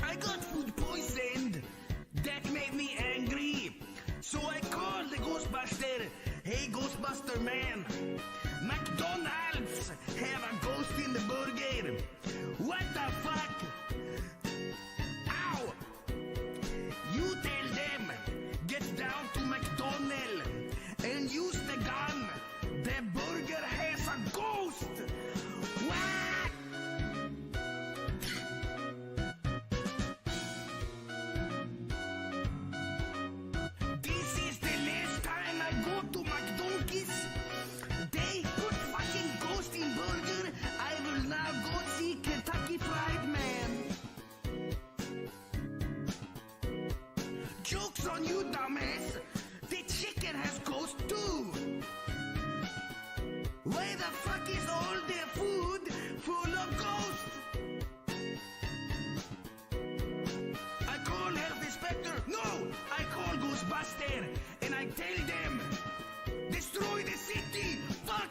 I got food poisoned. That made me angry. So I called the Ghostbuster. Hey, Ghostbuster man. McDonald's have a ghost in the burger. What the fuck? Ow! You tell them, get down to McDonald's and Where the fuck is all their food full of ghosts? I call Health Inspector. No, I call Ghostbuster, and I tell them, destroy the city. Fuck.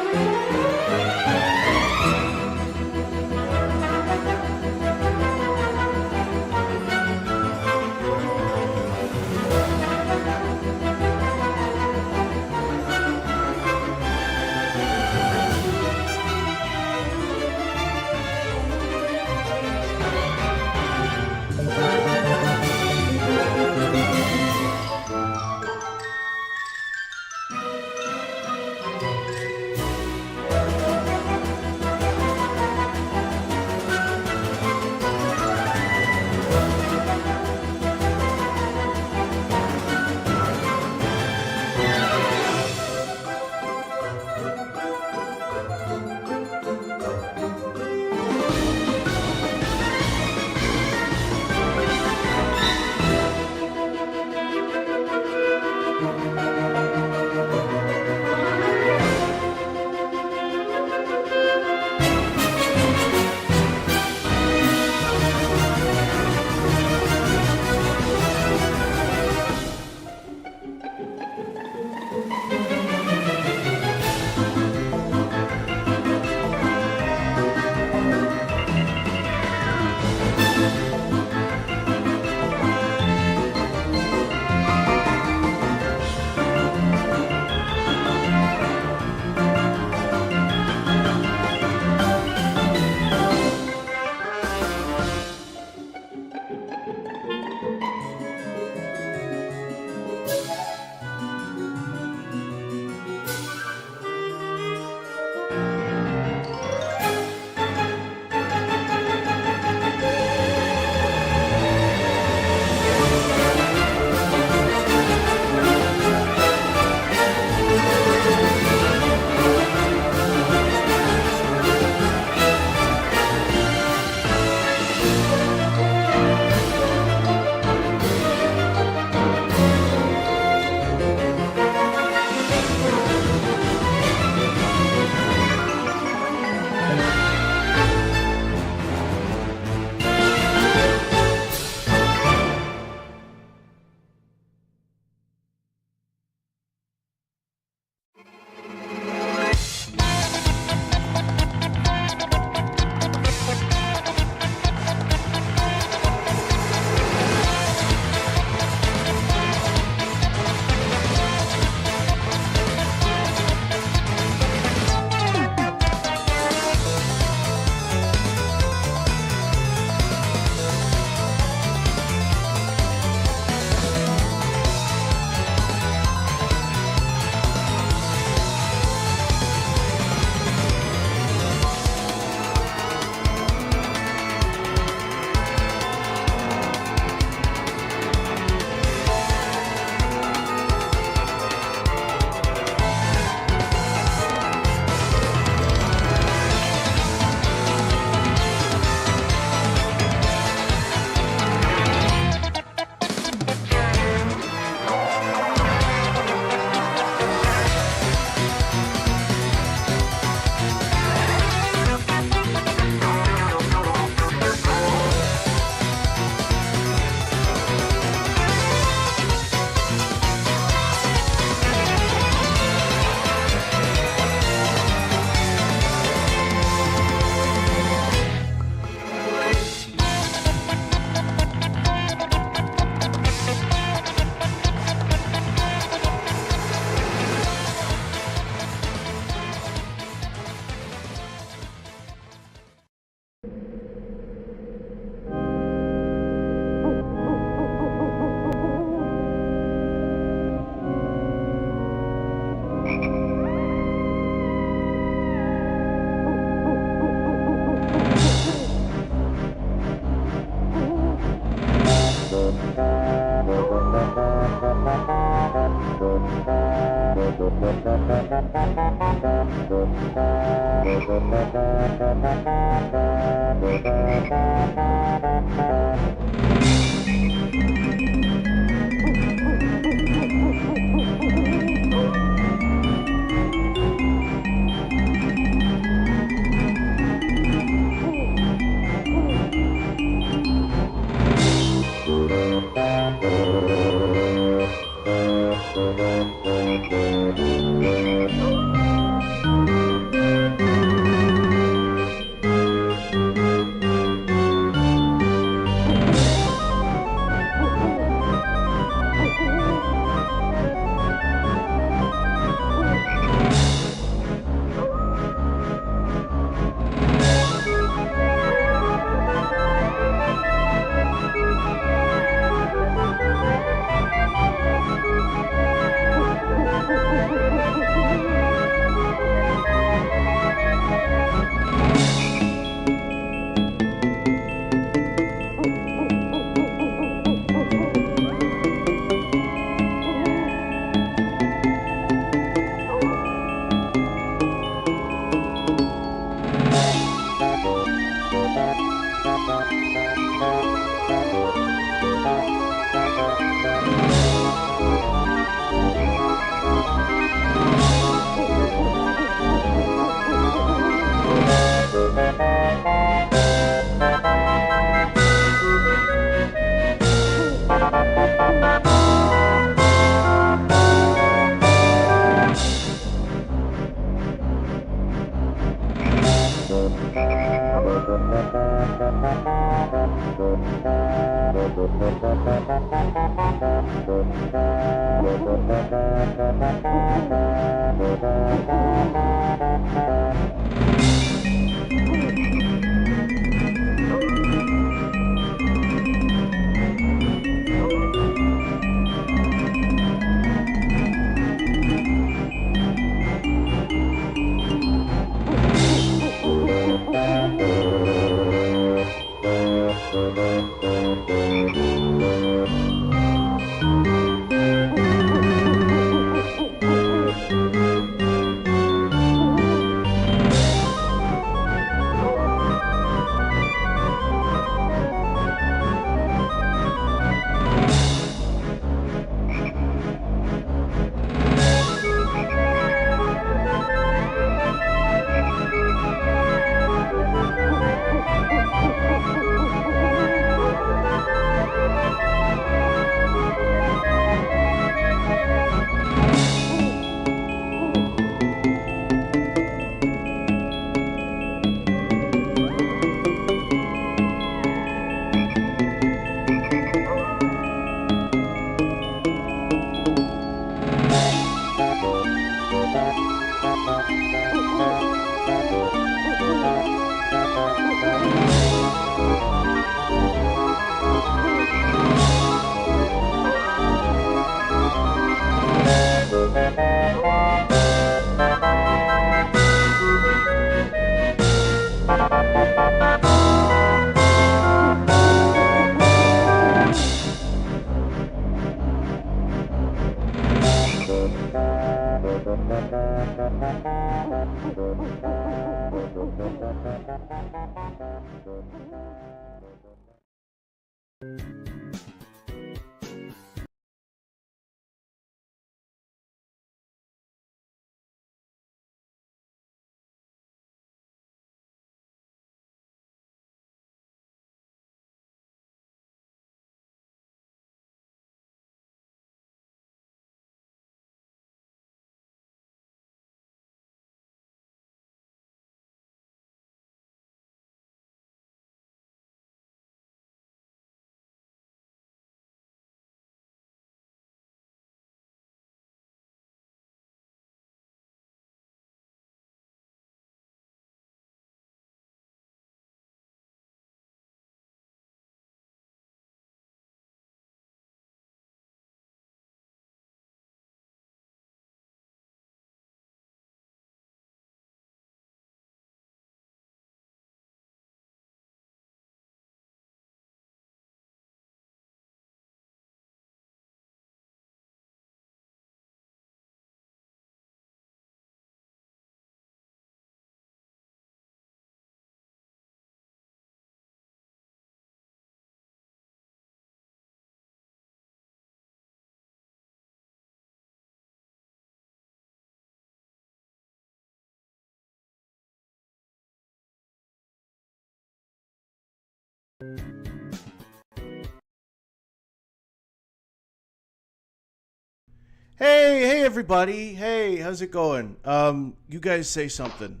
Hey everybody. Hey, how's it going? You guys say something.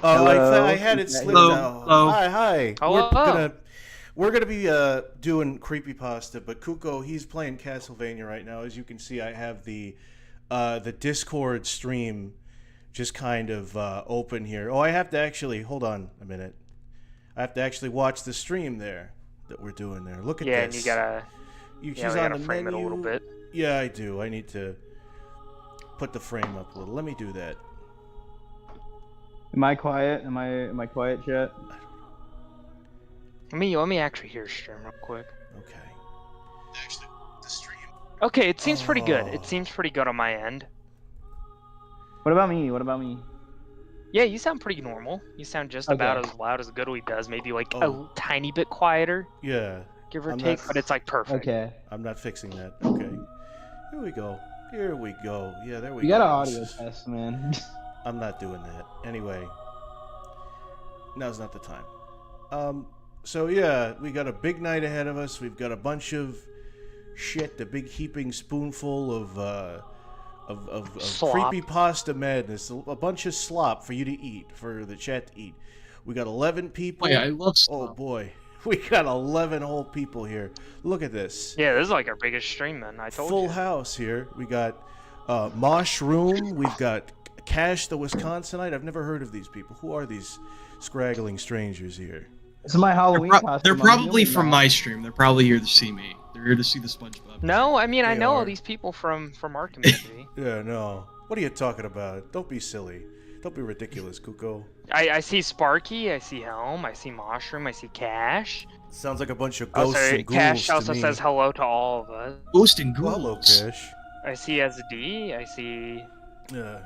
Oh, I had it slipped out. Hi. Hello. We're gonna be doing creepypasta, but Kuko, he's playing Castlevania right now. As you can see, I have the Discord stream just kind of open here. Oh, I have to actually hold on a minute. I have to actually watch the stream there that we're doing there. Look at this. Yeah, and you gotta. She's we on gotta the frame menu. it a little bit. Yeah, I do. I need to put the frame up a little. Let me do that. Am I quiet? Am I quiet yet? Let me actually hear stream real quick. Okay. Actually, the stream. Okay, it seems pretty good. It seems pretty good on my end. What about me? What about me? Yeah, you sound pretty normal. You sound just about as loud as Goodwee does. Maybe like a tiny bit quieter. Yeah. Give or take, but it's like perfect. Okay. I'm not fixing that. Okay. Here we go. Here we go. Yeah, there we go. You got an audio test, man. I'm not doing that. Anyway. Now's not the time. So yeah, we got a big night ahead of us. We've got a bunch of shit, a big heaping spoonful of creepypasta madness, a bunch of slop for you to eat, for the chat to eat. We got 11 people. Oh yeah, I love slop. Oh boy. We got 11 whole people here. Look at this. Yeah, this is like our biggest stream, man. I told you. Full house here. We got Mosh Room. We've got Cash the Wisconsinite. I've never heard of these people. Who are these scraggling strangers here? This is my Halloween costume. They're probably from my stream. They're probably here to see me. They're here to see the SpongeBob. No, I mean I know all these people from our community. Yeah, no. What are you talking about? Don't be silly. Don't be ridiculous, Kuko. I see Sparky, I see Helm, I see Mushroom, I see Cash. Sounds like a bunch of ghosts and ghouls Cash to also me. says hello to all of us. Ghost and ghouls. Well, hello, Cash. I see SD, I see... Yeah.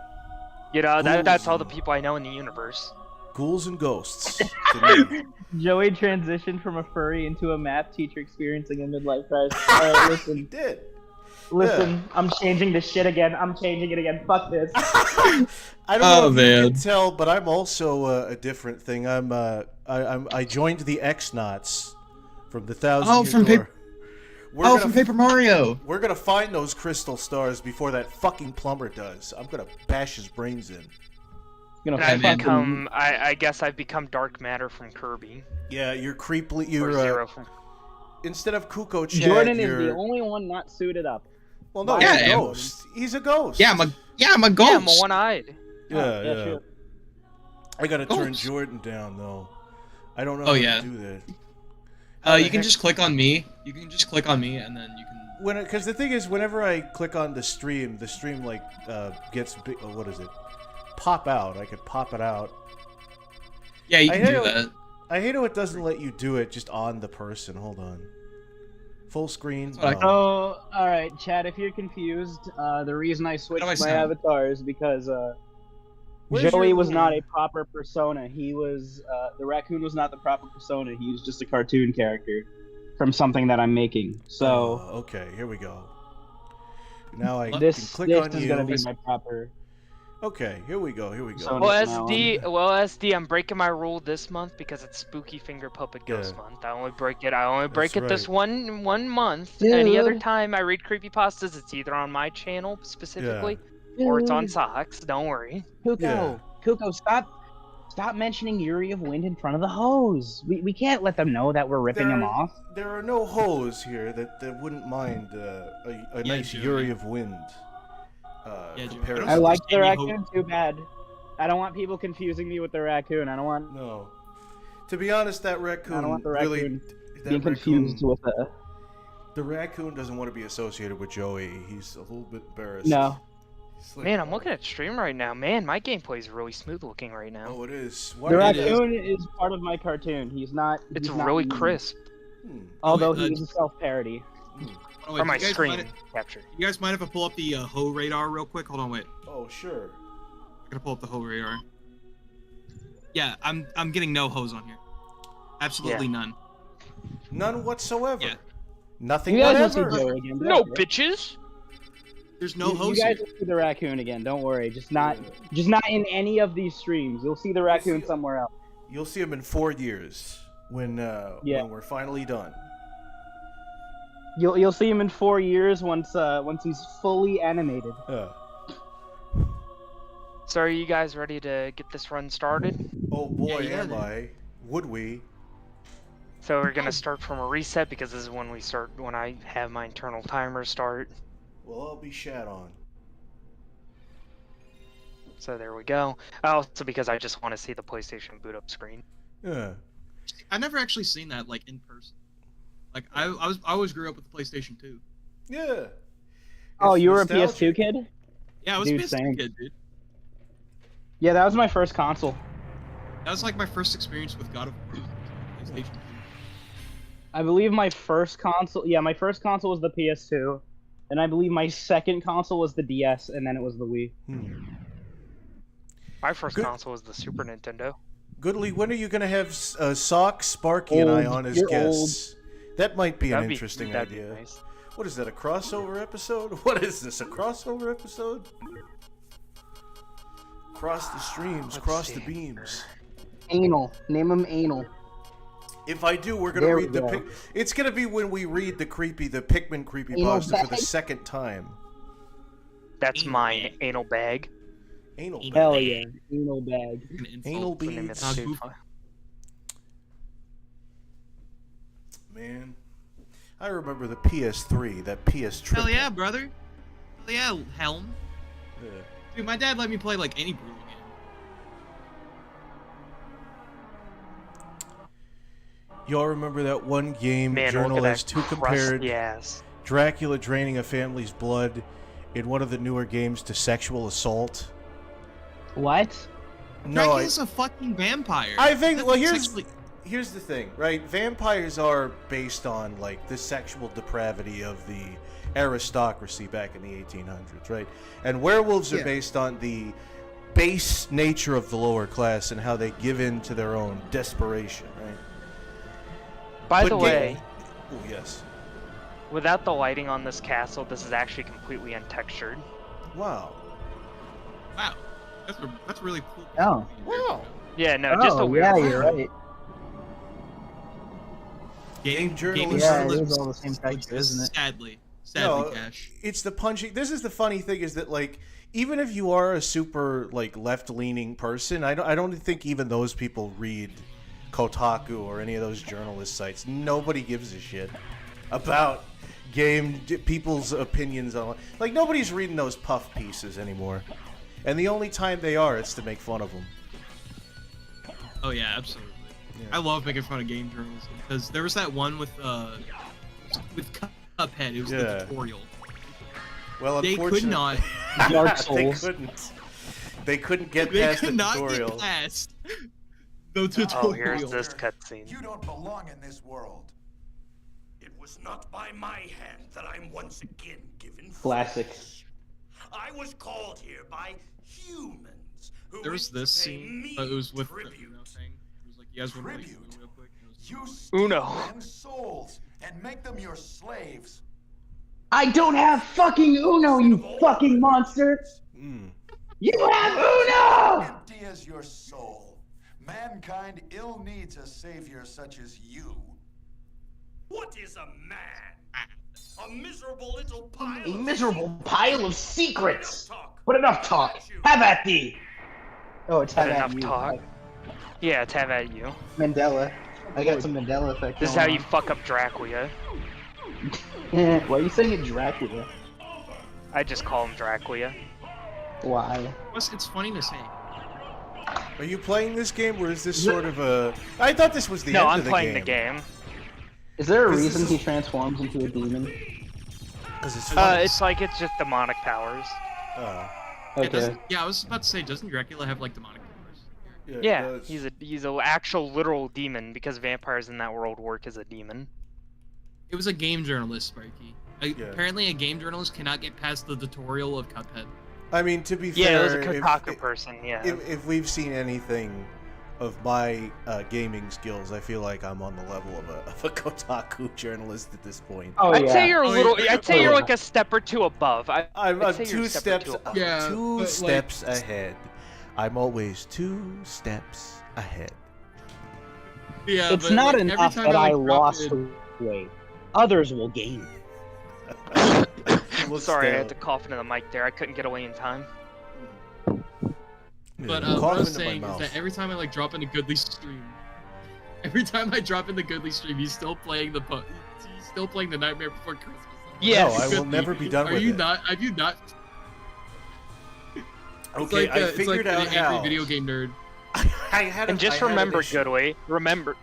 You know, that's all the people I know in the universe. Ghouls and ghosts. To me. Joey transitioned from a furry into a math teacher experiencing a midlife crisis. Alright, listen. He did. Listen, Yeah. I'm changing this shit again. I'm changing it again. Fuck this. I don't know if you can tell, but I'm also a different thing. I joined the X-Nauts from the Thousand Year Door. From Paper Mario. We're gonna find those crystal stars before that fucking plumber does. I'm gonna bash his brains in. I guess I've become dark matter from Kirby. Yeah, you're creepily. Instead of Kuko Chad, Jordan is the only one not suited up. Well, no, he's a ghost. He's a ghost. Yeah, I'm a ghost. Yeah, I'm a one-eyed. Yeah. Sure. I gotta turn Jordan down though. I don't know how to do that. You can just click on me. You can just click on me, and then you can. Because the thing is, whenever I click on the stream like gets big. Oh, what is it? Pop out. I could pop it out. Yeah, you can do that. I hate how it doesn't let you do it just on the person. Hold on. Full screen. Oh, alright, Chad, if you're confused, the reason I switched my avatar is because Joey was not a proper persona. He was, the raccoon was not the proper persona. He was just a cartoon character from something that I'm making. So. Okay, here we go. Now I can click on you. This is going to be my proper. Okay, here we go. Well, SD, I'm breaking my rule this month because it's Spooky Finger Puppet Ghost Month. I only break it this one month. Dude. Any other time I read creepypastas, it's either on my channel specifically, or it's on Socks. Don't worry. Kuko, stop mentioning Yuri of Wind in front of the hose. We can't let them know that we're ripping them off. There are no hoes here that wouldn't mind a nice Yuri of Wind. I like the raccoon too bad. I don't want people confusing me with the raccoon. I don't want. No. To be honest, that raccoon. I don't want the raccoon really being confused with the. The raccoon doesn't want to be associated with Joey. He's a little bit embarrassed. No. Man, I'm looking at stream right now. Man, my gameplay is really smooth looking right now. Oh, it is. The raccoon is part of my cartoon. He's not. It's really crisp. Although he is a self-parody. From my screen capture. You guys mind if I pull up the hoe radar real quick? Hold on, wait. Oh, sure. I'm gonna pull up the hoe radar. Yeah, I'm getting no hoes on here. Absolutely none. None whatsoever. Yeah. Nothing. You guys will see Joey again. No bitches. There's no hoes. You guys will see the raccoon again. Don't worry. Just not in any of these streams. You'll see the raccoon somewhere else. You'll see him in 4 years. when we're finally done. You'll see him in 4 years once he's fully animated. So are you guys ready to get this run started? Oh boy, Yeah, am I. Would we? So we're gonna start from a reset because this is when I have my internal timer start. Well, I'll be shat on. So there we go. Also because I just want to see the PlayStation boot up screen. Yeah. I never actually seen that like in person. Like I always grew up with the PlayStation 2. Yeah. Oh, It's you were a nostalgic. PS2 kid? Yeah, I was Dude, a same. PS2 kid, dude. Yeah, that was my first console. That was like my first experience with God of War. PlayStation 2. I believe my first console was the PS2, and I believe my second console was the DS, and then it was the Wii. My first Good. console was the Super Nintendo. Goodly, when are you going to have Sock, Sparky, and I on as You're guests? That might be an interesting that'd be idea. nice. What is that, a crossover episode? What is this, a crossover episode? Cross the streams, Let's cross see. the beams. Anal. Name him Anal. If I do, we're gonna There read we the. go. It's gonna be when we read the Pikmin creepypasta for the second time. That's Anal mine, bag. anal bag. Anal. Anal. bag. Hell yeah. Anal bag. An insult. Anal The name beads. of the Goof. suit. Man, I remember the PS3, that PS triple. Hell yeah, brother. Hell yeah, Helm. Yeah. Dude, my dad let me play like any brutal game. Y'all remember that one game Man, journalist who look at that compared crusty ass. Dracula draining a family's blood in one of the newer games to sexual assault? What? Dracula's a fucking vampire. I think. That's Well, sexually- here's the thing, right? Vampires are based on like the sexual depravity of the aristocracy back in the 1800s, right? And werewolves are based on the base nature of the lower class and how they give in to their own desperation, right? By But the ga- way, Oh yes. without the lighting on this castle, this is actually completely untextured. Wow. Wow, that's really cool. Oh. Wow. Yeah, no, just a Oh, weird. yeah, you're right. Game journalism. Yeah, it journalism is all the same texture, isn't it? Sadly, No, Cash. it's the punching. This is the funny thing is that like even if you are a super like left-leaning person, I don't think even those people read Kotaku or any of those journalist sites. Nobody gives a shit about people's opinions on like nobody's reading those puff pieces anymore. And the only time they are, it's to make fun of them. Oh yeah, absolutely. Yeah. I love making fun of game journalism because there was that one with Cuphead. It was the tutorial. Well, They could unfortunately, not. Dark they Souls. couldn't. They couldn't get They past could the not tutorial. get past the tutorial. Oh, here's this cutscene. You don't belong in this world. It was not by my hand that I'm once again given Classic. flesh. I was called here by humans who There was wish to this pay scene, me but it was with the tribute. Uno thing. It was like you guys want to play Tribute? Uno real quick. And it was- You steal Uno. men's souls and make them your slaves. I don't have fucking Uno, you fucking monster! Mm. You have Uno! Empty as your soul. Mankind ill needs a savior such as you. What is a man? A miserable little pile A of miserable pile of secrets! talk. But enough talk! Have at thee! Oh, it's have Had at enough you. talk. Yeah, it's have at you. Mandela. I got some Mandela effect. This is how you fuck up Dracula. Why are you saying it Dracula? I just call him Dracula. Why? Plus, it's funny to say. Are you playing this game, or is this sort of a? I thought this was the No, end I'm of the playing game. the game. Is there a 'Cause reason this he is- transforms into a demon? Because it's fun. It's like it's just demonic powers. Oh. Okay. Yeah, I was about to say, doesn't Dracula have like demonic powers? it Yeah, does. he's a actual literal demon because vampires in that world work as a demon. It was a game journalist, Sparky. Yeah. Apparently, a game journalist cannot get past the tutorial of Cuphead. I mean, to be Yeah, fair, it was a Kotaku person. Yeah. if we've seen anything of my gaming skills, I feel like I'm on the level of a Kotaku journalist at this point. Oh, I'd yeah. say you're a Oh, little. yeah. I'd say Oh, you're yeah. like a step or two above. I'm I'd say you're two a step or steps, two above. Yeah, two but, like- steps ahead. I'm always 2 steps ahead. Yeah, it's but, not like, enough every time that I drop lost in- weight. Others will gain. Sorry, I had to cough into the mic there. I couldn't get away in time. But Cough what I was into my saying is mouth. that every time I like drop into Goodly stream, he's still playing the Nightmare Before Christmas. Yes. No, I will never be done with it. Have you not? Okay, I figured out an how. angry video game nerd. And just remember, Goodway, remember,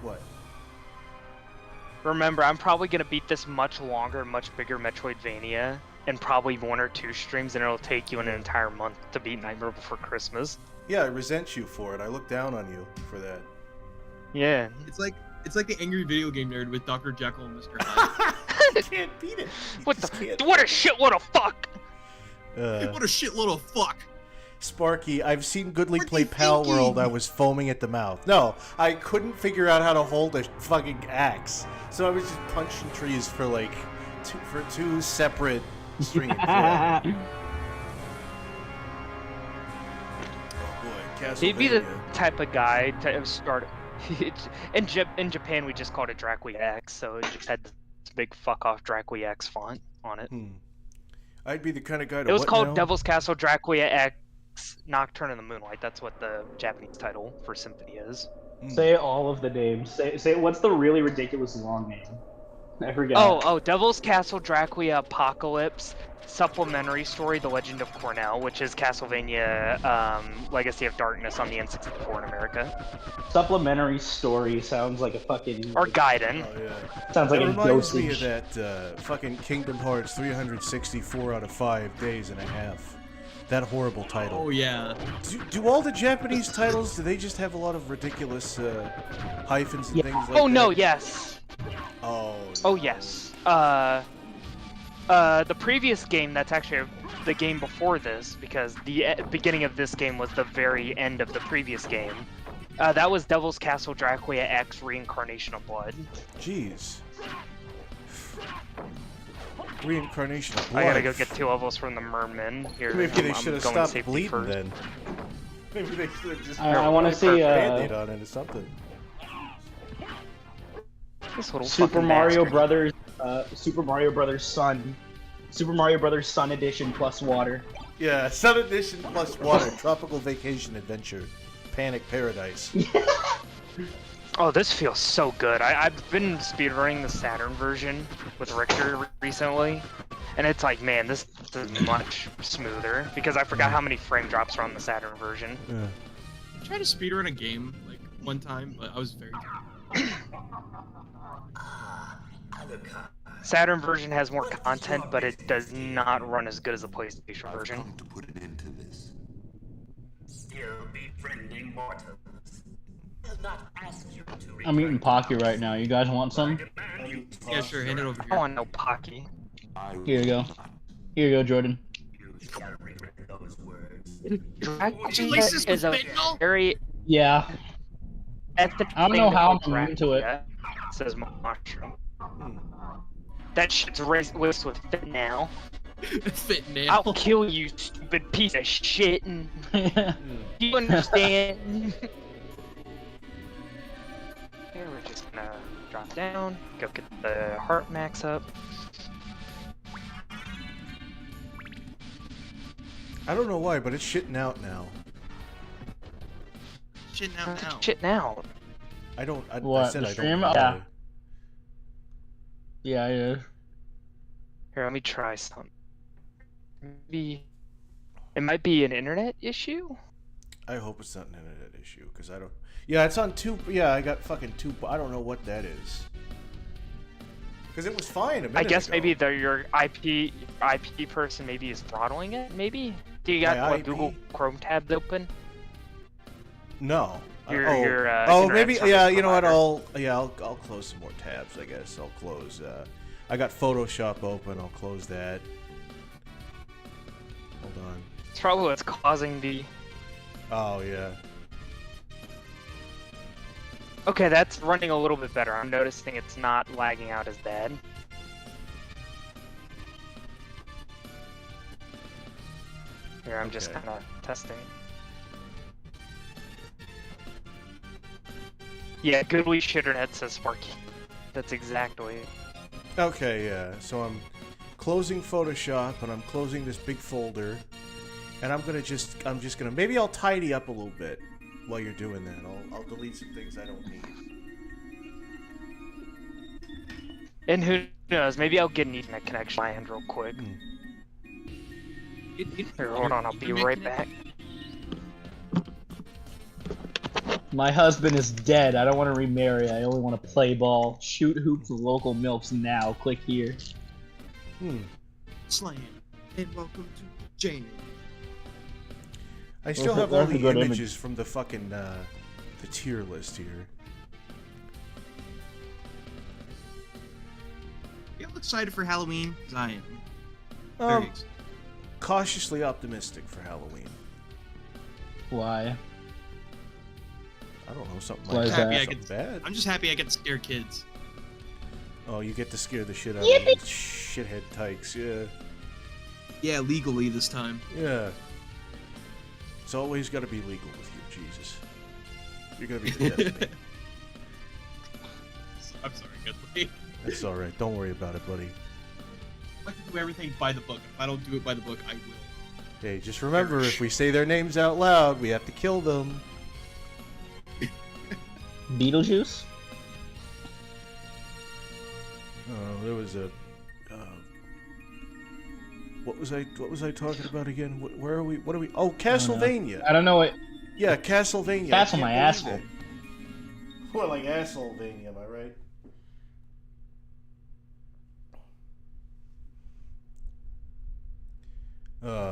What? I'm probably gonna beat this much longer, much bigger Metroidvania, in probably 1 or 2 streams, and it'll take you an entire month to beat Nightmare Before Christmas. Yeah, I resent you for it. I look down on you for that. Yeah. It's like the angry video game nerd with Dr. Jekyll and Mr. Hyde. You can't beat it. What a shitload of fuck! What a shitload of fuck! Sparky, I've seen Goodly play Pal World. I was foaming at the mouth. No, I couldn't figure out how to hold a fucking axe, so I was just punching trees for like two separate streams. Yeah. Oh boy, Castlevania. He'd be the type of guy to have started. In Japan, we just called it Dracula X, so it just had this big fuck off Dracula X font on it. I'd be the kind of guy to. It was what called now? Devil's Castle Dracula X Nocturne in the Moonlight. That's what the Japanese title for Symphony is. Say all of the names. Say what's the really ridiculous long name? I forgot. Oh, Devil's Castle Dracula Apocalypse Supplementary Story: The Legend of Cornell, which is Castlevania Legacy of Darkness on the N64 in America. Supplementary story sounds like a fucking. Or Gaiden. Oh yeah. Sounds like It a reminds me dosage. of that fucking Kingdom Hearts 364 out of 5 days and a half. That horrible title. Oh yeah. Do all the Japanese titles, do they just have a lot of ridiculous hyphens and things like that? Oh no, yes. Oh. Oh yes. The previous game, that's actually the game before this, because the beginning of this game was the very end of the previous game. That was Devil's Castle Dracula X Reincarnation of Blood. Jeez. Reincarnation of Blood. I gotta go get 2 levels from the merman here. Maybe they should have going stopped safety bleeding first. then. Maybe they should have just I want to put see a Band-Aid on it or something. This little Super fucking Mario bastard. Brothers. Super Mario Brothers Sun. Super Mario Brothers Sun Edition plus water. Yeah, Sun Edition plus water, Tropical Vacation Adventure, Panic Paradise. Oh, this feels so good. I've been speedrunning the Saturn version with Richter recently, and it's like, man, this is much smoother, because I forgot how many frame drops are on the Saturn version. Yeah. I tried to speedrun a game like one time, but I was very tired. Saturn version has more content, but it does not run as good as the PlayStation version. Come to put an end to this. Still befriending mortals. Will not ask you to I'm eating Pocky right now. You guys want some? Yeah, sure, hand it over I here. want no Pocky. Here you go. Here you go, Jordan. You shall regret those words. Dracula Did you lace this is with a fentanyl? very... Yeah. That's the I don't thing know how about I'm into it. Dracula. It says mushroom. That shit's laced with fentanyl. Fentanyl. I'll kill you, stupid piece of shit. And do you understand? Here, we're just gonna drop down, go get the heart max up. I don't know why, but it's shitting out now. Shit now. Shit now. I don't. I What, said the I don't. stream? know Yeah. why. Yeah, it is. Here, let me try something. Maybe it might be an internet issue. I hope it's not an internet issue, because I don't. Yeah, it's on 2. Yeah, I got fucking 2. I don't know what that is. Because it was fine a minute I guess ago. maybe your IP person maybe is throttling it. Maybe. Do you got My what, IP? Google Chrome tabs open? No. Your oh, internet maybe. service Yeah, you know what? provider. I'll close some more tabs. I guess I'll close. I got Photoshop open. I'll close that. Hold on. It's probably what's causing the. Oh yeah. Okay, that's running a little bit better. I'm noticing it's not lagging out as bad. Here, I'm just Okay. kind of testing. Yeah, Goodly Shitterhead says Sparky. That's exactly it. Okay, yeah. So I'm closing Photoshop and I'm closing this big folder, and I'm just gonna maybe I'll tidy up a little bit while you're doing that. I'll delete some things I don't need. And who knows? Maybe I'll get an Ethernet connection on my end real quick. Here, hold on, I'll be right back. My husband is dead. I don't want to remarry. I only want to play ball. Shoot hoops with local milfs now. Click here. Slam. And welcome to Jane. I still have all That's a the good images image. from the fucking the tier list here. You all excited for Halloween? 'Cause I am. Very excited. Cautiously optimistic for Halloween. Why? I don't know, something Why like is that. that? Something bad. I'm just happy I get to scare kids. Oh, you get to scare the shit out of these shithead tykes, yeah. Yeah, legally this time. Yeah. It's always got to be legal with you, Jesus. You're gonna be the death of me. I'm sorry, Goodly. That's alright, don't worry about it, buddy. I like to do everything by the book. If I don't do it by the book, I will. Hey, just remember, if we say their names out loud, we have to kill them. Beetlejuice? Oh, there was a... What was I talking about again? Where are we? What are we? Oh, Castlevania. I don't know what. Yeah, Castlevania. That's I on my can't asshole. believe it. More like Assholevania, am I right?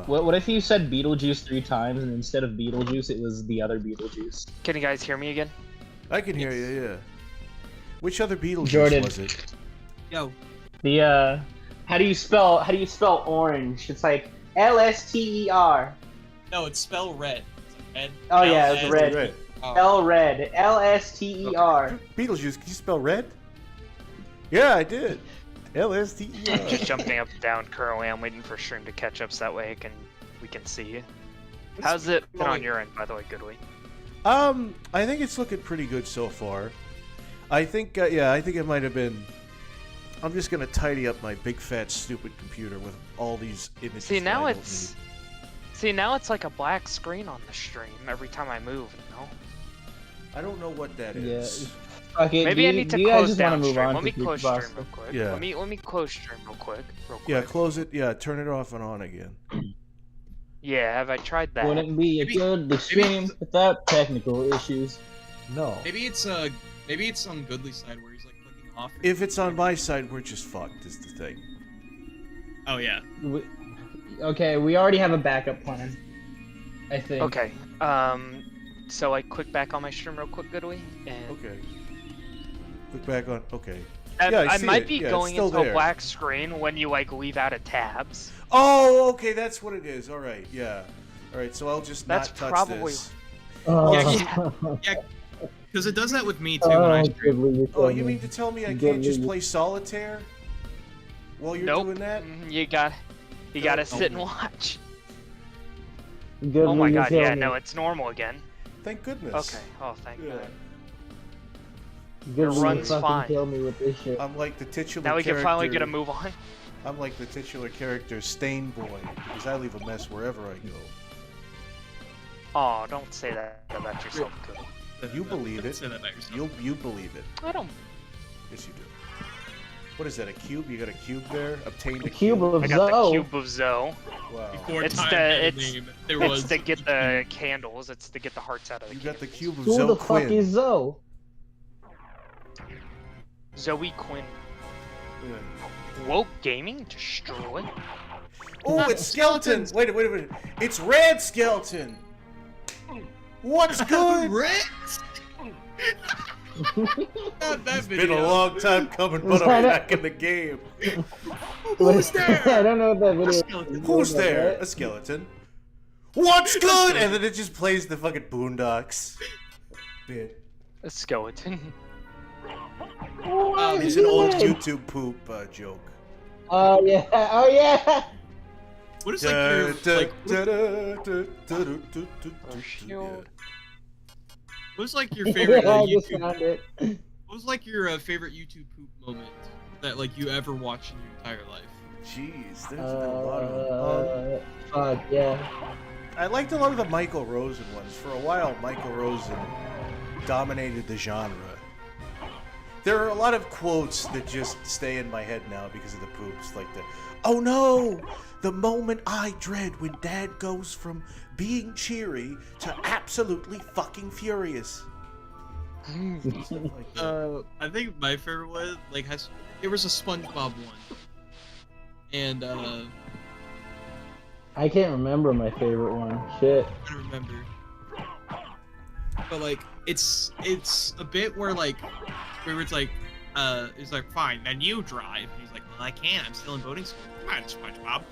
What if you said Beetlejuice 3 times and instead of Beetlejuice it was the other Beetlejuice? Can you guys hear me again? I can hear you, yeah. Which other Beetlejuice Jordan. was it? Yo. The how do you spell orange? It's like L-S-T-E-R. No, it's spell red. It's red. Oh yeah, it's red. Red. L-red. L-S-T-E-R. Beetlejuice, can you spell red? Yeah, I did. L-S-T-E-R. Just jumping up and down currently. I'm waiting for stream to catch up so that way we can see. How's it been on your end, by the way, Goodly? I think it's looking pretty good so far. I think, yeah, I think it might have been... I'm just gonna tidy up my big fat stupid computer with all these images. See, now that I don't it's... need. See, now it's like a black screen on the stream every time I move, you know? I don't know what that Yeah. is. Okay, Maybe I need to do you guys close just wanna down move stream. on Let to me close stream Creepypasta? real quick. Yeah. Let me close stream real quick. Yeah, close it. Yeah, turn it off and on again. Yeah, have I tried that? Wouldn't be a good stream without technical issues. No. Maybe it's on Goodly's side where he's like clicking off. If it's on my side, we're just fucked, is the thing. Oh yeah. Okay, we already have a backup plan. I think. Okay, so I click back on my stream real quick, Goodly, and... Okay. Click back on. Okay. I, Yeah, I see might it. be Yeah, it's going still into there. a black screen when you, like, leave out of tabs. Oh, okay, that's what it is. All right, yeah. All right, so I'll just That's not touch probably- this. Yeah, because it does that with me too when I stream. Oh, you mean to tell me I can't just play solitaire while you're Nope. doing that? You gotta Oh. sit and watch. Good Oh my news, god, yeah, tell me. no, it's normal again. Thank goodness. Okay, oh, thank Yeah. God. Good It news, runs fucking fine. kill me with this shit. I'm like the titular Now we character. can finally get a move on. I'm like the titular character Stain Boy, because I leave a mess wherever I go. Oh, don't say that about yourself, Goodly. You believe it. Say that about yourself. You believe it. I don't... Yes, you do. What is that, a cube? You got a cube there? Obtained a Cube of I got the Zoe. cube of Zoe. Wow. Before It's time the- had a it's- name, there It's was to get the candles. It's to get the hearts out of the You got the candles. cube of Who Zoe the fuck Quinn. is Zoe? Zoe Quinn. Yeah. Woke Gaming? Destroy? Oh, it's Skeleton! Wait a minute. It's Red Skeleton! What's good? Rex. Not that It's video. been a long time coming, but I'm back in the game. Who's there? I don't know what that video is. Who's there? A skeleton. What's good? And then it just plays the fucking Boondocks bit. A skeleton. It's an old YouTube poop joke. Oh yeah, oh yeah! What is like your like? Shield. What was like your favorite I just YouTube? found it. What was like your favorite YouTube poop moment that like you ever watched in your entire life? Jeez, there's been a lot of them. Fuck yeah. I liked a lot of the Michael Rosen ones. For a while, Michael Rosen dominated the genre. There are a lot of quotes that just stay in my head now because of the poops, like the, "Oh no! The moment I dread when Dad goes from being cheery to absolutely fucking furious." Like that. I think my favorite was like there was a SpongeBob one, and I can't remember my favorite one. Shit. I don't remember. But like it's a bit where like it's like it's like, fine, then you drive. And he's like, well, I can't. I'm still in boating school. Come on, SpongeBob.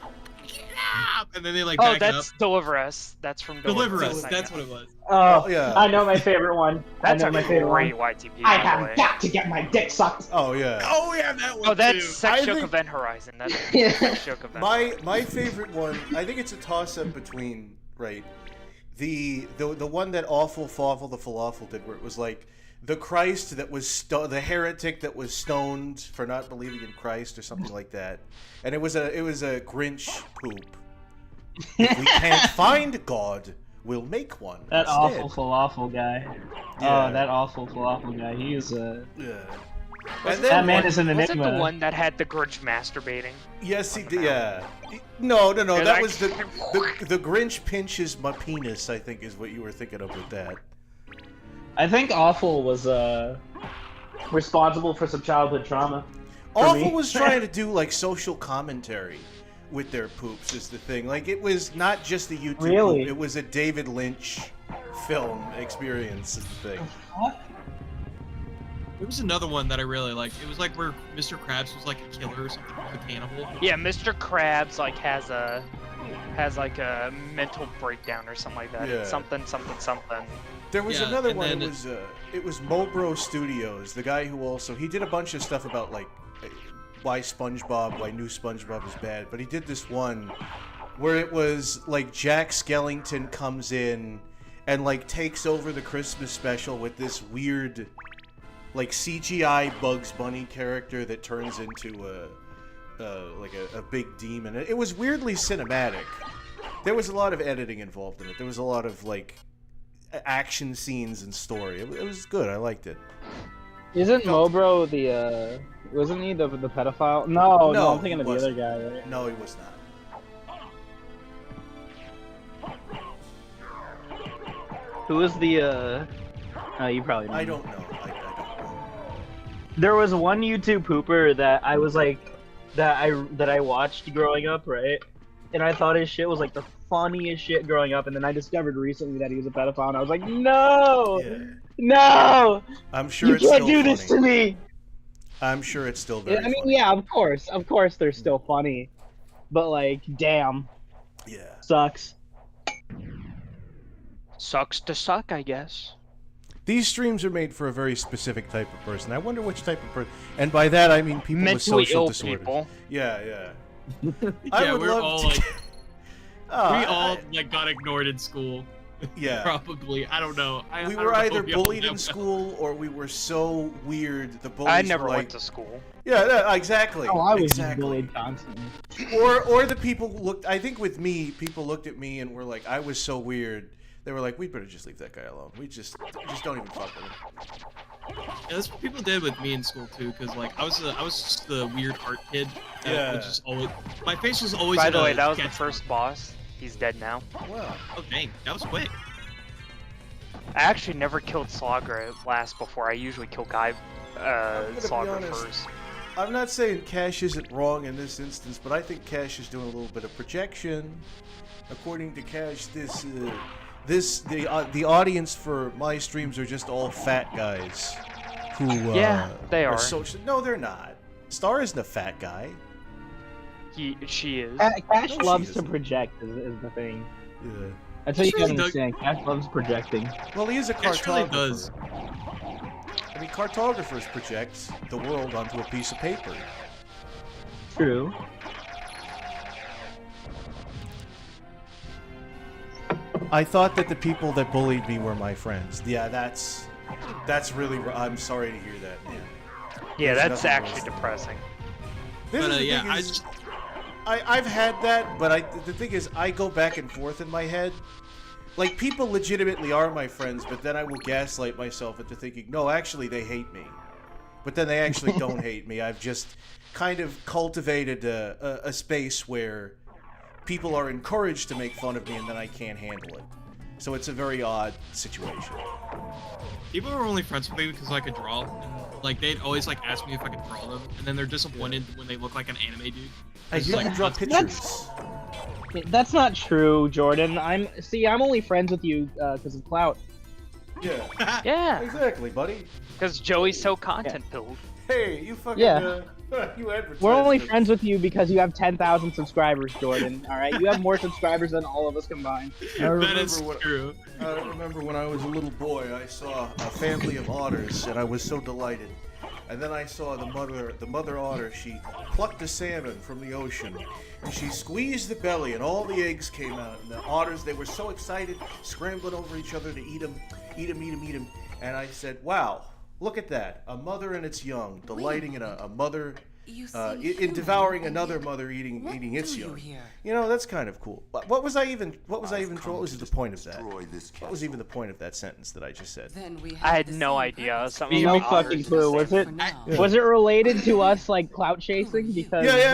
And then they like back it up. That's Deliver Us. That's from Deliver Us. That's what it was. Oh, yeah. I know my favorite one. That's I know a my favorite great one. YTP. I by the have way. got to get my dick sucked. Oh yeah. Oh yeah, that one Oh, that's too. Sex I Joke think- Event Horizon. That's Yeah. Sex Joke Event. My favorite one, I think it's a toss-up between, right, the one that Awful Fawful the Falafel did, where it was like the Christ that was the heretic that was stoned for not believing in Christ or something like that, and it was a Grinch poop. If we can't find God, we'll make one. That instead. awful falafel guy. Yeah. Oh, that awful falafel guy. He is Yeah. Wasn't that man is an Was it enigma. the one that had the Grinch masturbating? Yes, he did. Yeah. No. They're That like- was the Grinch pinches my penis. I think is what you were thinking of with that. I think Awful was responsible for some childhood trauma. for Awful me. was trying to do like social commentary with their poops is the thing. Like it was not just a YouTube Really? poop, it was a David Lynch film experience is the thing. There was another one that I really liked. It was like where Mr. Krabs was like a killer or something, like a cannibal. Yeah, Mr. Krabs like has like a mental breakdown or something like that. Yeah. Something. There was Yeah, another and one. then- It was Mobro Studios, the guy who also he did a bunch of stuff about like why new SpongeBob is bad. But he did this one where it was like Jack Skellington comes in and like takes over the Christmas special with this weird like CGI Bugs Bunny character that turns into a big demon. It was weirdly cinematic. There was a lot of editing involved in it. There was a lot of like action scenes and story. It was good. I liked it. Isn't Mobro the wasn't he the pedophile? No, No, I'm thinking of he the other guy, right? No, he was not. Who was the you probably know. I don't know. I don't know. There was one YouTube pooper that I was like that I watched growing up, right? And I thought his shit was like the funniest shit growing up, and then I discovered recently that he was a pedophile, and I was like, no, Yeah. no, I'm sure you it's can't still do funny. this to me. I'm sure it's still very I mean, funny. yeah, of course, they're still funny, but like, damn, Yeah. sucks. Sucks to suck, I guess. These streams are made for a very specific type of person. I wonder which type of person. And by that, I mean people with Mentally social ill disorders. people. Yeah, yeah. Yeah, we're all like Oh, we all like got ignored in school. Yeah. Probably. I don't know. I We don't were know either if we all bullied know. in school or we were so weird the bullies I never were like, went to school. Yeah, exactly. Oh, I was exactly. bullied constantly. Or the people looked. I think with me, people looked at me and were like, I was so weird. They were like, we better just leave that guy alone. We just don't even fuck with him. Yeah, that's what people did with me in school too, because like I was just the weird art kid. That Yeah. was just always, my face was always. By in the a way, that was the sketch. first boss. He's dead now. Wow. Oh dang, that was quick. I actually never killed Slogger last before. I usually kill gonna be Slogger honest. first. I'm not saying Cash isn't wrong in this instance, but I think Cash is doing a little bit of projection. According to Cash, the audience for my streams are just all fat guys who Yeah, they are. social. No, they're not. Star isn't a fat guy. She is. Cash No, she loves to isn't. project is the thing. Yeah. That's what you Really gotta does- understand. Cash loves projecting. Well, he is a Cash cartographer. really does. I mean, cartographers project the world onto a piece of paper. True. I thought that the people that bullied me were my friends. Yeah, that's really. I'm sorry to hear that, man. Yeah, There's that's nothing actually worse than depressing. This But is the yeah, thing is, I've had that, but the thing is, I go back and forth in my head. Like, people legitimately are my friends, but then I will gaslight myself into thinking, no, actually, they hate me. But then they actually don't hate me. I've just kind of cultivated a space where people are encouraged to make fun of me, and then I can't handle it. So it's a very odd situation. People are only friends with me because I could draw. And, like, they'd always like ask me if I could draw them, and then they're disappointed when they look like an anime dude. Hey, you can draw pictures. That's not true, Jordan. I'm only friends with you because of clout. Yeah. Yeah, Exactly, buddy. because Joey's so content-filled. Hey, you fucking, Yeah. you advertise. We're only it. friends with you because you have 10,000 subscribers, Jordan. All right, you have more subscribers than all of us combined. That is true. I remember when I was a little boy, I saw a family of otters, and I was so delighted. And then I saw the mother otter. She plucked a salmon from the ocean, and she squeezed the belly, and all the eggs came out. And the otters, they were so excited, scrambling over each other to eat them. And I said, "Wow, look at that! A mother and its young, delighting in a mother." In devouring another mother eating its young. You know, that's kind of cool. What was the point of that? What was even the point of that sentence that I just said? I had no idea. Something No about fucking clue. Was it related to us like clout chasing? Because Yeah.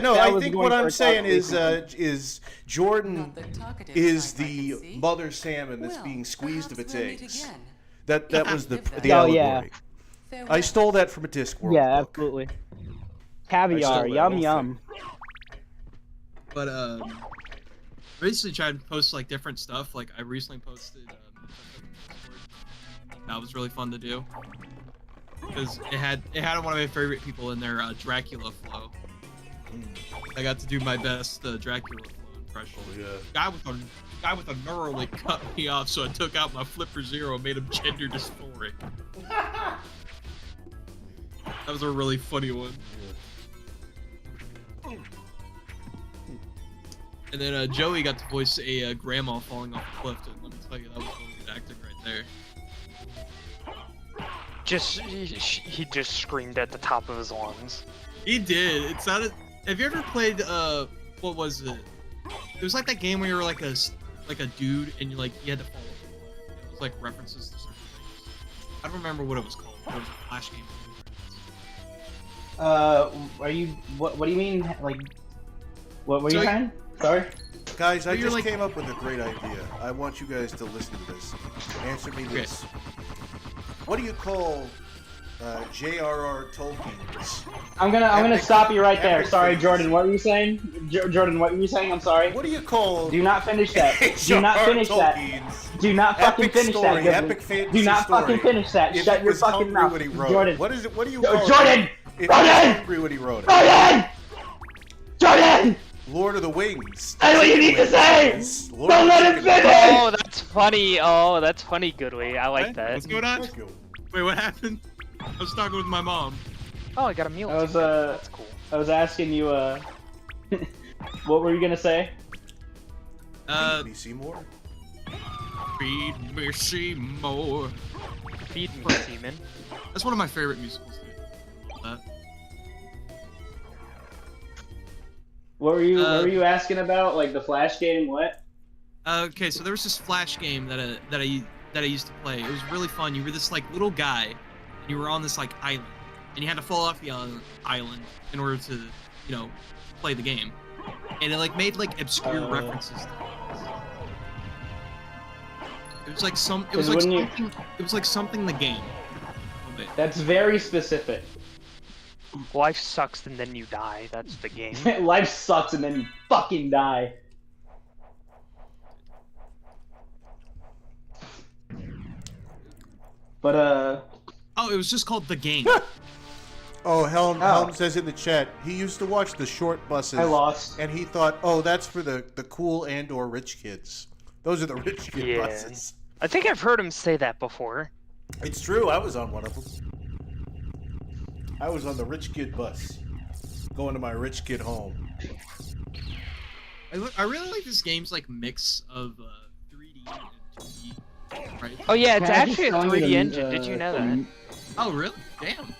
No, that I was think going what for I'm a saying clout is Jordan is the mother salmon that's being squeezed of its eggs. That was the Oh, yeah. allegory. I stole that from a Discworld Yeah, book. absolutely. Caviar, yum yum. But basically trying to post like different stuff. Like I recently posted that was really fun to do because it had one of my favorite people in there, Dracula Flow. I got to do my best Dracula Flow impression. Oh, yeah. Guy with a Neuralink cut me off, so I took out my Flipper Zero and made him gender dysphoric. That was a really funny one. And then Joey got to voice a grandma falling off a cliff. And let me tell you, that was really good acting right there. he just screamed at the top of his lungs. He did. It sounded. Have you ever played what was it? It was like that game where you were like a dude and you had to fall. It was like references to certain things. I don't remember what it was called. It was a Flash game. Are you? What do you mean? Like, what were you saying? Sorry. Guys, I just came up with a great idea. I want you guys to listen to this. Answer me this. What do you call J.R.R. Tolkien's? I'm gonna stop you right there. Sorry, Jordan. What were you saying? Jordan, what were you saying? I'm sorry. What do you call? Do not finish that. Do not finish that. Do not fucking finish that. Epic fantasy Do not story. fucking finish that. If Shut it your was fucking hungry mouth. when he wrote Jordan. it. What is it? What do you call Jordan! it? Jordan! Hungry when he wrote it. Jordan! Jordan! Lord of the Wings. That's what you need to say! Lord Don't of let the him Chicken. finish! Oh, that's funny. Oh, that's funny, Goodway. I like that. What's going on? Thank you. Wait, what happened? I was talking with my mom. Oh, I got a meal. I was That's cool. I was asking you what were you gonna say? Feed me, Seymour. Feed me Seymour. Feed me, Seaman. That's one of my favorite musicals, dude. What were you asking about? Like the Flash game? What? Okay, so there was this Flash game that I used to play. It was really fun. You were this like little guy, and you were on this like island, and you had to fall off the island in order to, play the game. And it like made like obscure references to things. It was like something the game. That's very specific. Life sucks and then you die. That's the game. Life sucks and then you fucking die. But Oh, it was just called The Game. Oh, Helm says in the chat, he used to watch the short buses. I lost. And he thought, oh, that's for the cool and/or rich kids. Those are the rich kid buses. I think I've heard him say that before. It's true. I was on one of them. I was on the rich kid bus, going to my rich kid home. I really like this game's like mix of 3D Right. Oh yeah, it's Can I just actually a tell you 3D the, engine. Did you know that? Oh really? Damn.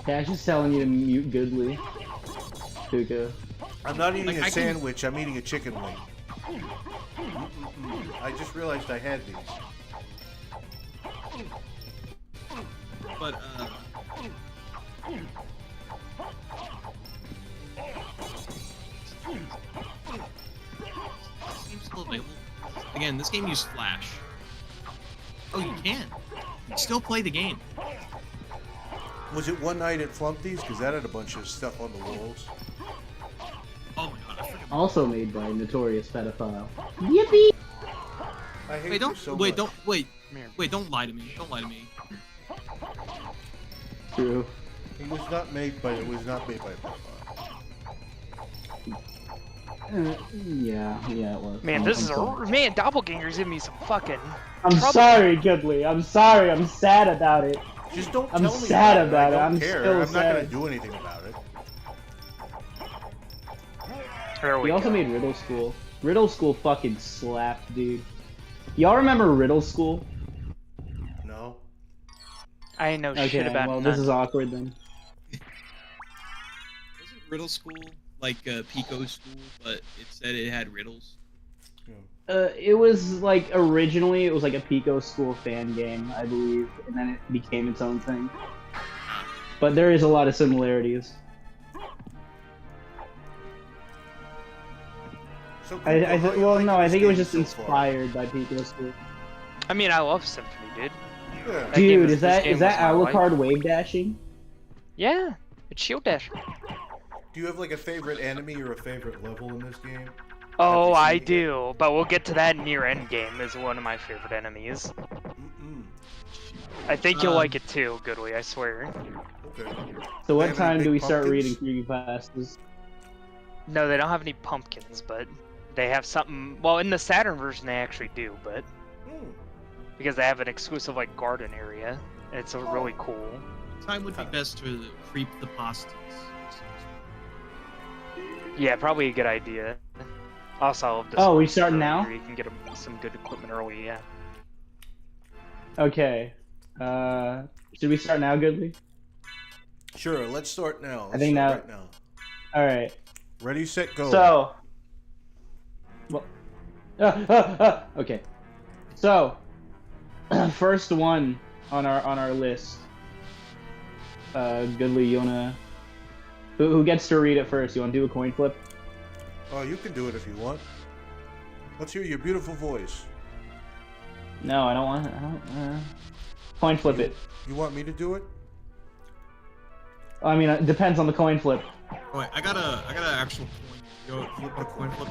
Cash is telling you to mute Goodly. Kuko. I'm not eating Like, a I can- sandwich, I'm eating a chicken wing. I just realized I had these. But game's still available. Again, this game used Flash. Oh, you can. You still play the game. Was it One Night at Flumpty's? Because that had a bunch of stuff on the walls. Oh my god, I forgot. Also made by Notorious Pedophile. Yippee! I hate Wait, you don't so wait, much. don't wait. Wait, don't lie to me. Don't lie to me. True. It was not made by Pedophile. Yeah, it was. Man, this is man. Doppelganger's giving me some fucking. I'm trouble. sorry, Goodly. I'm sorry. I'm sad about it. Just don't I'm tell me sad about it. I about don't it. I'm care. still I'm not gonna sad. do anything about it. There We we also go. made Riddle School. Riddle School fucking slapped, dude. Y'all remember Riddle School? No. I ain't know Okay, shit about well, none. this is awkward then. Wasn't Riddle School like Pico School, but it said it had riddles? It was like originally it was like a Pico School fan game, I believe, and then it became its own thing. But there is a lot of similarities. So I how you well, liking no, I this think it was game just so far? inspired by Pico School. I mean, I love Symphony, dude. Yeah. That game Dude, was- is this that game is that was my life. Alucard wave dashing? Yeah, it's shield dash. Do you have like a favorite enemy or a favorite level in this game? Oh, you I seen it yet? do, but we'll get to that near end game. Is one of my favorite enemies. Mm-mm. I think you'll like it too, Goodly. I swear. Okay. So what They have any time do big we start pumpkins? reading creepypastas? No, they don't have any pumpkins, but they have something. Well, in the Saturn version, they actually do, but Hmm. because they have an exclusive like garden area, and it's a really cool. What time would be best to creep the pastas? Yeah, probably a good idea. Also, I love this. Oh, we one starting now? earlier. You can get some good equipment early. Yeah. Okay. Should we start now, Goodly? Sure, let's start now. I think now- Right now. All right. Ready, set, go. So. Well. Okay. So. First one on our list. Goodly, you wanna? Who gets to read it first? You wanna do a coin flip? Oh, you can do it if you want. Let's hear your beautiful voice. No, I don't want. Coin flip it. You want me to do it? I mean, it depends on the coin flip. Oh, wait, I got a actual coin. Go flip the coin, flip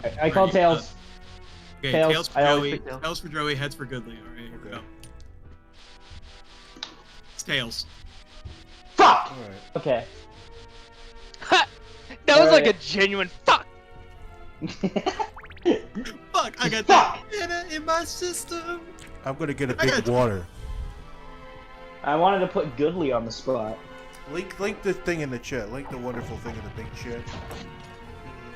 it. I call Alright, tails. Okay, Tails. tails for I always Joey. pick tails. Tails for Joey. Heads for Goodly. All right, here we Okay. go. It's tails. Fuck. All right. Okay. That was like a Alright. genuine fuck. Fuck! I got Fuck! that in my system. I'm gonna get a I big got- water. I wanted to put Goodly on the spot. Link the thing in the chat. Link the wonderful thing in the big chat.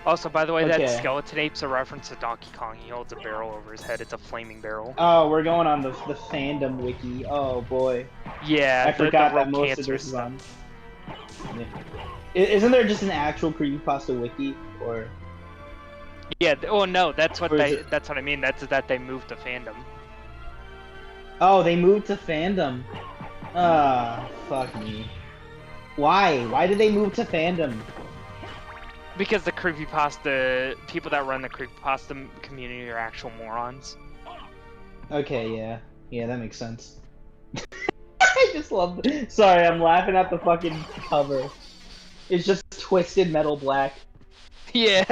Also, by the way, Okay. that skeleton ape's a reference to Donkey Kong. He holds a barrel over his head. It's a flaming barrel. Oh, we're going on the fandom wiki. Oh boy, Yeah, I forgot the that most of cancerous this is stuff. on. Yeah. Isn't there just an actual creepypasta wiki, or? Yeah. Oh no, that's what Or is they. it- That's what I mean. That's that they moved to fandom. Oh, they moved to fandom. Ah, fuck me. Why? Why did they move to fandom? Because the creepypasta people that run the creepypasta community are actual morons. Okay, yeah, that makes sense. I just love. Sorry, I'm laughing at the fucking cover. It's just Twisted Metal Black. Yeah.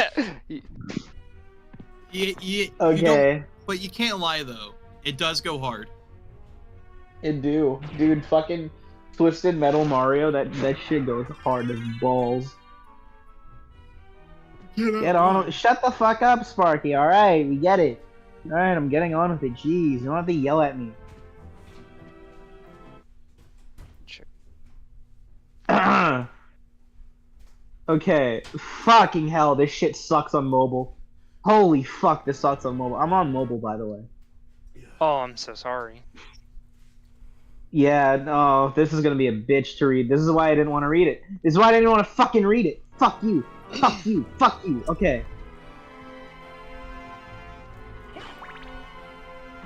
You don't, Okay, but you can't lie though. It does go hard. it do, dude. Fucking Twisted Metal Mario. That shit goes hard as balls. Get on. Shut the fuck up, Sparky. All right, we get it. All right, I'm getting on with it. Jeez, you don't have to yell at me. Sure. Okay, fucking hell, this shit sucks on mobile. Holy fuck, this sucks on mobile. I'm on mobile, by the way. Oh, I'm so sorry. Yeah, no, this is gonna be a bitch to read. This is why I didn't want to read it. This is why I didn't want to fucking read it. Fuck you. Fuck you. Fuck you. Okay.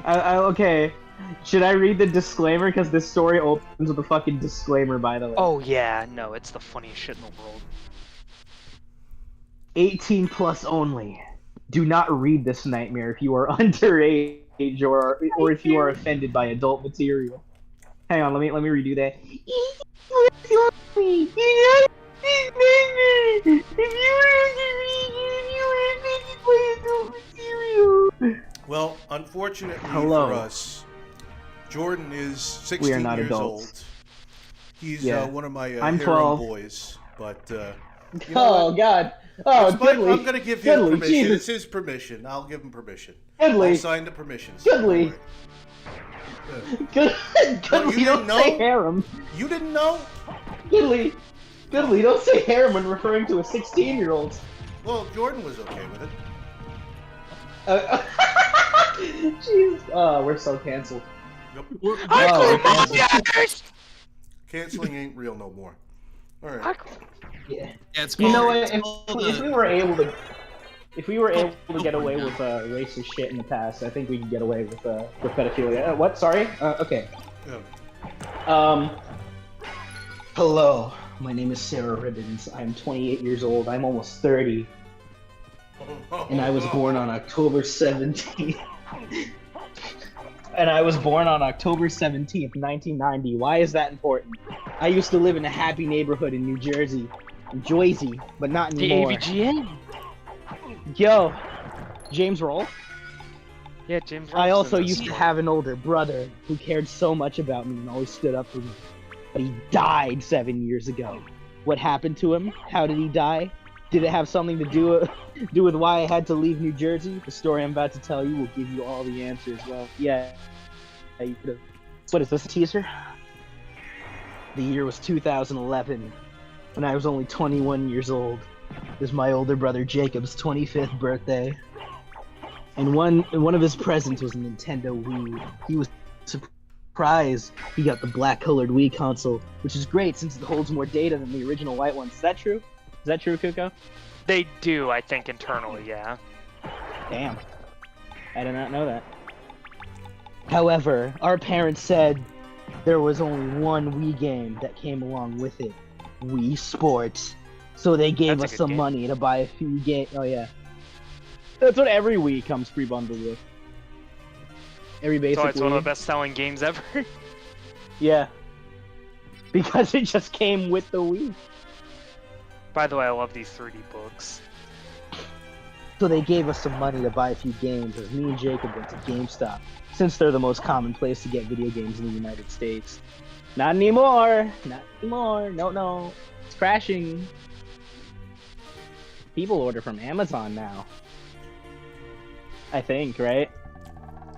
Okay. Should I read the disclaimer? Because this story opens with a fucking disclaimer, by the way. Oh yeah, no, it's the funniest shit in the world. 18 plus only. Do not read this nightmare if you are underage or if you are offended by adult material. Hang on, let me redo that. Well, unfortunately Hello. for us, Jordan is 16 We are not years adults. old. He's Yeah. one of my I'm harem 12. boys, but you know Oh what? god. Oh, It's my- goodly. I'm gonna give him Goodly, permission. Jesus. It's his permission. I'll give him permission. Goodly. I'll sign the permissions. Goodly. Don't worry. Goodly, you don't didn't say know? harem. You didn't know? Goodly, don't say harem when referring to a 16-year-old. Well, Jordan was okay with it. Jeez. Oh, we're so canceled. Yep. Yes! Canceling ain't real no more. All right. Yeah. Yeah, it's You know called- what? it's called, If we were able to get away with racist shit in the past, I think we could get away with pedophilia. What? Sorry. Okay. Yeah. Hello. My name is Sarah Ribbons. I'm 28 years old. I'm almost 30, and I was born on October 17th. And I was born on October 17th, 1990. Why is that important? I used to live in a happy neighborhood in New Jersey, but not The anymore. AVGN. Yo, James Roll. Yeah, James. I also Robinson. used to have an older brother who cared so much about me and always stood up for me. But he died 7 years ago. What happened to him? How did he die? Did it have something to do with why I had to leave New Jersey? The story I'm about to tell you will give you all the answers. Well, yeah. You could've... What is this, a teaser? The year was 2011, when I was only 21 years old. It was my older brother Jacob's 25th birthday. And one of his presents was a Nintendo Wii. He was surprised he got the black-colored Wii console, which is great since it holds more data than the original white one. Is that true? Is that true, Kuko? They do, I think, internally, yeah. Damn. I did not know that. However, our parents said there was only one Wii game that came along with it. Wii Sports. So they gave That's a us good some game. money to buy a few games. Oh yeah. That's what every Wii comes pre-bundled with. Every basic So it's one Wii. of the best-selling games ever. Yeah. Because it just came with the Wii. By the way, I love these 3D books. So they gave us some money to buy a few games, as me and Jacob went to GameStop, since they're the most common place to get video games in the United States. Not anymore! Not anymore! No. It's crashing. People order from Amazon now. I think, right?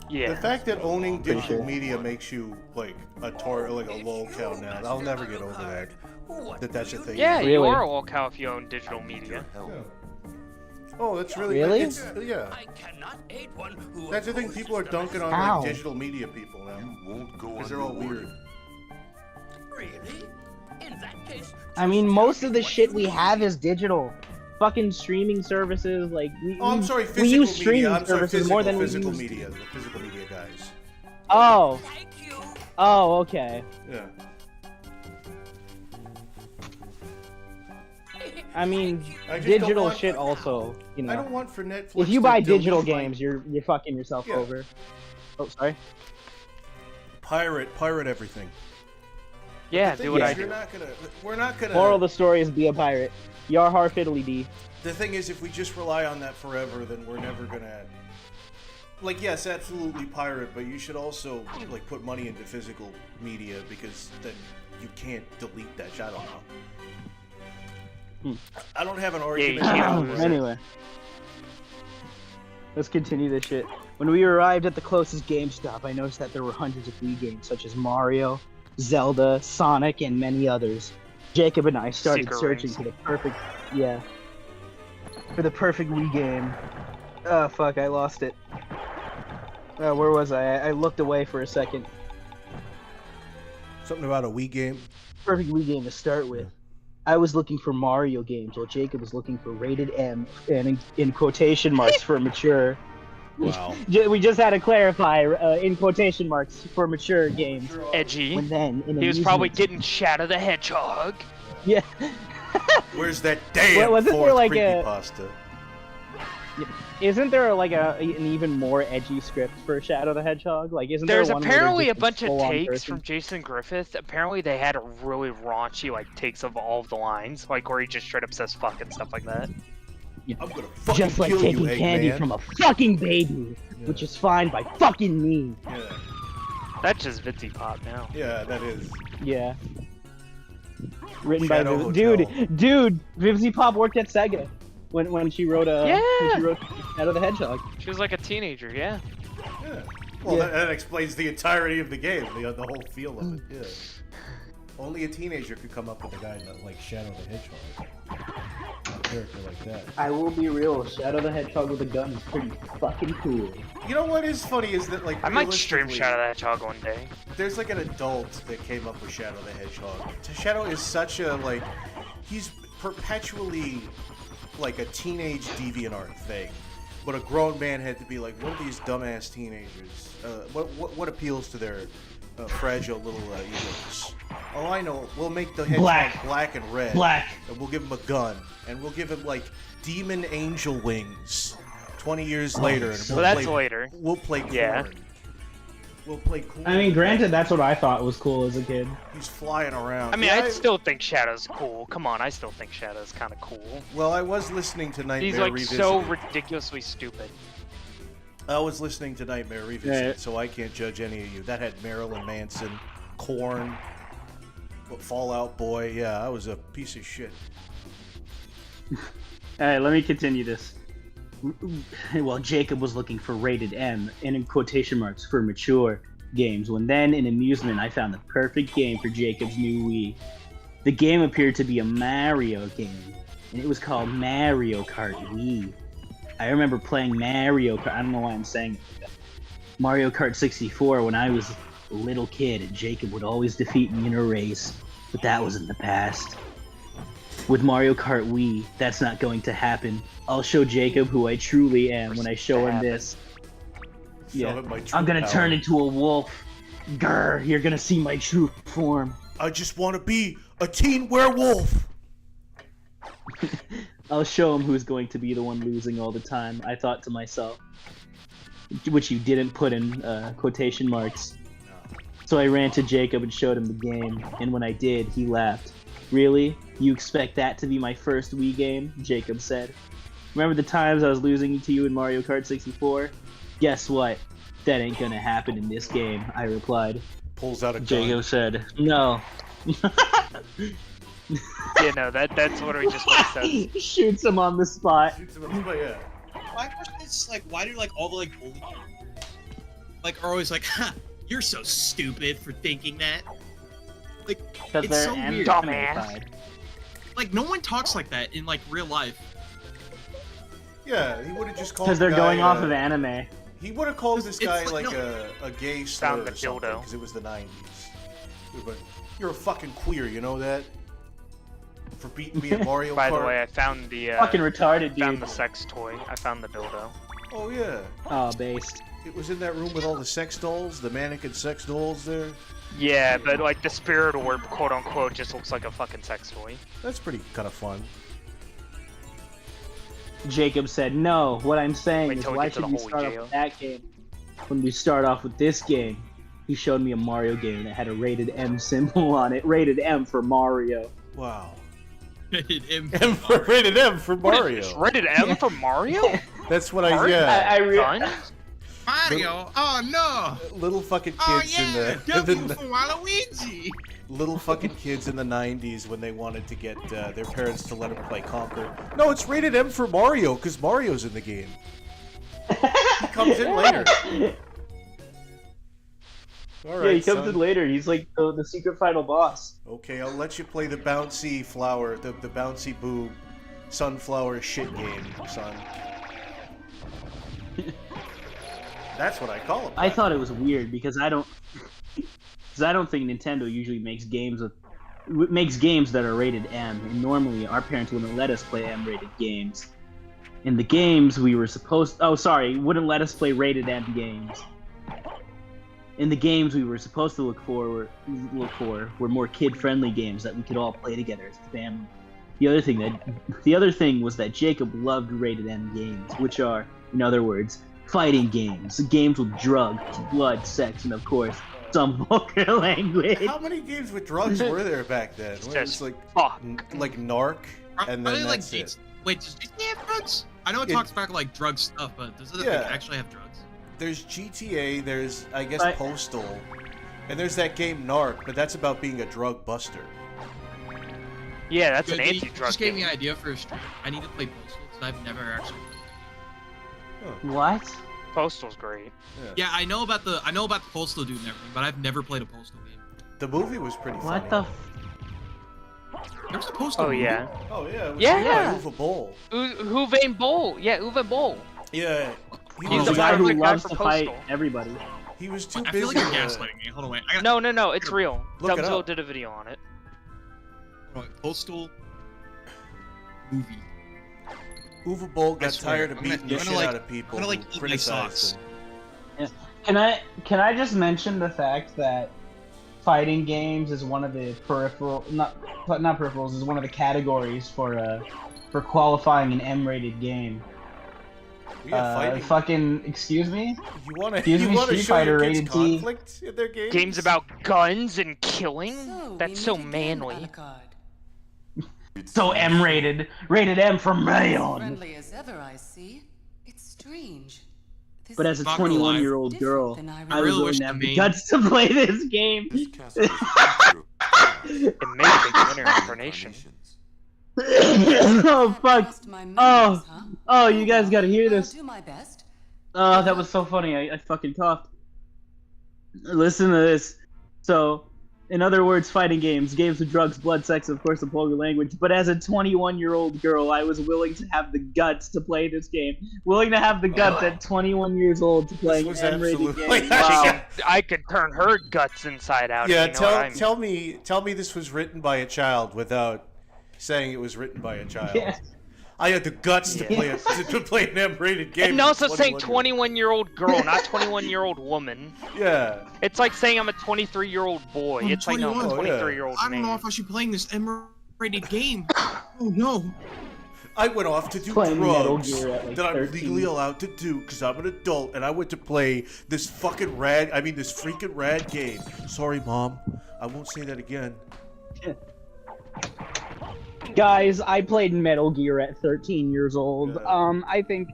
Yeah. The fact that owning Pretty digital sure. media makes you like a lolcow now, I'll never get over that. That's a thing. Yeah, you Really? are a lolcow if you own digital media. Oh, that's really Really? yeah. I cannot aid one who That's the thing. People are dunking on Ow. like digital media people now Won't go because they're all weird. Really? In that case, I mean, most of the shit we have is digital. Fucking streaming services, like Oh, I'm sorry. Physical we use media. streaming I'm sorry. services Physical, more than we physical use. media. The physical media guys. Oh, thank you. oh, okay. Yeah. I mean, I just don't digital want- shit also, you I know. don't want for Netflix. If you to buy delete digital my- games, you're fucking yourself Yeah. over. Oh, sorry. pirate everything. Yeah, The thing do what is, I do. We're not gonna. Moral of the story is be a pirate. Yar har fiddly dee. The thing is, if we just rely on that forever, then we're never gonna. Like, yes, absolutely pirate, but you should also like put money into physical media because then you can't delete that shit. I don't know. I don't have an argument. you can't about lose it. Anyway. Let's continue this shit. When we arrived at the closest GameStop, I noticed that there were hundreds of Wii games, such as Mario, Zelda, Sonic, and many others. Jacob and I started Secret searching rings. for the perfect, for the perfect Wii game. Oh fuck, I lost it. Where was I? I looked away for a second. Something about a Wii game. Perfect Wii game to start with. I was looking for Mario games, while Jacob was looking for rated M, and in quotation marks for mature. Wow. We just had to clarify in quotation marks for mature games. Edgy. When then, He was probably getting Shadow the Hedgehog. Yeah. Where's that damn Wasn't there fourth like creepypasta? Isn't there like an even more edgy script for Shadow the Hedgehog? Like, isn't There's there one apparently where a bunch of takes person? from Jason Griffith. Apparently they had a really raunchy like takes of all of the lines, like where he just straight up says "fuck" and stuff like that. I'm gonna fucking Just like kill taking you, candy Eggman. from a fucking baby, which is fine by fucking me. Yeah. That's just Vitsy Pop now. Yeah, that is. Yeah. Written Shadow by Hotel. dude, Vivzy Pop worked at Sega when she wrote when she wrote Shadow the Hedgehog. She was like a teenager, yeah. Yeah. Well, Yeah. that explains the entirety of the game, the whole feel of it. Yeah. Only a teenager could come up with a guy like Shadow the Hedgehog. A character like that. I will be real, Shadow the Hedgehog with a gun is pretty fucking cool. You know what is funny is that like I might stream realistically, Shadow the Hedgehog one day. There's like an adult that came up with Shadow the Hedgehog. Shadow is such a like, he's perpetually like a teenage DeviantArt thing, but a grown man had to be like, what are these dumbass teenagers? What appeals to their fragile little egos? Oh, I know. We'll make the hedgehog black and red. And we'll give him a gun. And we'll give him, like, demon angel wings 20 years later. And So that's later. We'll play corn. Yeah. We'll play corn. I mean, granted, that's what I thought was cool as a kid. He's flying around. I mean, Yeah, I still think Shadow's cool. Come on, I still think Shadow's kind of cool. Well, I was listening to Nightmare He's like Revisited. so ridiculously stupid. I was listening to Nightmare Revisited, so I can't judge any of you. That had Marilyn Manson, Korn, Fallout Boy. Yeah, I was a piece of shit. Alright, let me continue this. Well, Jacob was looking for rated M, and in quotation marks, for mature games, when then, in amusement, I found the perfect game for Jacob's new Wii. The game appeared to be a Mario game, and it was called Mario Kart Wii. I remember playing Mario Kart, I don't know why I'm saying it like that. Mario Kart 64 when I was a little kid, and Jacob would always defeat me in a race, but that was in the past. With Mario Kart Wii, that's not going to happen. I'll show Jacob who I truly am when I show him this. Show him my true I'm gonna power. turn into a wolf. Grr, you're gonna see my true form. I just want to be a teen werewolf. I'll show him who's going to be the one losing all the time, I thought to myself. Which you didn't put in quotation marks. So I ran to Jacob and showed him the game, and when I did, he laughed. Really? You expect that to be my first Wii game? Jacob said. Remember the times I was losing to you in Mario Kart 64? Guess what? That ain't gonna happen in this game, I replied. Pulls out a gun. Jacob said, no. Yeah, no, that's what we just said. Shoots him on the spot. Shoots him in the yeah. My question is, like, why do, like, all the, like, bullies, like, are always like, ha, you're so stupid for thinking that? Like, it's so weird. Dumbass. Like, no one talks like that in, like, real life. Yeah, he would have just called. Because they're going off of anime. He would have called this guy It's like like, a gay slur Found the or something dildo. because it was the 90s. But you're a fucking queer, you know that? For beating me at Mario Kart. By the way, I found the Fucking retarded, found dude. the sex toy. I found the dildo. Oh yeah, Oh, based. it was in that room with all the sex dolls, the mannequin sex dolls there. Yeah, but like the spirit orb, quote unquote, just looks like a fucking sex toy. That's pretty kind of fun. Jacob said, no, what I'm saying Wait is till we why get to should the we holy start off jail. with that game when we start off with this game? He showed me a Mario game that had a rated M symbol on it. Rated M for Mario. Wow. M Rated M for It's Mario. rated M for Mario? That's what I Mario? yeah. Fun? Mario? Oh no! Little fucking Oh kids yeah! in W the for Waluigi! little fucking kids in the 90s when they wanted to get their parents to let them play Conquer. No, it's rated M for Mario because Mario's in the game. He comes in later. All right, Yeah, he comes son. in later. He's like the secret final boss. Okay, I'll let you play the bouncy flower, the bouncy boob, sunflower shit game, son. That's what I call a I thought it was weird because I don't think Nintendo usually makes games that are rated M, and normally our parents wouldn't let us play M-rated games. In the games we were wouldn't let us play rated M games. In the games we were supposed to look for were more kid-friendly games that we could all play together as a family. The other thing was that Jacob loved rated M games, which are, in other words, fighting games with drugs, blood, sex, and of course, some vulgar language. How many games with drugs were there back then? It was like Narc, and then that's it. Wait, does GTA have drugs? I know it talks about like drug stuff, but does it actually have drugs? There's GTA, there's, I guess, Postal, and there's that game Narc, but that's about being a drug buster. Yeah, that's an anti-drug game. Just gave me an idea for a stream. I need to play Postal, because I've never actually played. What? Postal's great. Yeah, I know about the Postal dude and everything, but I've never played a Postal game. The movie was pretty funny. What the There was a Postal movie? Yeah. Oh, yeah. It was yeah. Uwe Boll. Uwe Boll. Yeah, Uwe Boll. Yeah. He's the guy who loves to fight everybody. He was too busy. I feel like you're gaslighting me. Hold on, wait. No, it's real. Look it Dubsville up. did a video on it. Postal movie. Uwe Boll got tired of beating the shit out of people. I'm gonna who eat my socks. criticized Yeah. Can I just mention the fact that fighting games is one of the not peripherals, is one of the categories for qualifying an M-rated game. Fucking excuse me. You want to Street show Fighter your kids rated T. conflict in their games? Games about guns and killing? That's so manly. So M-rated, rated M for male. Friendly as ever, I see. It's strange. But as a 21-year-old girl, I really was wish going to have the the guts to play this game. It may be winner incarnation. Oh fuck! Oh, you guys gotta hear this. Do my best. Oh, that was so funny. I fucking coughed. Listen to this. So, in other words, fighting games with drugs, blood, sex, and of course the vulgar language. But as a 21-year-old girl, I was willing to have the guts to play this game. Willing to have the guts at 21 years old to play an M-rated game. Wow. I could turn her guts inside out. Yeah, if you know what I mean. tell me this was written by a child without saying it was written by a child. Yeah. I had the guts to play an M-rated game. And also saying 21-year-old girl, not 21-year-old woman. Yeah. It's like saying I'm a 23-year-old boy. It's like no, I'm a 23-year-old man. I don't know if I should be playing this M-rated game. Oh no. I went off to do drugs that I'm legally allowed to do because I'm an adult, and I went to play this freaking rad game. Sorry, Mom. I won't say that again. Guys, I played Metal Gear at 13 years old. Yeah. I think,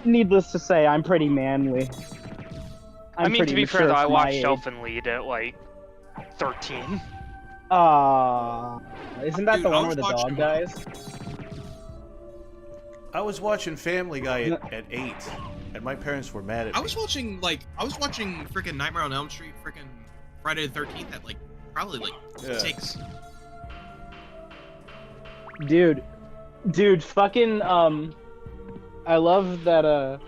needless to say, I'm pretty manly. I mean, to be fair though, I watched Shelf and Lead at like 13. Isn't that the one where the dog dies? I was watching Family Guy at 8, and my parents were mad at me. I was watching freaking Nightmare on Elm Street, freaking Friday the 13th at probably 6. Dude, fucking, I love that,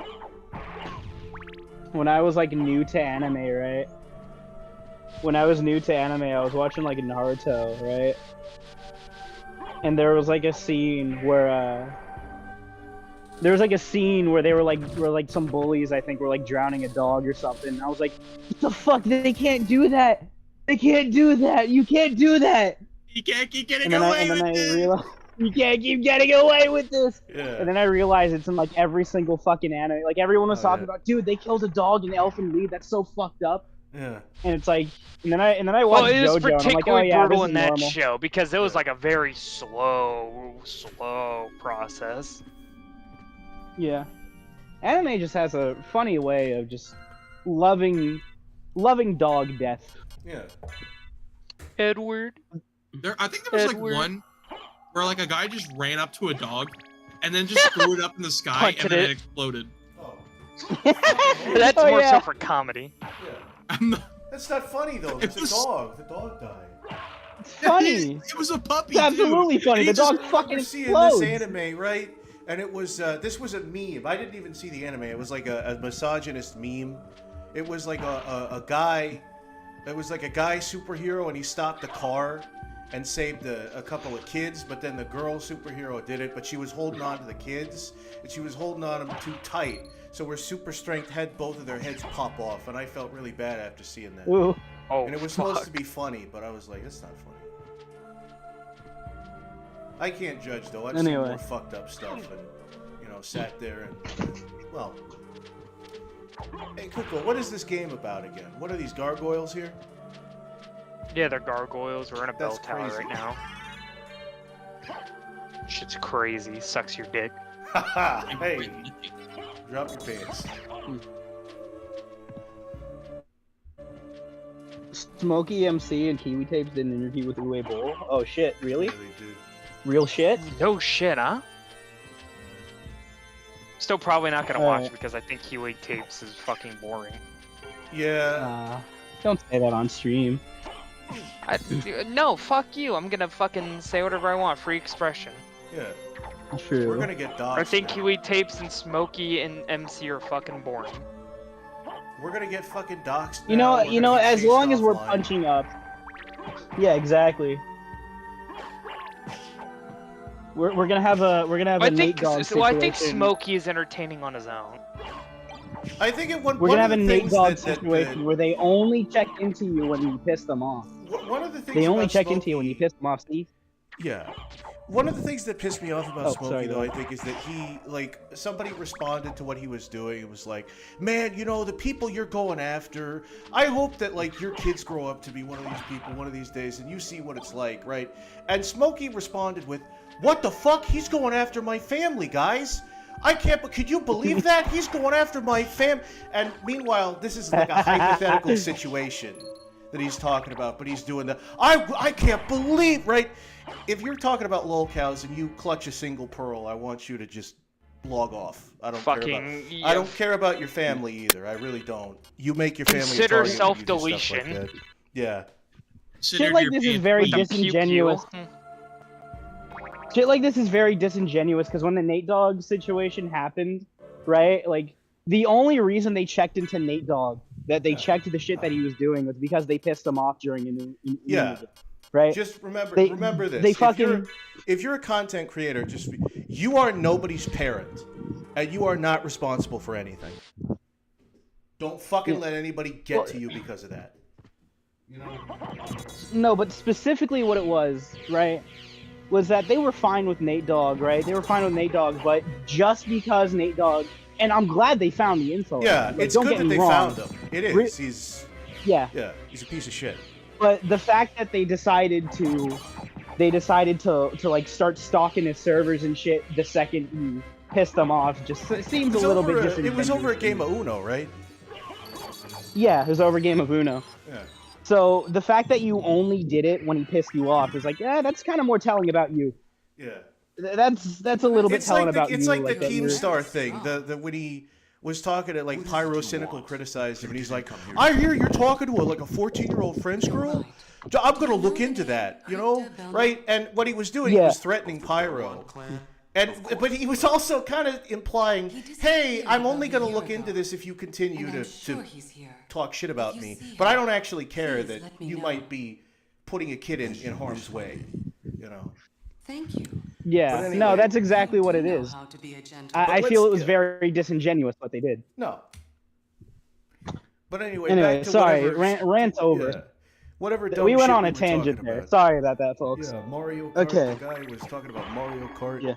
when I was, new to anime, right? When I was new to anime, I was watching, Naruto, right? And there was, a scene where, they were, some bullies, I think, were, drowning a dog or something. And I was like, what the fuck? They can't do that! They can't do that! You can't do that! You can't keep getting away with this! You can't keep getting away with this. Yeah. And then I realized it's in every single fucking anime. Everyone was talking about, dude, they killed a dog in Elfen Lied. That's so fucked up. Yeah. And it's and then I watched Well, it was JoJo, particularly and I'm brutal in that normal. show because it was a very slow process. Yeah. Anime just has a funny way of just loving dog death. Yeah. Edward. I think there was one where a guy just ran up to a dog and then just threw it up in the sky and then it exploded. Oh. That's more so for comedy. Yeah. That's not funny though. It's a dog. The dog died. It's funny. It was a puppy. It's absolutely funny. The dog fucking explodes. Seeing this anime, right? And it was this was a meme. I didn't even see the anime. It was like a misogynist meme. It was like a guy. It was like a guy superhero, and he stopped a car and saved a couple of kids. But then the girl superhero did it, but she was holding on to the kids, and she was holding on to them too tight. So her super strength had both of their heads pop off, and I felt really bad after seeing that. Ooh. Oh, and it was supposed to be funny, but I was like, that's not funny. I can't judge though. I've seen more fucked up stuff, and sat there and well. Hey, Kuko, what is this game about again? What are these gargoyles here? Yeah, they're gargoyles. We're in a bell tower right now. Shit's crazy. Sucks your dick. Haha! Hey! Drop your pants. Smokey MC and Kiwi Tapes did an interview with Uwe Boll. Oh shit, really? Yeah, they did. Real shit? No shit, huh? Still probably not gonna watch because I think Kiwi Tapes is fucking boring. Yeah. Don't say that on stream. No, fuck you. I'm gonna fucking say whatever I want. Free expression. Yeah. True. We're gonna get doxxed. I think now. Kiwi Tapes and Smokey and MC are fucking boring. We're gonna get fucking doxxed. You know, as long as we're punching up. Yeah, exactly. We're gonna have a Nate Dogg situation. Well, I think Smokey is entertaining on his own. I think we're gonna have a Nate Dogg situation where they only check into you when you piss them off. One of the things they only check into you when you piss them off, Steve. Yeah. One of the things that pissed me off about Smokey, though, I think, is that he, somebody responded to what he was doing. It was like, man, the people you're going after, I hope that, your kids grow up to be one of these people one of these days, and you see what it's like, right? And Smokey responded with, what the fuck? He's going after my family, guys. I can't, but could you believe that? He's going after my fam. And meanwhile, this is like a hypothetical situation that he's talking about, but he's doing the, I can't believe, right? If you're talking about lolcows and you clutch a single pearl, I want you to just log off. I don't care about your family either. I really don't. You make your family consider self-deletion. Like yeah. Shit like this is very disingenuous. Shit like this is very disingenuous because when the Nate Dogg situation happened, right? The only reason they checked into Nate Dogg, that they checked the shit that he was doing, was because they pissed him off during an interview. Right. Just remember this. If you're a content creator, you are nobody's parent, and you are not responsible for anything. Don't fucking let anybody get to you because of that. No, but specifically what it was, right, was that they were fine with Nate Dogg, right? They were fine with Nate Dogg, but just because Nate Dogg, and I'm glad they found the info. Yeah, it's good that they found him. It is. He's a piece of shit. But the fact that they decided to start stalking his servers and shit the second you pissed them off just seems a little bit disingenuous. It was over a game of Uno, right? Yeah, it was over a game of Uno. Yeah. So the fact that you only did it when he pissed you off is that's kind of more telling about you. Yeah. That's a little bit telling about you. It's like the Keemstar thing. The when he was talking to Pyro Cynical criticized him, and he's like, I hear you're talking to a 14-year-old French girl. I'm gonna look into that, right? And what he was doing, he was threatening Pyro, but he was also kind of implying, hey, I'm only gonna look into this if you continue to talk shit about me, but I don't actually care that you might be putting a kid in harm's way, Thank you. Yeah, anyway, no, that's exactly what it is. I feel it was very disingenuous what they did. No. But anyway, sorry, rant's over. Yeah. Whatever. We went on a tangent there. Sorry about that, folks. Yeah, Mario Kart. Okay. The guy was talking about Mario Kart. Yeah.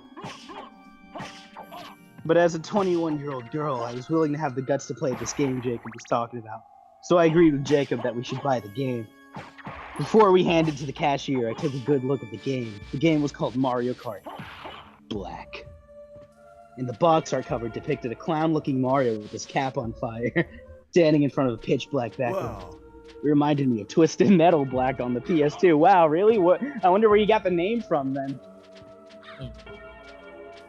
But as a 21-year-old girl, I was willing to have the guts to play this game Jacob was talking about. So I agreed with Jacob that we should buy the game. Before we handed to the cashier, I took a good look at the game. The game was called Mario Kart Black. In the box art cover depicted a clown-looking Mario with his cap on fire, standing in front of a pitch-black background. Wow. It reminded me of Twisted Metal Black on the PS2. Wow, really? What? I wonder where you got the name from, then.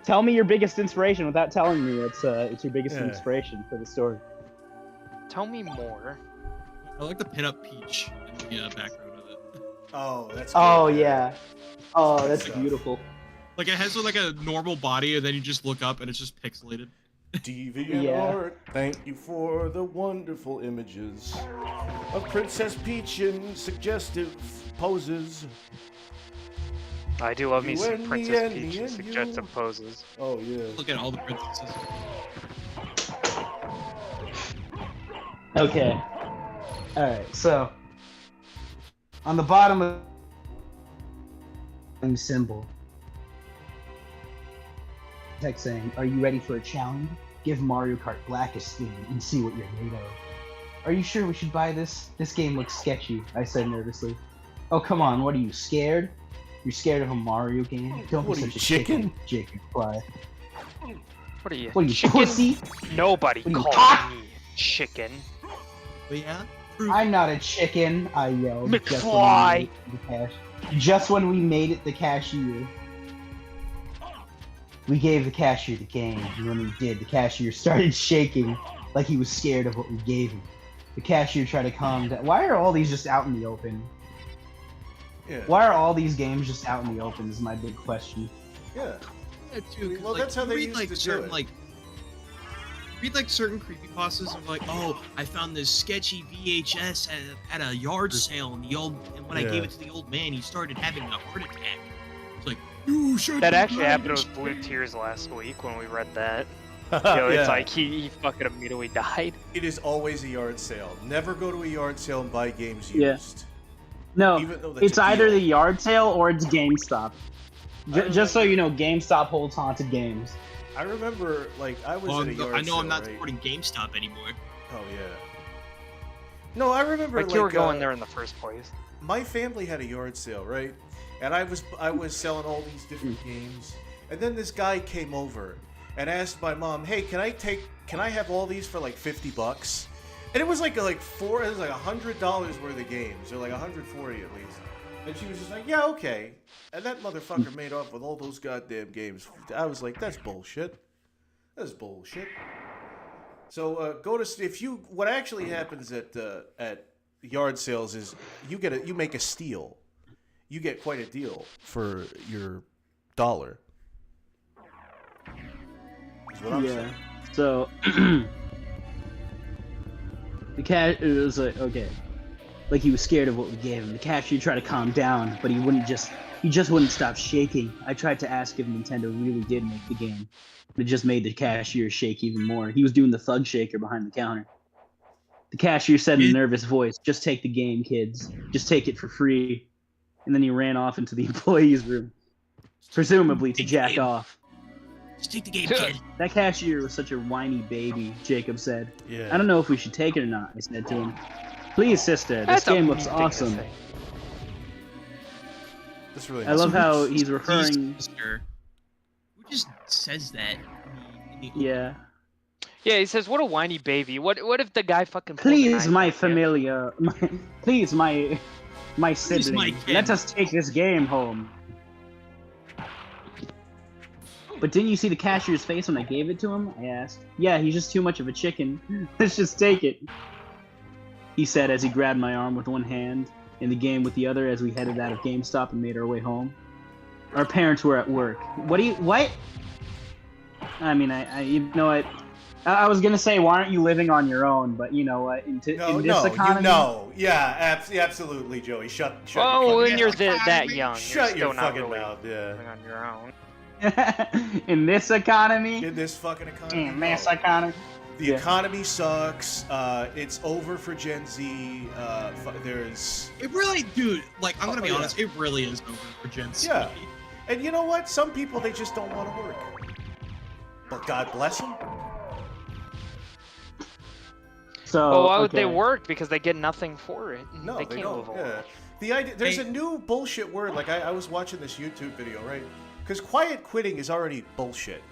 Tell me your biggest inspiration without telling me it's your biggest inspiration for the story. Tell me more. I like the pinup Peach in the background of it. Oh, that's. Oh yeah. Oh, that's beautiful. Like, it has like a normal body, and then you just look up, and it's just pixelated. DeviantArt, thank you for the wonderful images of Princess Peach in suggestive poses. I do love me You some and me Princess and Peach me and and suggestive you. poses. Oh yeah. Look at all the princesses. Okay. Alright, so on the bottom of the symbol, text saying, "Are you ready for a challenge? Give Mario Kart Black a spin and see what you're made of." "Are you sure we should buy this? This game looks sketchy," I said nervously. "Oh, come on, what are you, scared? You're scared of a Mario game? Don't What be are such you, a chicken?" chicken? Jacob replied. What are you, "What are you, chicken? pussy?" Nobody What are you, called cock? me chicken. But yeah. "I'm not a chicken," I yelled. McFly! Just when we made it the cashier. We gave the cashier the game, and when we did, the cashier started shaking like he was scared of what we gave him. The cashier tried to calm down. Why are all these just out in the open? Yeah. Why are all these games just out in the open is my big question. Yeah. Yeah, too, 'cause, Well, like, that's how you they read, used like, to do certain, it. Like, read like certain creepypastas of like, oh, I found this sketchy VHS at a yard sale, and when I gave it to the old man, he started having a heart attack. It's like, you should. That actually happened with Blue Tears last week when we read that. You know, it's like he fucking immediately died. It is always a yard sale. Never go to a yard sale and buy games Yeah. used. No, Even though that's it's a either deal. the yard sale or it's GameStop. Just so you know, GameStop holds haunted games. I remember, like, I was at a yard I know sale, I'm not right? supporting GameStop anymore. Oh yeah. No, I remember Like you were going there in the first place. My family had a yard sale, right? And I was selling all these different games, and then this guy came over and asked my mom, "Hey, can I have all these for like $50?" And it was like $100 worth of games, or like 140 at least. And she was just like, "Yeah, okay." And that motherfucker made off with all those goddamn games. I was like, "That's bullshit. That's bullshit." So what actually happens at yard sales is you make a steal. You get quite a deal for your dollar. Is what I'm saying. So the cat it was like, okay. Like he was scared of what we gave him. The cashier tried to calm down, but he just wouldn't stop shaking. I tried to ask if Nintendo really did make the game. But it just made the cashier shake even more. He was doing the thug shaker behind the counter. The cashier said in a nervous voice, "Just take the game, kids. Just take it for free." And then he ran off into the employee's room, presumably to jack off. Just take the game, kid. That cashier was such a whiny baby, Jacob said. Yeah. "I don't know if we should take it or not," I said to him. "Please, sister, this game looks awesome." That's really I love how he's referring. Sister. Who just says that? Yeah. Yeah, he says, "What a whiny baby." What if the guy fucking? pulls a Please, knife my on you? familiar. Please, my sibling. my kid. Let us take this game home. But didn't you see the cashier's face when I gave it to him? I asked. "Yeah, he's just too much of a chicken. Let's just take it," he said as he grabbed my arm with one hand and the game with the other as we headed out of GameStop and made our way home. Our parents were at work. What? I mean, you know what? I was gonna say, why aren't you living on your own? But you know what? In this economy, yeah, absolutely, Joey. Shut. Oh, when you're fucking that young, Shut you're your still not fucking really mouth. Yeah. living on your own. in this economy, In this fucking economy. in this economy. The economy sucks. It's over for Gen Z. There's. It really, dude. Like, I'm gonna be yeah. honest. It really is over for Gen Z. Yeah. And you know what? Some people, they just don't want to work. But God bless them. So, Well, why would okay. they work? Because they get nothing for it. No, they they can't don't. live on Yeah. it. The idea, there's a new bullshit word. Like I was watching this YouTube video, right? Because quiet quitting is already bullshit,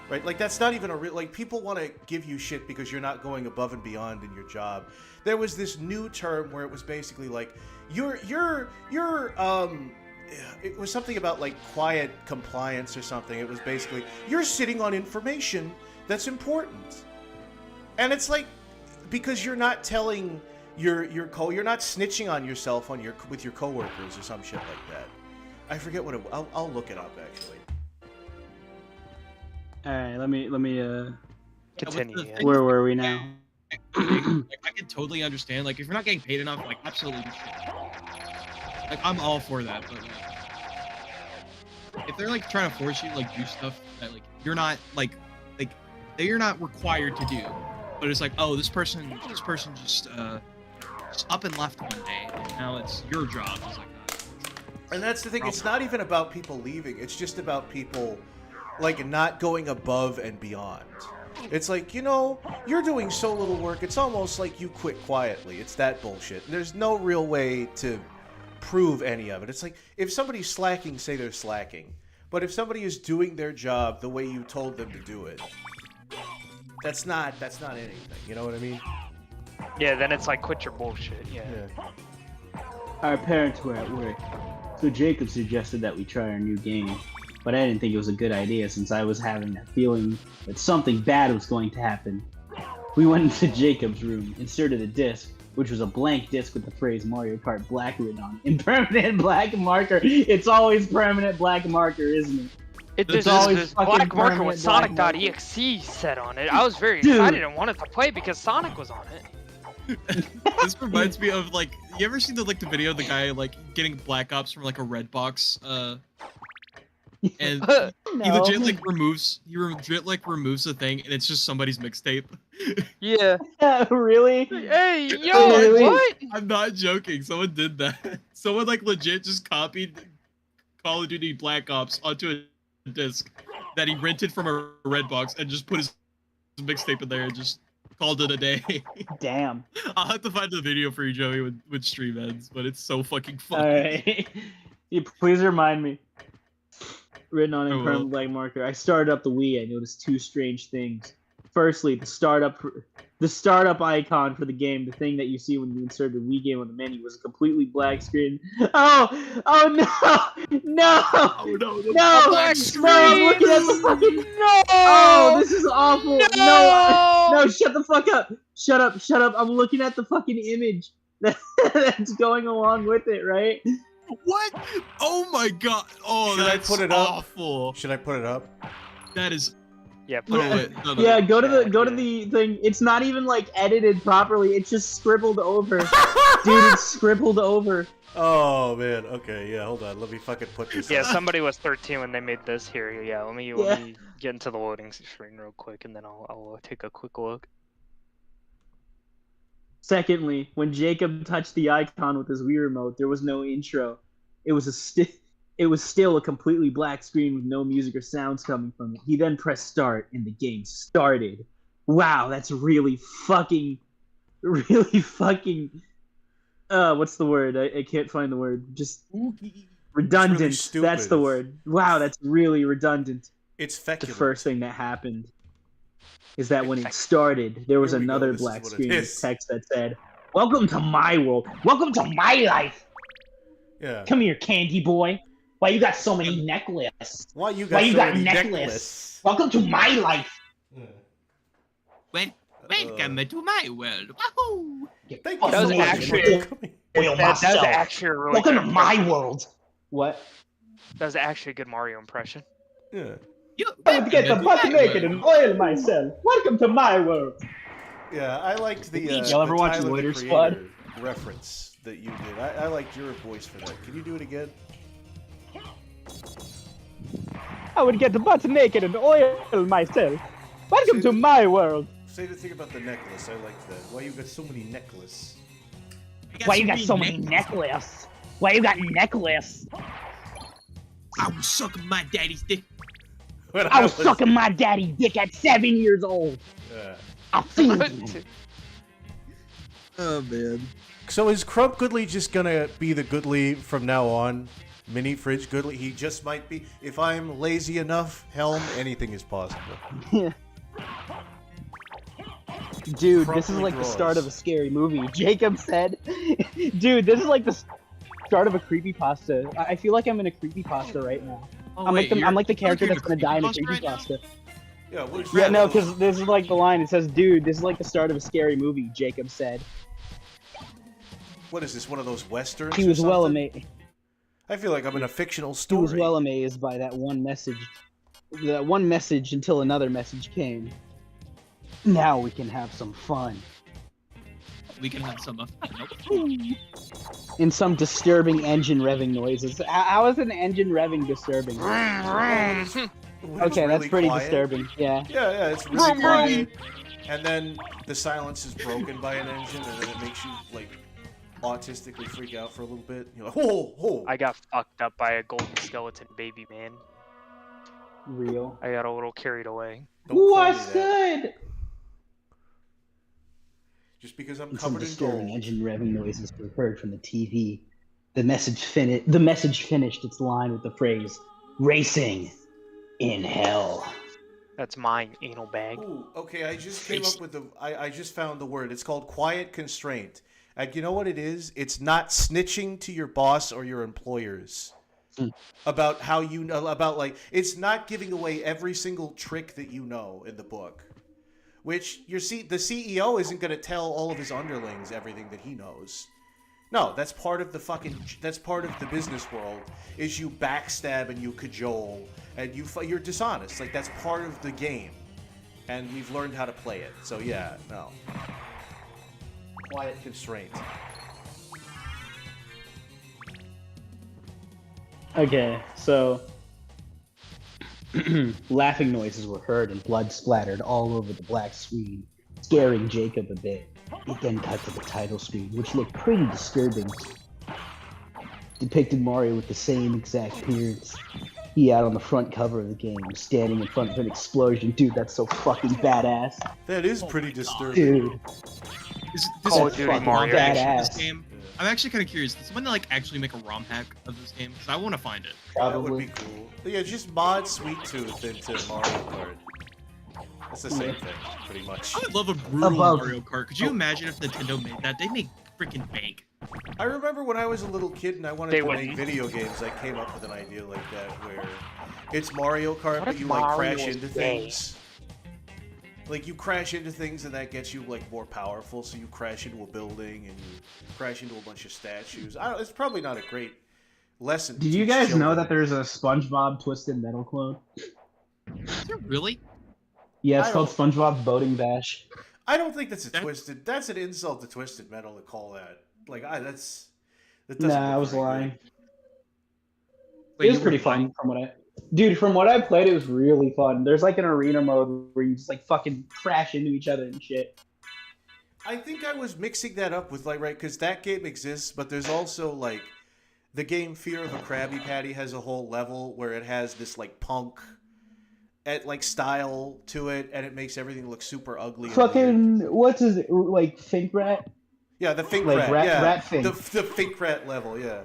right? Like that's not even a real. Like people want to give you shit because you're not going above and beyond in your job. There was this new term where it was basically like you're it was something about like quiet compliance or something. It was basically you're sitting on information that's important, and it's like because you're not telling you're not snitching on yourself with your coworkers or some shit like that. I forget what I'll look it up actually. All right, let me Continue. Yeah. Where were we now? Like, I can totally understand. Like, if you're not getting paid enough, like, absolutely shit. Like, I'm all for that, but like, if they're like trying to force you to like do stuff that like you're not that you're not required to do, but it's like, oh, this person just up and left one day, and now it's your job. It's like, and that's the thing. It's not even about people leaving. It's just about people like not going above and beyond. It's like, you know, you're doing so little work, it's almost like you quit quietly. It's that bullshit. There's no real way to prove any of it. It's like, if somebody's slacking, say they're slacking. But if somebody is doing their job the way you told them to do it, that's not anything. You know what I mean? Yeah, then it's like, quit your bullshit. Yeah. Our parents were at work, so Jacob suggested that we try our new game. But I didn't think it was a good idea since I was having that feeling that something bad was going to happen. We went into Jacob's room, inserted a disc, which was a blank disc with the phrase Mario Kart Black written on it. In permanent black marker. It's always permanent black marker, isn't it? It's always black marker with Sonic.exe set on it. I was very excited and wanted to play because Sonic was on it. This reminds me of like, you ever seen the video of the guy like getting Black Ops from like a red box? And he legit removes the thing, and it's just somebody's mixtape. Yeah. Really? Hey, yo, what? I'm not joking. Someone did that. Someone like legit just copied Call of Duty Black Ops onto a disc that he rented from a Redbox and just put his mixtape in there and just called it a day. Damn. I'll have to find the video for you, Joey, when stream ends, but it's so fucking funny. Alright. Please remind me. Written on in permanent black marker. I started up the Wii. I noticed two strange things. Firstly, the startup icon for the game, the thing that you see when you insert the Wii game on the menu, was a completely black screen. Oh no! Black screen! No, I'm looking at the fucking Oh, this is awful. No, shut the fuck up. Shut up. I'm looking at the fucking image that's going along with it, right? What? Oh my god! Oh, that's awful. Should I put it up? That is. Yeah, put it. Yeah, go to the thing. It's not even like edited properly. It's just scribbled over. Dude, it's scribbled over. Oh man. Okay. Yeah. Hold on. Let me fucking put this. Yeah, up. somebody was 13 when they made this here. Yeah. Let me get into the loading screen real quick, and then I'll take a quick look. Secondly, when Jacob touched the icon with his Wii remote, there was no intro. It was still a completely black screen with no music or sounds coming from it. He then pressed start, and the game started. Wow, that's really fucking. What's the word? I can't find the word. Just redundant. Really that's the word. Wow, that's really redundant. It's feculent. The first thing that happened is that when it started, there was another black screen with text that said, "Welcome to my world. Welcome to my life." Yeah. Come here, candy boy. Why you got so many necklaces? Why you got necklace? Welcome to my life. Welcome to my world. Wahoo! That was actually a really welcome to my world. What? That was actually a good Mario impression. Yeah. I would get the butt naked and oil myself. Welcome to my world. Yeah, I liked the y'all ever watch Loiter Squad reference that you did. I liked your voice for that. Can you do it again? I would get the butt naked and oil myself. Welcome to my world. Say the thing about the necklace. I like that. Why you got so many necklace? Why you got so many necklace? Why you got necklace? I was sucking my daddy's dick. I was sucking my daddy's dick at 7 years old. I feel Oh man. So is Crump Goodley just gonna be the Goodley from now on? Mini Fridge Goodley? He just might be. If I'm lazy enough, Helm, anything is possible. Dude, this is like the start of a scary movie. Jacob said, dude, this is like the start of a creepypasta. I feel like I'm in a creepypasta right now. Oh, I'm like the character that's gonna die in a creepypasta. Right Yeah, no, because this is like the line. It says, dude, this is like the start of a scary movie, Jacob said. What is this, one of those westerns? He was well amazed. I feel like I'm in a fictional story. He was well amazed by that one message. that one message until another message came. Now we can have some fun. We can have some. In some disturbing engine revving noises. How is an engine revving disturbing? Okay, that's pretty disturbing. Yeah. Yeah, it's really quiet. And then the silence is broken by an engine, and then it makes you like autistically freak out for a little bit. You're like, whoa. I got fucked up by a golden skeleton baby, man. Real. I got a little carried away. What's good? Just because I'm Some covered in disturbing gold. engine revving noises were heard from the TV. The message finished its line with the phrase, "Racing in hell." That's mine, anal bag. Ooh, okay, I just came up with I just found the word. It's called quiet constraint. And you know what it is? It's not snitching to your boss or your employers about how you know, about like, it's not giving away every single trick that you know in the book. Which, the CEO isn't going to tell all of his underlings everything that he knows. No, that's part of the business world, is you backstab and you cajole and you're dishonest. Like, that's part of the game. And we've learned how to play it. So yeah, no. Quiet constraint. Okay, so laughing noises were heard and blood splattered all over the black screen, scaring Jacob a bit. It then cut to the title screen, which looked pretty disturbing. Depicted Mario with the same exact appearance. He out on the front cover of the game, standing in front of an explosion. Dude, that's so fucking badass. That is pretty disturbing. Dude. This Call of Duty Mario. Badass. This game, I'm actually kind of curious. Did someone like actually make a ROM hack of this game? Because I want to find it. That would be cool. But yeah, just mod Sweet Tooth into Mario Kart. It's the same thing, pretty much. I would love a brutal Mario Kart. Could you imagine if Nintendo made that? They'd make freaking bank. I remember when I was a little kid and I wanted to make video games, I came up with an idea like that where it's Mario Kart, but you like crash into things. Like you crash into things and that gets you like more powerful, so you crash into a building and you crash into a bunch of statues. It's probably not a great lesson. Did you guys know that there's a SpongeBob Twisted Metal clone? Is there really? Yeah, it's called SpongeBob Boating Bash. I don't think that's that's an insult to Twisted Metal to call that. Like, that doesn't. Nah, I was lying. Wait, it was pretty fun from what I played. It was really fun. There's like an arena mode where you just like fucking crash into each other and shit. I think I was mixing that up with like, right, because that game exists, but there's also like the game Fear of a Krabby Patty has a whole level where it has this like punk like style to it, and it makes everything look super ugly. Fucking what's his like Fink Rat? Yeah, the Fink like Rat. Yeah, Rat Fink. The Fink Rat level. Yeah,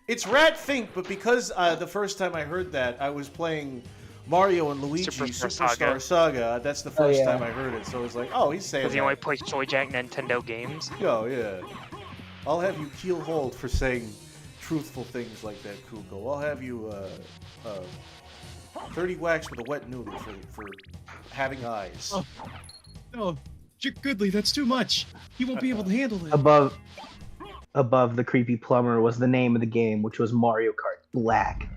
it's Rat Fink, but because the first time I heard that, I was playing Mario and Luigi Superstar Saga. That's the first time I heard it, so I was like, oh, he's saying. Because he only plays Soy Jack Nintendo games. Oh yeah, I'll have you keel hold for saying truthful things like that, Kuko. I'll have you 30 whacks with a wet noodle for having eyes. Oh, no, Chick Goodley, that's too much. He won't be able to handle it. Above the creepy plumber was the name of the game, which was Mario Kart Black.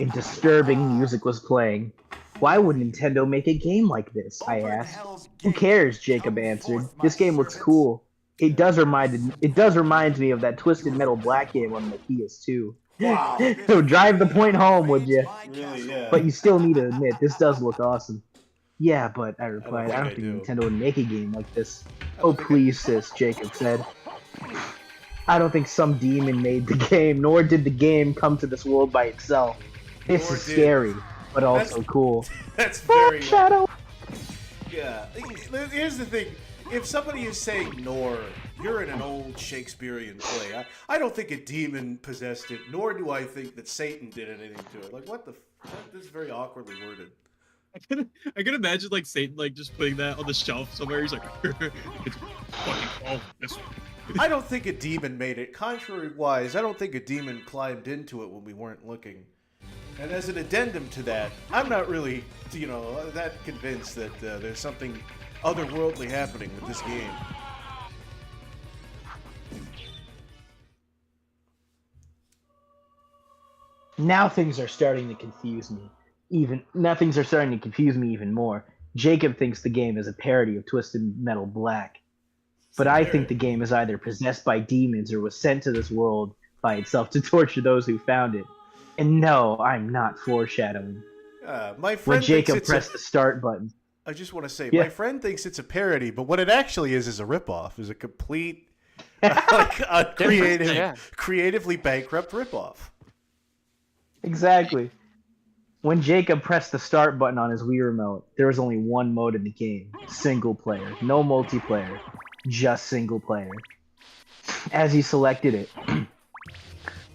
And disturbing music was playing. Why would Nintendo make a game like this? I asked. Who cares? Jacob answered. This game looks cool. It does remind me of that Twisted Metal Black game on the PS2. Wow. So drive the point home, would you? Really, yeah. But you still need to admit, this does look awesome. Yeah, but I replied, I don't think Nintendo would make a game like this. Oh, please, sis, Jacob said. I don't think some demon made the game, nor did the game come to this world by itself. This is scary, but also cool. That's very... Shadow! Yeah. Here's the thing. If somebody is saying nor, you're in an old Shakespearean play. I don't think a demon possessed it, nor do I think that Satan did anything to it. Like, what the this is very awkwardly worded. I can imagine, like, Satan, like, just putting that on the shelf somewhere. He's like, it's fucking this one. I don't think a demon made it. Contrary-wise, I don't think a demon climbed into it when we weren't looking. And as an addendum to that, I'm not really, that convinced that there's something otherworldly happening with this game. Now things are starting to confuse me. Now things are starting to confuse me even more. Jacob thinks the game is a parody of Twisted Metal Black, but I think the game is either possessed by demons or was sent to this world by itself to torture those who found it. And no, I'm not foreshadowing. My friend when Jacob pressed the start button. I just want to say, my friend thinks it's a parody, but what it actually is a ripoff. Is a complete, creatively bankrupt ripoff. Exactly. When Jacob pressed the start button on his Wii remote, there was only one mode in the game: single player, no multiplayer, just single player. As he selected it,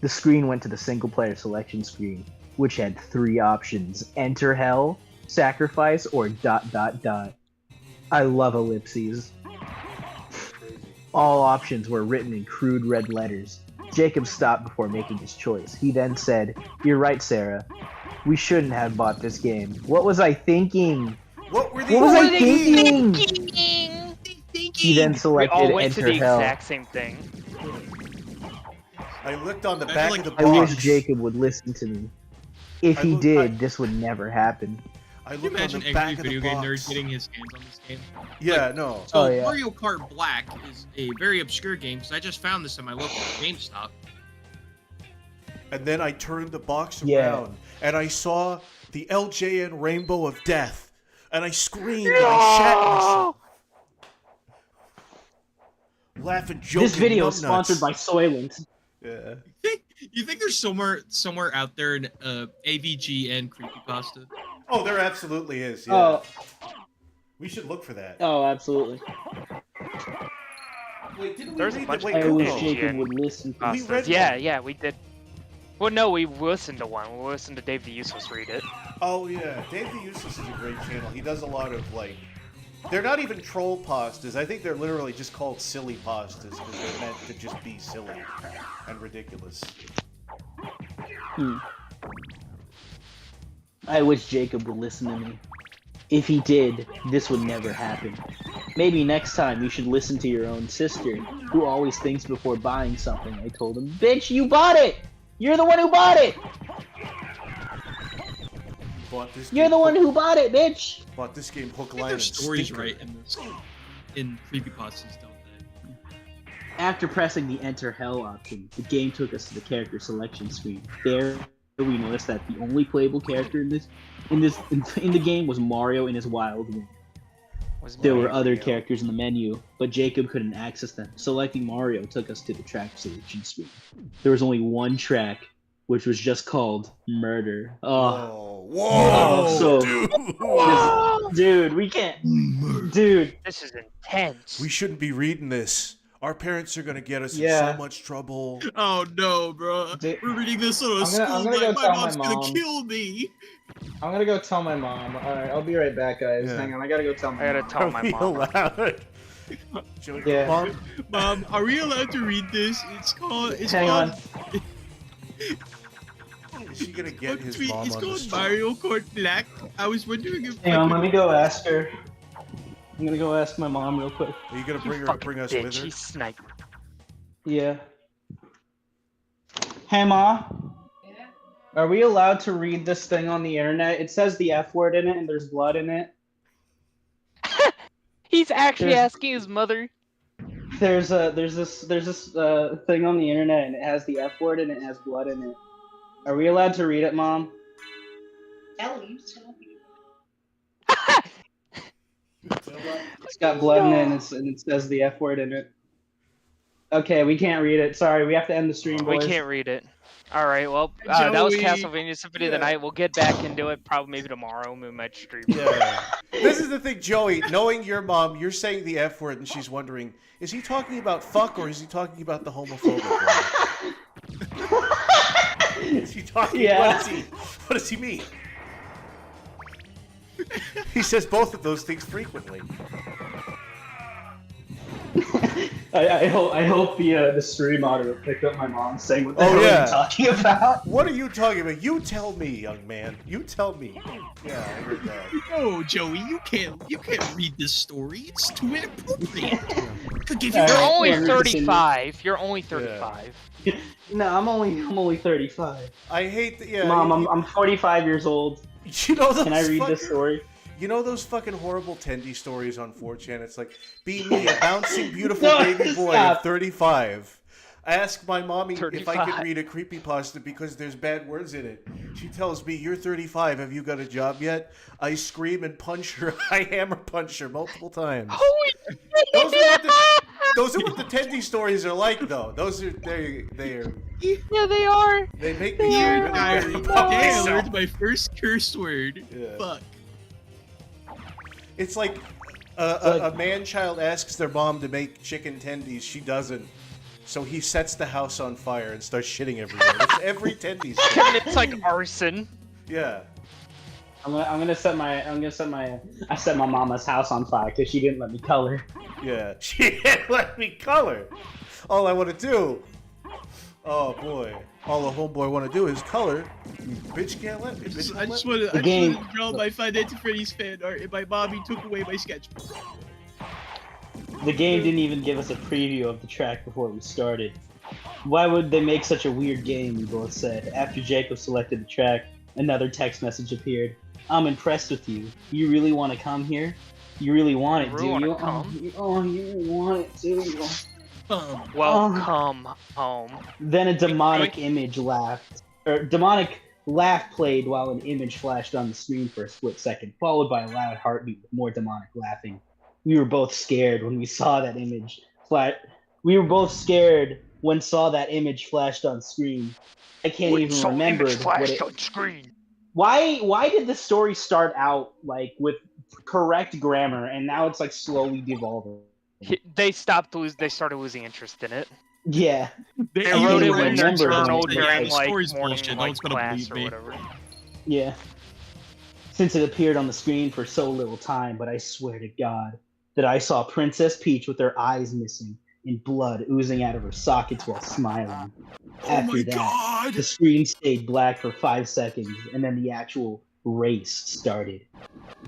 the screen went to the single player selection screen, which had 3 options: enter hell, sacrifice, or ... I love ellipses. All options were written in crude red letters. Jacob stopped before making his choice. He then said, "You're right, Sarah. We shouldn't have bought this game. What was I thinking? What was I thinking? He then We selected all went to enter the hell. exact same thing. I looked on the back of the box. I wish Jacob would listen to me. If he did, this would never happen." I Can you looked on imagine the every back of the video game box. nerd getting his hands on this game? Yeah, no. So yeah. Mario Kart Black is a very obscure game because I just found this in my local GameStop. And then I turned the box Yeah. around, and I saw the LJN Rainbow of Death, and I screamed and I shat myself. Laughing, joking, This video is numbnuts. sponsored by Soylent. Yeah. You think there's somewhere out there an AVG and Creepypasta? Oh, there absolutely is. Yeah. Oh, We should look for that. oh, absolutely. Wait, didn't we There's a read bunch the of wait, I wish Kuko. Jacob would listen to me. We read Yeah, we did. Well, no, we listened to one. We listened to Dave the Useless read it. Oh yeah, Dave the Useless is a great channel. He does a lot of they're not even troll pastas. I think they're literally just called silly pastas because they're meant to just be silly and ridiculous. I wish Jacob would listen to me. If he did, this would never happen. Maybe next time you should listen to your own sister, who always thinks before buying something. I told him, "Bitch, you bought it! You're the one who bought it! Bought this You're game the one hook- who bought it, bitch!" Bought this game hook, I think line, their and stories stinker. right in Creepypastas, don't they? After pressing the Enter Hell option, the game took us to the character selection screen. There, we noticed that the only playable character in the game was Mario in his wild wing. There were other characters in the menu, but Jacob couldn't access them. Selecting Mario took us to the track selection screen. There was only one track, which was just called Murder. Whoa, whoa, so dude. dude, we can't. Dude, This is intense. We shouldn't be reading this. Our parents are gonna get us in Yeah. so much trouble. Oh no, bro! We're reading this on a school I'm gonna night. go My tell mom's my gonna mom. kill me. I'm gonna go tell my mom. Alright, I'll be right back, guys. Yeah. Hang on, I gotta go tell my I gotta mom. tell my Are we mom. allowed? Joey, Yeah. Mom? Mom, are we allowed to read this? It's called. hang on. Is she gonna get his Tweet. mom It's on the called street? Mario Kart Black. I was wondering if. Hang on, let me go ask her. I'm gonna go ask my mom real quick. Are you gonna bring us Bitch, with her? he's sniping. Yeah. Hey, Ma. Are we allowed to read this thing on the internet? It says the F word in it and there's blood in it. He's actually There's- asking his mother. There's this thing on the internet and it has the F word and it has blood in it. Are we allowed to read it, Mom? It's got blood in it and it says the F word in it. Okay, we can't read it. Sorry, we have to end the stream, We boys. can't read it. All right, well, that was Joey. Castlevania Symphony of the Night. We'll get back into it probably maybe tomorrow. We might stream. Yeah. This is the thing, Joey. Knowing your mom, you're saying the F word, and she's wondering, is he talking about fuck or is he talking about the homophobic one? Is he talking? Yeah. What does he mean? He says both of those things frequently. I hope the stream audio picked up my mom saying what the Oh, hell yeah. are you talking about? What are you talking about? You tell me, young man. You tell me. Yeah, I heard that. No, Joey, you can't read this story. It's too inappropriate. Could give you. All You're right, only yeah, we're just in- 35. You're only 35. No, I'm only 35. I hate that. Yeah, Mom, I'm 45 years old. You know those Can I read this story? You know those fucking horrible Tendy stories on 4chan? It's like, be me, a bouncing, beautiful baby boy of 35. I ask my mommy 35. if I can read a creepypasta because there's bad words in it. She tells me, you're 35, have you got a job yet? I scream and punch her. I hammer punch her multiple times. Those are what the Tendy stories are like, though. Those are, they are. Yeah, they are. They make me feel really bad about Damn, I myself. learned my first curse word. Yeah. Fuck. It's like a man-child asks their mom to make chicken tendies. She doesn't. So he sets the house on fire and starts shitting everywhere. It's every tendies. It's like arson. Yeah. I set my mama's house on fire because she didn't let me color. Yeah. She didn't let me color. All I want to do. Oh boy. All a homeboy want to do is color. Bitch can't let me. Bitch I can't just let me. want to draw my Five Nights at Freddy's fan art, and my mommy took away my sketchbook. The game didn't even give us a preview of the track before we started. Why would they make such a weird game, we both said. After Jacob selected the track, another text message appeared. I'm impressed with you. You really want to come here? You really want it, do you? Oh, you really want it, do you? Welcome home. Then a demonic laugh played while an image flashed on the screen for a split second, followed by a loud heartbeat with more demonic laughing. We were both scared when we saw that image We were both scared when saw that image flashed on screen. I can't even remember what it on screen. Why did the story start out like with correct grammar and now it's like slowly devolving? They started losing interest in it. Yeah. They wrote it when their remember journal the during the like story's morning bullshit. No like, one's gonna class believe or me. whatever. Yeah. Since it appeared on the screen for so little time, but I swear to God that I saw Princess Peach with her eyes missing and blood oozing out of her sockets while smiling. After that, the screen stayed black for 5 seconds, and then the actual race started.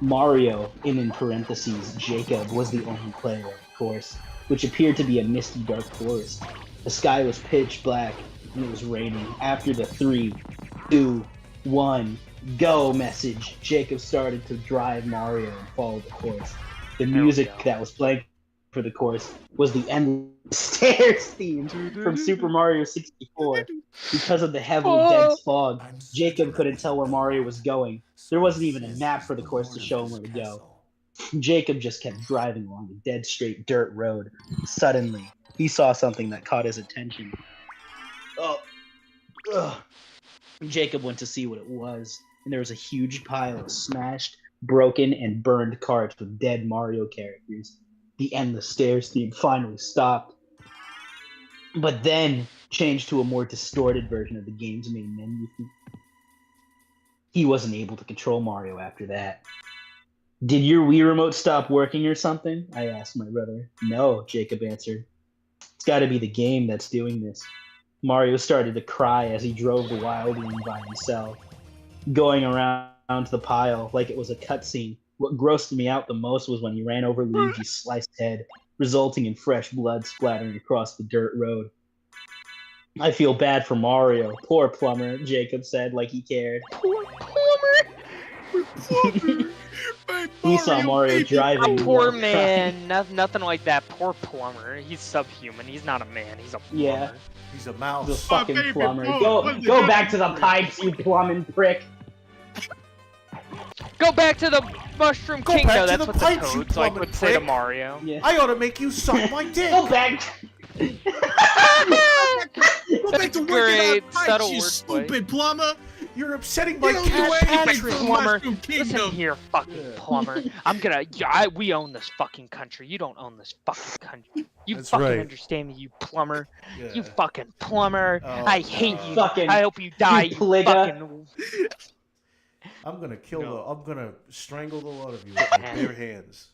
Mario, and in parentheses, Jacob, was the only player, of course, which appeared to be a misty dark forest. The sky was pitch black, and it was raining. After the 3, 2, 1, go message, Jacob started to drive Mario and follow the course. The music that was playing for the course was the Endless Stairs theme from Super Mario 64. Because of the heavily dense fog, Jacob couldn't tell where Mario was going. There wasn't even a map for the course to show him where to go. Jacob just kept driving along a dead straight dirt road. Suddenly, he saw something that caught his attention. Jacob went to see what it was, and there was a huge pile of smashed, broken, and burned carts with dead Mario characters. The Endless Stairs theme finally stopped, but then changed to a more distorted version of the game's main menu. He wasn't able to control Mario after that. Did your Wii remote stop working or something? I asked my brother. No, Jacob answered. It's gotta be the game that's doing this. Mario started to cry as he drove the wild one by himself, going around the pile like it was a cutscene. What grossed me out the most was when he ran over Luigi's sliced head, resulting in fresh blood splattering across the dirt road. I feel bad for Mario. Poor plumber, Jacob said like he cared. Poor plumber. He saw Mario driving. Poor man. Nothing like that. Poor plumber. He's subhuman. He's not a man. He's a plumber. Yeah. He's a mouse. The fucking plumber. Go back to the pipes, you plumbing prick. Go back to the Mushroom Kingdom. That's what the pipes, Toads like would say to Mario. Yeah. I ought to make you suck my dick. Go back. Go back to working Great, on pipes, subtle you wordplay. stupid plumber. You're upsetting my Get away cat. from the Plumber, Mushroom listen Kingdom. here, fucking plumber. We own this fucking country. You don't own this fucking country. You That's fucking right. understand me, you plumber. Yeah. You fucking plumber. Oh, I hate you. Fucking- I hope you die, you pligga. fucking... I'm gonna I'm gonna strangle the lot of you with my bare hands.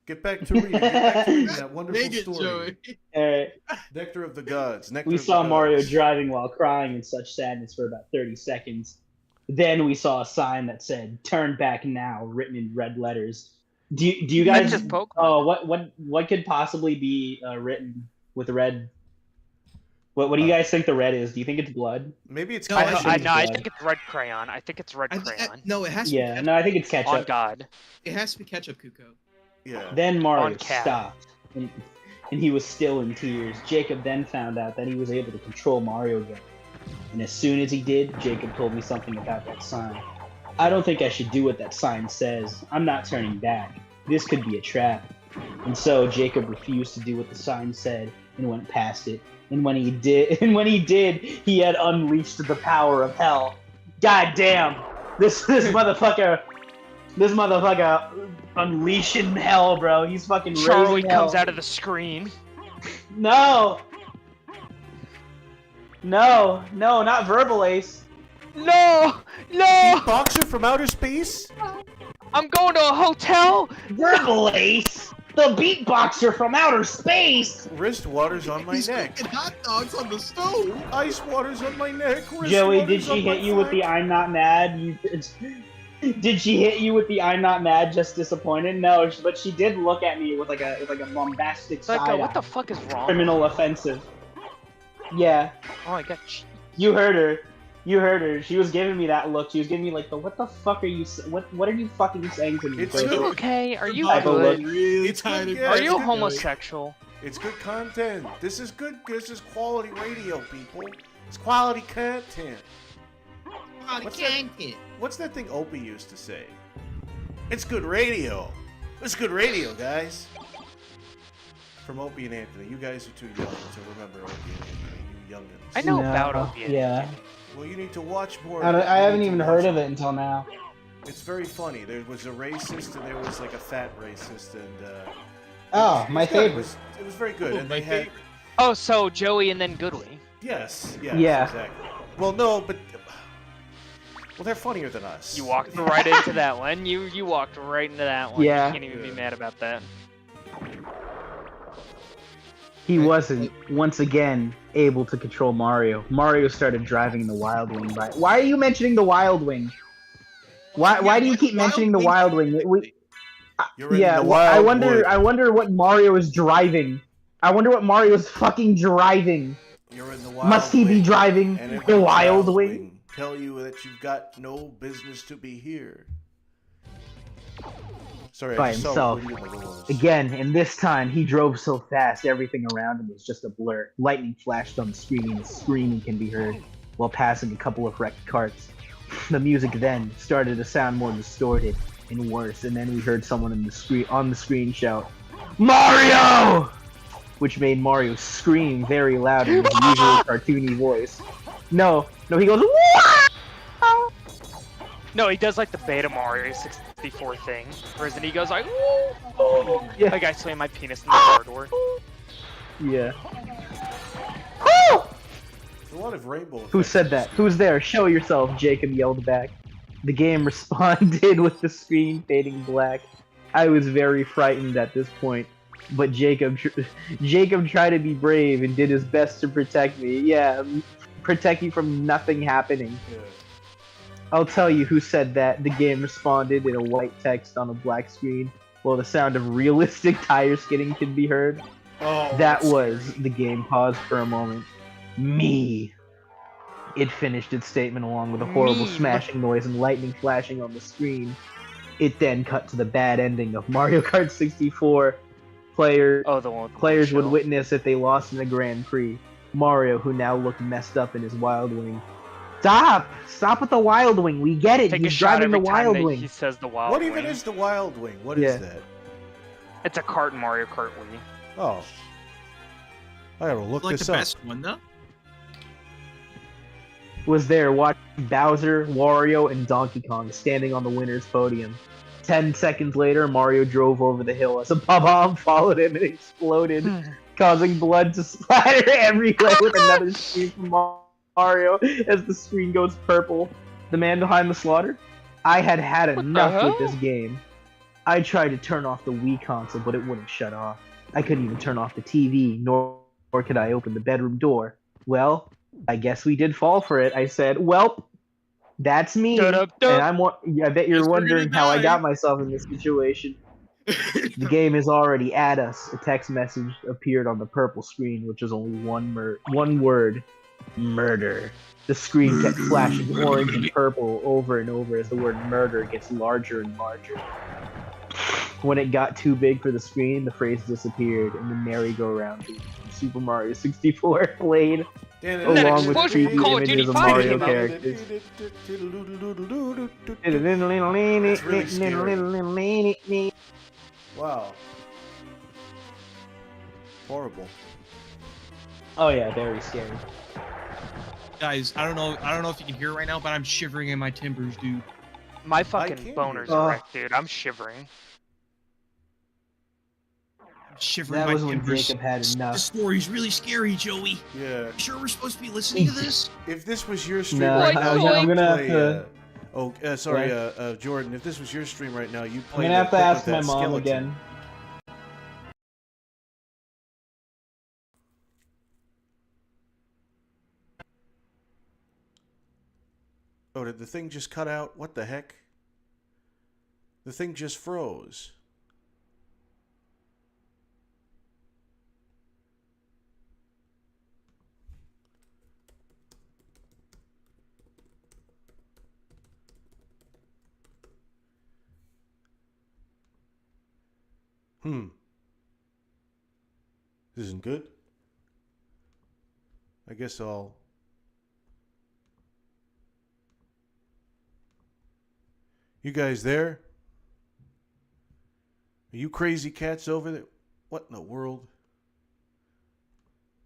Get back to reading. Get back to reading that wonderful Make it, story. Joey. Nectar of the Gods. Nectar We of the saw Gods. Mario driving while crying in such sadness for about 30 seconds. Then we saw a sign that said "Turn back now," written in red letters. Do you guys? That's just Pokemon. Oh, what could possibly be written with red? What do you guys think the red is? Do you think it's blood? Maybe it's No, ketchup. I think it's red crayon. I think it's red crayon. No, it has to be ketchup. No, I think it's ketchup. On God. It has to be ketchup, Kuko. Yeah. Then Mario On cat. stopped, and he was still in tears. Jacob then found out that he was able to control Mario again. And as soon as he did, Jacob told me something about that sign. I don't think I should do what that sign says. I'm not turning back. This could be a trap. And so Jacob refused to do what the sign said and went past it. And when he did, he had unleashed the power of hell. God damn! This motherfucker unleashing hell, bro. He's fucking Charlie raising hell. comes out of the screen. No, not Verbal Ace. No! Boxer from outer space? I'm going to a hotel! Verbal Ace, the beatboxer from outer space. Wrist waters on my neck. Cooking hot dogs on the stove. Ice waters on my neck. Wrist Joey, did waters she on hit my you with flank. the "I'm not mad"? Did she hit you with the "I'm not mad, just disappointed"? No, but she did look at me with like a bombastic It's like, side what eye. the fuck is wrong? Criminal offensive. Yeah, Oh, I got. you heard her. She was giving me that look. She was giving me like the "What the fuck are you? What are you fucking saying to me?" It's Are person? you okay? Are you Type of good? look. Really It's good, tiny. yeah, Are it's you good. homosexual? It's good content. This is good. This is quality radio, people. It's quality content. What's that thing Opie used to say? It's good radio. It's good radio, guys. From Opie and Anthony. You guys are too young to remember Opie and Anthony. You youngins. I know No, about Opie. Yeah, Well, you need to watch more. I haven't You need even to heard watch of it until now. It's very funny. There was a racist and there was like a fat racist, and Oh, it my was good. favorite. It was very good, Oh, and my they had favorite. Oh, so Joey and then Goodwin. yes, Yeah. exactly. Well, no, but they're funnier than us. You walked right into that one. You walked right into that one. Yeah. You can't even be mad about that. He wasn't, once again, able to control Mario. Mario started driving the Wild Wing by. Why are you mentioning the Wild Wing? Why do you keep mentioning the Wild Wing? You're in Yeah, the I wild wonder. wood. I wonder what Mario is driving. I wonder what Mario is fucking driving. You're in the wild Must he be wing, driving and if the Wild Wild Wing? tell you that you've got no business to be here. Sorry, By I just saw himself. Woody in the willows. Again, and this time he drove so fast everything around him was just a blur. Lightning flashed on the screen and screaming can be heard while passing a couple of wrecked carts. The music then started to sound more distorted and worse, and then we heard someone on the screen shout, "Mario!" which made Mario scream very loud in his usual cartoony voice. No, he goes, "Wow!" No, he does like the Beta Mario 64 thing, whereas then he goes like, "Ooh." Yeah. Like I slammed my penis in the car door. Yeah. There's a lot of rainbow. Who effects. said that? Who's there? Show yourself, Jacob yelled back. The game responded with the screen fading black. I was very frightened at this point, but Jacob tried to be brave and did his best to protect me. Yeah, protect you from nothing happening. Yeah. I'll tell you who said that. The game responded in a white text on a black screen, while the sound of realistic tire skidding could be heard. Oh, That that's was, scary. the game paused for a moment. Me. It finished its statement along with a horrible Me. smashing noise and lightning flashing on the screen. It then cut to the bad ending of Mario Kart 64. Oh, the one. With the Players would show. witness if they lost in the Grand Prix. Mario, who now looked messed up in his Wild Wing. Stop with the Wild Wing. We get it. Take a He's shot driving the every time Wild that Wing. he says the Wild What Wing. even is the Wild Wing? What is Yeah. that? It's a cart in Mario Kart Wii. Oh. I gotta look Like this the up. best one though. Was there watching Bowser, Wario, and Donkey Kong standing on the winner's podium. 10 seconds later, Mario drove over the hill as a bomb followed him and exploded, causing blood to splatter everywhere with another scream from Mario as the screen goes purple. The man behind the slaughter? I had had What the enough hell? with this game. I tried to turn off the Wii console, but it wouldn't shut off. I couldn't even turn off the TV, nor could I open the bedroom door. Well, I guess we did fall for it. I said, "Well, that's me." Dun-dun-dun. And I bet you're Guess we're wondering gonna how I die. got myself in this situation. The game is already at us. A text message appeared on the purple screen, which was only one word: murder. The screen kept flashing orange and purple over and over as the word murder gets larger and larger. When it got too big for the screen, the phrase disappeared, and the merry-go-round from Super Mario 64 played, along with creepy images of Mario characters. Wow. Horrible. Oh yeah, very scary. Guys, I don't know if you can hear it right now, but I'm shivering in my timbers, dude. My fucking boner's wrecked, dude. I'm shivering. I'm shivering That my was when timbers. Jacob had enough. The story's really scary, Joey. Yeah. You sure we're supposed to be listening to this? If this was your stream No, right now, I'm you'd gonna play, have to. sorry, Jordan. If this was your stream right now, you'd I'm play. gonna have to the clip ask of my that mom skeleton. again. Oh, did the thing just cut out? What the heck? The thing just froze. This isn't good. I guess I'll... You guys there? Are you crazy cats over there? What in the world?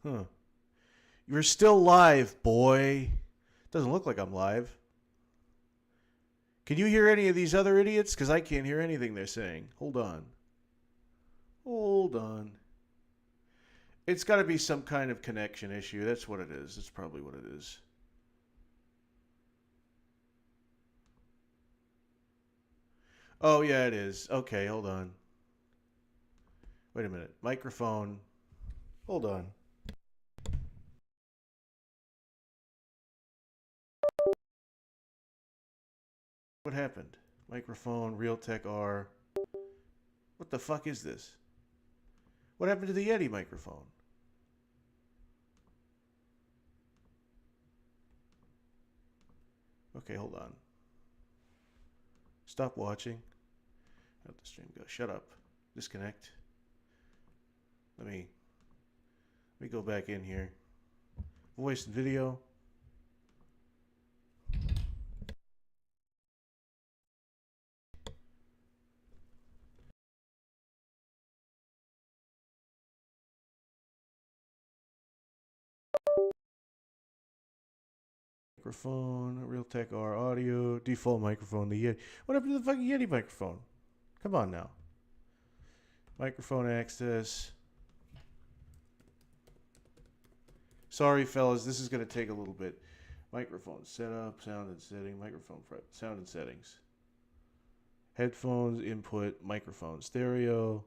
Huh. You're still live, boy. Doesn't look like I'm live. Can you hear any of these other idiots? Because I can't hear anything they're saying. Hold on. Hold on. It's got to be some kind of connection issue. That's what it is. That's probably what it is. Oh, yeah, it is. Okay, hold on. Wait a minute. Microphone. Hold on. What happened? Microphone, Realtek R. What the fuck is this? What happened to the Yeti microphone? Okay, hold on. Stop watching. How'd the stream go? Shut up. Disconnect. Let me go back in here. Voice and video. Microphone, Realtek R audio, default microphone, the Yeti. What happened to the fucking Yeti microphone? Come on now. Microphone access. Sorry, fellas, this is going to take a little bit. Microphone setup, sound and setting, microphone sound and settings. Headphones, input, microphone, stereo.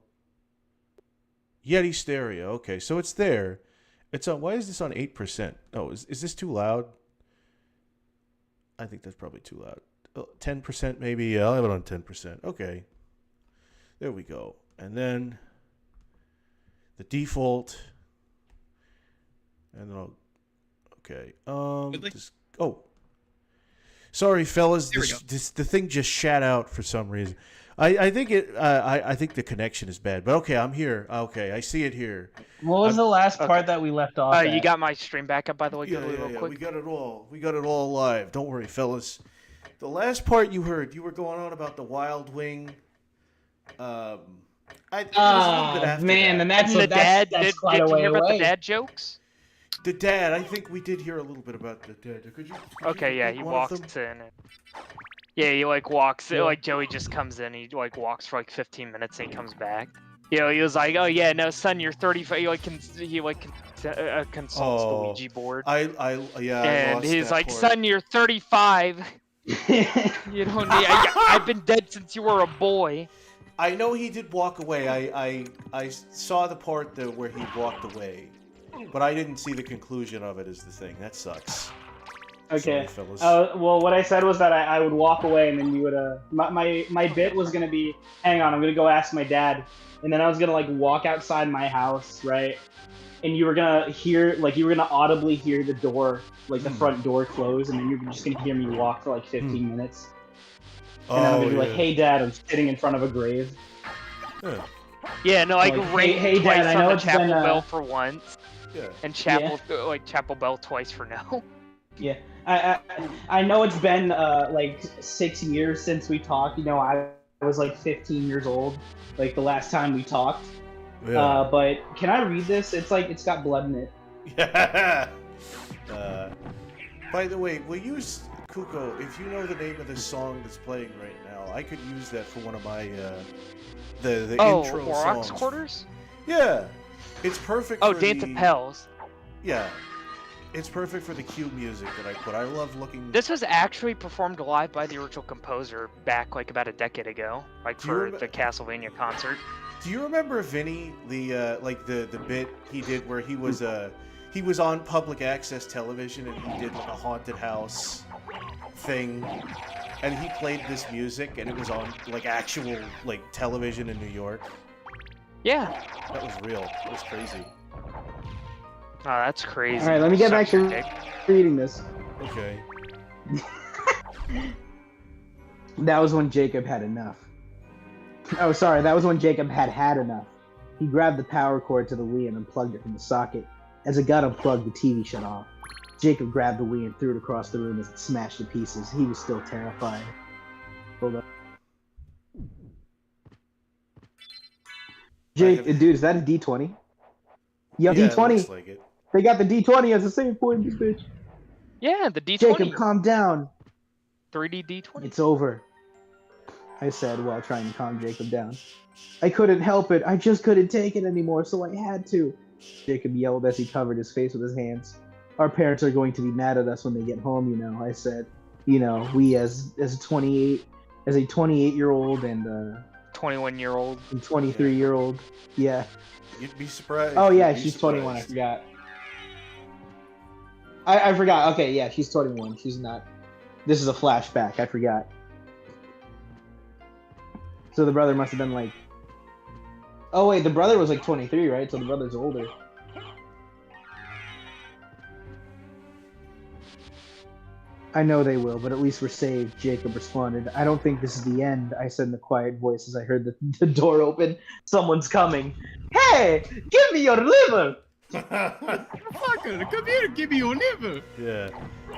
Yeti stereo. Okay, so it's there. It's on. Why is this on 8%? Oh, is this too loud? I think that's probably too loud. 10% maybe. Yeah, I'll have it on 10%. Okay. There we go. And then the default. And then I'll... Okay. Oh. Sorry, fellas. The thing just shat out for some reason. I think I think the connection is bad. But okay, I'm here. Okay, I see it here. What was the last part that we left off? You got my stream back up, by the way. Yeah, we got it all. We got it all live. Don't worry, fellas. The last part you heard, you were going on about the Wild Wing. I think it was a little bit after man, that. and that's the dad. That's Did you hear about away. the dad jokes? The dad. I think we did hear a little bit about the dad. Could you Okay, yeah, he walks in. Yeah, he like walks. Like Joey just comes in. He like walks for like 15 minutes and he comes back. You know, he was like, "Oh yeah, no, son, you're 35." He consults the Ouija board. And he's like, "Son, you're 35. You don't need. I've been dead since you were a boy." I know he did walk away. I saw the part where he walked away, but I didn't see the conclusion of it. Is the thing that sucks. Okay. Sorry, fellas. Well, what I said was that I would walk away, and then you would. My bit was gonna be, hang on, I'm gonna go ask my dad, and then I was gonna like walk outside my house, right? And you were gonna hear, like, you were gonna audibly hear the door, like the front door close, and then you're just gonna hear me walk for like 15 minutes. And then I'm gonna be like, hey, Dad, I'm sitting in front of a grave. Yeah, no, I Like, ring hey, twice Dad, I know on the it's chapel been, bell for once, Yeah. and chapel bell twice for no. Yeah, I know it's been like 6 years since we talked. You know, I was like 15 years old, like the last time we talked. Yeah. But can I read this? It's like it's got blood in it. Yeah. By the way, we'll use Kuko. If you know the name of this song that's playing right now, I could use that for one of my the intro Rocks songs. Quarters? Yeah, it's perfect. Oh, for Dance the... of Pels. Yeah, it's perfect for the cue music that I put. I love looking. This was actually performed live by the original composer back like about a decade ago, like for the Castlevania concert. Do you remember Vinny, the like the bit he did where he was on public access television and he did like a haunted house thing, and he played this music and it was on like actual like television in New York? Yeah. That was real. That was crazy. Oh, that's crazy. All right, let me get back to reading this. Okay. That was when Jacob had enough. Oh, sorry, that was when Jacob had enough. He grabbed the power cord to the Wii and unplugged it from the socket. As it got unplugged, the TV shut off. Jacob grabbed the Wii and threw it across the room as it smashed to pieces. He was still terrified. Hold up. Dude, is that a D20? Yo, Yeah, D20. it looks like it. They got the D20 as a save point, this bitch. Yeah, the D20. Jacob, calm down. 3D D20. It's over, I said while trying to calm Jacob down. I couldn't help it. I just couldn't take it anymore, so I had to. Jacob yelled as he covered his face with his hands. Our parents are going to be mad at us when they get home, you know, I said. You know, we as a 28-year-old and 21-year-old and 23-year-old. Yeah. You'd be surprised. Oh yeah, she's 21, I forgot. I forgot. Okay, yeah, she's 21. She's not. This is a flashback. I forgot. So the brother must have been like... Oh wait, the brother was like 23, right? So the brother's older. I know they will, but at least we're saved, Jacob responded. I don't think this is the end, I said in a quiet voice as I heard the door open. Someone's coming. Hey, give me your liver! Fucker, come here and give me your liver! Yeah.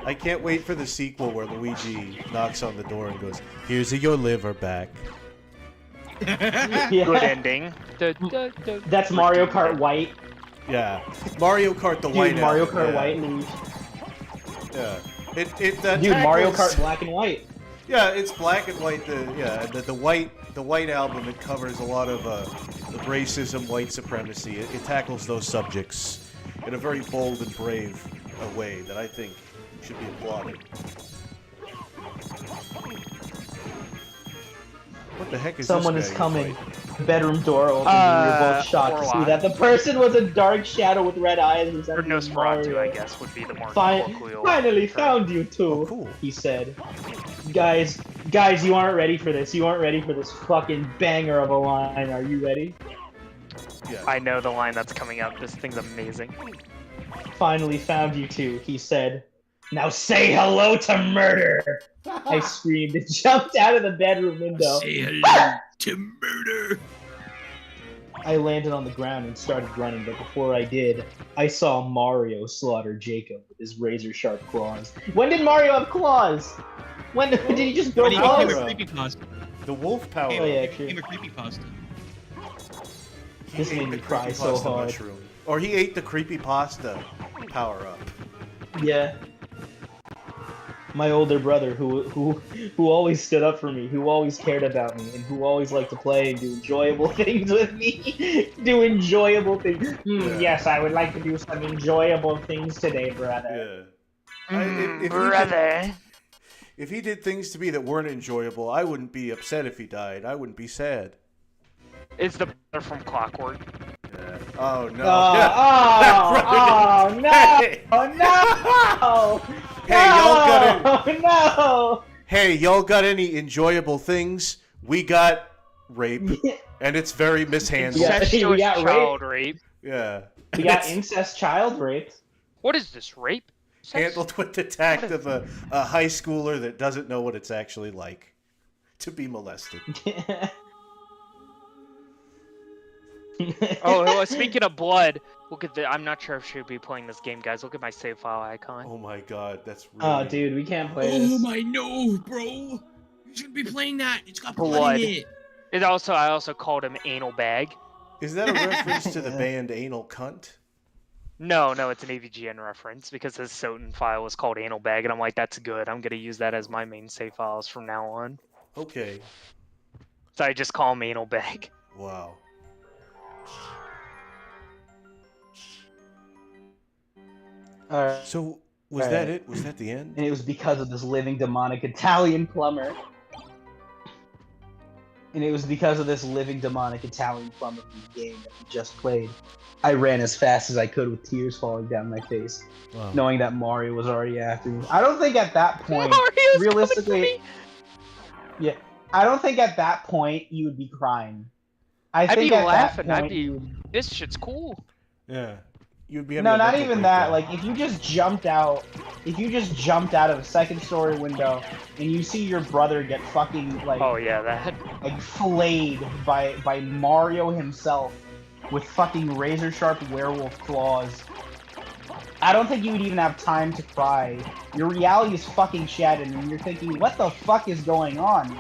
I can't wait for the sequel where Luigi knocks on the door and goes, "Here's your liver back." Yeah. Good ending. That's Mario Kart White. Yeah. Mario Kart the Dude, White Mario album, Kart yeah. White, Luigi. Yeah. Dude, Mario Kart Black and White. Yeah, it's black and white. The white album. It covers a lot of racism, white supremacy. It tackles those subjects in a very bold and brave way that I think should be applauded. What the heck is Someone this is guy coming. fighting? Bedroom door open. And we were both shocked to see that the person was a dark shadow with red eyes. Or Nosferatu, I guess, would be the more colloquial Finally term. found you two, Oh, cool. he said. Guys, you aren't ready for this. You aren't ready for this fucking banger of a line. Are you ready? Yeah. I know the line that's coming up. This thing's amazing. Finally found you two, he said. Now say hello to murder! I screamed and jumped out of the bedroom window. Say hello to murder! I landed on the ground and started running, but before I did, I saw Mario slaughter Jacob with his razor-sharp claws. When did Mario have claws? When did he just grow When he became claws? a creepypasta. The wolf power. Oh, yeah, He true. became a creepypasta. This He made ate me the cry so creepypasta hard. mushroom. Or he ate the creepypasta power up. Yeah. My older brother, who always stood up for me, who always cared about me, and who always liked to play and do enjoyable things with me. Do enjoyable things. Yeah. Yes, I would like to do some enjoyable things today, brother. Yeah. Brother. If he did things to me that weren't enjoyable, I wouldn't be upset if he died. I wouldn't be sad. It's the brother from Clockwork. Yeah. Oh no. Oh, Yeah. oh, oh, no! Hey. Oh, no! Hey, y'all got any? No. Hey, y'all got any enjoyable things? We got rape, and it's very mishandled. Incestuous got child rape. Yeah. We got incest child rape. What is this, rape? Handled with the tact of a high schooler that doesn't know what it's actually like to be molested. Oh, speaking of blood, look at the. I'm not sure if she should be playing this game, guys. Look at my save file icon. Oh my god, that's really... Oh, dude, we can't play this. Oh my no, bro! You shouldn't be playing that. It's got blood in it. I also called him anal bag. Is that a reference to the band Anal Cunt? No, it's an AVGN reference because his Soten file was called anal bag, and I'm like, that's good. I'm gonna use that as my main save files from now on. Okay. So I just call him anal bag. Wow. So, was that it? Was that the end? And it was because of this living demonic Italian plumber. And it was because of this living demonic Italian plumber from the game that we just played. I ran as fast as I could with tears falling down my face, knowing that Mario was already after me. I don't think at that point, Mario's realistically, yeah, I don't think at that point you would be crying. I'd be laughing. This shit's cool. Yeah. You'd be no, not even that. Like, if you just jumped out of a second-story window and you see your brother get fucking like, like flayed by Mario himself with fucking razor-sharp werewolf claws, I don't think you would even have time to cry. Your reality is fucking shattered, and you're thinking, what the fuck is going on?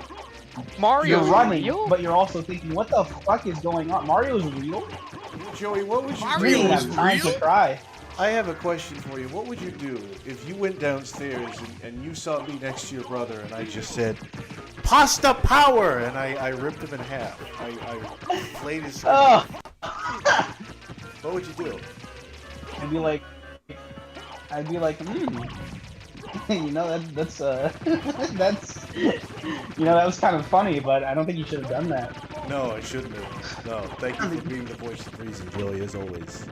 Mario's You're running, real? but you're also thinking, what the fuck is going on? Mario's real? Joey, what would you do? You have time to cry. I have a question for you. What would you do if you went downstairs and you saw me next to your brother and I just said, "Pasta power!" and I ripped him in half. I played his... Oh. What would you do? I'd be like, you know, that's you know, that was kind of funny, but I don't think you should have done that. No, I shouldn't have. No, thank you for being the voice of reason, Joey, as always.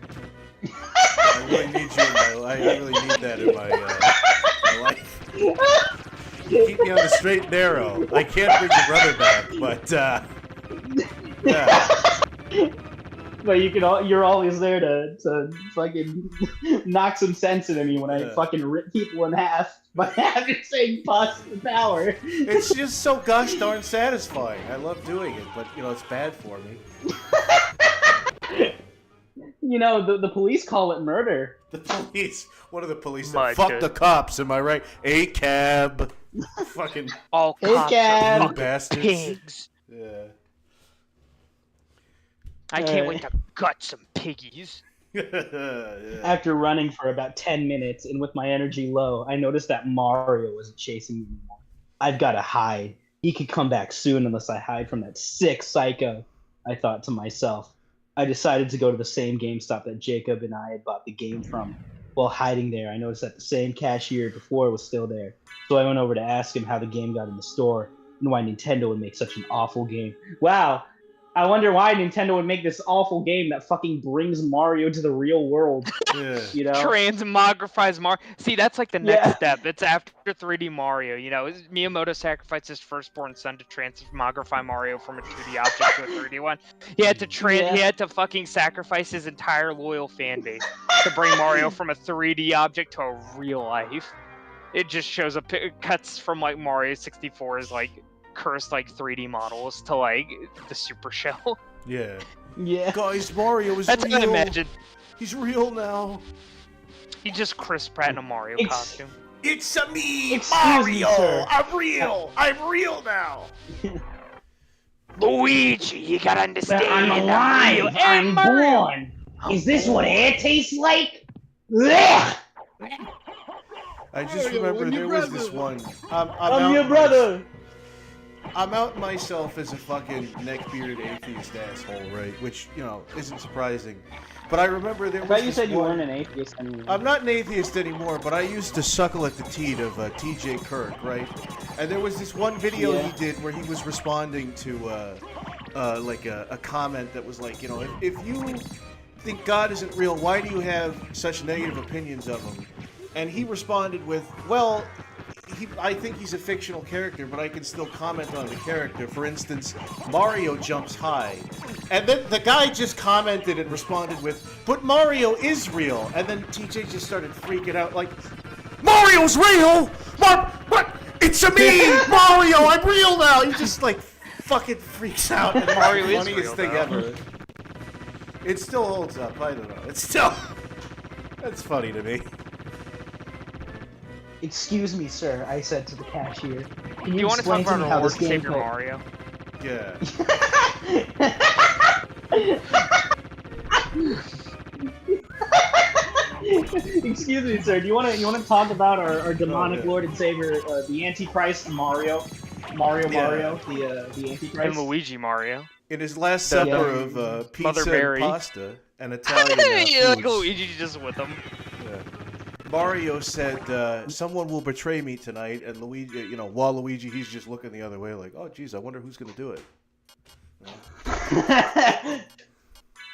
I really need you in my I really need that in my life. You keep me on the straight and narrow. I can't bring your brother back, but yeah. But you're always there to fucking knock some sense into me when I fucking rip people in half by having saying pasta power. It's just so gosh darn satisfying. I love doing it, but you know it's bad for me. You know, the police call it murder. The police? What are the police? Fuck the cops, am I right? A cab. Fucking all cops are fucking bastards. Pigs. Yeah. I can't wait to gut some piggies. Yeah. After running for about 10 minutes and with my energy low, I noticed that Mario wasn't chasing me anymore. I've got to hide. He could come back soon unless I hide from that sick psycho, I thought to myself. I decided to go to the same GameStop that Jacob and I had bought the game from. While hiding there, I noticed that the same cashier before was still there. So I went over to ask him how the game got in the store and why Nintendo would make such an awful game. Wow, I wonder why Nintendo would make this awful game that fucking brings Mario to the real world. Yeah. You know? Transmogrifies Mario. See, that's like the next step. It's after 3D Mario. You know, Miyamoto sacrificed his firstborn son to transmogrify Mario from a 2D object to a 3D one. He had to he had to fucking sacrifice his entire loyal fan base to bring Mario from a 3D object to a real life. It just shows cuts from like Mario 64's like cursed like 3D models to like the Super Shell. Yeah. Yeah. Guys, Mario is That's real. what I imagine. He's real now. He's just Chris Pratt in a Mario costume. It's me, Mario. I'm real. I'm real now. Luigi, you gotta understand. I'm alive. I'm born. Is this what air tastes like? Blech! I just remember there was this one. I'm your brother. I'm out myself as a fucking neck-bearded atheist asshole, right? Which, you know, isn't surprising. But I remember there was I thought you said you weren't an atheist anymore. I'm not an atheist anymore, but I used to suckle at the teat of T.J. Kirk, right? And there was this one video he did where he was responding to, like a comment that was like, you know, if you think God isn't real, why do you have such negative opinions of him? And he responded with, well, I think he's a fictional character, but I can still comment on the character. For instance, Mario jumps high. And then the guy just commented and responded with, but Mario is real. And then TJ just started freaking out like, Mario's real? What? It's a me, Mario, I'm real now. He just like fucking freaks out. And Mario the is funniest real, thing though. ever. It still holds up, I don't know. It's still, that's funny to me. Excuse me, sir, I said to the cashier. Can You want to talk explain to me about how reward this game Savior goes? Mario? Yeah. Excuse me, sir. Do you want to talk about our demonic lord and savior, the Antichrist Mario, Mario, the Antichrist, And Luigi Mario. In his last supper of Mother pizza and Mary. pasta and Italian Yeah, like foods, Luigi just with him. Mario said, someone will betray me tonight, and Luigi, Waluigi, he's just looking the other way like, oh, geez, I wonder who's going to do it.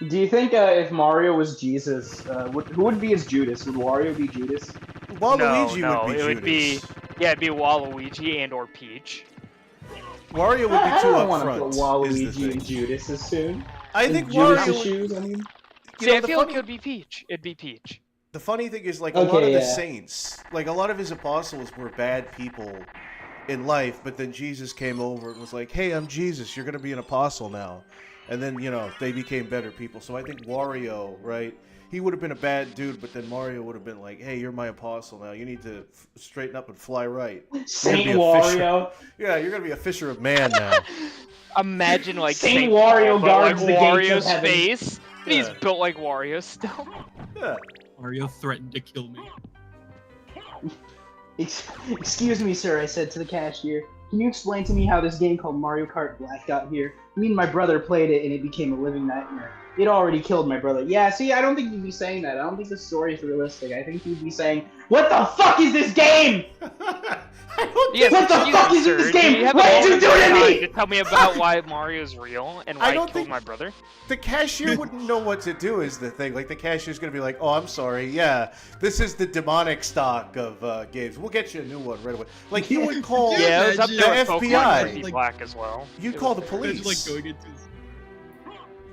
Do you think if Mario was Jesus, who would be as Judas? Would Wario be Judas? Waluigi no, would be it would be, yeah, it'd be Waluigi and or Peach. Wario would be I too don't want to upfront. put Waluigi and Judas as soon. I think Judas' Wario. shoes, I mean. See, I feel like it would be Peach. It'd be Peach. The funny thing is, like, a lot of the yeah. saints, like, a lot of his apostles were bad people in life, but then Jesus came over and was like, hey, I'm Jesus, you're going to be an apostle now. And then, they became better people. So I think Wario, right, he would have been a bad dude, but then Mario would have been like, hey, you're my apostle now. You need to straighten up and fly right. Saint Wario. Yeah, you're going to be a fisher of man now. Imagine, like, Saint Wario guards the gates of Wario's heaven. face. Yeah. He's built like Wario still. Yeah. Mario threatened to kill me. Excuse me, sir, I said to the cashier. Can you explain to me how this game called Mario Kart Black got here? Me and my brother played it and it became a living nightmare. It already killed my brother. Yeah, see, I don't think you'd be saying that. I don't think the story is realistic. I think you'd be saying, what the fuck is this game? Yes, What the fuck is in this game? What did you do to me? To tell me about why Mario's real and why I he don't killed think- my brother. The cashier wouldn't know what to do is the thing. Like, the cashier's going to be like, oh, I'm sorry. Yeah, this is the demonic stock of games. We'll get you a new one right away. Like, you would call Yeah, it was up the there with Pokemon FBI. Crispy Black as well. You'd call the police.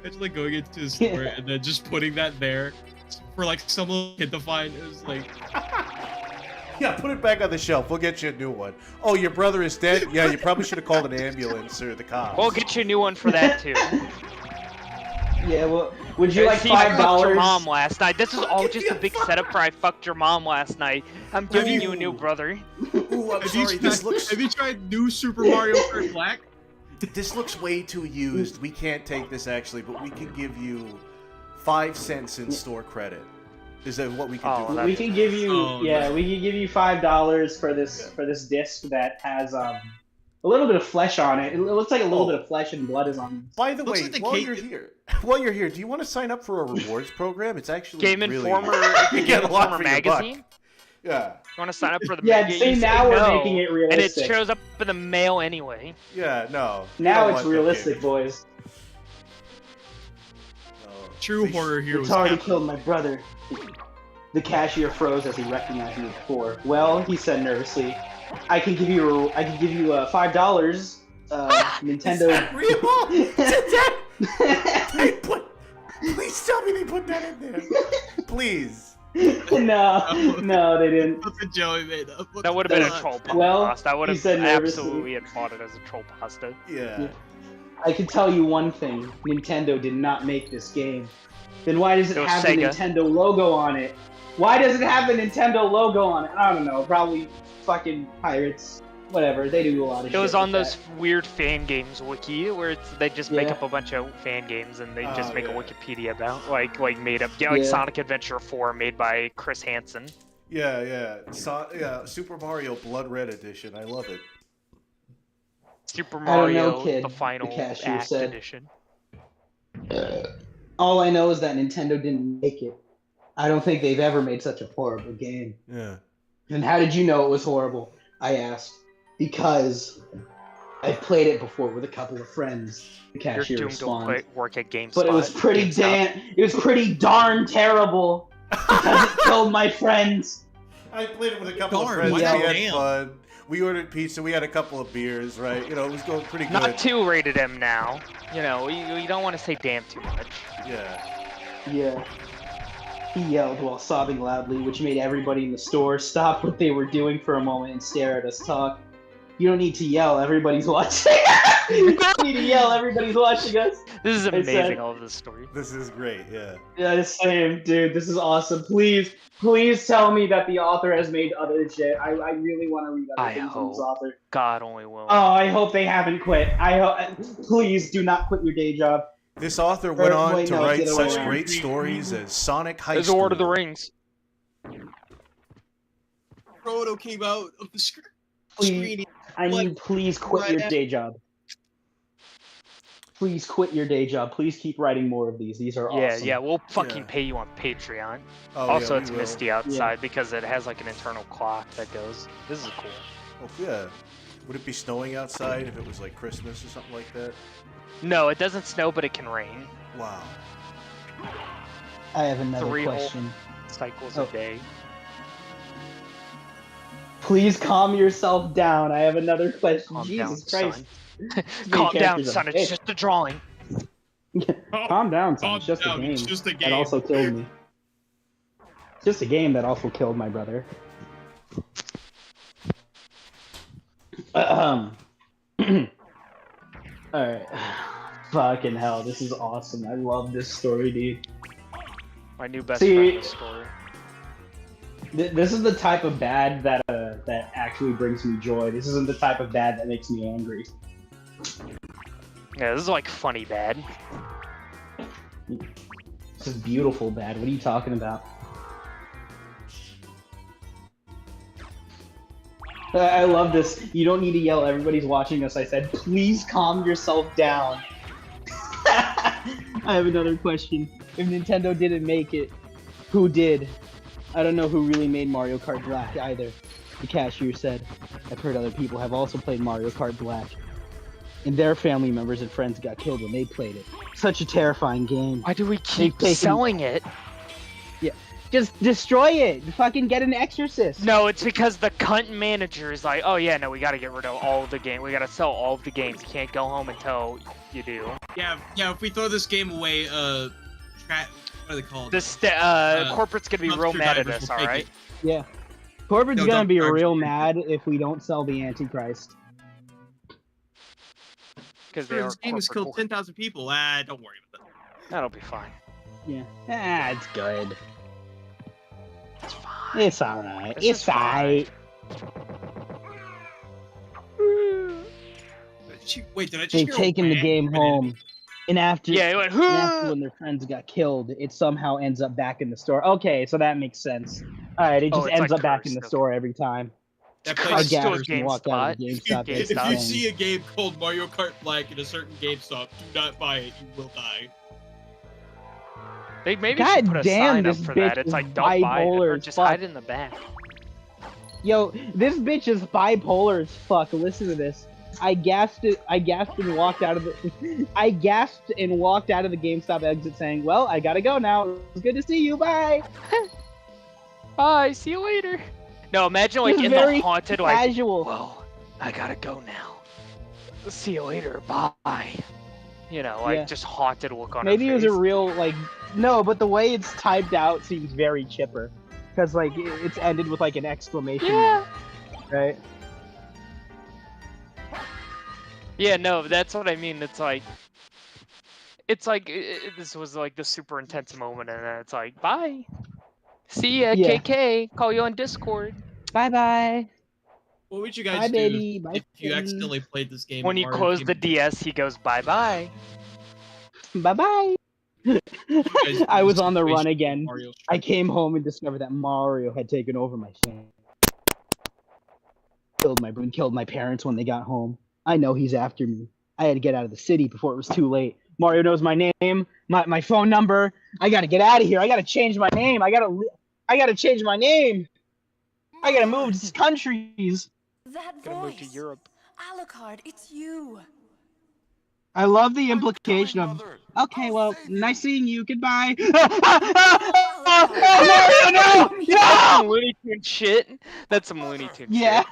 Imagine going into his store and then just putting that there for like some little kid to find. It was like, Yeah, put it back on the shelf. We'll get you a new one. Oh, your brother is dead? Yeah, you probably should have called an ambulance or the cops. We'll get you a new one for that too. Yeah, well, would you like See, I fucked your $5? mom last night. This is all just a big setup for I fucked your mom last night. I'm giving you a new brother. Ooh, I'm sorry. have you tried new Super Mario Kart Black? This looks way too used. We can't take this, actually, but we can give you 5 cents in store credit. Is that what we can do? We can give you, we can give you $5 for this disc that has a little bit of flesh on it. It looks like a little bit of flesh and blood is on it. By the way, like the while cake- you're here, do you want to sign up for a rewards program? It's actually Game really Informer, you Game get a lot Informer for your buck. magazine. Yeah. You want to sign up for the Yeah, magazine? see, You say now we're no, making it and realistic. it shows up in the mail anyway. Yeah, no. You Now don't it's want that realistic, game. boys. No. True horror heroes. It's already killed my brother. The cashier froze as he recognized me before. Well, he said nervously, I can give you $5. Nintendo. Is that real? Please tell me they put that in there. Please. No, they didn't. That's a Joey made up. That would have been a troll Well, pasta. I would he have said nervously. absolutely had bought it as a troll pasta. Yeah. I can tell you one thing. Nintendo did not make this game. Then why does it It was have Sega. the Nintendo logo on it? Why does it have the Nintendo logo on it? I don't know. Probably fucking pirates. Whatever. They do a lot of shit. It was on like those weird fan games wiki where they just make up a bunch of fan games and they just make a yeah. Wikipedia about like made up. Yeah, like Yeah. Sonic Adventure 4 made by Chris Hansen. Yeah. Super Mario Blood Red Edition. I love it. Super don't Mario, know, kid, the final the cashier act said. edition. All I know is that Nintendo didn't make it. I don't think they've ever made such a horrible game. Yeah. And how did you know it was horrible? I asked. Because I've played it before with a couple of friends. The You're cashier doomed to responds. work at GameStop. But it was pretty GameStop. it was pretty darn terrible because it killed my friends. I played it with a couple Darn, of friends. We why had damn? fun. We ordered pizza. We had a couple of beers, right? You know, it was going pretty good. Not 2 rated M now. You know, you don't want to say damn too much. Yeah. Yeah. He yelled while sobbing loudly, which made everybody in the store stop what they were doing for a moment and stare at us talk. You don't need to yell, everybody's watching. You don't need to yell, everybody's watching us. This is amazing, all of this story. This is great, yeah. Yeah, same, dude. This is awesome. Please tell me that the author has made other shit. I really want to read other things from this author. God only will. Oh, I hope they haven't quit. Please do not quit your day job. This author went on to write such great stories as Sonic High School. Lord of the Rings. Frodo came out of the screen. Please quit your day job. Please quit your day job. Please keep writing more of these. These are awesome. Yeah, we'll fucking pay you on Patreon. Oh, also, yeah, it's misty outside because it has like an internal clock that goes. This is cool. Oh, yeah. Would it be snowing outside if it was like Christmas or something like that? No, it doesn't snow, but it can rain. Wow. I have another 3 question. cycles a day. Please calm yourself down. I have another question. Calm Jesus down, Christ. Calm down, son. It's just a drawing. Calm down, son. It's just a game. It's just a game. That also killed me. It's just a game that also killed my brother. Alright. Fucking hell, this is awesome. I love this story, dude. My new best friend story. This is the type of bad that that actually brings me joy. This isn't the type of bad that makes me angry. Yeah, this is like funny bad. This is beautiful bad. What are you talking about? I love this. You don't need to yell. Everybody's watching us. I said, please calm yourself down. I have another question. If Nintendo didn't make it, who did? I don't know who really made Mario Kart Black either. The cashier said, I've heard other people have also played Mario Kart Black. And their family members and friends got killed when they played it. Such a terrifying game. Why do we keep selling it? Yeah. Just destroy it. Fucking get an exorcist. No, it's because the cunt manager is like, oh yeah, no, we gotta get rid of all of the game. We gotta sell all of the games. You can't go home until you do. Yeah, if we throw this game away, what are they called? Corporate's gonna be real mad at us, alright? Yeah. Corporate's gonna be real mad if we don't sell the Antichrist. Because this game has killed 10,000 people. Don't worry about that. That'll be fine. Yeah. It's good. It's fine. It's alright. It's alright. Wait, did I just They've taken the game home. And after, it went, after when their friends got killed, it somehow ends up back in the store. Okay, so that makes sense. Alright, it just ends up back in the store every time. That I place guess a walk out of the GameStop. if you see a game called Mario Kart Black in a certain GameStop, do not buy it. You will die. They maybe should put a sign up for that. It's like, don't buy it, or just hide it in the back. Yo, this bitch is bipolar as fuck. Listen to this. I gasped and walked out of the GameStop exit saying, well, I gotta go now. It was good to see you. Bye. Bye. See you later. No, imagine like in the haunted, like, well, I gotta go now. See you later. Bye. You know, like just haunted look on her face. Maybe it was a real, like, no, but the way it's typed out seems very chipper. Because, like, it's ended with, like, an exclamation mark, right? Yeah, no, that's what I mean. It's like this was like the super intense moment, and then it's like, bye. See ya, KK. Call you on Discord. Bye. What would you guys do if you accidentally played this game? When you close the DS, he goes, bye. Bye. I was on the run again. I came home and discovered that Mario had taken over my family. Killed my parents when they got home. I know he's after me. I had to get out of the city before it was too late. Mario knows my name, my phone number. I gotta get out of here. I gotta change my name. I gotta change my name. I gotta move to countries. That voice. Gotta move to Europe. Alucard, it's you. I love the implication of, okay, well, nice seeing you. Goodbye. Mario, no! That's some Looney Tune shit. That's some Looney Tune shit.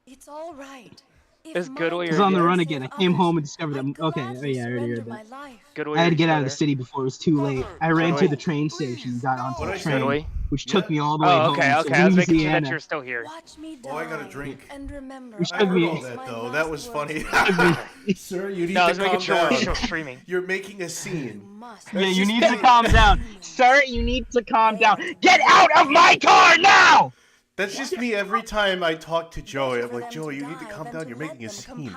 It's all right. It's good way I was on the run again. I came home and discovered that. Okay, oh yeah, I already heard that. Good I had to get out of the city before it was too late. I ran to the train station and got onto the train, which took me all the way home. Okay. to I was making sure Louisiana. that you're still here. Watch me Oh, I got a drink. and remember, Which I took heard me. all that though. That was funny. Sir, you need No, I was to making calm sure we're down. still streaming. You're making a scene. Yeah, you need to calm down, sir. You need to calm down. Get out of my car now! That's just me every time I talk to Joey. I'm like, Joey, you need to calm down. You're making a scene.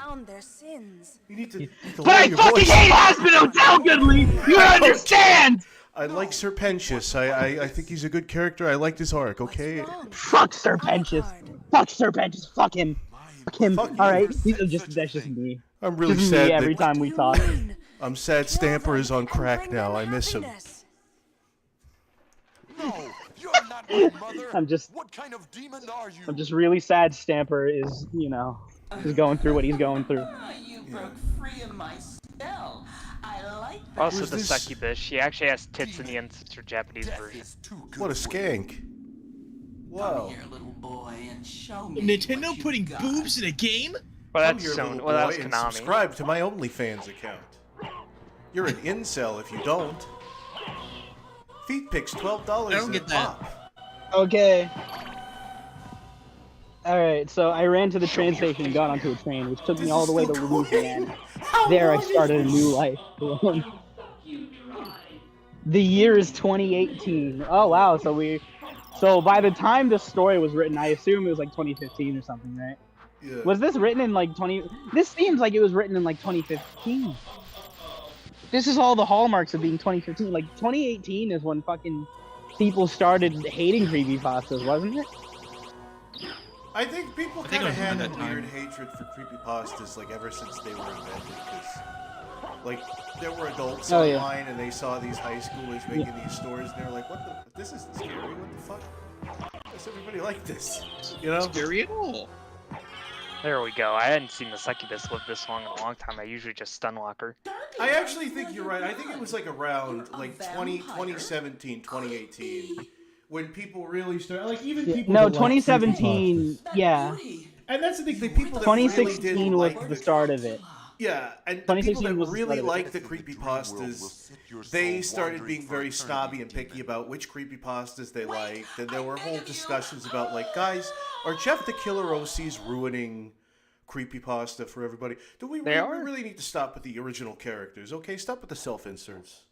You need to But I lower your fucking voice. hate Hospital Goodly. You don't understand. I like Serpentious. I think he's a good character. I liked his arc. Okay. Fuck Serpentious. Fuck Serpentious. Fuck him. Fuck him. Fuck All you. right, that's just me. I'm really Just sad. me every time we talk. I'm sad Stamper is on crack now. I miss him. No, you're not my mother. I'm just What kind of demon are you? I'm just really sad Stamper is, is going through what he's going through. You broke free of my spell. I like that. Also, Who's the this? succubus. She actually has tits in the uncensored Japanese version. What a skank. Come Wow. here, little boy, and show me Nintendo what you putting got. boobs in a game? Well, Come that's here, Sony. little Well, that was boy, and Konami. subscribe to my OnlyFans account. You're an incel if you don't. Feet pics, $12 I don't a get that. pop. Okay. Alright, so I ran to the train station and got onto a train, which took me all the way to Louisiana. There I started a new life. The year is 2018. Oh wow, so by the time this story was written, I assume it was like 2015 or something, right? Yeah. Was this written in like This seems like it was written in like 2015. This is all the hallmarks of being 2015. Like 2018 is when fucking people started hating creepypastas, wasn't it? I think people think kind it of was around had a that time. weird hatred for creepypastas like ever since they were invented. Because, like, there were adults Oh, yeah. online and they saw these high schoolers making these stories and they were like, "What the? This isn't scary. What the fuck? Why does everybody like this?" You know? Scary at all. There we go. I hadn't seen the succubus live this long in a long time. I usually just stunlock her. I actually think you're right. I think it was like around like 2017, 2018 when people really started, like even people. No, that like 2017. Yeah, and that's the thing. The people that 2016 really did was like the start of it. Yeah, and the people 2016 that was the really start of it. liked the creepypastas, they started being very snobby and picky about which creepypastas they liked, and there were whole discussions about, like, guys, are Jeff the Killer OCs ruining creepypasta for everybody? Do we really need to stop with the original characters, okay? Stop with the self-inserts.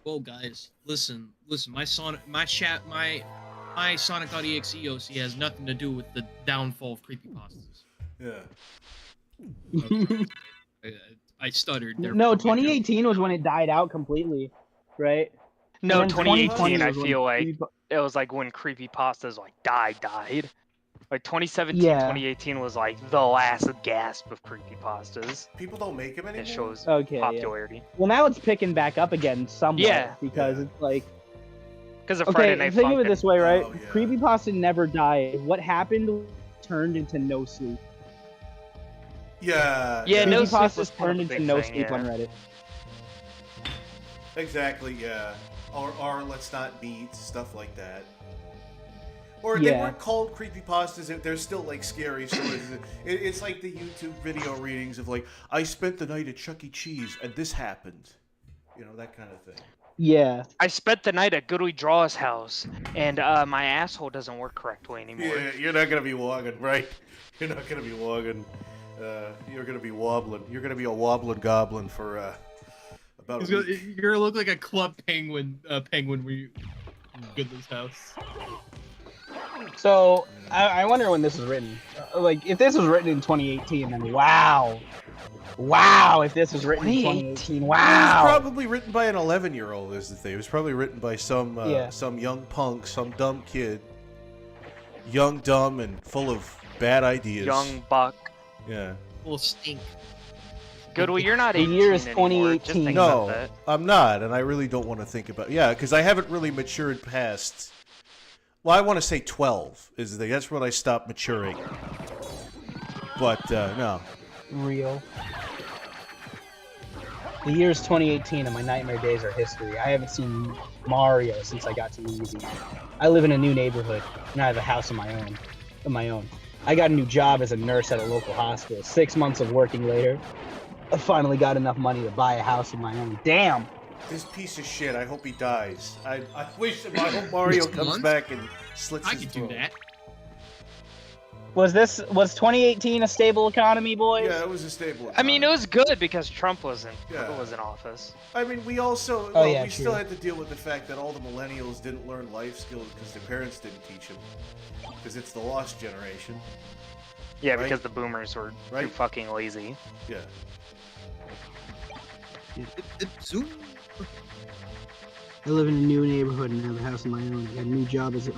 Well, guys, listen. My Sonic.exe OC has nothing to do with the downfall of creepypastas. Yeah. Okay. I stuttered there. No, 2018 was when it died out completely, right? No, And then 2018. I was when feel like creepy- it was like when creepypastas like died. Like 2017, Yeah. 2018 was like the last gasp of creepypastas. People don't make them anymore? It shows Okay, yeah. popularity. Well, now it's picking back up again somewhat. Yeah. Because it's like. Because of Friday Okay, Night think of it Funkin'. this way, right? Oh, yeah. Creepypasta never died. What happened turned into No Sleep. Yeah. Yeah, No Sleep was Creepypastas kind of turned a into big No thing, Sleep yeah. on Reddit. Exactly, yeah. Or Let's Not Meet, stuff like that. Or they Yeah. weren't called creepypastas, they're still like scary stories. It's like the YouTube video readings of like, I spent the night at Chuck E. Cheese and this happened. You know, that kind of thing. Yeah. I spent the night at Goodly Draw's house, and my asshole doesn't work correctly anymore. Yeah, you're not gonna be wogging, right? You're not gonna be wogging. You're gonna be wobbling. You're gonna be a wobbling goblin for about a week. You're gonna look like a club penguin. Penguin when you Goodley's house. So, I wonder when this was written. Like, if this was written in 2018, then wow. Wow, if this was written in 2018, It was wow. probably written by an 11-year-old, is the thing. It was probably written by some Yeah. some young punk, some dumb kid. Young, dumb, and full of bad ideas. Young buck. Yeah. Full stink. Goodwill, you're not The 18 year is anymore. Just 2018. think No, about that. I'm not, and I really don't want to think about. Yeah, because I haven't really matured past. Well, I want to say 12 is that's when I stopped maturing. But no. Real. The year's 2018 and my nightmare days are history. I haven't seen Mario since I got to Louisiana. I live in a new neighborhood, and I have a house of my own. I got a new job as a nurse at a local hospital. 6 months of working later, I finally got enough money to buy a house of my own. Damn! This piece of shit, I hope he dies. I hope Mario comes back and slits his throat. I could do that. Was 2018 a stable economy, boys? Yeah, it was a stable economy. I mean, it was good because Trump was in office. I mean, we also we still had to deal with the fact that all the millennials didn't learn life skills because their parents didn't teach them. Because it's the lost generation. Yeah, right? because the boomers were too fucking lazy. Yeah. I live in a new neighborhood and have a house of my own. I got a new job as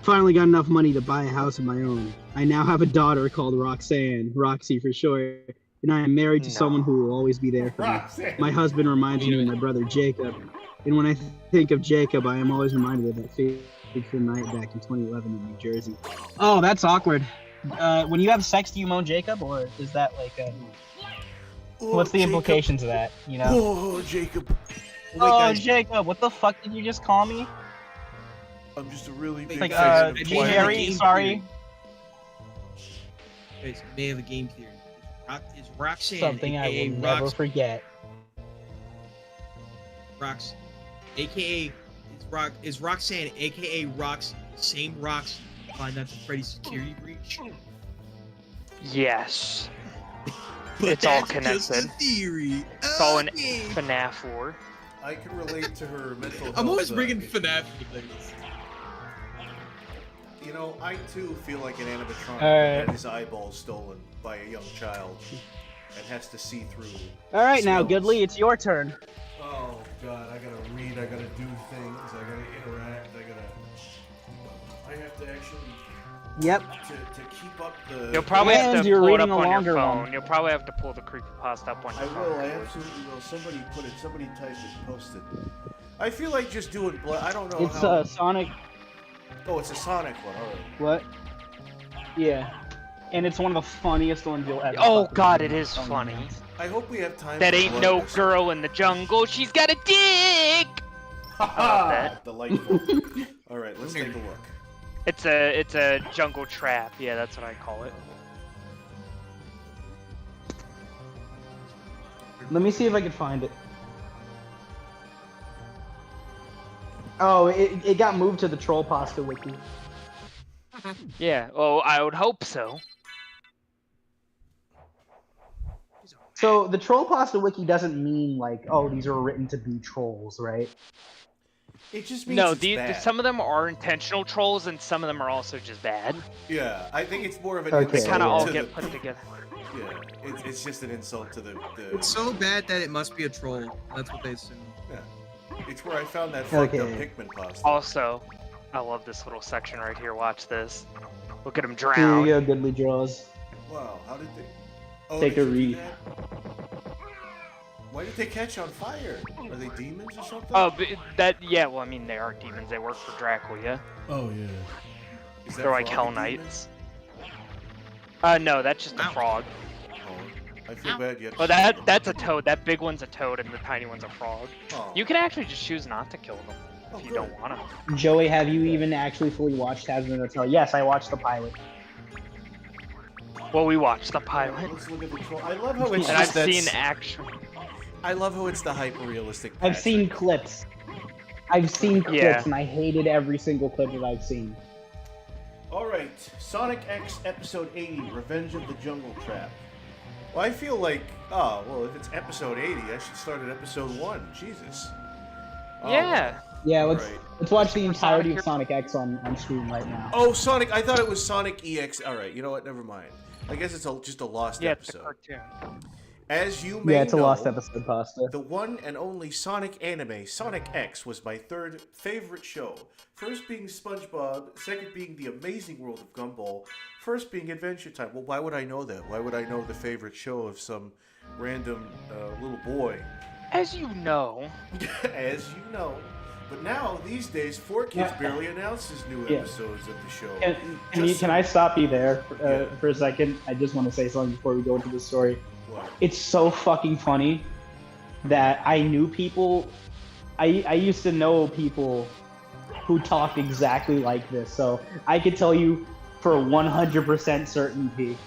finally got enough money to buy a house of my own. I now have a daughter called Roxanne, Roxy for short, and I am married to someone who will always be there for me. My husband reminds me of my brother Jacob, and when I think of Jacob, I am always reminded of that fateful night back in 2011 in New Jersey. Oh, that's awkward. When you have sex, do you moan Jacob, or is that like a... What's the implications of that, you know? Oh, Jacob. Jacob, what the fuck did you just call me? I'm just a really big fan of Jerry, sorry. They have a game theory. Is Roxanne something I will never forget. Rox, aka is Roxanne, aka Rox, the same Rox find out the Freddy security breach? Yes. It's all connected. Just a theory. It's all in FNAF lore. I can relate to her mental health. I'm always bringing FNAF things. You know, I too feel like an animatronic that had his eyeballs stolen by a young child and has to see through. All right, now, Goodly, it's your turn. Oh God, I gotta read, I gotta do things, I gotta interact, I have to actually. Yep. To keep up the. You'll probably have to you're pull it reading up a on your longer phone. one. You'll probably have to pull the creepypasta up on your phone. I will. I absolutely will. Somebody put it. Somebody type it. Post it. I feel like just doing. I don't know. It's Sonic. Oh, it's a Sonic one. All right. What? Yeah. And it's one of the funniest ones you'll ever. Oh God, it is funny. I hope we have time. That ain't no girl in the jungle. She's got a dick. I love that. Delightful. All right, let's take a look. It's a jungle trap. Yeah, that's what I call it. Let me see if I can find it. Oh, it got moved to the Troll Pasta wiki. Yeah. Well, I would hope so. So the Troll Pasta wiki doesn't mean like, oh, these are written to be trolls, right? It just means no. Some of them are intentional trolls, and some of them are also just bad. Yeah, I think it's more of an. They kind of all get put together. Yeah, it's just an insult to the. It's so bad that it must be a troll. That's what they assume. Yeah, it's where I found that fucked up Pikmin pasta. Also, I love this little section right here. Watch this. Look at him drown. Here you go, Goodly draws. Wow, how did they? Oh, take a read. Why did they catch on fire? Are they demons or something? Oh, yeah. Well, I mean, they are demons. They work for Dracula. Yeah. Oh yeah. They're like Hell Knights. No, that's just a frog. Oh, I feel bad. Oh, that's a toad. That big one's a toad, and the tiny one's a frog. Oh. You can actually just choose not to kill them if you don't want to. Joey, have you even actually fully watched Hazbin Hotel? Yes, I watched the pilot. Well, we watched the pilot. Let's look at the troll. I love how it's. And I've seen action. I love how it's the hyper-realistic. I've seen clips. And I hated every single clip that I've seen. All right, Sonic X Episode 80, Revenge of the Jungle Trap. Well, I feel like, if it's Episode 80, I should start at Episode 1. Jesus. Yeah. Yeah, let's watch the entirety of Sonic X on screen right now. Oh, Sonic! I thought it was Sonic EX. All right, you know what? Never mind. I guess it's just a lost episode. It's a cartoon. As you may know, it's a lost episode, Pasta. The one and only Sonic anime, Sonic X, was my third favorite show. First being SpongeBob, second being The Amazing World of Gumball, first being Adventure Time. Well, why would I know that? Why would I know the favorite show of some random little boy? As you know. As you know. But now, these days, 4Kids barely announces new episodes of the show. Can I stop you there for a second? I just want to say something before we go into the story. What? It's so fucking funny that I knew people. I used to know people who talked exactly like this, so I could tell you for 100% certainty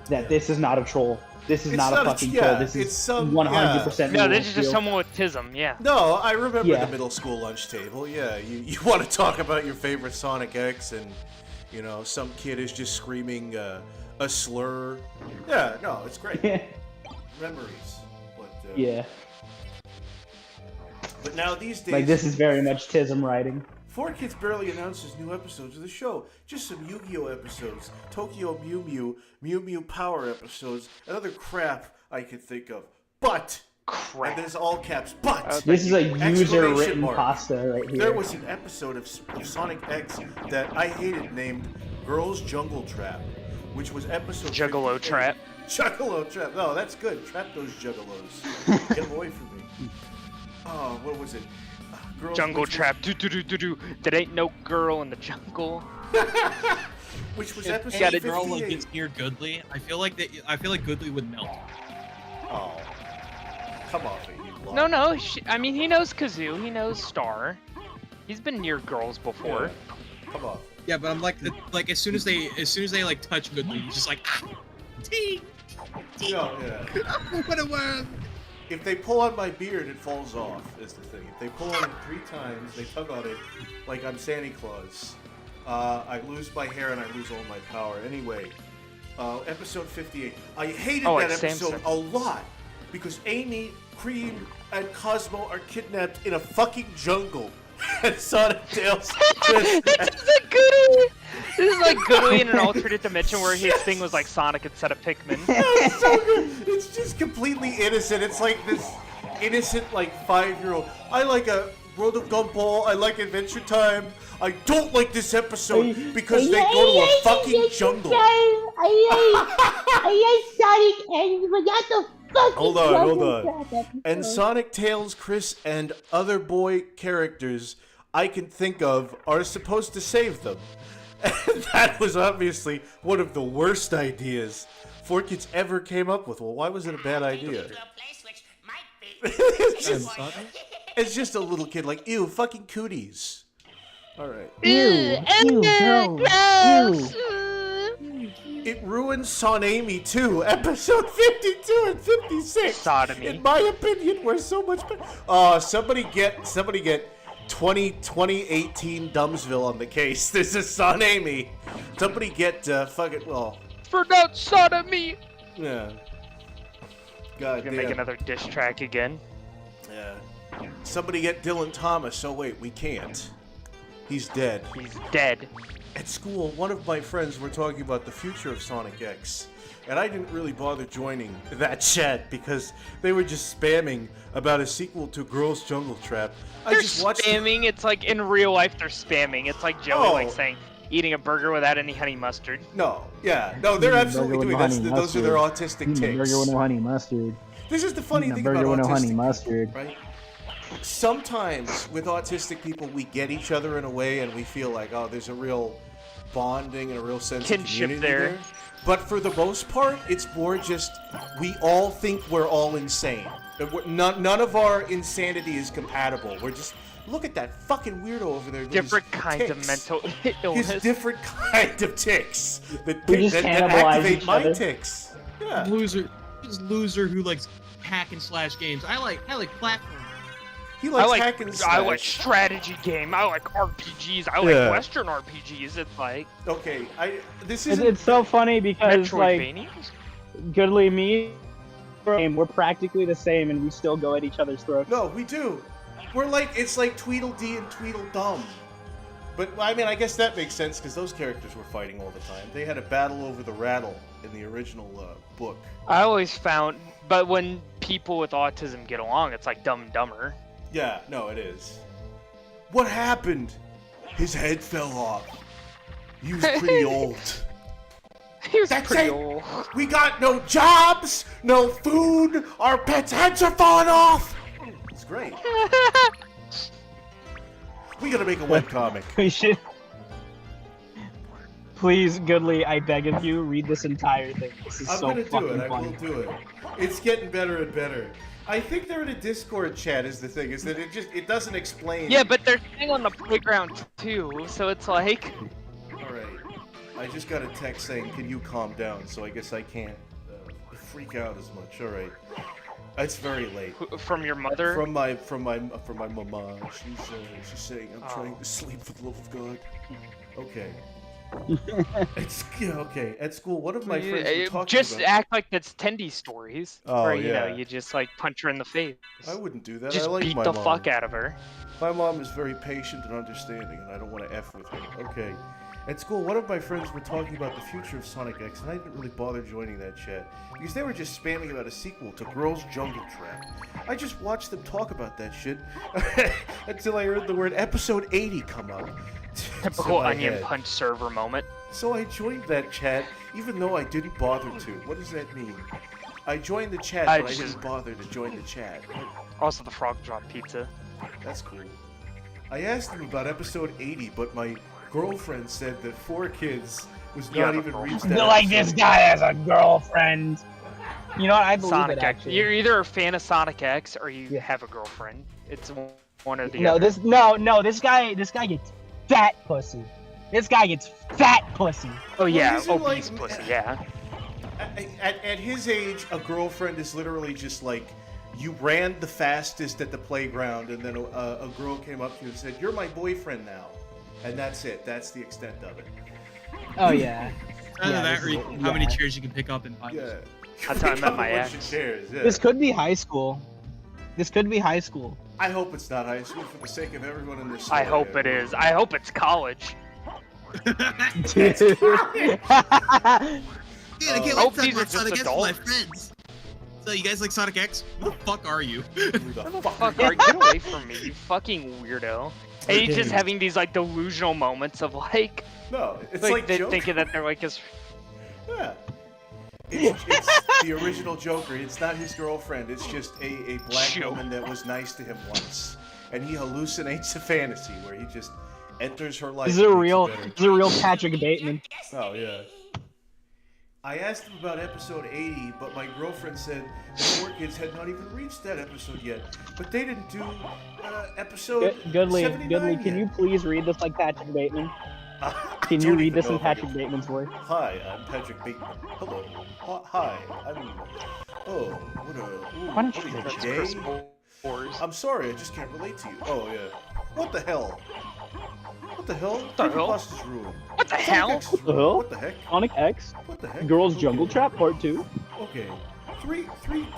that this is not a troll. This is not a fucking troll. This is 100%. No, this is just someone with tism. Yeah. No, I remember the middle school lunch table. Yeah, you want to talk about your favorite Sonic X, and you know some kid is just screaming a slur. Yeah, no, it's great. Memories. But, yeah. But now these days, like this is very much tism writing. 4Kids barely announces new episodes of the show. Just some Yu-Gi-Oh episodes, Tokyo Mew Mew, Mew Mew Power episodes, and other crap I could think of. But, and there's all caps, but! This is a user-written pasta right here. There was an episode of Sonic X that I hated named Girls Jungle Trap, which was episode Juggalo 58. Trap. Juggalo Trap. No, that's good. Trap those juggalos. Get them away from me. Oh, what was it? Girls Jungle Trap. There ain't no girl in the jungle. Which was If episode that 58. girl like gets near Goodly, I feel like Goodly would melt. Oh, come on, baby. No. I mean, he knows Kazoo. He knows Star. He's been near girls before. Yeah. Come on. Yeah, but I'm like as soon as they like touch Goodly, he's just like, ting. No, yeah. What a worm. If they pull on my beard, it falls off, is the thing. If they pull on it 3 times, they tug on it like I'm Santa Claus. I lose my hair and I lose all my power. Anyway, episode 58. I hated that episode a lot because Amy, Cream, and Cosmo are kidnapped in a fucking jungle. And Sonic Tails. This is like Goodly in an alternate dimension where his thing was like Sonic instead of Pikmin. It's so good. It's just completely innocent. It's like this innocent, like 5-year-old. I like a World of Gumball. I like Adventure Time. I don't like this episode because they go to a fucking jungle. I like Sonic and we got the fucking Hold on. And Sonic, Tails, Chris, and other boy characters I can think of are supposed to save them. And that was obviously one of the worst ideas 4Kids ever came up with. Well, why was it a bad idea? It's just a little kid like, ew, fucking cooties. Alright. Ew, gross. It ruins Son Amy too. Episode 52 and 56. Sodomy. In my opinion, we're so much better. Somebody get 2018 Dumbsville on the case. This is Son Amy. Somebody get For not sodomy. Yeah. God Gonna make another diss track again. Yeah. Somebody get Dylan Thomas. Oh wait, we can't. He's dead. He's dead. At school, one of my friends were talking about the future of Sonic X, and I didn't really bother joining that chat because they were just spamming about a sequel to Girls Jungle Trap. They're spamming. It's like in real life they're spamming. It's like Joey like saying eating a burger without any honey mustard. No, they're absolutely doing that. Those are their autistic ticks. Burger with no honey mustard. This is the funny thing about burger with no honey autistic, mustard. right? Sometimes with autistic people, we get each other in a way, and we feel like, oh, there's a real bonding and a real sense kinship of community there. But for the most part, it's more just we all think we're all insane. None of our insanity is compatible. We're just look at that fucking weirdo over there. Different kinds of mental illness. His different kind of ticks that cannibalize activate each my other. ticks. Yeah. Loser who likes hack and slash games. I like platform. He likes hack and slash. I like strategy game. I like RPGs. I like Western RPGs. It's like okay, It's so funny because like Goodly me, we're practically the same and we still go at each other's throats. No, we do. We're like it's like Tweedledee and Tweedledum. But I mean, I guess that makes sense because those characters were fighting all the time. They had a battle over the rattle in the original book. I always found, but when people with autism get along, it's like Dumb and Dumber. Yeah, no, it is. What happened? His head fell off. He was pretty old. He was pretty old. We got no jobs, no food. Our pets' heads are falling off. It's great. We gotta make a webcomic. We should. Please, Goodly, I beg of you, read this entire thing. This is I'm so gonna do fucking it. funny. I will do it. It's getting better and better. I think they're in a Discord chat. Is the thing is that it doesn't explain. Yeah, but they're sitting on the playground too, so it's like. All right. I just got a text saying, "Can you calm down?" So I guess I can't freak out as much. All right. It's very late. From your mother? From my mama. She's saying I'm trying to sleep for the love of God. Okay. Okay. At school, one of my friends were talking just about... act like that's Tendy stories. Oh, where, yeah. you just like punch her in the face. I wouldn't do that. Just I like beat my the mom. fuck out of her. My mom is very patient and understanding, and I don't want to F with her. Okay. At school, one of my friends were talking about the future of Sonic X, and I didn't really bother joining that chat, because they were just spamming about a sequel to Girls' Jungle Trap. I just watched them talk about that shit until I heard the word Episode 80 come up. Typical Onion Punch server moment. So I joined that chat, even though I didn't bother to. What does that mean? I joined the chat, but I didn't bother to join the chat. Also, the frog drop pizza. That's cool. I asked him about Episode 80, but my girlfriend said that 4Kids was not even reached that. Like, this guy has a girlfriend. You know what? I believe Sonic it, actually. You're either a fan of Sonic X or you have a girlfriend. It's one or the other. No, this guy gets fat pussy. This guy gets fat pussy. Oh yeah, obese pussy, yeah. At his age, a girlfriend is literally just like, you ran the fastest at the playground, and then a girl came up to you and said, "You're my boyfriend now," and that's it. That's the extent of it. Oh yeah. How many chairs you can pick up in 5 Yeah. That's how I met my ex. Chairs, yeah. This could be high school. This could be high school. I hope it's not high school for the sake of everyone in this. I hope it is. I hope it's college. Dude, I can't wait to talk about Sonic X with my friends. So you guys like Sonic X? Who the fuck are you? Who the fuck are you? Get away from me, you fucking weirdo. And he's just having these like delusional moments of like... No, it's like thinking that they're like his... Yeah. It's the original Joker. It's not his girlfriend. It's just a black woman that was nice to him once. And he hallucinates a fantasy where he just enters her life. This is a real Patrick Bateman. Oh, yeah. I asked him about episode 80, but my girlfriend said the 4Kids had not even reached that episode yet. But they didn't do episode 79 Goodly, can you please read this like Patrick Bateman? Can you read this in Patrick Bateman's voice? Hi, I'm Patrick Bateman. Hello. Hi, I'm... Oh, what a day. I'm sorry, I just can't relate to you. Oh, yeah. What the hell? What the hell? What the hell? What the hell? What the heck? Sonic X? What the heck? Girls' Jungle Trap Part 2? Okay. 3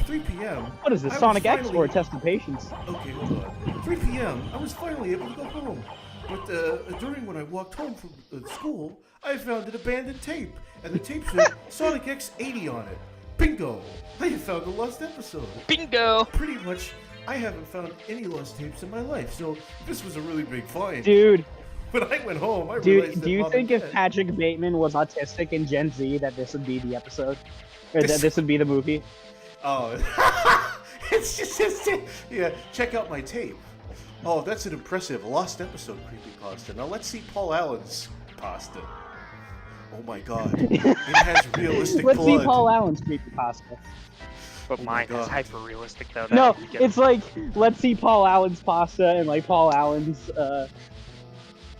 p.m. What is this, Sonic X or a test of patience? Okay, hold on. 3 p.m. I was finally able to go home. But during when I walked home from school, I found an abandoned tape. And the tape said Sonic X 80 on it. Bingo! I have found a lost episode. Bingo! Pretty much, I haven't found any lost tapes in my life, so this was a really big find. Dude. When I went home, I realized that do you Mom think and if Dad... Patrick Bateman was autistic in Gen Z that this would be the episode? Or that this would be the movie? Oh. It's just... Yeah, check out my tape. Oh, that's an impressive lost episode creepypasta. Now let's see Paul Allen's pasta. Oh my god. It has realistic Let's blood. see Paul Allen's creepypasta. But mine is hyper realistic though. No, it's like, let's see Paul Allen's pasta, and like Paul Allen's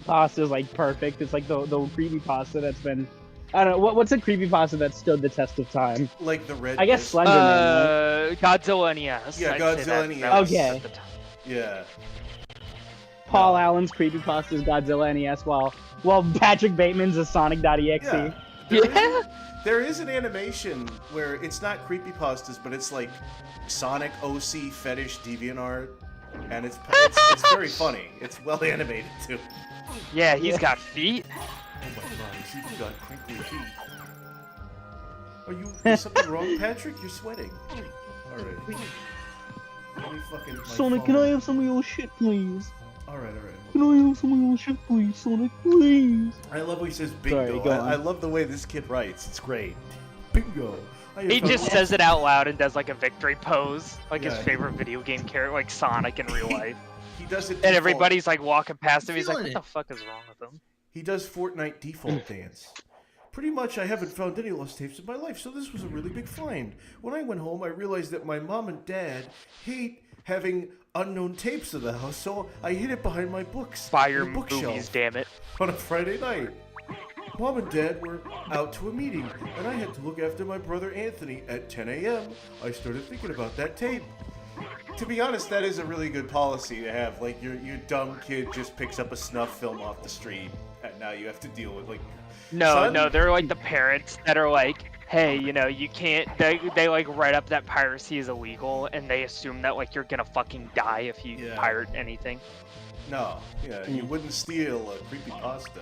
pasta is like perfect. It's like the creepypasta that's been... I don't know, what's a creepypasta that stood the test of time? Like the red... I guess Slenderman, right? Godzilla NES. Yeah, Godzilla NES. Okay. Yeah. Paul Allen's creepypasta is Godzilla NES, while Patrick Bateman's is Sonic.exe. Yeah. There is an animation where it's not creepypastas, but it's like Sonic OC fetish deviantart, and it's very funny. It's well animated too. Yeah, he's got feet. Oh my god, he's even got crinkly feet. Is something wrong, Patrick? You're sweating. Alright. Let me fucking... Sonic, can I have some of your shit, please? Alright. Can I have some of your shit, please, Sonic, please? I love when he says bingo. Sorry, I love the way this kid writes. It's great. Bingo. He just says it out loud and does like a victory pose, like his favorite video game character, like Sonic in real life. He does it. And everybody's like walking past him. He's like, "What the fuck is wrong with him?" He does Fortnite default dance. Pretty much I haven't found any lost tapes in my life, so this was a really big find. When I went home, I realized that my mom and dad hate having unknown tapes in the house, so I hid it behind my books. Fire in the bookshelf movies, damn it. on a Friday night. Mom and Dad were out to a meeting, and I had to look after my brother Anthony at 10 a.m. I started thinking about that tape. To be honest, that is a really good policy to have. Like, your dumb kid just picks up a snuff film off the street, and now you have to deal with, like... No, they're like the parents that are like, hey, you know, you can't, they like write up that piracy is illegal, and they assume that like you're gonna fucking die if you pirate anything. No, yeah, you wouldn't steal a creepypasta.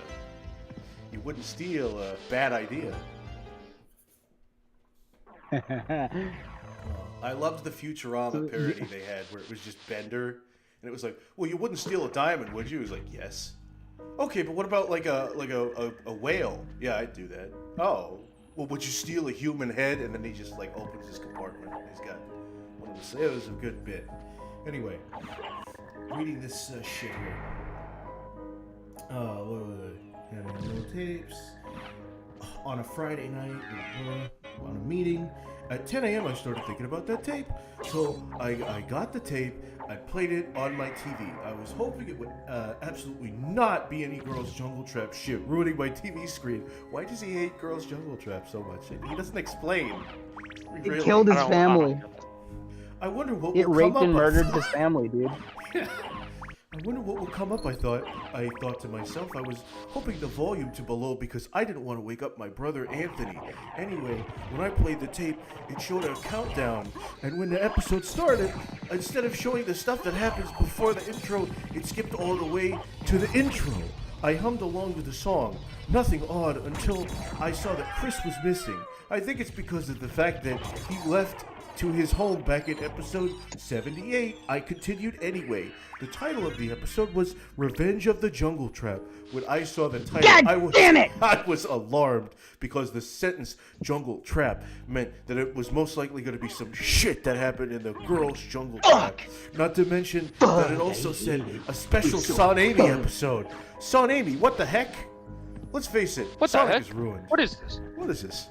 You wouldn't steal a bad idea. I loved the Futurama parody they had where it was just Bender, and it was like, well, you wouldn't steal a diamond, would you? It was like, yes. Okay, but what about like a whale? Yeah, I'd do that. Oh, well, would you steal a human head? And then he just like opens his compartment and he's got one of the. It was a good bit. Anyway, reading this shit here. What was it? Having no tapes on a Friday night on a meeting. At 10 a.m. I started thinking about that tape. So I got the tape, I played it on my TV. I was hoping it would absolutely not be any Girls Jungle Trap shit, ruining my TV screen. Why does he hate Girls Jungle Trap so much? He doesn't explain. It killed his family. I wonder what it will raped come and up. murdered his family, dude. I wonder what will come up, I thought to myself. I was hoping the volume to below because I didn't want to wake up my brother Anthony. Anyway, when I played the tape, it showed a countdown. And when the episode started, instead of showing the stuff that happens before the intro, it skipped all the way to the intro. I hummed along with the song. Nothing odd until I saw that Chris was missing. I think it's because of the fact that he left to his home back in episode 78. I continued anyway. The title of the episode was Revenge of the Jungle Trap. When I saw the title, I was alarmed because the sentence Jungle Trap meant that it was most likely going to be some shit that happened in the Girls Jungle Trap. Not to mention that it also said a special Son Amy episode. Son Amy, what the heck? Let's face it, Sonic is ruined. What is this? What is this?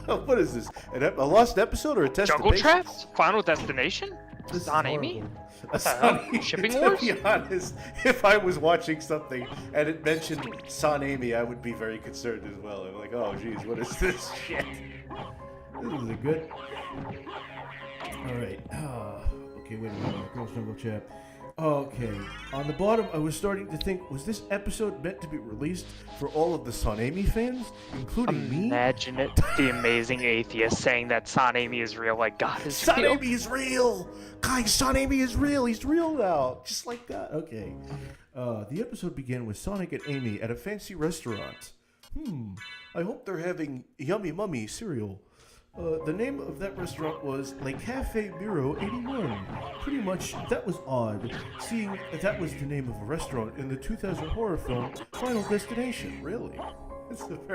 What is this? A lost episode or a test Jungle Traps? Final Destination? Son Amy? What the hell? Shipping Wars? To be honest, if I was watching something and it mentioned Son Amy, I would be very concerned as well. I'm like, oh geez, what is this shit? This is good. Alright. Okay, wait a minute. Girls Jungle Trap. Okay, on the bottom, I was starting to think, was this episode meant to be released for all of the Son Amy fans, including me? Imagine it, the amazing atheist saying that Son Amy is real, like God is Son real. Amy is real! Guys, Son Amy is real! He's real now! Just like that. Okay. The episode began with Sonic and Amy at a fancy restaurant. I hope they're having Yummy Mummy cereal. The name of that restaurant was Le Cafe Miro 81. Pretty much, that was odd, seeing that was the name of a restaurant in the 2000 horror film Final Destination. Really?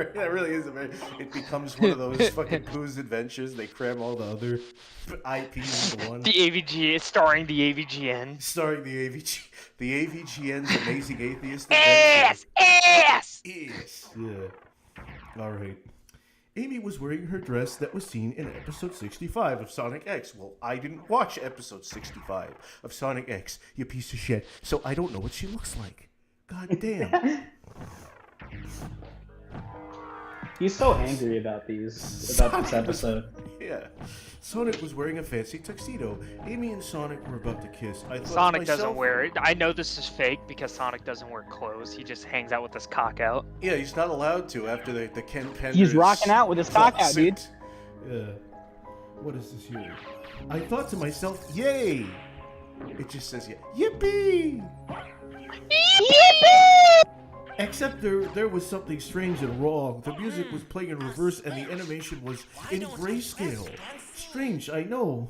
That really is a very... It becomes one of those fucking Pooh's Adventures. They cram all the other IPs into one. The AVG, starring the AVGN. Starring the AVGN's Amazing Atheist Adventures. Yes! Yeah. Alright. Amy was wearing her dress that was seen in episode 65 of Sonic X. Well, I didn't watch episode 65 of Sonic X, you piece of shit, so I don't know what she looks like. God damn. He's so angry about this episode. Yeah. Sonic was wearing a fancy tuxedo. Amy and Sonic were about to kiss. I thought Sonic doesn't wear it. I know this is fake because Sonic doesn't wear clothes. He just hangs out with his cock out. Yeah, he's not allowed to after the Ken Penders. He's rocking out with his cock out, dude. Yeah. What is this here? I thought to myself, yay! It just says, yippee! Yippee! Except there was something strange and wrong. The music was playing in reverse and the animation was in grayscale. Strange, I know.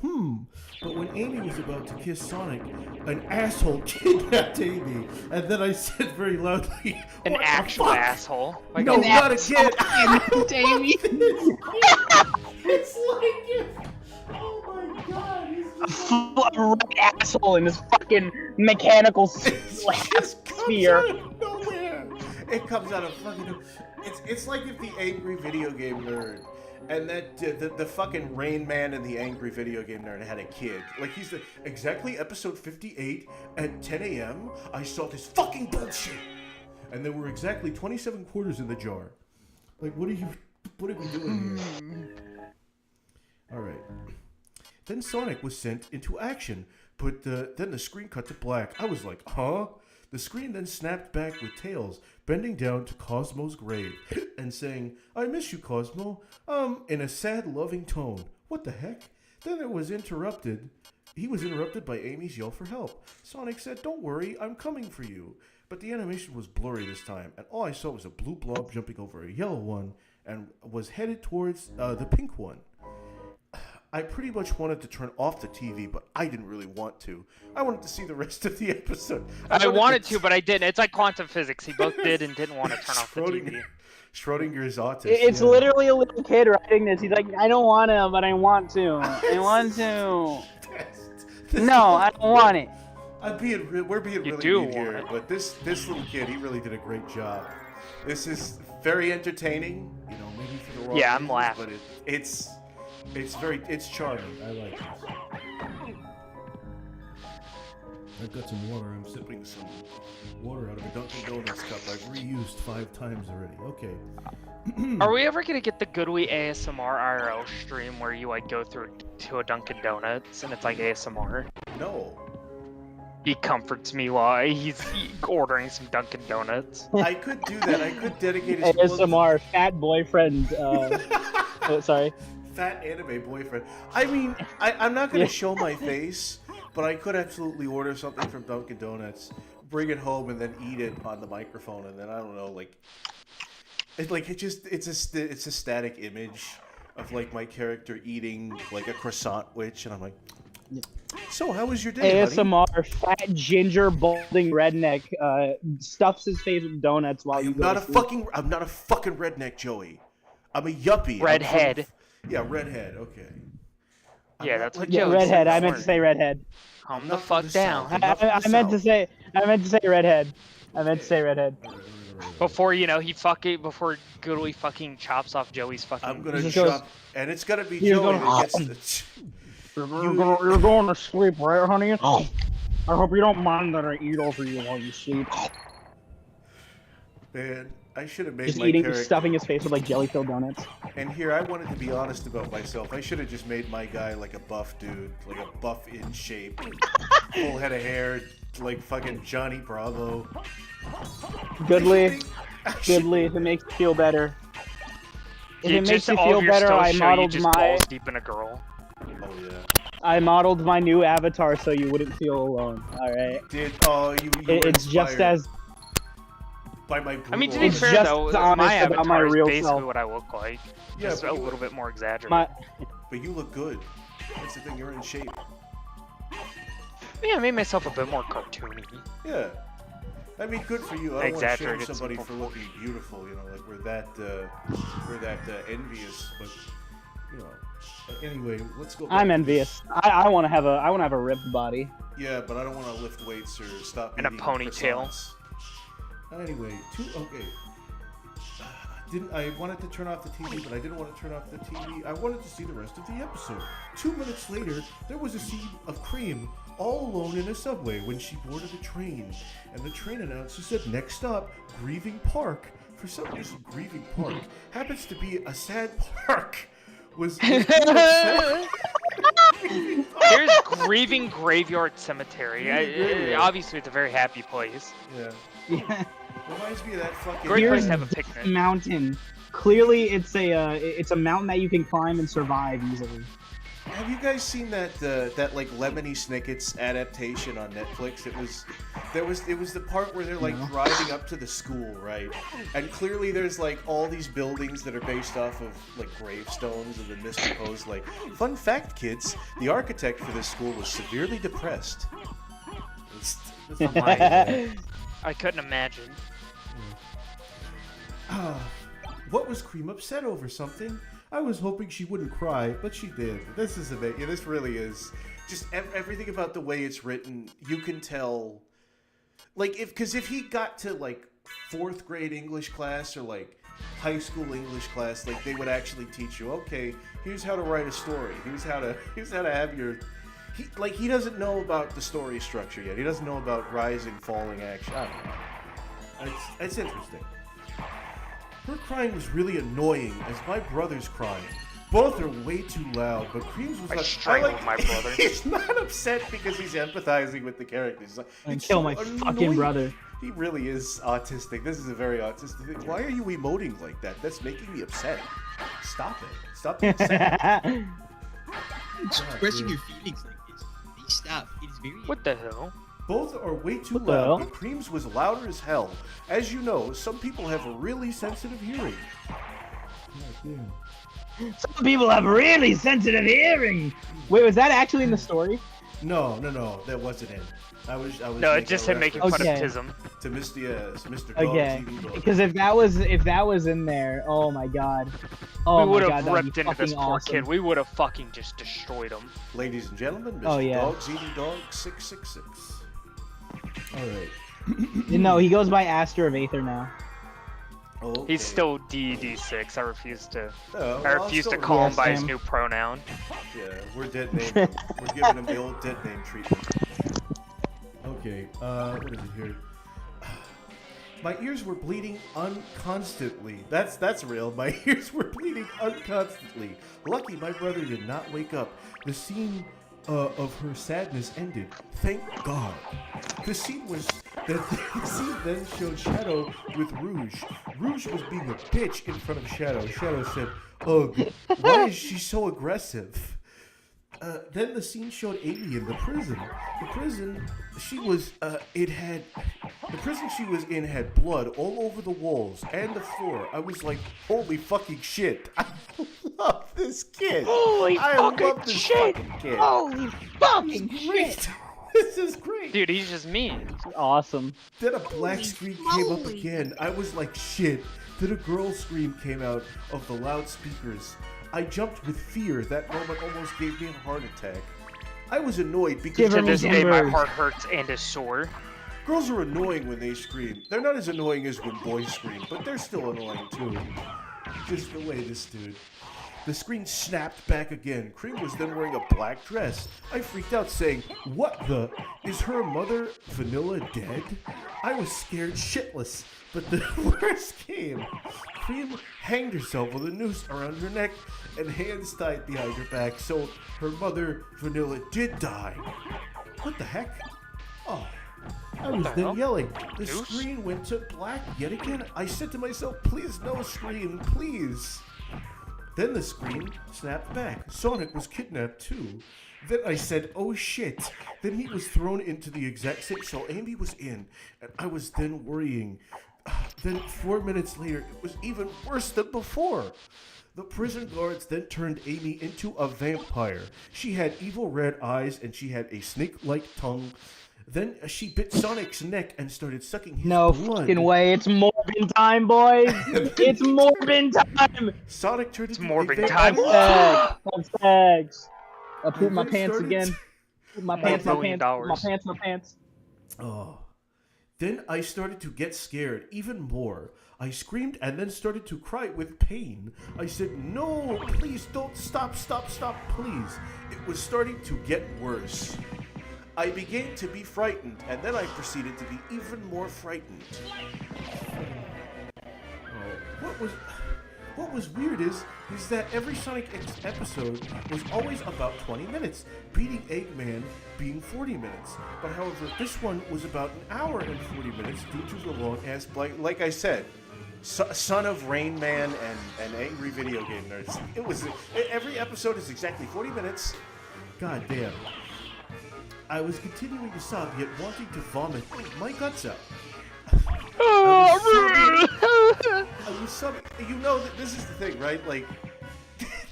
But when Amy was about to kiss Sonic, an asshole kidnapped Amy. And then I said very loudly, an actual asshole? Like no, not again. Amy. It's like if... Oh my god. A asshole in this fucking mechanical sphere. It comes out of fucking... It's like if the angry video game nerd and that the fucking Rain Man and the angry video game nerd had a kid. Like he's exactly episode 58 at 10 a.m. I saw this fucking bullshit, and there were exactly 27 quarters in the jar. Like what are we doing here? All right. Then Sonic was sent into action, but then the screen cut to black. I was like, huh? The screen then snapped back with Tails bending down to Cosmo's grave and saying, I miss you, Cosmo, in a sad, loving tone. What the heck? Then he was interrupted by Amy's yell for help. Sonic said, don't worry, I'm coming for you. But the animation was blurry this time, and all I saw was a blue blob jumping over a yellow one and was headed towards the pink one. I pretty much wanted to turn off the TV, but I didn't really want to. I wanted to see the rest of the episode. I wanted to, but I didn't. It's like quantum physics. He both did and didn't want to turn off the TV. Schrodinger's autism. It's literally a little kid writing this. He's like, I don't want to, but I want to. I want to. No, I don't want it. We're being really mean here, but this little kid, he really did a great job. This is very entertaining, you know, maybe for the wrong Yeah, reasons, I'm laughing. But it's charming. I like it. I've got some water. I'm sipping some water out of a Dunkin' Donuts cup I've reused 5 times already. Okay. Are we ever gonna get the Goodwee ASMR IRL stream where you like go through to a Dunkin' Donuts and it's like ASMR? No. He comforts me while he's ordering some Dunkin' Donuts. I could do that. I could dedicate a ASMR fat boyfriend. Sorry. Fat anime boyfriend. I mean, I'm not going to show my face, but I could absolutely order something from Dunkin' Donuts, bring it home, and then eat it on the microphone, and then I don't know, it's a static image of like my character eating like a croissant witch, and I'm like, so how was your day, ASMR honey? fat ginger balding redneck stuffs his face with donuts while you. I'm not a fucking redneck, Joey. I'm a yuppie. Redhead. Yeah, redhead. Okay. Yeah, that's what Joey redhead. I meant to say redhead. Calm the fuck down. I meant to say redhead. I meant to say redhead. Before before Goodwee fucking chops off Joey's fucking. I'm gonna chop, and it's gonna be Joey that gets the. You're going to sleep, right, honey? I hope you don't mind that I eat over you while you sleep. Man, I should have made just my eating, character... stuffing his face with like jelly-filled donuts. And here, I wanted to be honest about myself. I should have just made my guy like a buff dude, like a buff in shape, full head of hair, like fucking Johnny Bravo. Goodly, if it makes you feel better. If it makes you feel better, I modeled my. Balls deep in a girl. Oh yeah. I modeled my new avatar so you wouldn't feel alone. All right. It's just as. By my I mean, to be fair though, my avatar is basically self. what I look like. Yeah, just a little bit more exaggerated. But you look good. That's the thing. You're in shape. Yeah, I made myself a bit more cartoony. Yeah. I mean, good for you. I don't want to shame somebody for looking beautiful. You know, like we're that envious, but you know. Anyway, let's go. I'm envious. I want to have a ripped body. Yeah, but I don't want to lift weights or stop. And a ponytail. Croissants. Anyway, I wanted to turn off the TV, but I didn't want to turn off the TV. I wanted to see the rest of the episode. 2 minutes later, there was a scene of Cream all alone in a subway when she boarded a train, and the train announcer said, "Next stop, Grieving Park." For some reason, Grieving Park happens to be a sad park. Here's Grieving Graveyard Cemetery. Obviously, it's a very happy place. Yeah. Reminds me of that fucking. Great place to have a picnic. Mountain. Clearly, it's a mountain that you can climb and survive easily. Have you guys seen that like Lemony Snicket's adaptation on Netflix? It was the part where they're like driving up to the school, right? And clearly there's like all these buildings that are based off of like gravestones, and then Mr. Poe's like, "Fun fact, kids, the architect for this school was severely depressed." I couldn't imagine. What was Cream upset over? Something? I was hoping she wouldn't cry, but she did. This is amazing. Yeah, this really is. Just everything about the way it's written, you can tell. Like, because if he got to like 4th grade English class or like high school English class, like they would actually teach you, okay, here's how to write a story. Here's how to have your. He doesn't know about the story structure yet. He doesn't know about rising, falling action. I don't know. It's interesting. Her crying was really annoying as my brother's crying. Both are way too loud, but Creams was I strangled my brother. He's not upset because he's empathizing with the characters. He's like, And kill my fucking brother. He really is autistic. This is a very autistic thing. Why are you emoting like that? That's making me upset. Stop it. Stop being upset. Expressing your feelings like this. Please stop. It is very. What the hell? Both are way too What the loud, hell? but Creams was louder as hell. As you know, some people have a really sensitive hearing. Some people have really sensitive hearing. Wait, was that actually in the story? No, that wasn't it. I was No, it just him making fun of Okay. Tism. to Mr. Okay, Dog TV Dog. because if that was in there, oh my god, oh We my would god, have that'd ripped be into this fucking poor awesome. kid. We would have fucking just destroyed him. Ladies and gentlemen, Mr. Oh, yeah. Dog TV Dog 666. All right. No, he goes by Aster of Aether now. Oh, okay. He's still DD6. I refuse to. Oh, I well, refuse to still- call him Yes, by his Sam. new pronoun. Yeah, we're dead name. We're giving him the old dead name treatment. Okay, what is it here? My ears were bleeding unconstantly. That's real. My ears were bleeding unconstantly. Lucky my brother did not wake up. The scene of her sadness ended. Thank God. The scene then showed Shadow with Rouge. Rouge was being a bitch in front of Shadow. Shadow said, "Ugh, why is she so aggressive?" Then the scene showed Amy in the prison. The prison she was in had blood all over the walls and the floor. I was like, holy fucking shit. I love this kid. Holy I fucking love this shit. fucking kid. Holy fucking shit. This is great. Dude, he's just mean. Awesome. Then a black screen came up again. I was like, shit. Then a girl scream came out of the loudspeakers. I jumped with fear. That moment almost gave me a heart attack. I was annoyed because To this day, my heart hurts and is sore. girls are annoying when they scream. They're not as annoying as when boys scream, but they're still annoying too. Just the way this dude. The screen snapped back again. Cream was then wearing a black dress. I freaked out saying, "What the? Is her mother, Vanilla, dead?" I was scared shitless, but the worst came. Cream hanged herself with a noose around her neck and hands tied behind her back, so her mother, Vanilla, did die. What the heck? Oh. I was then yelling. The screen went to black yet again. I said to myself, please no screen, please. Then the screen snapped back. Sonic was kidnapped too. Then I said, oh shit. Then he was thrown into the exact same cell Amy was in, and I was then worrying. Then 4 minutes later, it was even worse than before. The prison guards then turned Amy into a vampire. She had evil red eyes and she had a snake-like tongue. Then she bit Sonic's neck and started sucking his No blood. fucking way. It's Morbin time, boys. It's Morbin time. Sonic turned into Morbin a time. vampire. Have sex. I poop my then pants started again. Poop my $1 pants, my billion. pants, my pants. Oh. Then I started to get scared even more. I screamed and then started to cry with pain. I said, no, please don't stop, please. It was starting to get worse. I began to be frightened, and then I proceeded to be even more frightened. What was weird is that every Sonic X episode was always about 20 minutes, beating Eggman being 40 minutes. But however, this one was about an hour and 40 minutes due to the long ass like I said, son of Rain Man and angry video game nerds. Every episode is exactly 40 minutes. God damn. I was continuing to sob, yet wanting to vomit my guts out. I was sobbing. You know that this is the thing, right? Like,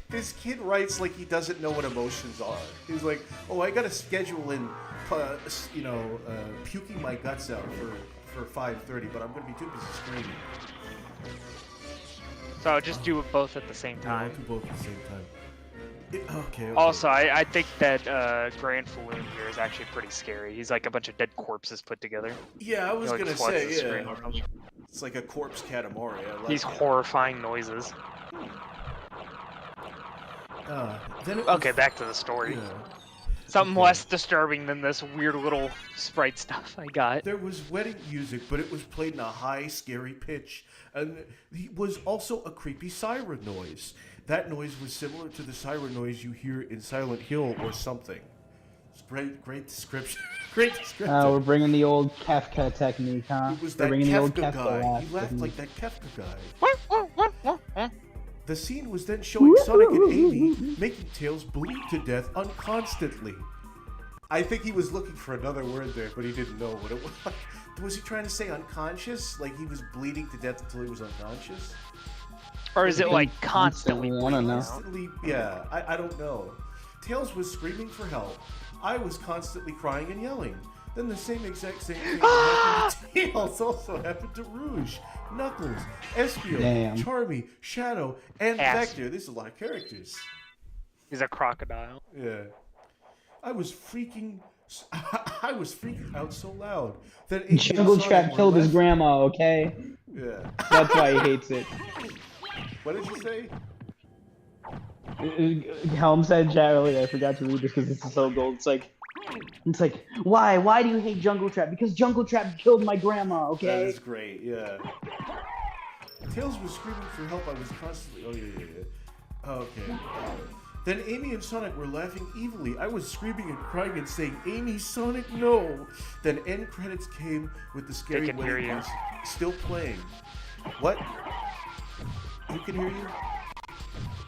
this kid writes like he doesn't know what emotions are. He's like, oh, I gotta schedule in, puking my guts out for 5:30, but I'm gonna be too busy screaming. So I'll just do it both at the same Yeah, I'll time. do both at the same time. Okay. Also, I think that Grand Falloon here is actually pretty scary. He's like a bunch of dead corpses put together. Yeah, I was He, like, gonna floods say, the yeah. screen with them. It's like a corpse Katamari. I like These it. horrifying noises. Then Okay, back to the story. Yeah. Something Okay. less disturbing than this weird little sprite stuff I got. There was wedding music, but it was played in a high, scary pitch. And he was also a creepy siren noise. That noise was similar to the siren noise you hear in Silent Hill or something. It's great description. Great description. We're bringing the old Kefka technique, huh? It was We're that bringing the old Kefka Kefka guy. laugh He laughed technique. like that Kefka guy. The scene was then showing Sonic and Amy making Tails bleed to death unconstantly. I think he was looking for another word there, but he didn't know what it was. Was he trying to say unconscious? Like he was bleeding to death until he was unconscious? Or is it like constantly? I don't know. Constantly, yeah, I don't know. Tails was screaming for help. I was constantly crying and yelling. Then the same exact same thing happened to Tails also happened to Rouge, Knuckles, Espio, Damn. Charmy, Shadow, and Ass. Vector. This is a lot of characters. He's a crocodile. Yeah. I was freaking out so loud that Amy and Jungle Sonic Trap were killed his laughing. grandma, okay? Yeah. That's why he hates it. What did you say? Helm said in chat earlier, I forgot to read this because this is so gold. It's like, why? Why do you hate Jungle Trap? Because Jungle Trap killed my grandma, That okay? is great, yeah. Tails was screaming for help. I was constantly. Oh, yeah. Okay. Then Amy and Sonic were laughing evilly. I was screaming and crying and saying, Amy, Sonic, no! Then end credits came with the scary They can hear wedding you. music still playing. What? You can hear you?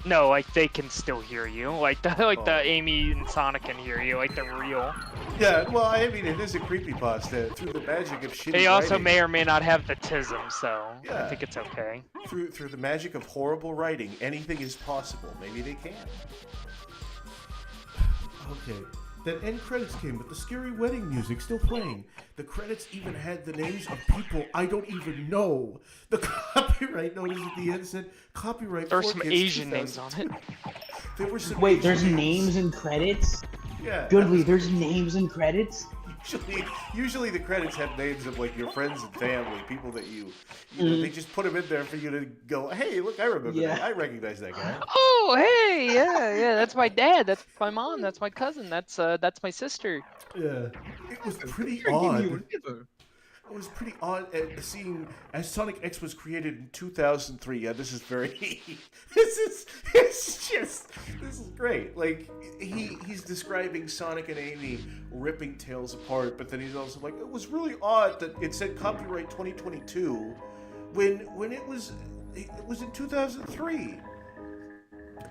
No, like they can still hear you. Like the Oh. the Amy and Sonic can hear you. Like they're real. Yeah, well, I mean, it is a creepypasta through the magic of shitty They also writing. may or may not have the tism, so Yeah. I think it's okay. Through the magic of horrible writing, anything is possible. Maybe they can. Okay. Then end credits came with the scary wedding music still playing. The credits even had the names of people I don't even know. The copyright notice at the end said copyright. There's for some kids Asian names on 2002. it. There were some Wait, Asian there's names and credits? Yeah. Goodly, there's names and credits? Usually the credits have names of like your friends and family, people that you know, they just put them in there for you to go, hey, look, I remember that. I recognize that guy. Oh, hey, yeah, that's my dad, that's my mom, that's my cousin, that's my sister. Yeah. It was pretty odd. It was pretty odd seeing as Sonic X was created in 2003. Yeah, this is very. This is great. Like he's describing Sonic and Amy ripping Tails apart, but then he's also like, it was really odd that it said copyright 2022 when it was in 2003.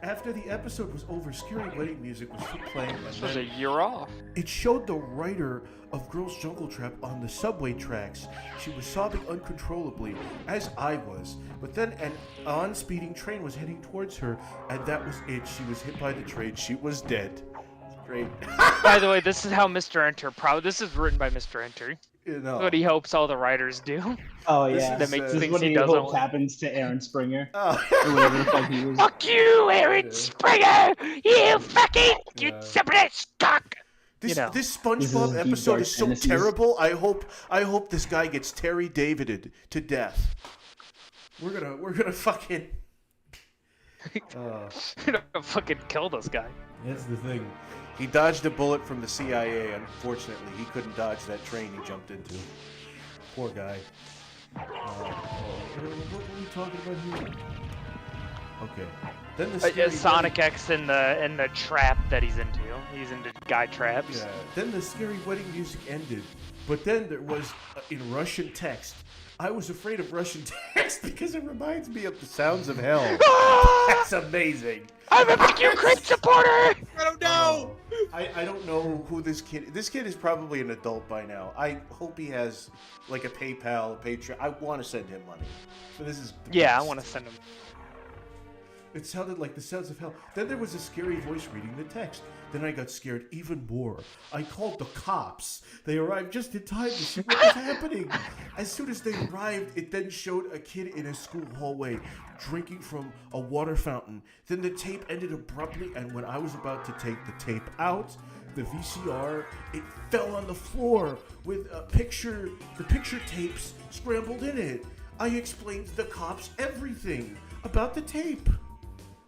After the episode was over, scary wedding music was still playing. This was a year off. It showed the writer of Girls Jungle Trap on the subway tracks. She was sobbing uncontrollably, as I was. But then an on-speeding train was heading towards her, and that was it. She was hit by the train. She was dead. Great. By the way, this is how Mr. Enter this is written by Mr. Enter. No. What he hopes all the writers do. Oh, yeah. That makes This is things what he he doesn't hopes want. happens to Aaron Springer. Oh. Or whatever the fuck he was. Fuck you, Aaron Springer! You fucking you cock! This You know. this This SpongeBob is deep, episode dark is so fantasies. terrible. I hope this guy gets Terry Davided to death. We're gonna fucking. You're gonna fucking kill this guy. That's the thing. He dodged a bullet from the CIA. Unfortunately, he couldn't dodge that train he jumped into. Poor guy. What were we talking about here? Okay. Then the scary Sonic wedding- X in the trap that he's into. He's into guy traps. Yeah. Then the scary wedding music ended, but then there was in Russian text. I was afraid of Russian text because it reminds me of the sounds of hell. That's amazing. I'm a big Ukraine supporter! I don't know. I don't know who this kid is. This kid is probably an adult by now. I hope he has like a PayPal, a Patreon. I want to send him money. So this is the Yeah, I best. want to send him. It sounded like the sounds of hell. Then there was a scary voice reading the text. Then I got scared even more. I called the cops. They arrived just in time to see what was happening. As soon as they arrived, it then showed a kid in a school hallway drinking from a water fountain. Then the tape ended abruptly, and when I was about to take the tape out, the VCR, it fell on the floor with the picture tapes scrambled in it. I explained to the cops everything about the tape.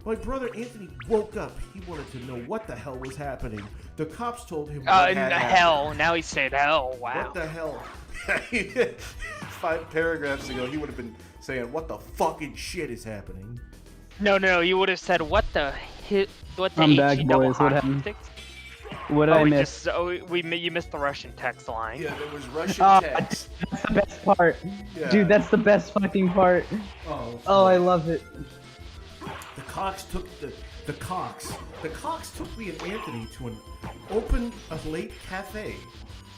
My brother Anthony woke up. He wanted to know what the hell was happening. The cops told him what had hell. happened. Now he said hell. Wow. What the hell? 5 paragraphs ago, he would have been saying, what the fucking shit is happening? No, you would have said, what the I'm back, HE boys. What happened? What did I miss? You missed the Russian text line. Yeah, there was Russian text. That's the best part. Yeah. Dude, that's the best fucking part. Oh, I love it. The Cox took me and Anthony to an open late cafe.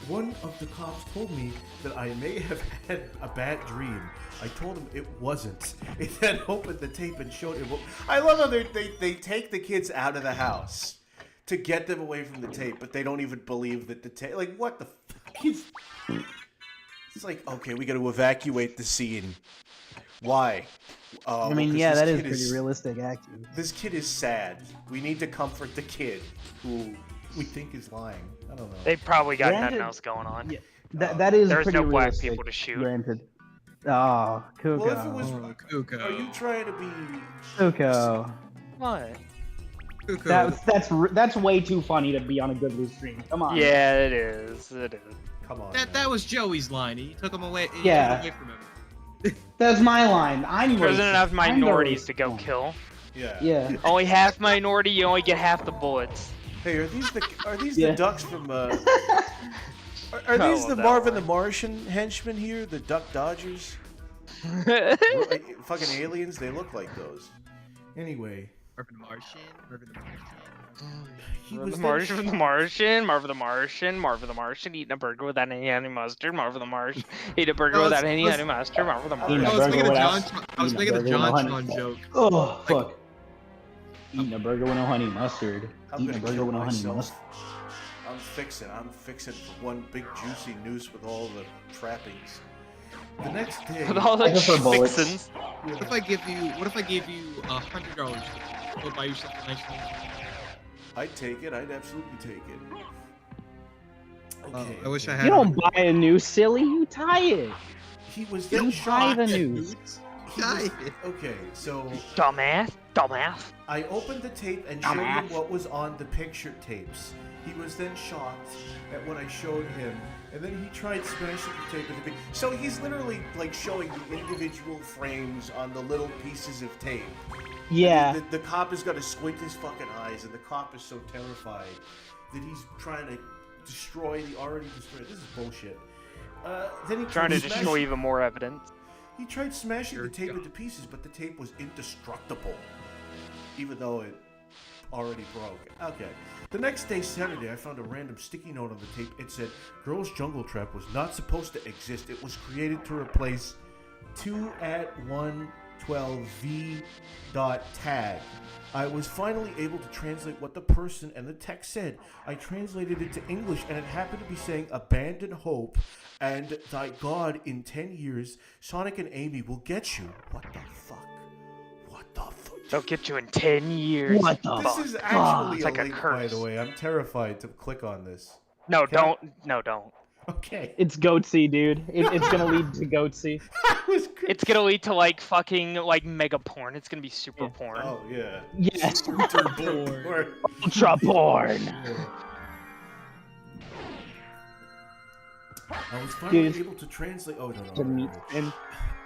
One of the cops told me that I may have had a bad dream. I told him it wasn't. He then opened the tape and showed him. I love how they take the kids out of the house to get them away from the tape, but they don't even believe that the tape. Like, what the fuck? It's like, okay, we got to evacuate the scene. Why? I mean, yeah, that is pretty realistic acting. This kid is sad. We need to comfort the kid who we think is lying. I don't know. They probably got nothing else going on. Yeah, that is There's pretty no black realistic, people to shoot. Granted. Oh, Kuko. Well, if it was, Kuko. Are you trying to be Kuko. What? Kuko. That's way too funny to be on a good news stream. Come on. Yeah, it is. Come on. That was Joey's line. He took him away. Yeah. Away from him. That's my line. I'm There's racist. enough minorities to I'm go the racist kill. Yeah. Yeah. Only half minority, you only get half the bullets. Hey, are these the ducks from Are these the that Marvin way. the Martian henchmen here? The Duck Dodgers? Fucking aliens? They look like those. Anyway. Marvin the Martian. Marvin the Martian, eating a burger without any honey mustard, Marvin the Martian, eat a burger without any honey mustard, Marvin the Martian. I was making the JonTron joke. Oh, fuck. Eating a burger with no honey mustard. Eating a burger with no honey mustard. I'm fixing for one big juicy noose with all the trappings. The next day, With all the fixins. What if I gave you $100 to go buy yourself a nice thing? I'd take it. I'd absolutely take it. Okay. I wish I had. You don't buy a noose, silly. You tie it. He was You then tie shot. the noose. Okay, so Dumbass. I opened the tape and showed him what was on the picture tapes. He was then shocked at what I showed him, and then he tried smashing the tape with the big. So he's literally like showing the individual frames on the little pieces of tape. Yeah. The cop has got to squint his fucking eyes, and the cop is so terrified that he's trying to destroy the already destroyed. This is bullshit. Then he Trying to destroy even more evidence. He tried smashing the tape into pieces, but the tape was indestructible, even though it already broke. Okay. The next day, Saturday, I found a random sticky note on the tape. It said, "Girls Jungle Trap was not supposed to exist. It was created to replace 2@112v.tag." I was finally able to translate what the person and the text said. I translated it to English, and it happened to be saying, "Abandon hope, and thy God in 10 years, Sonic and Amy will get you." What the fuck? What the fuck? They'll get you in 10 years. What the This is actually It's a like a link, by curse. the way. I'm terrified to click on this. No, Can don't. No, don't. Okay. It's goatsy, dude. It's gonna lead to goatsy. It's gonna lead to like fucking like mega porn. It's gonna be super porn. Oh, yeah. Yes. Ultra porn. Ultra porn. I was finally Dude. able to translate. Oh, no. And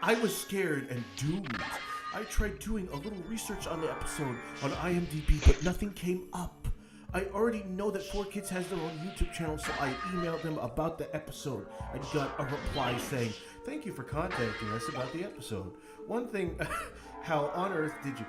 I was scared and doomed. I tried doing a little research on the episode on IMDb, but nothing came up. I already know that 4Kids has their own YouTube channel, so I emailed them about the episode. I got a reply saying, "Thank you for contacting us about the episode. One thing, how on earth did you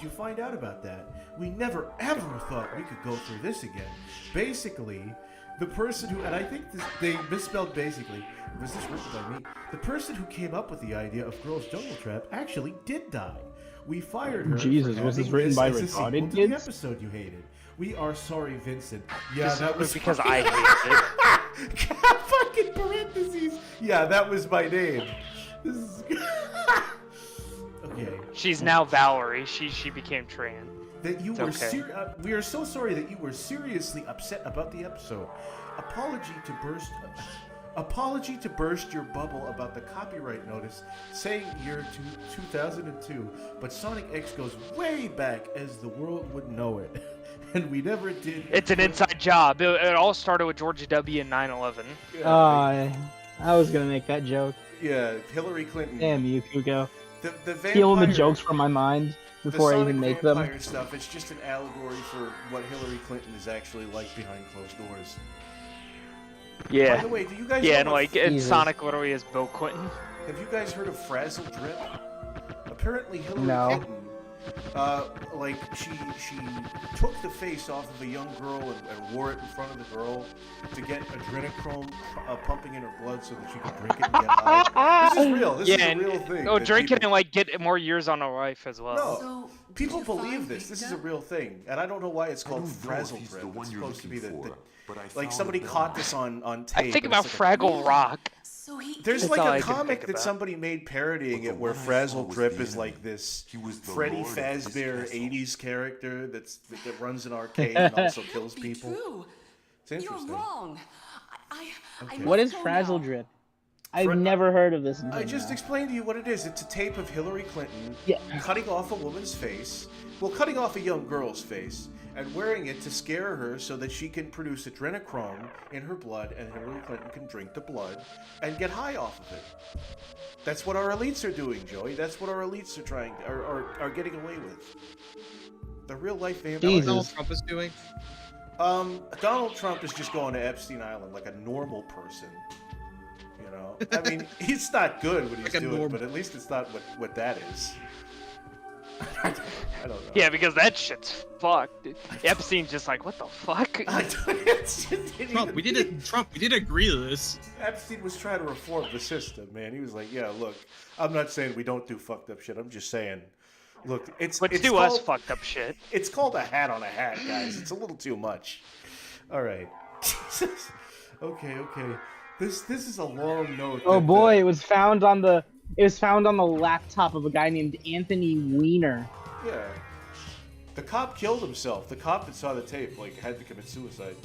find out about that? We never ever thought we could go through this again." Basically, the person who, and I think they misspelled basically, was this written by me? The person who came up with the idea of Girls Jungle Trap actually did die. We fired her. Jesus, for was this having written by as a sequel retarded to the kids? episode you hated. We are sorry, Vincent. Yeah, that was because I hated it. fucking parentheses. Yeah, that was my name. This is okay. She's now Valerie. She became trans. That you It's were okay. we are so sorry that you were seriously upset about the episode. Apology to burst your bubble about the copyright notice saying year 2002, but Sonic X goes way back as the world would know it. And we never did. It's an inside job. It all started with George W. and 9/11. I was gonna make that joke. Yeah, Hillary Clinton. Damn you, Kuko. The vampire, stealing the jokes from my mind before I even make them. Stuff, it's just an allegory for what Hillary Clinton is actually like behind closed doors. Yeah. By the way, do you guys yeah, know and like in Sonic literally is Bill Clinton. Have you guys heard of Frazzle Drip? Apparently Hillary Clinton, like she took the face off of a young girl and wore it in front of the girl to get adrenochrome pumping in her blood so that she could drink it and get high. This is real. This is a real thing. Oh, drink it and like get more years on her life as well. No, people believe this. This is a real thing, and I don't know why it's called Frazzle Drip. It's supposed to be the like somebody caught this on tape. I think about Fraggle Rock. There's like a comic that somebody made parodying it where Frazzle Drip is like this Freddy Fazbear 80s character that runs an arcade and also kills people. It's interesting. You're wrong. Okay. What is Frazzle Drip? I've never heard of this. I just explained to you what it is. It's a tape of Hillary Clinton cutting off a woman's face, well, cutting off a young girl's face, and wearing it to scare her so that she can produce adrenochrome in her blood and Hillary Clinton can drink the blood and get high off of it. That's what our elites are doing, Joey. That's what our elites are trying are getting away with. The real life vampires. Donald Trump is doing? Donald Trump is just going to Epstein Island like a normal person. You know? I mean, he's not good what he's doing, but at least it's not what that is. I don't know. Yeah, because that shit's fucked. Dude. Epstein's just like, what the fuck? Trump, we did agree to this. Epstein was trying to reform the system, man. He was like, yeah, look, I'm not saying we don't do fucked up shit. I'm just saying, look, it's do called, us fucked up shit. It's called a hat on a hat, guys. It's a little too much. All right. Okay. This is a long note. Oh boy, it was found on the laptop of a guy named Anthony Weiner. Yeah. The cop killed himself. The cop that saw the tape, like, had to commit suicide.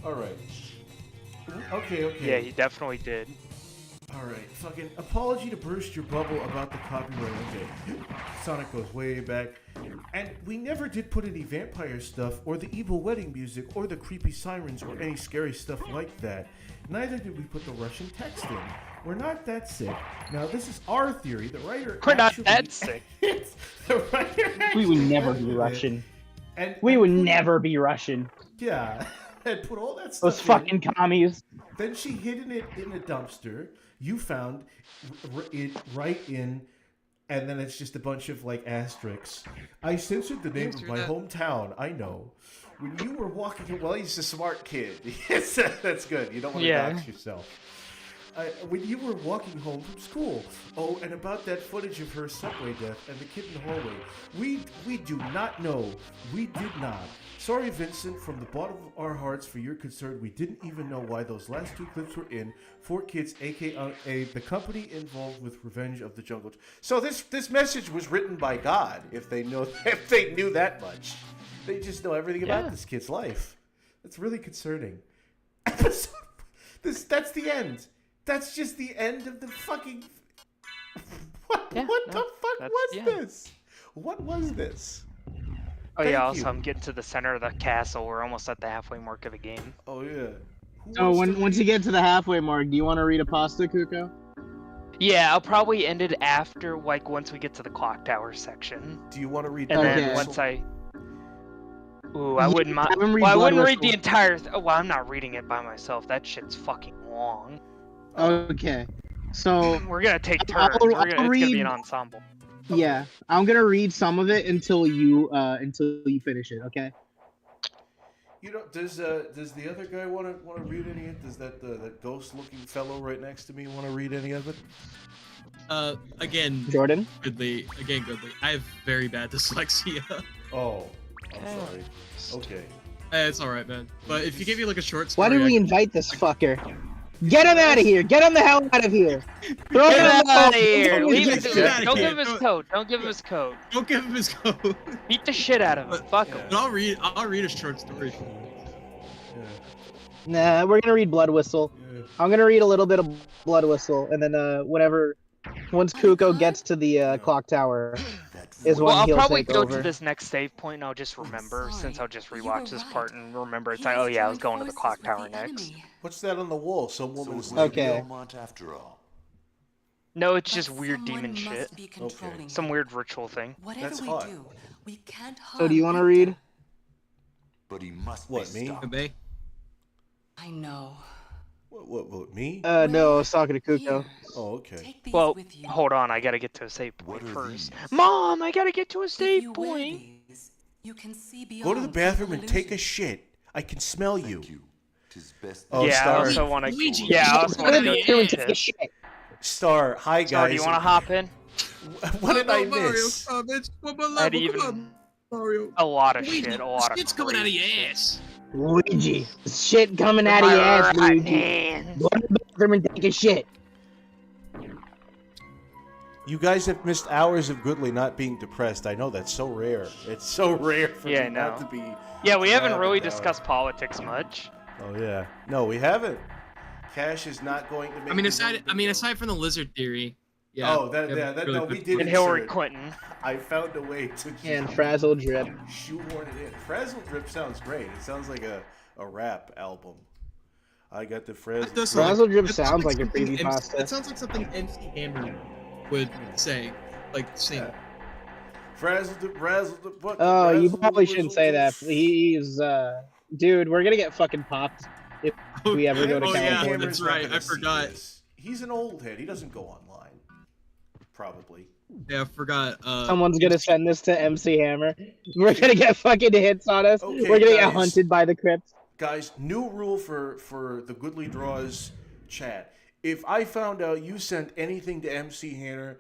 Alright. Okay. Yeah, he definitely did. Alright, fucking apology to burst your bubble about the copyright. Okay. Sonic goes way back. And we never did put any vampire stuff, or the evil wedding music, or the creepy sirens, or any scary stuff like that. Neither did we put the Russian text in. We're not that sick. Now, this is our theory. The writer We're not that sick. The writer we would never be Russian. We would never be Russian. Yeah. And put all that stuff Those fucking commies. Then she hid it in a dumpster. You found it right in, and then it's just a bunch of, like, asterisks. I censored the name of my hometown. I know. When you were walking... Well, he's a smart kid. Yes, that's good. You don't want to dox yourself. When you were walking home from school. Oh, and about that footage of her subway death and the kid in the hallway. We do not know. We did not. Sorry, Vincent, from the bottom of our hearts for your concern. We didn't even know why those last two clips were in. 4Kids, aka the company involved with Revenge of the Jungle. So this message was written by God. If they knew that much, they just know everything about this kid's life. That's really concerning. That's the end. That's just the end of the fucking... What the fuck was this? What was this? Oh yeah, also I'm getting to the center of the castle. We're almost at the halfway mark of the game. Oh yeah. So once you get to the halfway mark, do you want to read a pasta, Kuko? Yeah, I'll probably end it after, like, once we get to the clock tower section. Do you want to read? And then once I... Ooh, I wouldn't mind. Well, I wouldn't read the entire... Well, I'm not reading it by myself. That shit's fucking long. Okay, so we're gonna take turns. It's gonna be an ensemble. Yeah, I'm gonna read some of it until you finish it. Okay. You know, does the other guy want to read any of it? Does that ghost-looking fellow right next to me want to read any of it? Again, Jordan. Goodly. I have very bad dyslexia. Oh, I'm sorry. Okay. It's all right, man. But if you give me like a short story, why did we invite this fucker? Get him out of here! Get him the hell out of here! Throw him out of here! Don't give him his code. Don't give him his code. Don't give him his code. Beat the shit out of him. Fuck him. I'll read a short story. Nah, we're gonna read Blood Whistle. I'm gonna read a little bit of Blood Whistle, and then once Kuko gets to the clock tower, is Well, when I'll he'll probably take go over. to this next save point and I'll just remember since I'll just rewatch this part and remember it's like, oh yeah, I was going to the clock tower next. What's that on the wall? Some woman's Okay. Belmont after all. No, it's just weird demon shit. Okay. Some weird ritual thing. That's hot. We can't So do you want to read? But he must What, be me? stopped. Obey. I know. What, me? No, I was talking to Kuko. Oh, okay. Well, hold on, I gotta get to a save point first. Mom, I gotta get to a save point. You can see Go to the bathroom and take a shit. I can smell you. Oh, Yeah, Star. I also want to. Luigi, Yeah, I also want to go yeah. to the shit. Star, hi guys. Star, do you want to hop in? What did I Mario, miss? it's one more I'd level. even- Come on, Mario. A lot of Luigi, shit. A lot of shit's coming out of your crazy shit. ass. Luigi, shit coming out of your ass, Right Luigi. hand. Go to the bathroom and take a shit. You guys have missed hours of Goodly not being depressed. I know that's so rare. It's so rare for Yeah, me not to be. Yeah, we haven't really down. discussed politics much. Oh yeah. No, we haven't. Cash is not going to make. I mean, aside from the lizard theory. Yeah. Oh, that really no, we good did. And insert Hillary it. Clinton. I found a way to just And Frazzle Drip. shoehorn it in. Frazzle Drip sounds great. It sounds like a rap album. I got the Frazzle. Frazzle Drip sounds like a something creepypasta. That sounds like something MC Hammer would say, like sing. Yeah. Frazzle Drip, Razzle Drip. What? Oh, you Razzle probably Drip, shouldn't Wizzle say Drip. that. He's dude, we're gonna get fucking popped if we ever go to Oh, yeah, California. that's Hammer's not right, gonna I see forgot. this. He's an old head. He doesn't go online. Probably. Yeah, I forgot. Someone's gonna send this to MC Hammer. We're gonna get fucking hits on us. Okay, We're gonna get guys. hunted by the crypts. Guys, new rule for the Goodly Draws chat. If I found out you sent anything to MC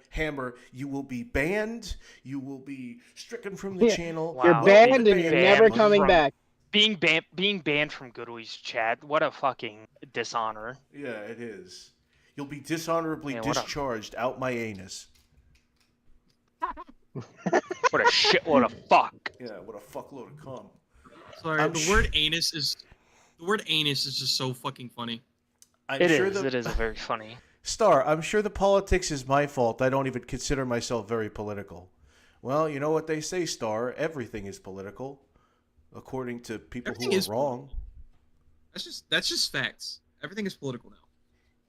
Hammer, you will be banned. You will be stricken from the channel. Wow. You're Wow. banned and you're Banned never coming from- back. Being banned from Goodly's chat. What a fucking dishonor. Yeah, it is. You'll be dishonorably Man, what a- discharged out my anus. What a shit. What a fuck. Yeah, what a fuckload of cum. Sorry, I'm the word anus is just so fucking funny. It is very funny. Star, I'm sure the politics is my fault. I don't even consider myself very political. Well, you know what they say, Star. Everything is political, according to people who are wrong. That's just facts. Everything is political now.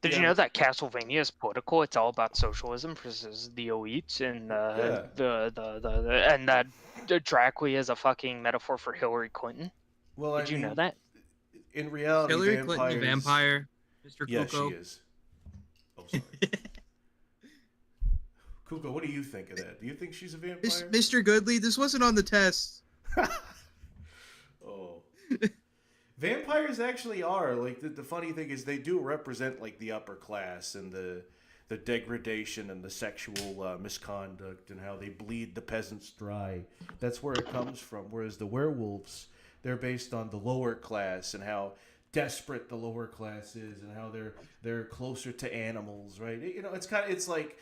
Did you know that Castlevania is political? It's all about socialism versus the elites, and and that Dracula is a fucking metaphor for Hillary Clinton. Well, Did you know that? In reality, Hillary Clinton, a vampire. Mr. Yeah, Kuko. she is. Oh, sorry. Kuko, what do you think of that? Do you think she's a vampire? Mr. Goodly, this wasn't on the test. Oh. Vampires actually are. Like, the funny thing is they do represent, like, the upper class and the degradation and the sexual misconduct and how they bleed the peasants dry. That's where it comes from. Whereas the werewolves, they're based on the lower class and how desperate the lower class is and how they're closer to animals, right? You know, it's like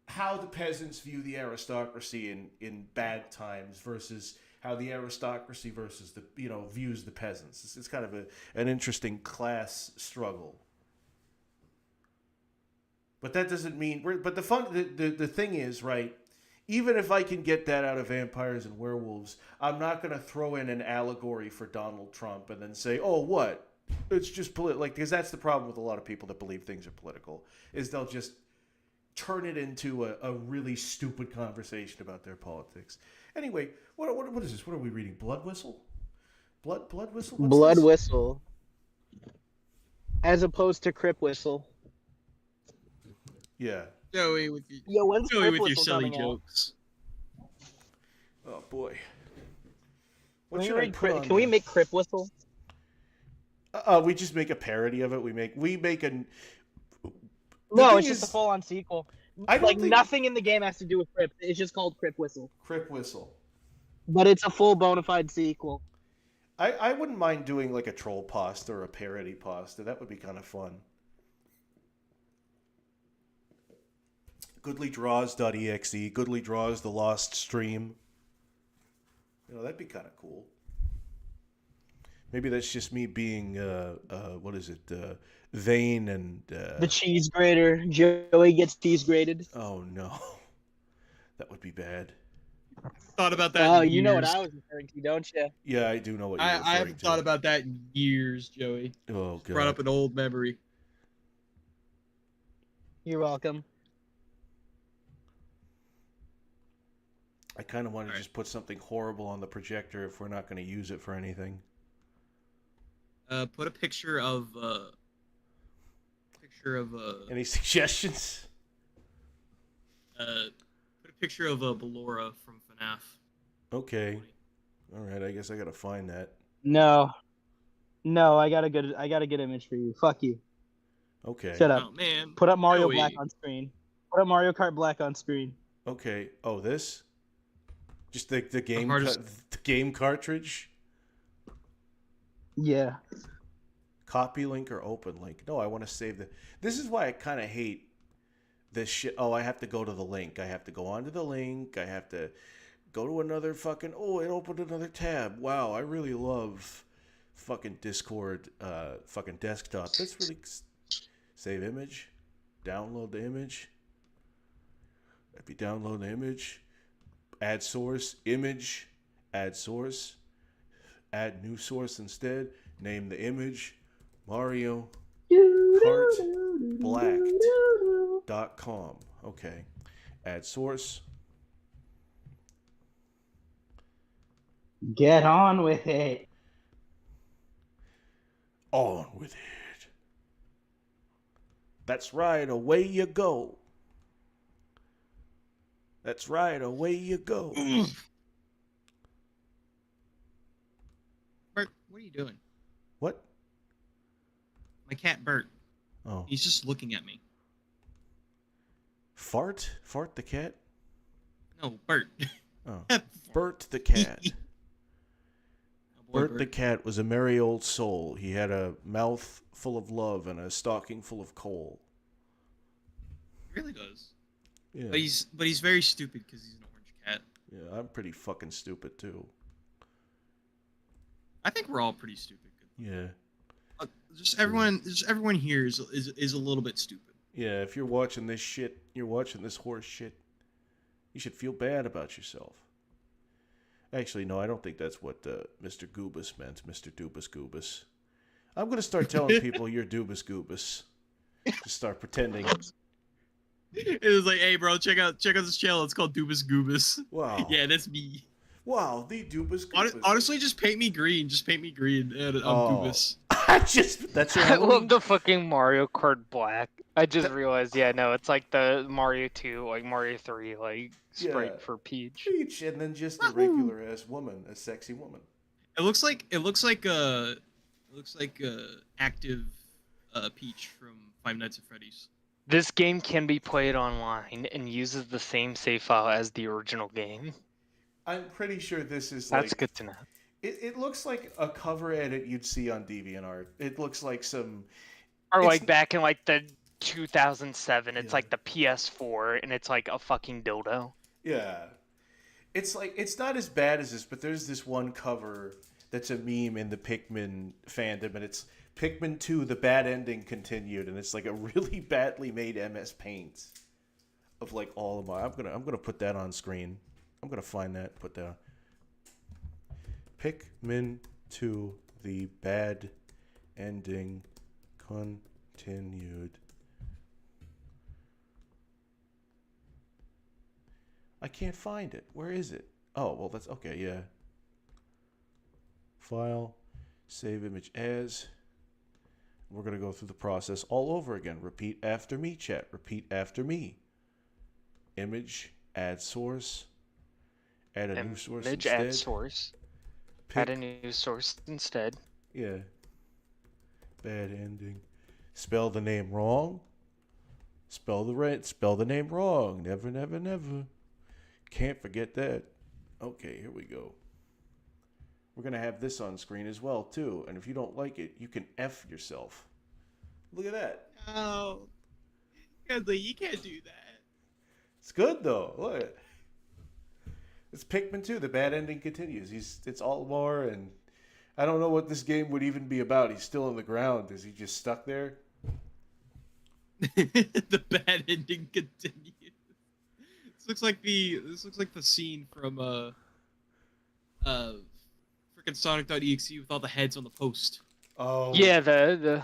how the peasants view the aristocracy in bad times versus how the aristocracy versus views the peasants. It's kind of an interesting class struggle. But that doesn't mean the thing is, right, even if I can get that out of vampires and werewolves, I'm not going to throw in an allegory for Donald Trump and then say, "Oh, what? It's just political." Like, because that's the problem with a lot of people that believe things are political, is they'll just turn it into a really stupid conversation about their politics. Anyway, what is this? What are we reading? Blood Whistle? Blood Whistle? What's Blood this? Whistle. As opposed to Crip Whistle. Yeah. Joey with you. Yo, when's Joey Crip with your Whistle silly coming out? jokes. Oh boy. Can we make Crip Whistle? We just make a parody of it. We make a. No, it's just a full-on sequel. I don't think... nothing in the game has to do with Crip. It's just called Crip Whistle. Crip Whistle. But it's a full bona fide sequel. I wouldn't mind doing like a troll pasta or a parody pasta. That would be kind of fun. Goodlydraws.exe, Goodly Draws, the Lost Stream. You know, that'd be kind of cool. Maybe that's just me being what is it? Vain and The cheese grater. Joey gets cheese grated. oh no. That would be bad. Thought about that. Oh, in you know what years. I was referring to, don't you? Yeah, I do know what you're I referring haven't to. thought about that in years, Joey. Oh god. Brought up an old memory. You're welcome. I kind of want to just put something horrible on the projector if we're not going to use it for anything. Put a picture of Any suggestions? put a picture of Ballora from FNAF. Okay. All right, I guess I got to find that. No, I got a good image for you. Fuck you. Okay. Shut up. Oh man. Put up Mario Joey. Black on screen. Put up Mario Kart Black on screen. Okay. Oh, this? Just the game hardest- the game cartridge? Yeah. Copy link or open link? No, I want to save the. This is why I kind of hate this shit. Oh, I have to go to the link. I have to go onto the link. I have to go to another fucking. Oh, it opened another tab. Wow, I really love fucking Discord, fucking desktop. That's really save image, download the image. If you download the image, add source, image, add source, add new source instead. Name the image. Mario Kart Blacked.com. Okay. Add source. Get on with it. On with it. That's right. Away you go. That's right. Away you go. Bert, what are you doing? What? My cat Bert. Oh. He's just looking at me. Fart? Fart the cat? No, Bert. Oh. Bert the cat. Bert the cat was a merry old soul. He had a mouth full of love and a stocking full of coal. He really does. Yeah. But he's very stupid because he's an orange cat. Yeah, I'm pretty fucking stupid too. I think we're all pretty stupid. Yeah. Just everyone here is a little bit stupid. Yeah, if you're watching this shit, you're watching this horse shit, you should feel bad about yourself. Actually, no, I don't think that's what Mr. Goobus meant, Mr. Doobus Goobus. I'm going to start telling people you're Doobus Goobus. Just start pretending. It was like, hey, bro, check out this channel. It's called Doobus Goobus. Wow. Yeah, that's me. Wow, the Doobus Goobus. Honestly, just paint me green. Just paint me green. And I'm Doobus. That's your I love the fucking Mario Kart Black. I just realized, yeah, no, it's like the Mario 2, like Mario 3, like sprite for Peach. Peach, and then just a regular ass woman, a sexy woman. It looks like active Peach from Five Nights at Freddy's. This game can be played online and uses the same save file as the original game. I'm pretty sure this is That's good to know. It looks like a cover edit you'd see on DeviantArt. It looks like some... Or like back in like the 2007, it's like the PS4 and it's like a fucking dildo. Yeah. It's like, it's not as bad as this, but there's this one cover that's a meme in the Pikmin fandom, and it's Pikmin 2, the bad ending continued, and it's like a really badly made MS Paint of like all of my... I'm gonna put that on screen. I'm gonna find that, put that on. Pikmin 2, the bad ending continued. I can't find it. Where is it? Oh, well, that's okay, yeah. File, save image as. We're going to go through the process all over again. Repeat after me, chat. Repeat after me. Image, add source. Add a new source instead. Add source. Add a new source instead. Yeah. Bad ending. Spell the name wrong. Spell the name wrong. Never, never, never. Can't forget that. Okay, here we go. We're going to have this on screen as well, too. And if you don't like it, you can F yourself. Look at that. Oh. You can't do that. It's good, though. Look. It's Pikmin 2. The bad ending continues. It's Altmar and I don't know what this game would even be about. He's still on the ground. Is he just stuck there? The bad ending continues. This looks like the scene from freaking Sonic.exe with all the heads on the post. Oh. Yeah, the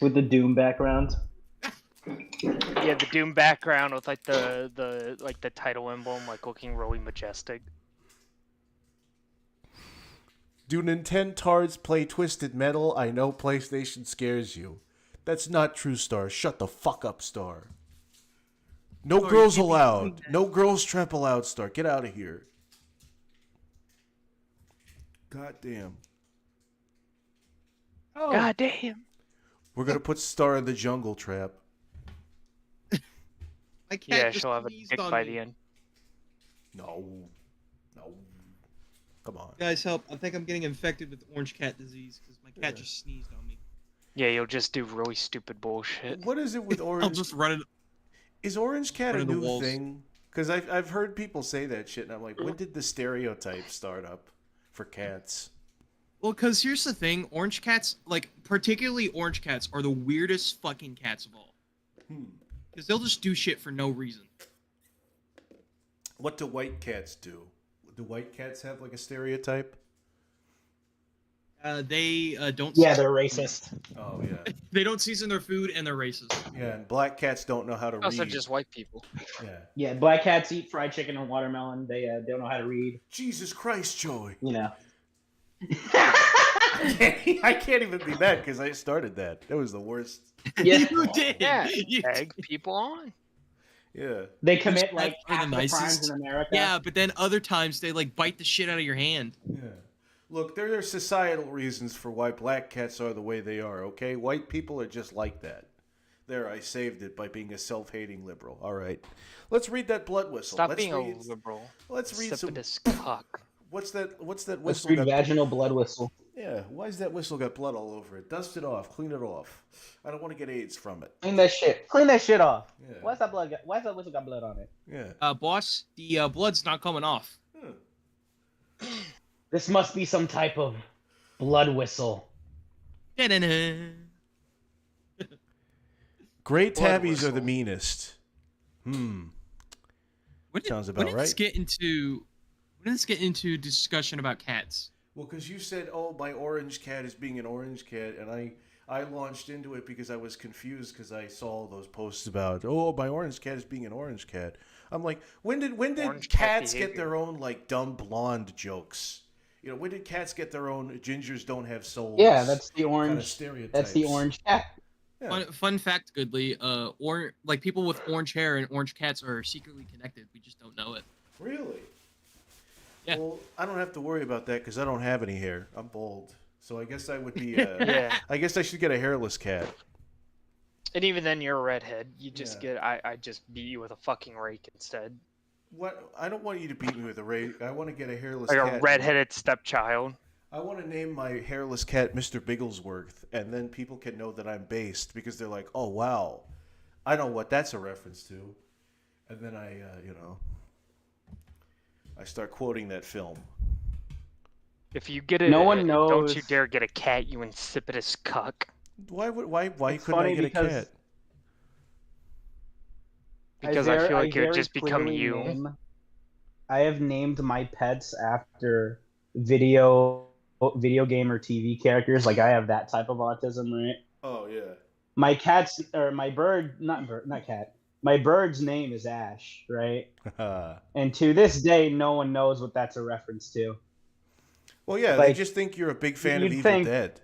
With the Doom background. yeah, the Doom background with like the title emblem like looking really majestic. Do Nintendards play Twisted Metal? I know PlayStation scares you. That's not true, Star. Shut the fuck up, Star. No Star, girls you can't be allowed. doing that. No girls tramp allowed, Star. Get out of here. God damn. Oh. God damn. We're gonna put Star in the jungle trap. My cat Yeah, just she'll have a sneezed dick on by me. the end. No. No. Come on. Guys, help! I think I'm getting infected with orange cat disease because my cat just sneezed on me. Yeah, you'll just do really stupid bullshit. What is it with I'll Orange? just run it. Is Orange Cat a Run in the new walls. thing? Because I've heard people say that shit, and I'm like, when did the stereotype start up for cats? Well, because here's the thing: orange cats, like particularly orange cats, are the weirdest fucking cats of all. Because they'll just do shit for no reason. What do white cats do? Do white cats have like a stereotype? They don't. Yeah, they're racist. Oh yeah. They don't season their food, and they're racist. Yeah, and black cats don't know how to Also, read. just white people. Yeah. Yeah, black cats eat fried chicken and watermelon. They don't know how to read. Jesus Christ, Joey. You know. I can't even be mad because I started that. That was the worst. Yeah. You did. Yeah, You egg people on. Yeah. They commit Those like cats are half the the crimes nicest. in America. Yeah, but then other times they like bite the shit out of your hand. Yeah. Look, there are societal reasons for why black cats are the way they are, okay? White people are just like that. There, I saved it by being a self-hating liberal. All right. Let's read that blood whistle. Stop let's being read, a liberal. Let's read some... Insipidus cock. What's that Let's whistle read got... vaginal blood whistle. Yeah, why is that whistle got blood all over it? Dust it off. Clean it off. I don't want to get AIDS from it. Clean that shit. Clean that shit off. Yeah. Why's that blood? Why's that whistle got blood on it? Yeah. Boss, the blood's not coming off. This must be some type of blood whistle. Da-da-da. Great Blood tabbies are the whistle. meanest. When did, Sounds about when did right. This get into, when did this get into discussion about cats? Well, because you said, oh, my orange cat is being an orange cat, and I launched into it because I was confused because I saw those posts about, oh, my orange cat is being an orange cat. I'm like, when did Orange cat cats get behavior. their own, like, dumb blonde jokes? You know, when did cats get their own gingers don't have souls? Yeah, that's the kind orange. of stereotypes? That's the orange cat. Yeah. Fun fact, Goodly, like people with orange hair and orange cats are secretly connected. We just don't know it. Really? Yeah. Well, I don't have to worry about that because I don't have any hair. I'm bald. So I guess I would be, Yeah. I guess I should get a hairless cat. And even then, you're a redhead. You just Yeah. get. I just beat you with a fucking rake instead. What? I don't want you to beat me with a rake. I want to get a hairless Like cat. a redheaded stepchild. I want to name my hairless cat Mr. Bigglesworth, and then people can know that I'm based because they're like, "Oh wow, I know what that's a reference to," and then I, I start quoting that film. If you get it, No one Don't knows. you dare get a cat, you insipidus cuck. Why It's couldn't I funny get a because cat? Because I feel like it would very just become clearly you. I have named my pets after video game or TV characters. Like I have that type of autism, right? Oh yeah. My cat's or my bird, not cat. My bird's name is Ash, right? And to this day, no one knows what that's a reference to. Well, yeah, they Like, just think you're a big fan of you'd Evil think- Dead.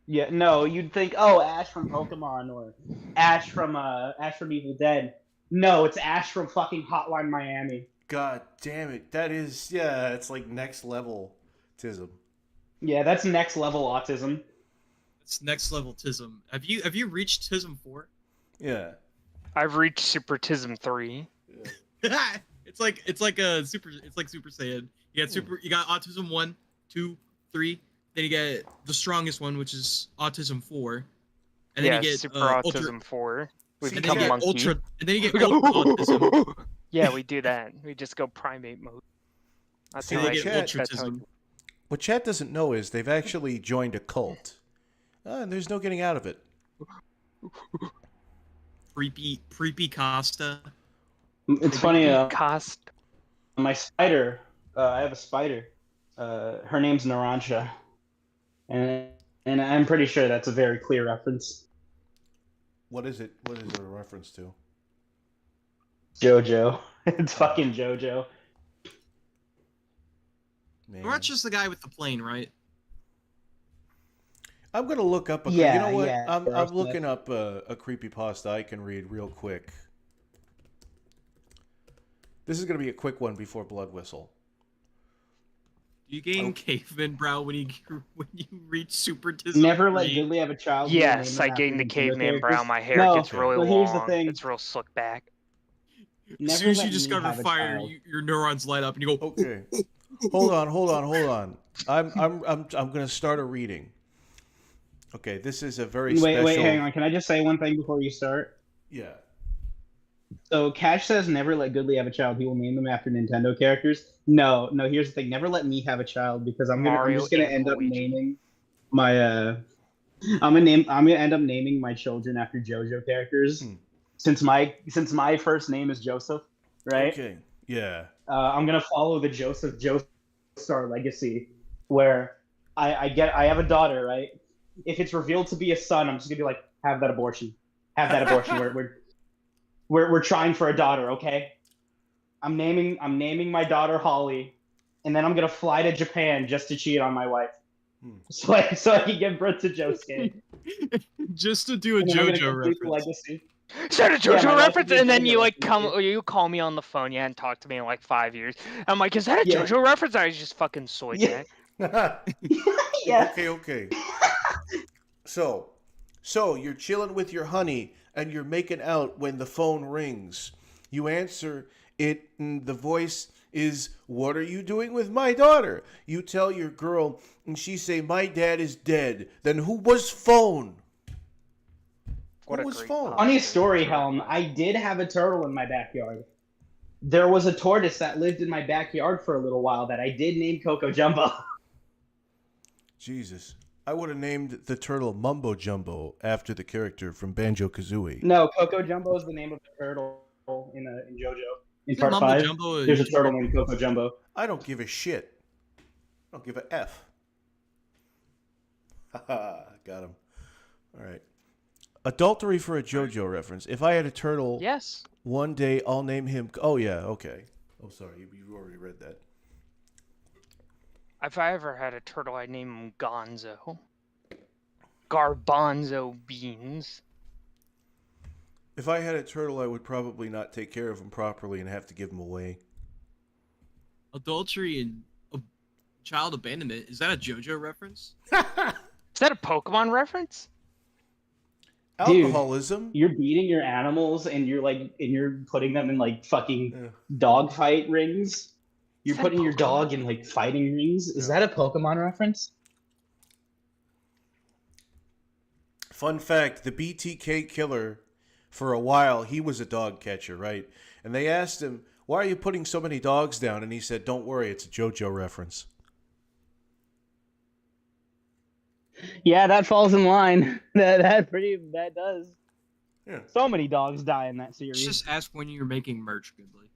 Yeah, no, you'd think, oh, Ash from Pokemon or Ash from Evil Dead. No, it's Ash from fucking Hotline Miami. God damn it, that is it's like next level tism. Yeah, that's next level autism. It's next level tism. Have you reached tism 4? Yeah. I've reached Supertism 3. It's like Super Saiyan. You got you got autism 1, 2, 3. Then you get the strongest one, which is autism 4. And then Yeah, you get Super ultra, Autism 4. We See, and then become you get monkey. ultra, and then you get ultra autism. Yeah, we do that. We just go primate mode. That's See, how they I get that's how I- ultratism. What chat doesn't know is they've actually joined a cult. And there's no getting out of it. Creepy Costa. It's funny. Cost. My spider. I have a spider. Her name's Narancia, and I'm pretty sure that's a very clear reference. What is it? What is it a reference to? JoJo. It's fucking JoJo. That's just the guy with the plane, right? I'm gonna look up a. Yeah, you know what? yeah, I'm looking up a creepypasta I can read real quick. This is gonna be a quick one before Blood Whistle. Do you gain caveman brow when you reach super discipline? Never let Goodly have a child. Yes, I gained the caveman brow. My hair gets really long. Here's the thing. It's real slick back. As soon as you discover fire, your neurons light up and you go. Okay. Hold on. I'm gonna start a reading. Okay, this is a very special... Wait, hang on. Can I just say one thing before you start? Yeah. So Cash says never let Goodly have a child. He will name them after Nintendo characters. No. Here's the thing. Never let me have a child because I'm just gonna end up naming my I'm gonna end up naming my children after JoJo characters. Since my first name is Joseph, right? Okay. Yeah. I'm gonna follow the Joseph Joestar legacy, where I have a daughter, right? If it's revealed to be a son, I'm just gonna be like, have that abortion. We're trying for a daughter, okay? I'm naming my daughter Holly, and then I'm gonna fly to Japan just to cheat on my wife, so I can give birth to Josuke. Just to do a JoJo reference. Start a JoJo reference, and then you you call me on the phone, you hadn't talked to me in like 5 years. I'm like, is that a JoJo reference? I was just fucking soy jack. Yeah. Okay. So you're chilling with your honey, and you're making out when the phone rings. You answer it, and the voice is, "What are you doing with my daughter?" You tell your girl, and she say, "My dad is dead." Then who was phone? Who was phone? Funny story, Helm. I did have a turtle in my backyard. There was a tortoise that lived in my backyard for a little while that I did name Coco Jumbo. Jesus. I would have named the turtle Mumbo Jumbo after the character from Banjo-Kazooie. No, Coco Jumbo is the name of the turtle in JoJo. In part 5, there's a turtle named Coco Jumbo. I don't give a shit. I don't give a F. Haha, got him. All right. Adultery for a JoJo reference. If I had a turtle, yes, one day I'll name him... Oh, yeah, okay. Oh, sorry, you already read that. If I ever had a turtle, I'd name him Gonzo. Garbanzo beans. If I had a turtle, I would probably not take care of him properly and have to give him away. Adultery and child abandonment. Is that a JoJo reference? Is that a Pokemon reference? Alcoholism. Dude, you're beating your animals and you're putting them in like fucking dog fight rings. You're putting your dog in like fighting rings. Is that a Pokemon reference? Fun fact, the BTK killer, for a while, he was a dog catcher, right? And they asked him, "Why are you putting so many dogs down?" And he said, "Don't worry, it's a JoJo reference." Yeah, that falls in line. That does. Yeah. So many dogs die in that series. Just ask when you're making merch, Goodly.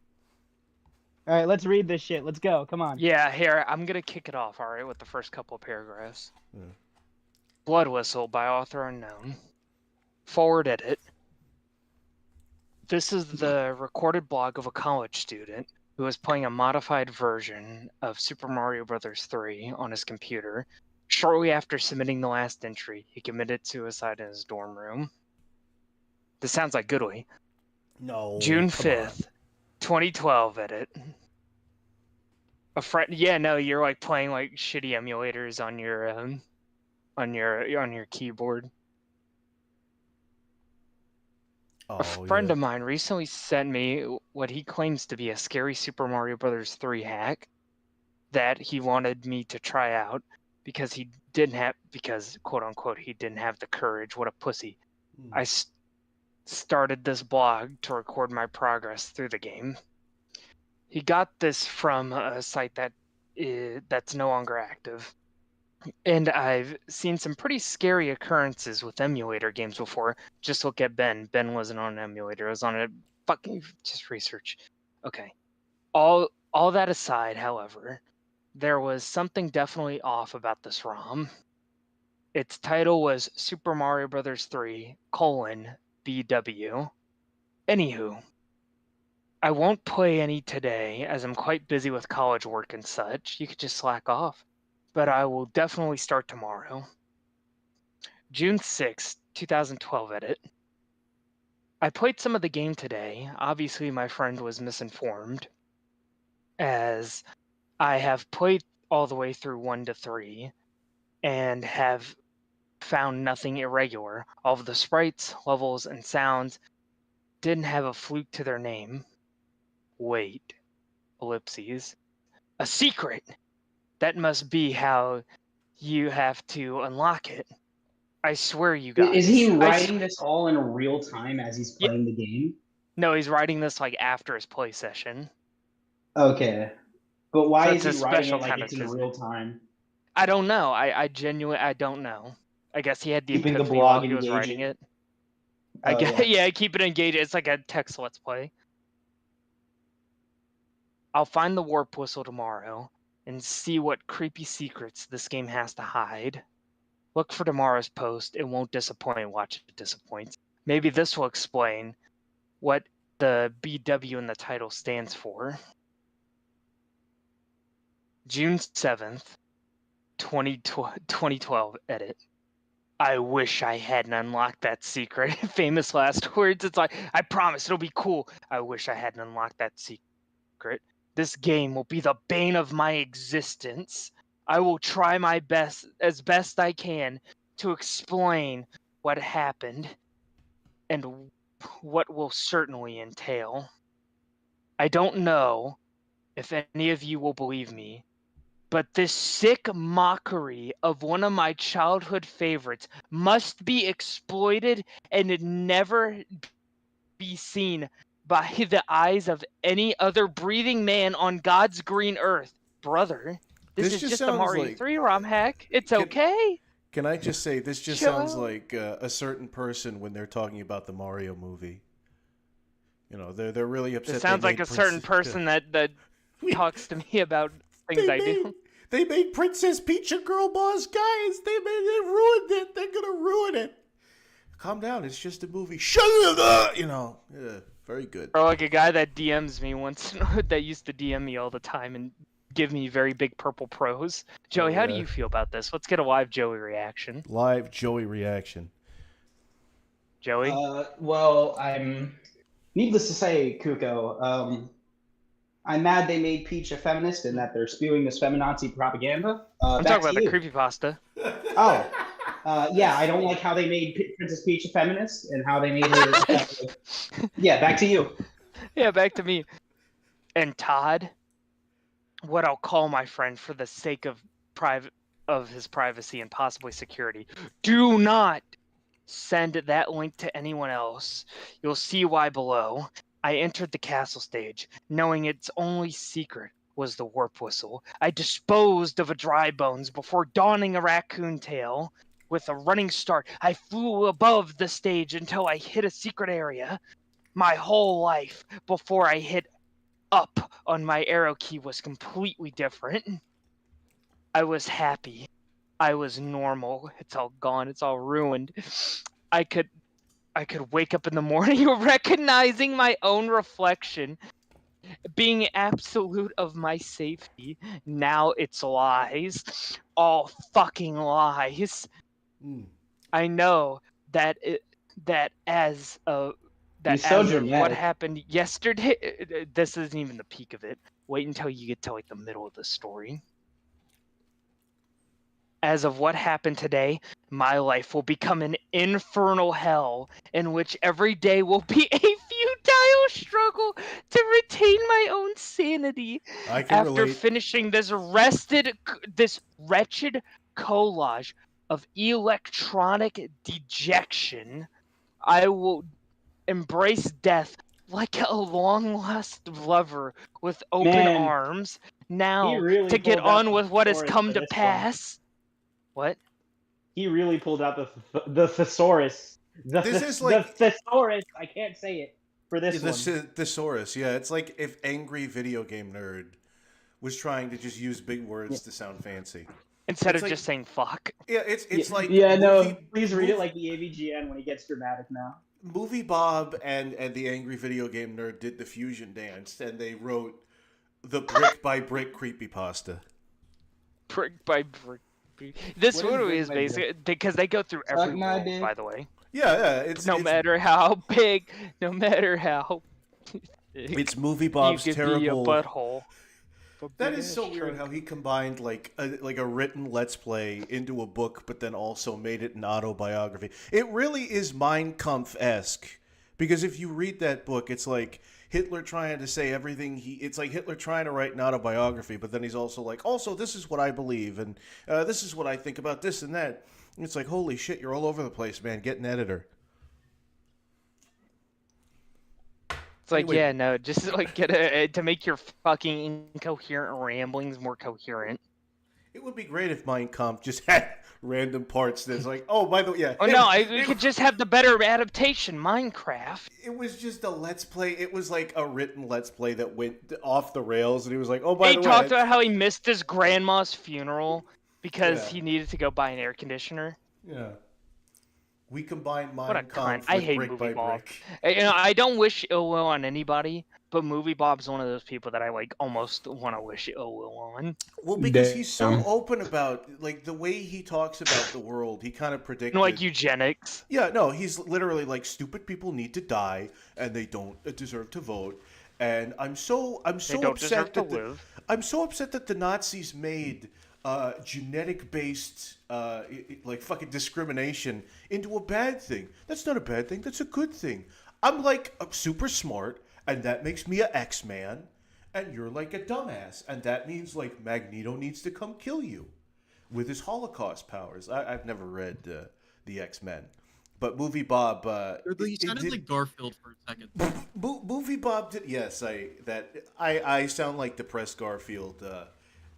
All right, let's read this shit. Let's go. Come on. Yeah, here, I'm going to kick it off, all right, with the first couple of paragraphs. Yeah. Blood Whistle by author unknown. Forward edit. This is the recorded blog of a college student who is playing a modified version of Super Mario Bros. 3 on his computer. Shortly after submitting the last entry, he committed suicide in his dorm room. This sounds like Goodly. No. June 5th, 2012 edit. A friend, yeah, no, you're like playing like shitty emulators on your keyboard. Oh, a friend of mine recently sent me what he claims to be a scary Super Mario Bros. 3 hack that he wanted me to try out because quote unquote he didn't have the courage. What a pussy. I started this blog to record my progress through the game. He got this from a site that that's no longer active. And I've seen some pretty scary occurrences with emulator games before. Just look at Ben. Ben wasn't on an emulator. It was on a fucking just research. Okay. All that aside, however, there was something definitely off about this ROM. Its title was Super Mario Bros. 3, BW. Anywho, I won't play any today as I'm quite busy with college work and such. You could just slack off. But I will definitely start tomorrow. June 6th, 2012 edit. I played some of the game today. Obviously, my friend was misinformed, as I have played all the way through 1 to 3 and have found nothing irregular. All of the sprites, levels, and sounds didn't have a fluke to their name. Wait. Ellipses. A secret! That must be how you have to unlock it. I swear, you guys. Is he writing this all in real time as he's playing the game? No, he's writing this like after his play session. Okay. But why is he writing it like kind it's of in real time? I don't know. I genuinely, I don't know. I guess he had the Keeping the epiphany blog while he was writing engaging. it. I guess, yeah, keep it engaged. It's like a text let's play. I'll find the warp whistle tomorrow and see what creepy secrets this game has to hide. Look for tomorrow's post. It won't disappoint. Watch it disappoint. Maybe this will explain what the BW in the title stands for. June 7th, 2012 edit. I wish I hadn't unlocked that secret. Famous last words. It's like, I promise it'll be cool. I wish I hadn't unlocked that secret. This game will be the bane of my existence. I will try my best, as best I can, to explain what happened and what will certainly entail. I don't know if any of you will believe me, but this sick mockery of one of my childhood favorites must be exploited and never be seen by the eyes of any other breathing man on God's green earth. Brother, this is just a Mario 3 ROM hack. It's okay. Can I just say, this just sounds like a certain person when they're talking about the Mario movie. You know, they're really upset. It sounds like a certain person that talks to me about things I do. They made Princess Peach a girl boss, guys. They ruined it. They're gonna ruin it. Calm down. It's just a movie. Shut it up. You know. Yeah, very good. Or like a guy that DMs me once, that used to DM me all the time and give me very big purple pros. Joey, how do you feel about this? Let's get a live Joey reaction. Live Joey reaction. Joey? Well, I'm... Needless to say, Kuko, I'm mad they made Peach a feminist and that they're spewing this feminazi propaganda. I'm talking about the creepypasta. Oh. Yeah, I don't like how they made Princess Peach a feminist and how they made her... Yeah, back to you. Yeah, back to me. And Todd, what I'll call my friend for the sake of his privacy and possibly security, do not send that link to anyone else. You'll see why below. I entered the castle stage, knowing its only secret was the warp whistle. I disposed of a dry bones before donning a raccoon tail. With a running start, I flew above the stage until I hit a secret area. My whole life before I hit up on my arrow key was completely different. I was happy. I was normal. It's all gone. It's all ruined. I could wake up in the morning recognizing my own reflection, being absolute of my safety. Now it's lies. All fucking lies. I know that as of what happened yesterday, this isn't even the peak of it. Wait until you get to like the middle of the story. As of what happened today, my life will become an infernal hell in which every day will be a futile struggle to retain my own sanity. After finishing this wretched collage of electronic dejection, I will embrace death like a long-lost lover with open arms, now really to get pulled out on with what has thesaurus come for to this one. pass. What? He really pulled out the thesaurus. The thesaurus. I can't say it for this one. The thesaurus. Yeah, it's like if angry video game nerd was trying to just use big words to sound fancy Instead it's of like, just saying fuck. Yeah, it's like Please read it like the AVGN when he gets dramatic now. Movie Bob and the angry video game nerd did the fusion dance, and they wrote the brick by brick creepypasta. Brick by brick. This movie is basically because they go through every world, by the way. Yeah, it's no matter how big, no matter how. It's Movie Bob's you could terrible. Be a butthole. That is so weird how he combined like a written Let's Play into a book, but then also made it an autobiography. It really is Mein Kampf-esque, because if you read that book, it's like Hitler trying to say everything it's like Hitler trying to write an autobiography, but then he's also like, also this is what I believe, and this is what I think about this and that. And it's like, holy shit, you're all over the place, man. Get an editor. It's like, anyway, yeah, no, just like get to make your fucking incoherent ramblings more coherent. It would be great if Mein Kampf just had random parts that's like, oh, by the way, yeah. Oh, no, we could just have the better adaptation, Minecraft. It was just a Let's Play. It was like a written Let's Play that went off the rails, and he was like, oh, by the way. He talked about how he missed his grandma's funeral because he needed to go buy an air conditioner. Yeah. We combined Mein Kampf I with hate brick Movie by Bob. brick. You know, I don't wish ill will on anybody, but Movie Bob's one of those people that I like almost want to wish ill will on. Well, because he's so open about like the way he talks about the world. He kind of predicted like eugenics. Yeah, no, he's literally like stupid people need to die and they don't deserve to vote. And I'm so upset that I'm so upset that the Nazis made genetic-based like fucking discrimination into a bad thing. That's not a bad thing. That's a good thing. I'm like super smart, and that makes me an X-Man, and you're like a dumbass, and that means like Magneto needs to come kill you with his Holocaust powers. I've never read the X-Men, but Movie Bob. He sounded like Garfield for a second. Movie Bob did. Yes, I sound like depressed Garfield.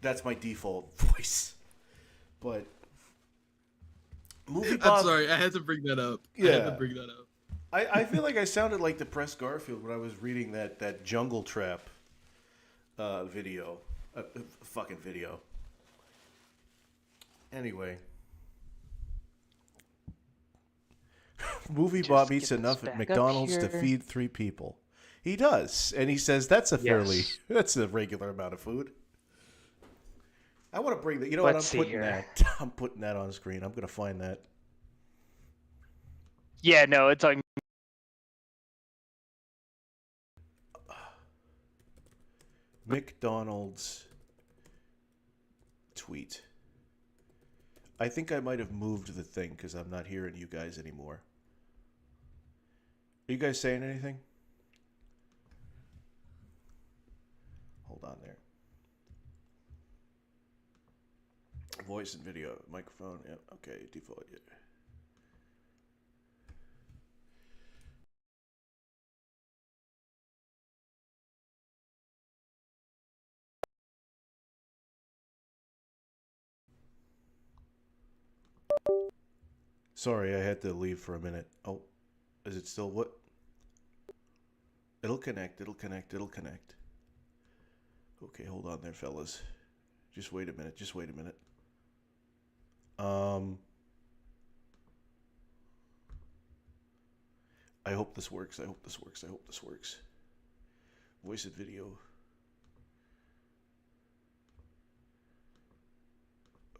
That's my default voice. But Movie Bob... I'm sorry, I had to bring that up. Yeah. I feel like I sounded like depressed Garfield when I was reading that Jungle Trap video. Fucking video. Anyway. Movie Bob eats enough at McDonald's to feed 3 people. He does. And he says that's that's a regular amount of food. I want to bring that. You know what? I'm putting that on screen. I'm gonna find that. Yeah, no, it's like McDonald's tweet. I think I might have moved the thing because I'm not hearing you guys anymore. Are you guys saying anything? Hold on there. Voice and video, microphone, yeah, okay, default, yeah. Sorry, I had to leave for a minute. Oh, is it still what? It'll connect, it'll connect, it'll connect. Okay, hold on there, fellas. Just wait a minute, just wait a minute. I hope this works. I hope this works. I hope this works. Voice and video.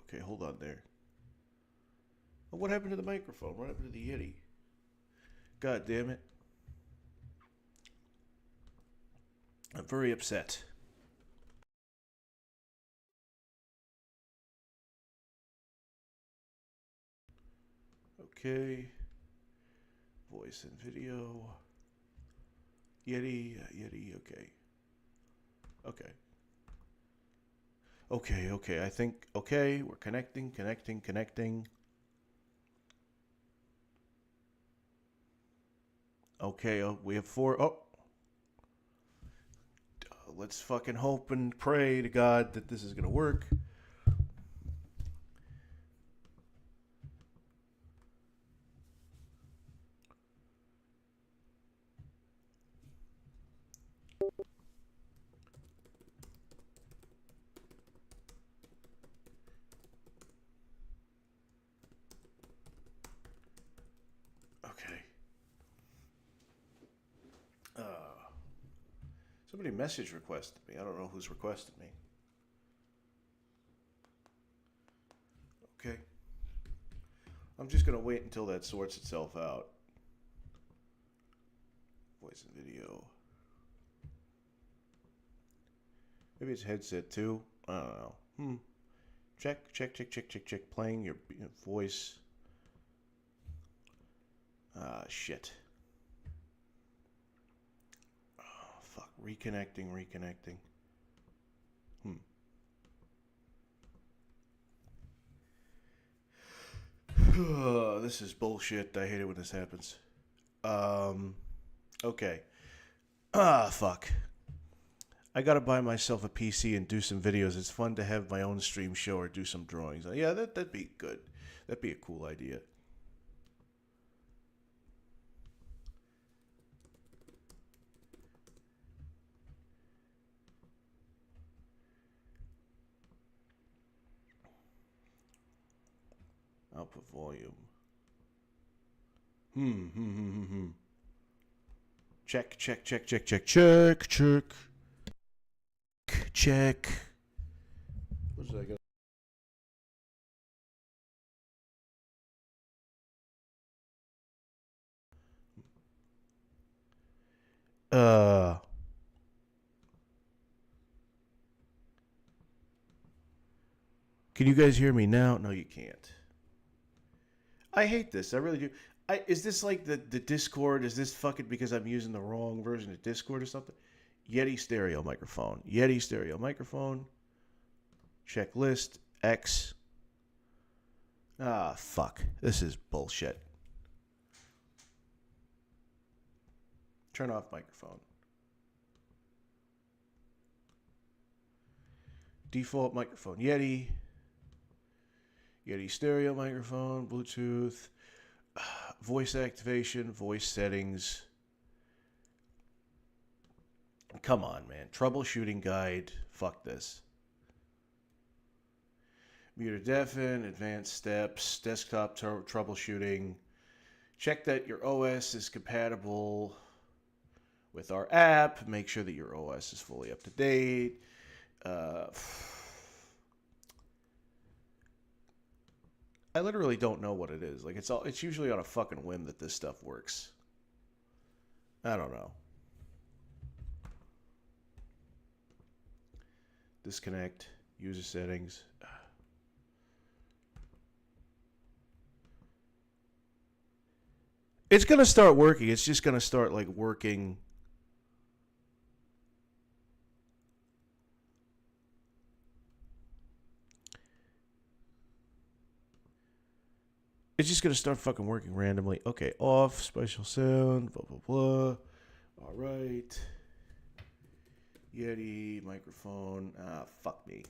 Okay, hold on there. Oh, what happened to the microphone? What happened to the Yeti? God damn it. I'm very upset. Okay. Voice and video. Yeti, okay. Okay, I think, okay, we're connecting. Okay, we have 4, let's fucking hope and pray to God that this is gonna work. Okay. Somebody message requested me. I don't know who's requested me. Okay. I'm just going to wait until that sorts itself out. Voice and video. Maybe it's headset too. I don't know. Check. Playing your voice. Ah, shit. Oh, fuck. Reconnecting. This is bullshit. I hate it when this happens. Okay. Fuck. I gotta buy myself a PC and do some videos. It's fun to have my own stream show or do some drawings. Yeah, that'd be good. That'd be a cool idea. Output volume. Check. What did I get? Can you guys hear me now? No, you can't. I hate this. I really do. Is this like the Discord? Is this fucking because I'm using the wrong version of Discord or something? Yeti stereo microphone. Checklist. X. Ah, fuck. This is bullshit. Turn off microphone. Default microphone. Yeti stereo microphone. Bluetooth. Voice activation. Voice settings. Come on, man. Troubleshooting guide. Fuck this. Mute or deafen. Advanced steps. Desktop troubleshooting. Check that your OS is compatible with our app. Make sure that your OS is fully up to date. I literally don't know what it is. Like it's usually on a fucking whim that this stuff works. I don't know. Disconnect. User settings. It's going to start working. It's just going to start like working. It's just going to start fucking working randomly. Okay, off, special sound, blah, blah, blah. All right. Yeti, microphone. Fuck me.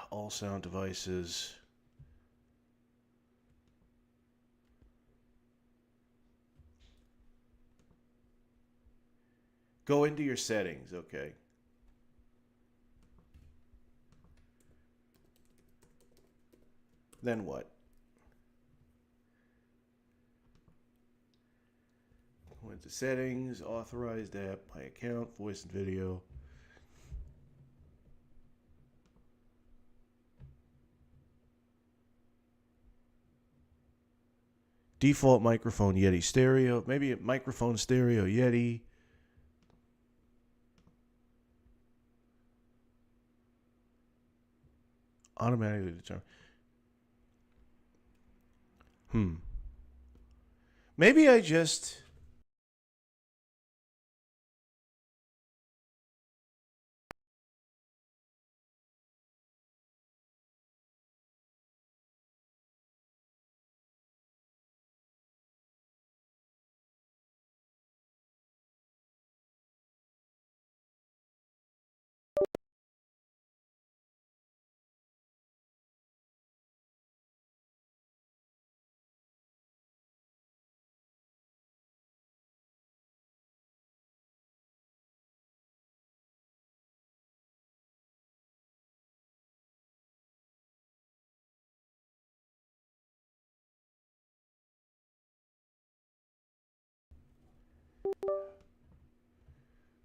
All sound devices. Go into your settings, okay. Then what? Go into settings, authorized app, my account, voice and video. Default microphone Yeti stereo. Maybe a microphone stereo Yeti. Automatically determine. Maybe I just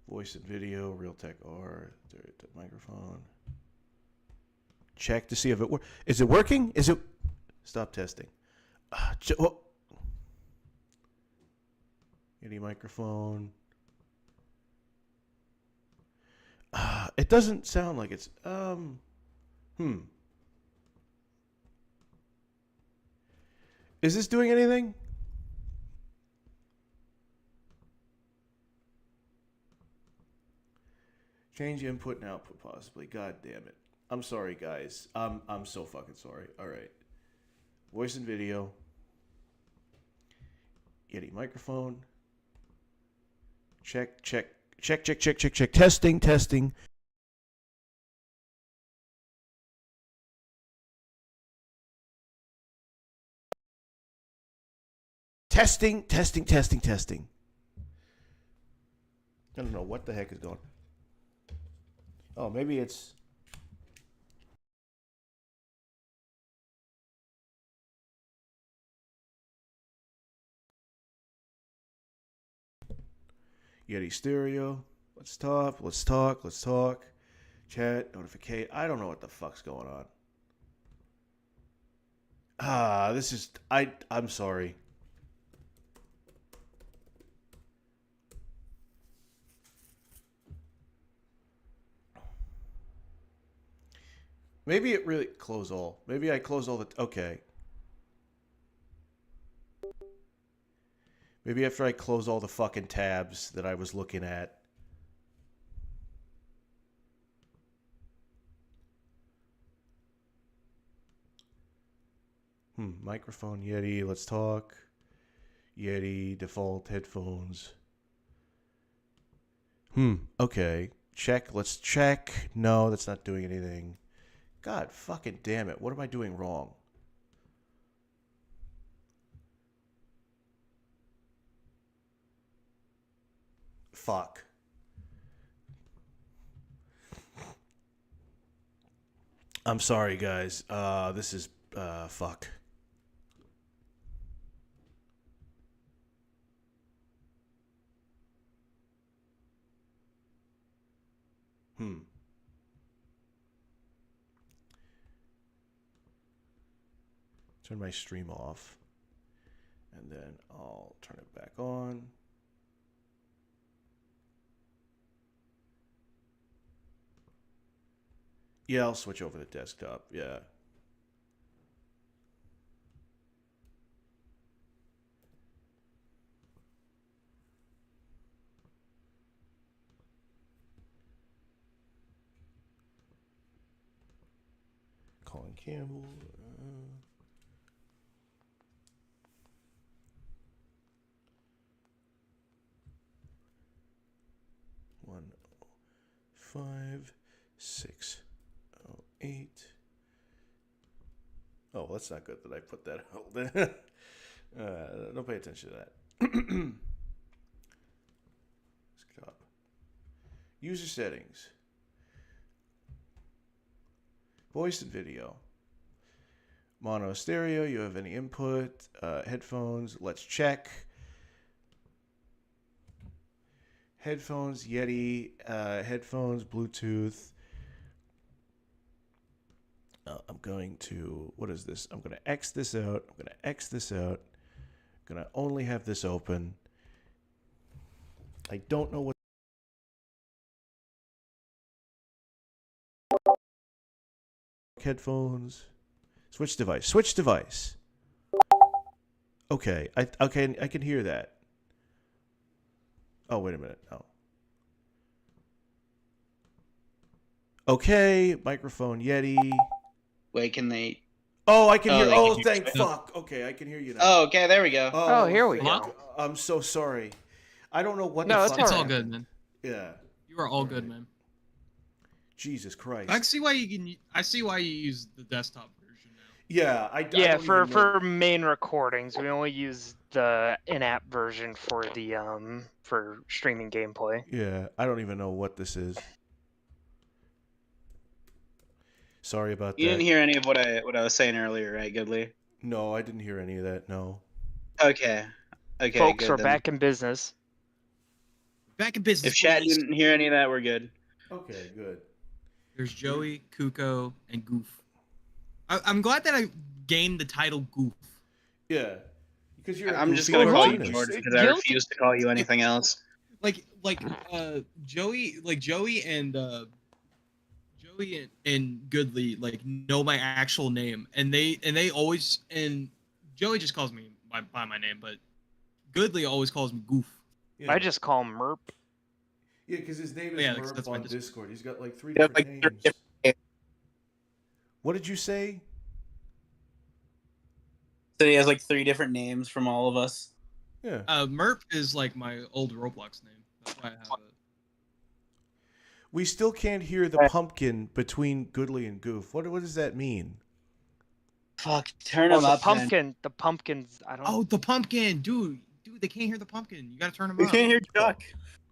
Voice and video, Realtek R, the microphone. Check to see if it works. Is it working? Is it? Stop testing. Any microphone. It doesn't sound like it's Is this doing anything? Change input and output possibly. God damn it. I'm sorry, guys. I'm so fucking sorry. All right. Voice and video. Yeti microphone. Check. Testing. Testing. I don't know what the heck is going on. Oh, maybe it's... Yeti stereo. Let's talk. Chat, notification. I don't know what the fuck's going on. This is... I'm sorry. Maybe it really... Close all. Maybe I close all the... Okay. Maybe after I close all the fucking tabs that I was looking at. Microphone, Yeti, let's talk. Yeti, default headphones. Okay. Check, let's check. No, that's not doing anything. God fucking damn it. What am I doing wrong? Fuck. I'm sorry, guys. This is, fuck. Turn my stream off. And then I'll turn it back on. Yeah, I'll switch over to desktop. Yeah. Colin Campbell. 15608. Oh, that's not good that I put that out there. Don't pay attention to that. Stop. User settings. Voice and video. Mono stereo. You have any input? Headphones. Let's check. Headphones, Yeti, headphones, Bluetooth. I'm going to, what is this? I'm going to X this out. I'm going to X this out. I'm going to only have this open. I don't know what. Headphones. Switch device. Okay, I can hear that. Oh, wait a minute. Oh. Okay, microphone, Yeti. Wait, can they... Oh, I can hear... Oh, thank fuck. Okay, I can hear you now. Oh, okay, there we go. Oh, here we go. I'm so sorry. I don't know what the fuck... No, it's all good, man. Yeah. You are all good, man. Jesus Christ. I see why you use the desktop version now. Yeah, I for main recordings, we only use the in-app version for the for streaming gameplay. Yeah, I don't even know what this is. Sorry about that. You didn't hear any of what I was saying earlier, right, Goodley? No, I didn't hear any of that. No. Okay. Okay. Folks, good, we're then. back in business. Back in business. If chat boys. didn't hear any of that, we're good. Okay, good. There's Joey, Kuko, and Goof. I'm glad that I gained the title Goof. Yeah, because you're. I'm just gonna call you cartoonist. George because I refuse to call you anything else. Joey and Goodley like know my actual name, and they always, and Joey just calls me by my name, but Goodley always calls me Goof. Yeah. I just call him Merp. Yeah, because his name is Merp on Discord. He's got like 3 Yeah, different like, names. What did you say? So he has like 3 different names from all of us. Yeah. Merp is like my old Roblox name. That's why I have it. We still can't hear the pumpkin between Goodley and Goof. What does that mean? Fuck, turn him up. The pumpkins. I don't. Oh, the pumpkin, dude, they can't hear the pumpkin. You gotta turn him We up. can't hear Chuck.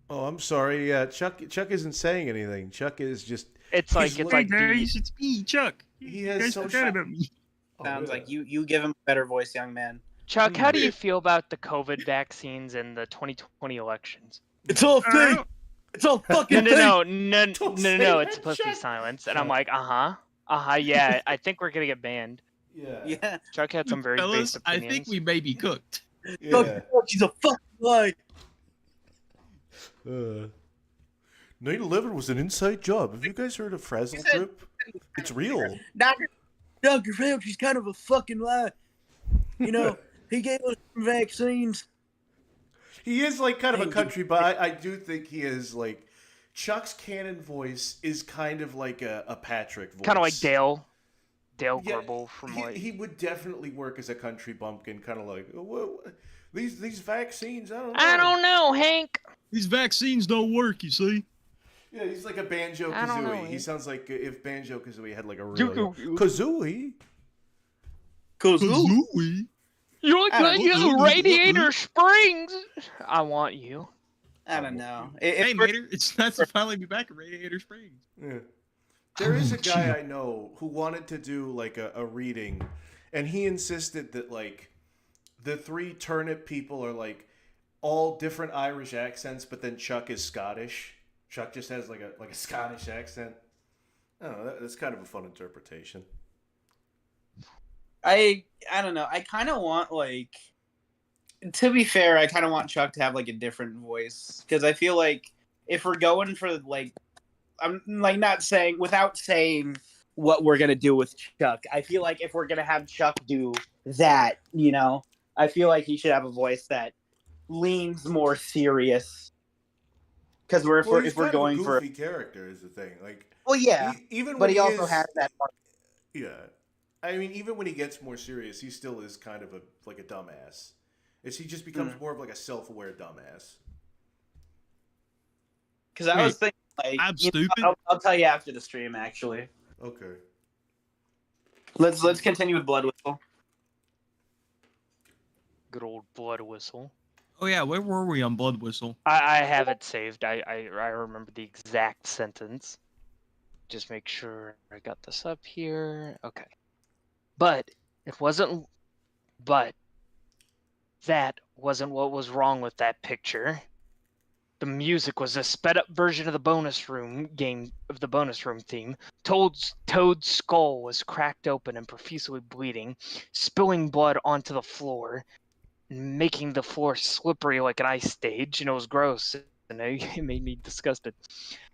Oh, I'm sorry. Yeah, Chuck isn't saying anything. Chuck is just. It's like guys, it's me, Chuck. He has so forgot about me. Sounds like you give him a better voice, young man. Chuck, how do you feel about the COVID vaccines and the 2020 elections? It's all fake. It's all fucking fake. No. It's supposed to be silence, and I'm like, yeah. I think we're gonna get banned. Yeah. Chuck had some very Fellas, based opinions. I think we may be cooked. Yeah. She's a fucking lie. 9/11 was an inside job. Have you guys heard of Frazzle Trip? It's real. Dr. Fauci's kind of a fucking lie. You know, he gave us some vaccines. He is like kind of a country, but I do think he is like Chuck's canon voice is kind of like a Patrick voice. Kind of like Dale Gribble from he would definitely work as a country bumpkin, kind of like these vaccines. I don't know, Hank. These vaccines don't work, you see. Yeah, he's like a Banjo Kazooie. He sounds like if Banjo Kazooie had like a real Kazooie. You're like Radiator Springs. I want you. I don't know. Hey, Mater, it's nice to finally be back at Radiator Springs. Yeah. There is a guy I know who wanted to do like a reading, and he insisted that like the 3 turnip people are like all different Irish accents, but then Chuck is Scottish. Chuck just has like a Scottish accent. I don't know. That's kind of a fun interpretation. I don't know. I kind of want like, to be fair, I kind of want Chuck to have like a different voice, because I feel like if we're going for like, I'm like not saying without saying what we're gonna do with Chuck. I feel like if we're gonna have Chuck do that, you know, I feel like he should have a voice that leans more serious. Because if we're going for a goofy character is the thing. Like, well, yeah, but he also has that part. Yeah. I mean, even when he gets more serious, he still is kind of like a dumbass. He just becomes more of like a self-aware dumbass. Because I was thinking, like, I'm stupid. I'll tell you after the stream, actually. Okay. Let's continue with Blood Whistle. Good old Blood Whistle. Oh yeah, where were we on Blood Whistle? I have it saved. I remember the exact sentence. Just make sure I got this up here. Okay. But that wasn't what was wrong with that picture. The music was a sped up version of the bonus room theme. Toad's skull was cracked open and profusely bleeding, spilling blood onto the floor, making the floor slippery like an ice stage, and it was gross, and it made me disgusted.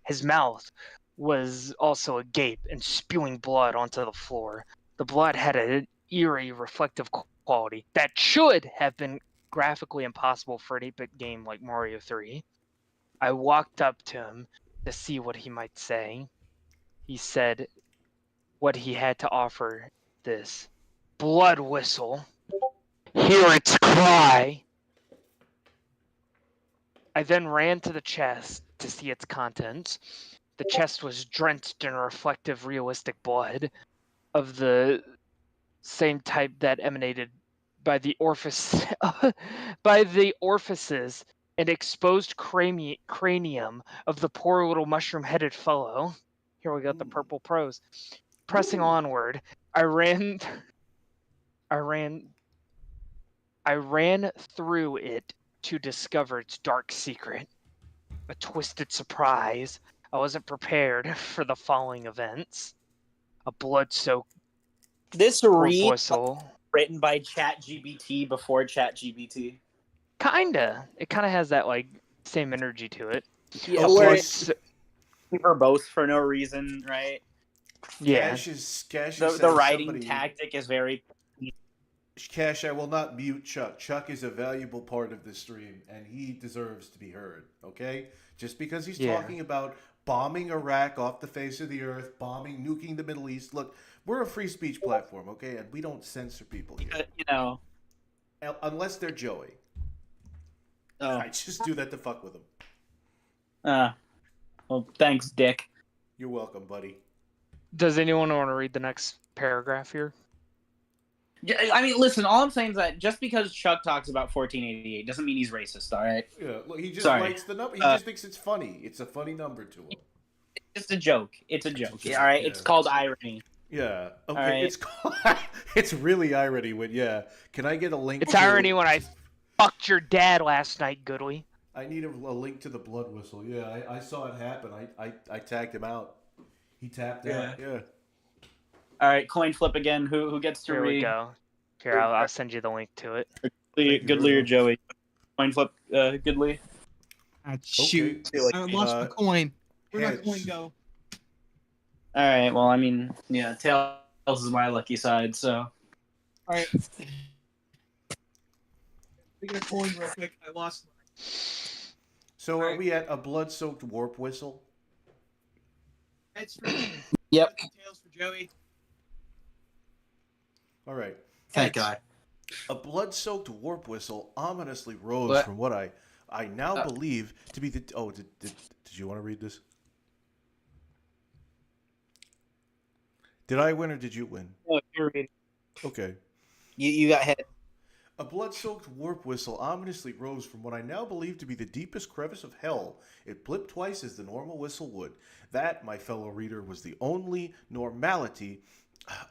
His mouth was also agape and spewing blood onto the floor. The blood had an eerie, reflective quality that should have been graphically impossible for an 8-bit game like Mario 3. I walked up to him to see what he might say. He said what he had to offer this. Blood Whistle. Hear its cry. I then ran to the chest to see its contents. The chest was drenched in reflective, realistic blood of the same type that emanated by the orifices and exposed cranium of the poor little mushroom-headed fellow. Here we got the purple prose. Pressing onward, I ran through it to discover its dark secret. a twisted surprise. I wasn't prepared for the following events. A blood-soaked This warp read whistle. written by ChatGPT before ChatGPT. Kinda. It kind of has that like same energy to it. Yeah, A where blood it's verbose for no reason, right? Yeah. Cash is The writing tactic is very. Cash, I will not mute Chuck. Chuck is a valuable part of this stream, and he deserves to be heard, okay? Just because he's talking about bombing Iraq off the face of the earth, nuking the Middle East. Look, we're a free speech platform, okay? And we don't censor people here. You know. Unless they're Joey. Oh. I just do that to fuck with them. Well, thanks, Dick. You're welcome, buddy. Does anyone want to read the next paragraph here? Yeah, I mean, listen, all I'm saying is that just because Chuck talks about 1488 doesn't mean he's racist, all right? Yeah, look, he just likes the number. He just thinks it's funny. It's a funny number to him. It's just a joke. It's a joke, all right? Yeah. It's called irony. Yeah. Okay. Right. It's called, it's really irony when Can I get a link? It's irony when I fucked your dad last night, Goodly. I need a link to the blood whistle. Yeah, I saw it happen. I tagged him out. He tapped out. Yeah. All right, coin flip again. Who gets to read? Here we go. Here, I'll send you the link to it. Goodly or Joey? Coin flip, Goodly. Shoot. Okay. I lost the coin. Where'd my coin go? All right, well, I mean, yeah, Tails is my lucky side, so. All right. Get a coin real quick. I lost mine. So are we at a blood-soaked warp whistle? It's for me. Yep. Tails for Joey. All right. Thank God. A blood-soaked warp whistle ominously rose from what I now believe to be the... Oh, did you want to read this? Did I win or did you win? No, you're reading. Okay. You got hit. A blood-soaked warp whistle ominously rose from what I now believe to be the deepest crevice of hell. It blipped twice as the normal whistle would. That, my fellow reader, was the only normality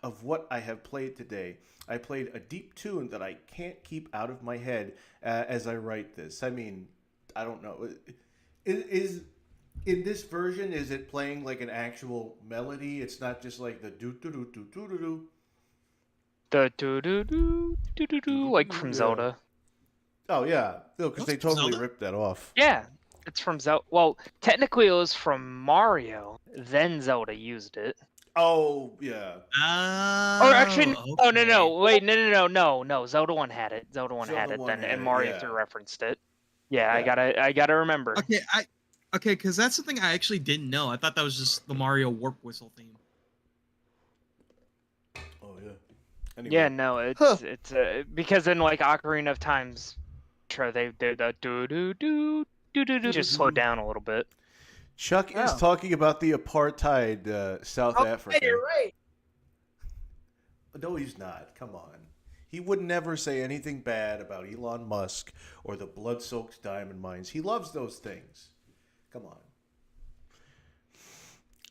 of what I have played today. I played a deep tune that I can't keep out of my head as I write this. I mean, I don't know. Is in this version, is it playing like an actual melody? It's not just like the do-do-do-do-do-do-do. The do-do-do-do-do-do, like from Zelda. Oh, yeah. No, because they totally ripped that off. Yeah, it's from Zelda. Well, technically it was from Mario, then Zelda used it. Oh, yeah. Or actually, okay. No. Zelda 1 had it. Zelda 1 had it then, and Mario 3 referenced it. Yeah, I gotta remember. Okay, because that's something I actually didn't know. I thought that was just the Mario warp whistle theme. Oh yeah. Anyway. Yeah, no, it's because in like Ocarina of Time's intro, they the do just slowed down a little bit. Chuck is talking about the apartheid South Africa. Hey, you're right. No, he's not. Come on. He would never say anything bad about Elon Musk or the blood-soaked diamond mines. He loves those things. Come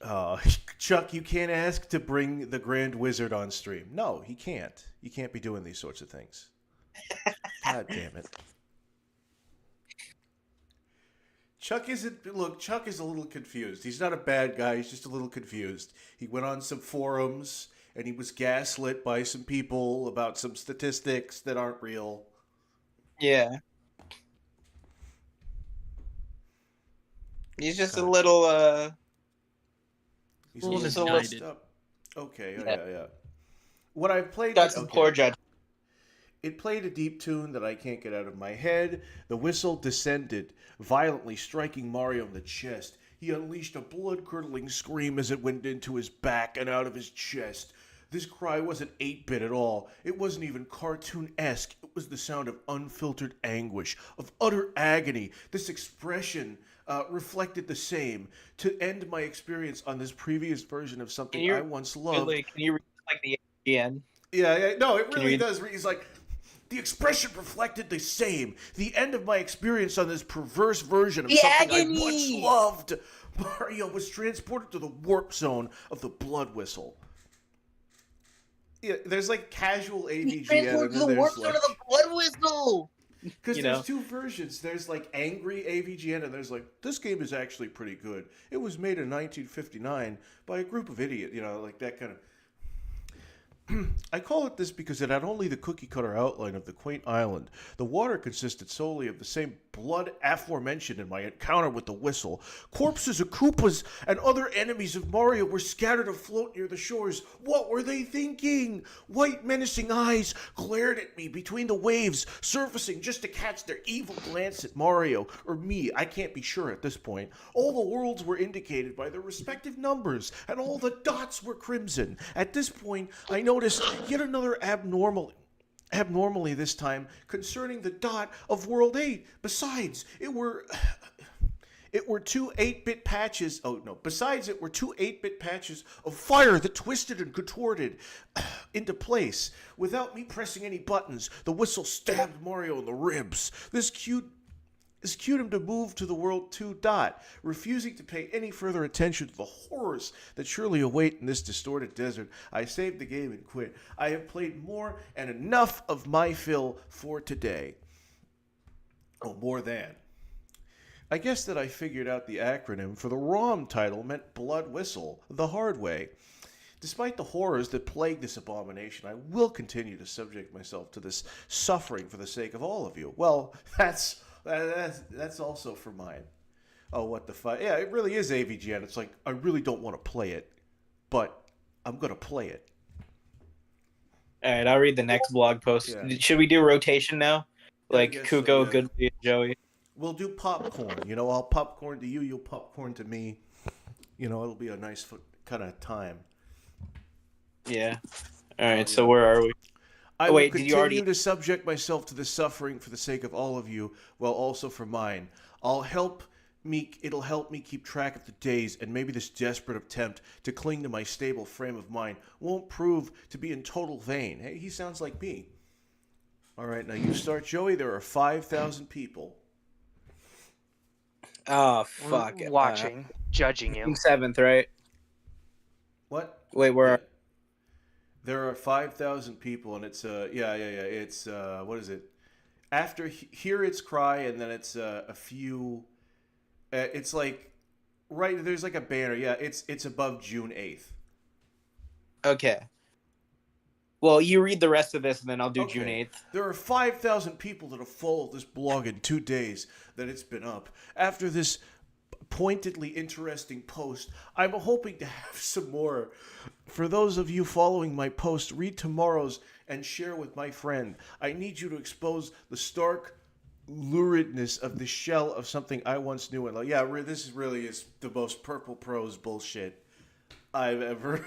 on. Chuck, you can't ask to bring the Grand Wizard on stream. No, he can't. You can't be doing these sorts of things. God damn it. Chuck is a little confused. He's not a bad guy. He's just a little confused. He went on some forums and he was gaslit by some people about some statistics that aren't real. Yeah. He's just a little, He's a little messed up. Okay, yeah. What I've played... Got some poor judgment. It played a deep tune that I can't get out of my head. The whistle descended, violently striking Mario in the chest. He unleashed a blood-curdling scream as it went into his back and out of his chest. This cry wasn't 8-bit at all. It wasn't even cartoon-esque. It was the sound of unfiltered anguish, of utter agony. This expression reflected the same. To end my experience on this previous version of something I once loved... Can you read like the AGN? Yeah, no, it really does. He's like... The expression reflected the same. The end of my experience on this perverse version of something I once loved. Mario was transported to the warp zone of the blood whistle. Yeah, there's like casual AVGN. Transported to the warp zone of the blood whistle. Because You there's know? two versions. There's like angry AVGN, and there's like, this game is actually pretty good. It was made in 1959 by a group of idiots, like that kind of. I call it this because it had only the cookie-cutter outline of the quaint island. The water consisted solely of the same blood aforementioned in my encounter with the whistle. Corpses of Koopas and other enemies of Mario were scattered afloat near the shores. What were they thinking? White menacing eyes glared at me between the waves, surfacing just to catch their evil glance at Mario, or me, I can't be sure at this point. All the worlds were indicated by their respective numbers, and all the dots were crimson. At this point, I noticed yet another abnormally this time concerning the dot of World 8. Besides, it were two 8-bit patches. Oh no! Besides, it were two 8-bit patches of fire that twisted and contorted into place without me pressing any buttons. The whistle stabbed Mario in the ribs. This cued him to move to the World 2 dot, refusing to pay any further attention to the horrors that surely await in this distorted desert. I saved the game and quit. I have played more and enough of my fill for today. Oh, more than. I guess that I figured out the acronym for the ROM title meant Blood Whistle, the hard way. Despite the horrors that plague this abomination, I will continue to subject myself to this suffering for the sake of all of you. Well, that's also for mine. Oh, what the fuck? Yeah, it really is AVGN. It's like, I really don't want to play it, but I'm going to play it. All right, I'll read the next blog post. Yeah. Should we do rotation now? Like guess Kuko, so, yeah. Goodley, and Joey? We'll do popcorn. I'll popcorn to you, you'll popcorn to me. It'll be a nice kind of time. Yeah. All right, so where are we? I will continue to subject myself to the suffering for the sake of all of you, while also for mine. It'll help me keep track of the days, and maybe this desperate attempt to cling to my stable frame of mind won't prove to be in total vain. Hey, he sounds like me. All right, now you start, Joey. There are 5,000 people. Oh, fuck. Watching, judging you. 7th, right? What? Wait, where are... There are 5,000 people, and it's It's what is it? After Hear Its Cry, and then it's a few. It's like right there's like a banner. Yeah, it's above June 8th. Okay. Well, you read the rest of this, and then I'll do June 8th. There are 5,000 people that have followed this blog in 2 days that it's been up. After this pointedly interesting post, I'm hoping to have some more. For those of you following my post, read tomorrow's and share with my friend. I need you to expose the stark luridness of the shell of something I once knew. And yeah, this really is the most purple prose bullshit I've ever.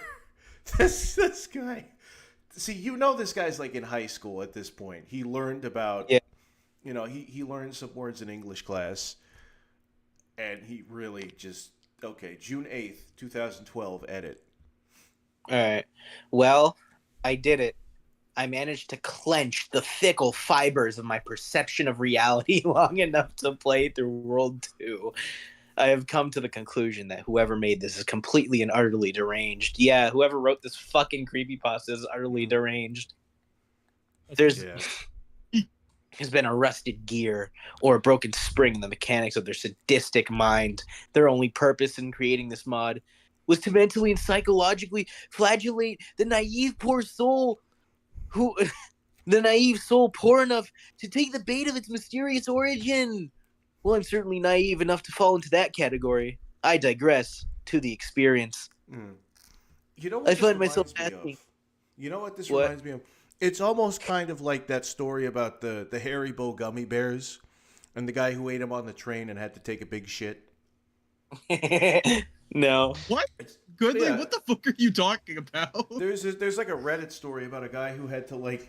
This guy. See, this guy's like in high school at this point. He learned about, he learned some words in English class, and he really just, June 8th, 2012, edit. All right. Well, I did it. I managed to clench the fickle fibers of my perception of reality long enough to play through World 2. I have come to the conclusion that whoever made this is completely and utterly deranged. Yeah, whoever wrote this fucking creepypasta is utterly deranged. There's been a rusted gear or a broken spring in the mechanics of their sadistic mind. Their only purpose in creating this mod was to mentally and psychologically flagellate the naive poor soul the naive soul poor enough to take the bait of its mysterious origin. Well, I'm certainly naive enough to fall into that category. I digress. To the experience. I find myself asking. You know what this reminds me of? It's almost kind of like that story about the Haribo gummy bears and the guy who ate them on the train and had to take a big shit. No. What? Goodly, what the fuck are you talking about? There's like a Reddit story about a guy who had to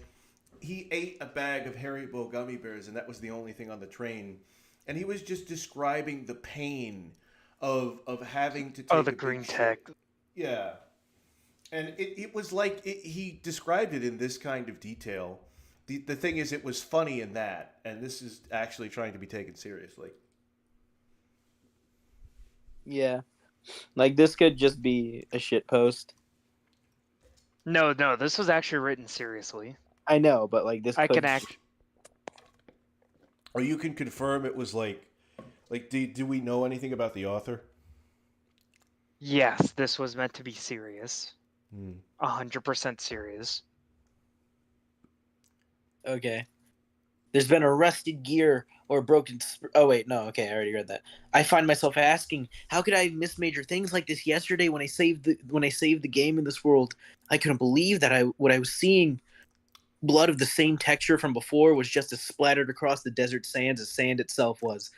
he ate a bag of Haribo gummy bears and that was the only thing on the train. And he was just describing the pain of having to take the green tech. Yeah. And it was like, he described it in this kind of detail. The thing is, it was funny in that, and this is actually trying to be taken seriously. Yeah. Like, this could just be a shit post. No, this was actually written seriously. I know, but this I could... can act... Or you can confirm it was like do we know anything about the author? Yes, this was meant to be serious. 100% serious. Okay. There's been a rusted gear or broken. Oh wait, no. Okay, I already read that. I find myself asking, how could I have missed major things like this yesterday when I saved the game in this world? I couldn't believe that what I was seeing, blood of the same texture from before, was just as splattered across the desert sands as sand itself was.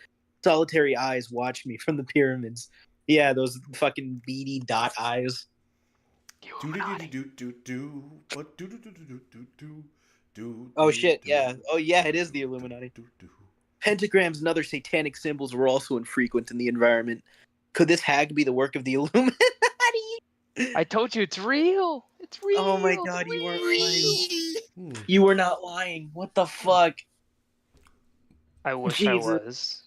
Solitary eyes watched me from the pyramids. Yeah, those fucking beady dot eyes. Oh shit, yeah. Oh yeah, it is the Illuminati. Pentagrams and other satanic symbols were also infrequent in the environment. Could this hag be the work of the Illuminati? I told you it's real. It's real. Oh my god, you weren't lying. You were not lying. What the fuck? I wish I was.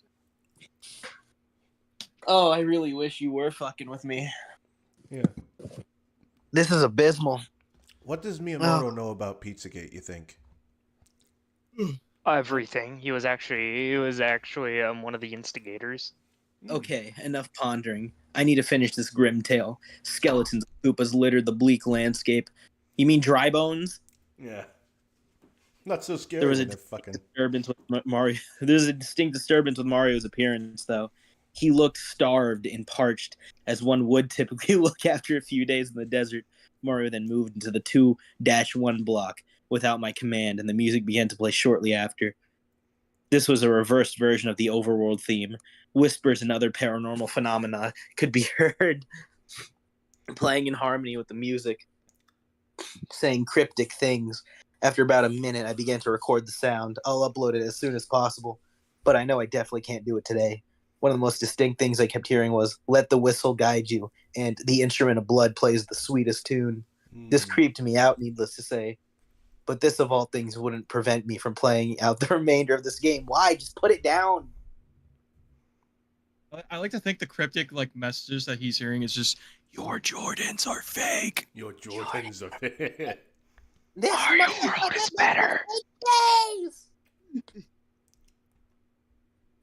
Oh, I really wish you were fucking with me. Yeah. This is abysmal. What does Miyamoto know about Pizzagate, you think? Everything. He was actually one of the instigators. Okay, enough pondering. I need to finish this grim tale. Skeletons of Koopas littered the bleak landscape. You mean dry bones? Yeah. Not so scary. There was a disturbance with Mario. There's a distinct disturbance with Mario's appearance, though. He looked starved and parched, as one would typically look after a few days in the desert. Mario then moved into the 2-1 block without my command, and the music began to play shortly after. This was a reversed version of the overworld theme. Whispers and other paranormal phenomena could be heard playing in harmony with the music, saying cryptic things. After about a minute, I began to record the sound. I'll upload it as soon as possible, but I know I definitely can't do it today. One of the most distinct things I kept hearing was, "Let the whistle guide you," and "The instrument of blood plays the sweetest tune." This creeped me out, needless to say. But this, of all things, wouldn't prevent me from playing out the remainder of this game. Why? Just put it down. I like to think the cryptic messages that he's hearing is just, "Your Jordans are fake. Your Jordans are fake." This Mario World is better.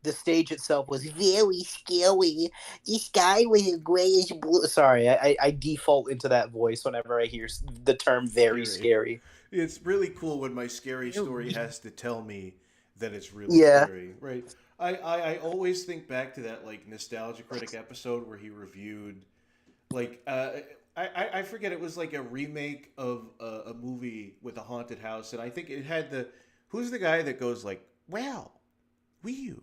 The stage itself was very scary. The sky was a grayish blue. Sorry, I default into that voice whenever I hear the term "very scary." It's really cool when my scary story has to tell me that it's really scary, right? I always think back to that Nostalgia Critic episode where he reviewed I forget, it was like a remake of a movie with a haunted house, and I think it had who's the guy that goes "Wow, wee."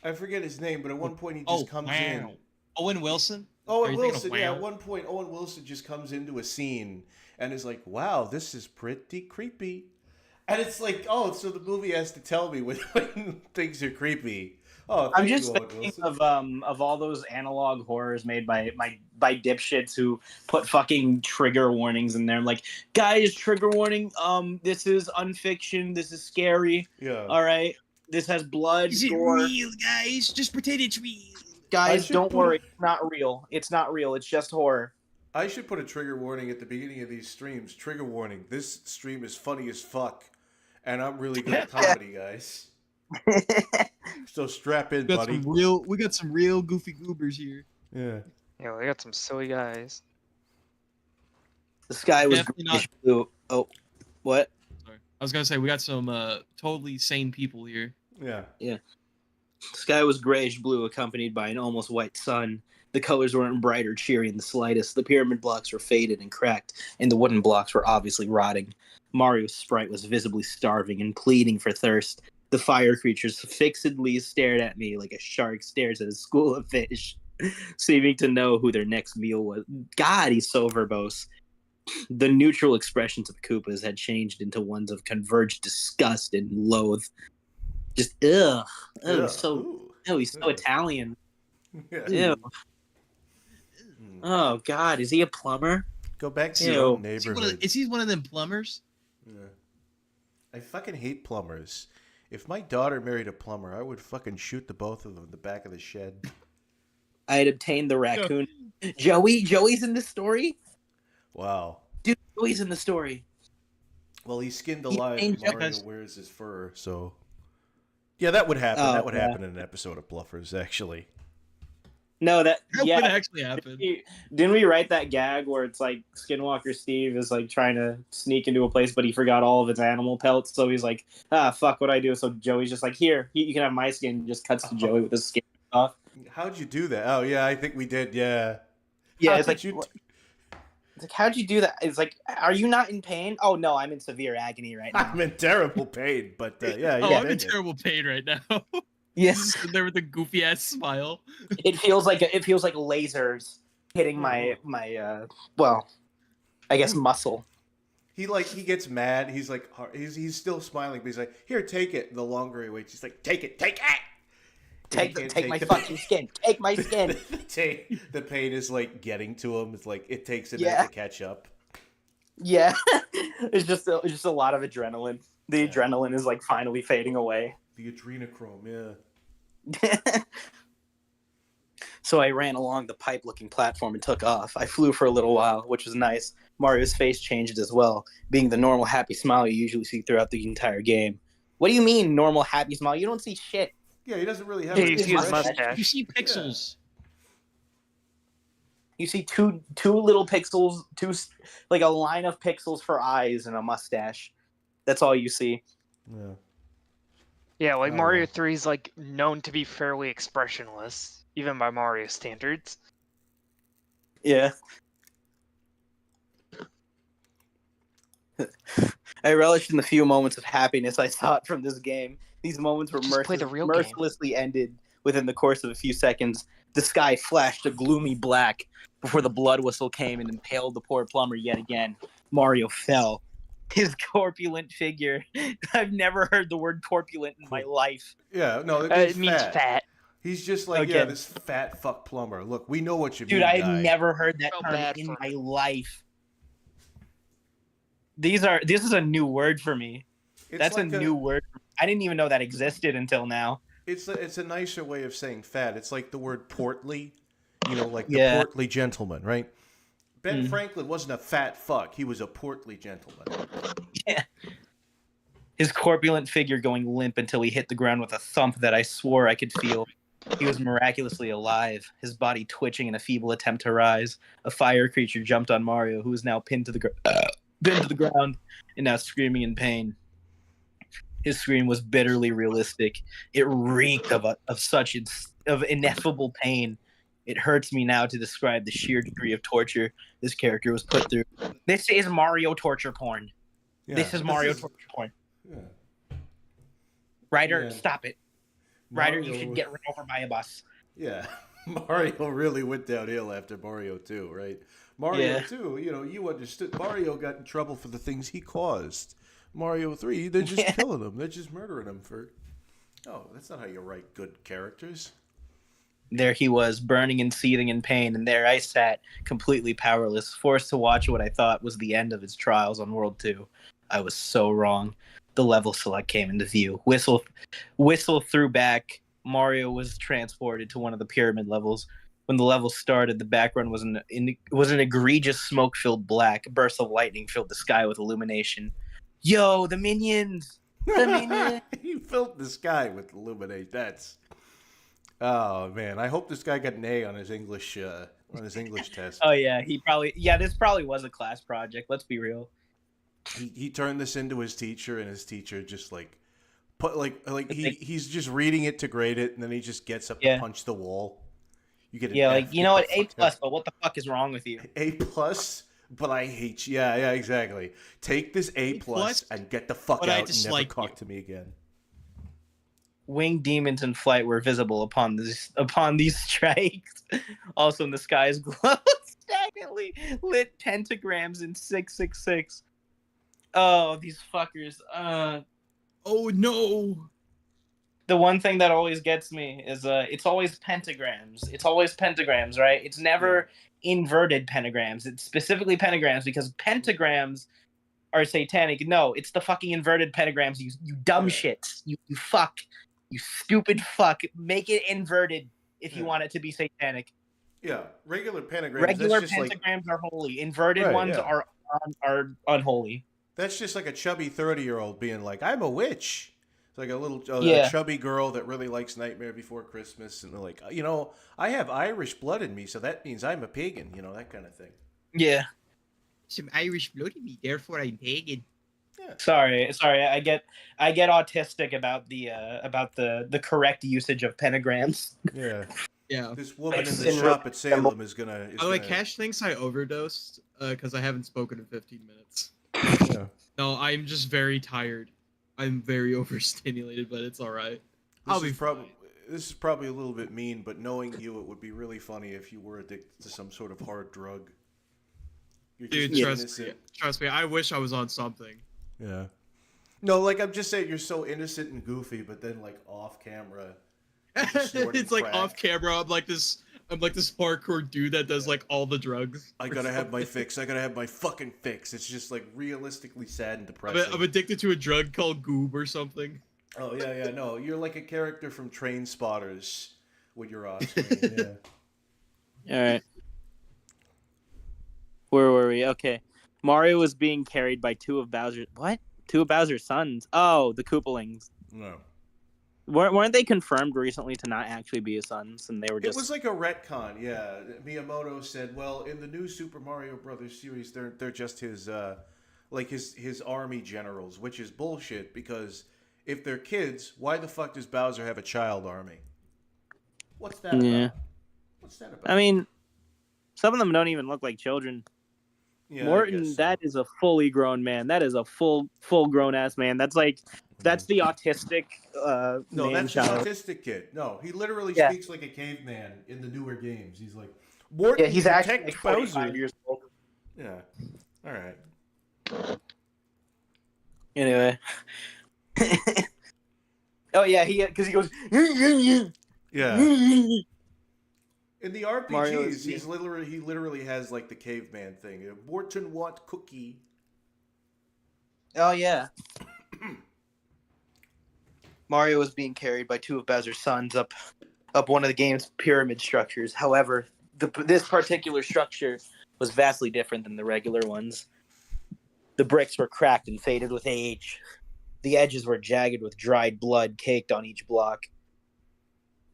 I forget his name, but at one point he just comes in. Owen Wilson? Owen Wilson, yeah. At one point, Owen Wilson just comes into a scene and is like, "Wow, this is pretty creepy." And it's like, oh, so the movie has to tell me when things are creepy. Oh, I'm just thinking of all those analog horrors made by dipshits who put fucking trigger warnings in there. I'm like, guys, trigger warning. This is unfiction. This is scary. Yeah. All right. This has blood. Is it real, guys? Just pretend it's real. Guys, don't worry. It's not real. It's not real. It's just horror. I should put a trigger warning at the beginning of these streams. Trigger warning. This stream is funny as fuck. And I'm really good at comedy, guys. So strap in, buddy. We got some real goofy goobers here. Yeah. Yeah, we got some silly guys. The sky was greenish blue. Oh, what? Sorry. I was gonna say we got some totally sane people here. Yeah. Yeah. The sky was grayish blue, accompanied by an almost white sun. The colors weren't bright or cheery in the slightest. The pyramid blocks were faded and cracked, and the wooden blocks were obviously rotting. Mario's sprite was visibly starving and pleading for thirst. The fire creatures fixedly stared at me like a shark stares at a school of fish, seeming to know who their next meal was. God, he's so verbose. The neutral expressions of the Koopas had changed into ones of converged disgust and loathe. Just, ugh. Oh, he's so Italian. Yeah. Ew. Oh, God, is he a plumber? Go back to your own neighborhood. Is he one of them plumbers? Yeah. I fucking hate plumbers. If my daughter married a plumber, I would fucking shoot the both of them in the back of the shed. I had obtained the raccoon. Joey's in this story? Wow. Dude, Joey's in the story. Well, he's skinned alive and Mario wears his fur, so... Yeah, that would happen. Oh, that would yeah. happen in an episode of Bluffers, actually. No, that That yeah. would actually happen. Didn't we write that gag where it's like Skinwalker Steve is like trying to sneak into a place, but he forgot all of his animal pelts, so he's like, fuck, what do I do? So Joey's just like, here, you can have my skin. He just cuts to Joey with his skin off. How'd you do that? Oh yeah, I think we did. Yeah. Yeah, How it's like, did you it's like, how'd you do that? It's like, are you not in pain? Oh no, I'm in severe agony right now. I'm in terrible pain, but yeah. Oh, you I'm in did it. terrible pain right now. Yes. Just sitting there with a goofy ass smile. It feels like lasers hitting my well, I guess muscle. He gets mad. He's like he's still smiling, but he's like, here, take it. The longer he waits, he's like, take it. Take my fucking skin. Take my skin. The pain is like getting to him. It's like it takes a minute to catch up. Yeah, it's just a lot of adrenaline. The adrenaline is like finally fading away. The adrenochrome, yeah. So I ran along the pipe-looking platform and took off. I flew for a little while, which was nice. Mario's face changed as well, being the normal happy smile you usually see throughout the entire game. What do you mean, normal happy smile? You don't see shit. Yeah, he doesn't really have You see his mustache. You see pixels. You see two little pixels, like a line of pixels for eyes and a mustache. That's all you see. Yeah. Yeah, like Mario 3 is like known to be fairly expressionless, even by Mario standards. Yeah. I relished in the few moments of happiness I sought from this game. These moments were mercilessly ended within the course of a few seconds. The sky flashed a gloomy black before the blood whistle came and impaled the poor plumber yet again. Mario fell. His corpulent figure. I've never heard the word corpulent in my life. Yeah, no, it means fat. He's just like, this fat fuck plumber. Look, we know what you mean, Dude, I've guy. never heard that term in my life. This is a new word for me. That's like a new word. I didn't even know that existed until now. It's a nicer way of saying fat. It's like the word portly, like the portly gentleman, right? Ben Franklin wasn't a fat fuck. He was a portly gentleman. Yeah. His corpulent figure going limp until he hit the ground with a thump that I swore I could feel. He was miraculously alive, his body twitching in a feeble attempt to rise. A fire creature jumped on Mario, who was now pinned to the ground and now screaming in pain. His scream was bitterly realistic. It reeked of ineffable pain. It hurts me now to describe the sheer degree of torture this character was put through. This is Mario torture porn. Yeah, this is Mario torture porn. Yeah. Ryder, stop it. Ryder, Mario, you should get run over by a bus. Yeah. Mario really went downhill after Mario 2, right? Mario 2, you understood. Mario got in trouble for the things he caused. Mario 3, they're just killing him. They're just murdering him for... Oh, that's not how you write good characters. There he was, burning and seething in pain, and there I sat, completely powerless, forced to watch what I thought was the end of his trials on World 2. I was so wrong. The level select came into view. Whistle threw back. Mario was transported to one of the pyramid levels. When the level started, the background was an egregious smoke-filled black. Bursts of lightning filled the sky with illumination. Yo, the minions! The minions! He filled the sky with illumination. That's... Oh man, I hope this guy got an A on his English test. Oh yeah, this probably was a class project. Let's be real. He turned this into his teacher, and his teacher just he's just reading it to grade it, and then he just gets up and punch the wall. You get an F, you know what, A+, but what the fuck is wrong with you? A+, but I hate you. Yeah, exactly. Take this A+ and get the fuck out and never talk to me again. Winged demons in flight were visible upon these strikes. Also in the skies glowed stagnantly lit pentagrams in 666. Oh, these fuckers. Oh no. The one thing that always gets me is it's always pentagrams. It's always pentagrams, right? It's never inverted pentagrams. It's specifically pentagrams because pentagrams are satanic. No, it's the fucking inverted pentagrams, you dumb shits. You fuck. You stupid fuck. Make it inverted if you want it to be satanic. Yeah, regular pentagrams. Regular pentagrams are holy. Inverted ones are unholy. That's just like a chubby 30-year-old being like, I'm a witch. It's like a little Yeah. a chubby girl that really likes Nightmare Before Christmas, and they're like, I have Irish blood in me, so that means I'm a pagan, that kind of thing. Yeah. Some Irish blood in me, therefore I'm pagan. Yeah. Sorry. I get autistic about the correct usage of pentagrams. Yeah. Yeah. This woman in the shop at Salem is gonna. Cash thinks I overdosed because I haven't spoken in 15 minutes. Yeah. No, I'm just very tired. I'm very overstimulated, but it's all right. This is probably a little bit mean, but knowing you, it would be really funny if you were addicted to some sort of hard drug. Dude, trust me. I wish I was on something. Yeah. No, like I'm just saying, you're so innocent and goofy, but then like off camera, it's like off camera. I'm like this hardcore dude that does like all the drugs. I gotta have my fix. I gotta have my fucking fix. It's just like realistically sad and depressing. I'm addicted to a drug called Goob or something. Oh yeah. No, you're like a character from Train Spotters when you're off screen. Yeah. All right. Where were we? Okay. Mario was being carried by two of Bowser's sons. Oh, the Koopalings. No. Weren't they confirmed recently to not actually be his sons, and they were just? It was like a retcon, yeah. Miyamoto said, "Well, in the new Super Mario Brothers series, they're just his army generals," which is bullshit because if they're kids, why the fuck does Bowser have a child army? What's that about? What's that about? I mean, some of them don't even look like children. Yeah, Morton, that is a fully grown man. That is a full grown ass man. That's the autistic no, man that's child. the autistic kid. No, he literally speaks like a caveman in the newer games. He's like, Morton, yeah, he's actually like 45 Bowser. years old. Yeah. All right. Anyway. Oh yeah, because he goes. Yeah. In the RPGs, he literally has like the caveman thing. Morton want cookie. Oh yeah. Mario was being carried by two of Bowser's sons up one of the game's pyramid structures. However, this particular structure was vastly different than the regular ones. The bricks were cracked and faded with age. The edges were jagged with dried blood caked on each block.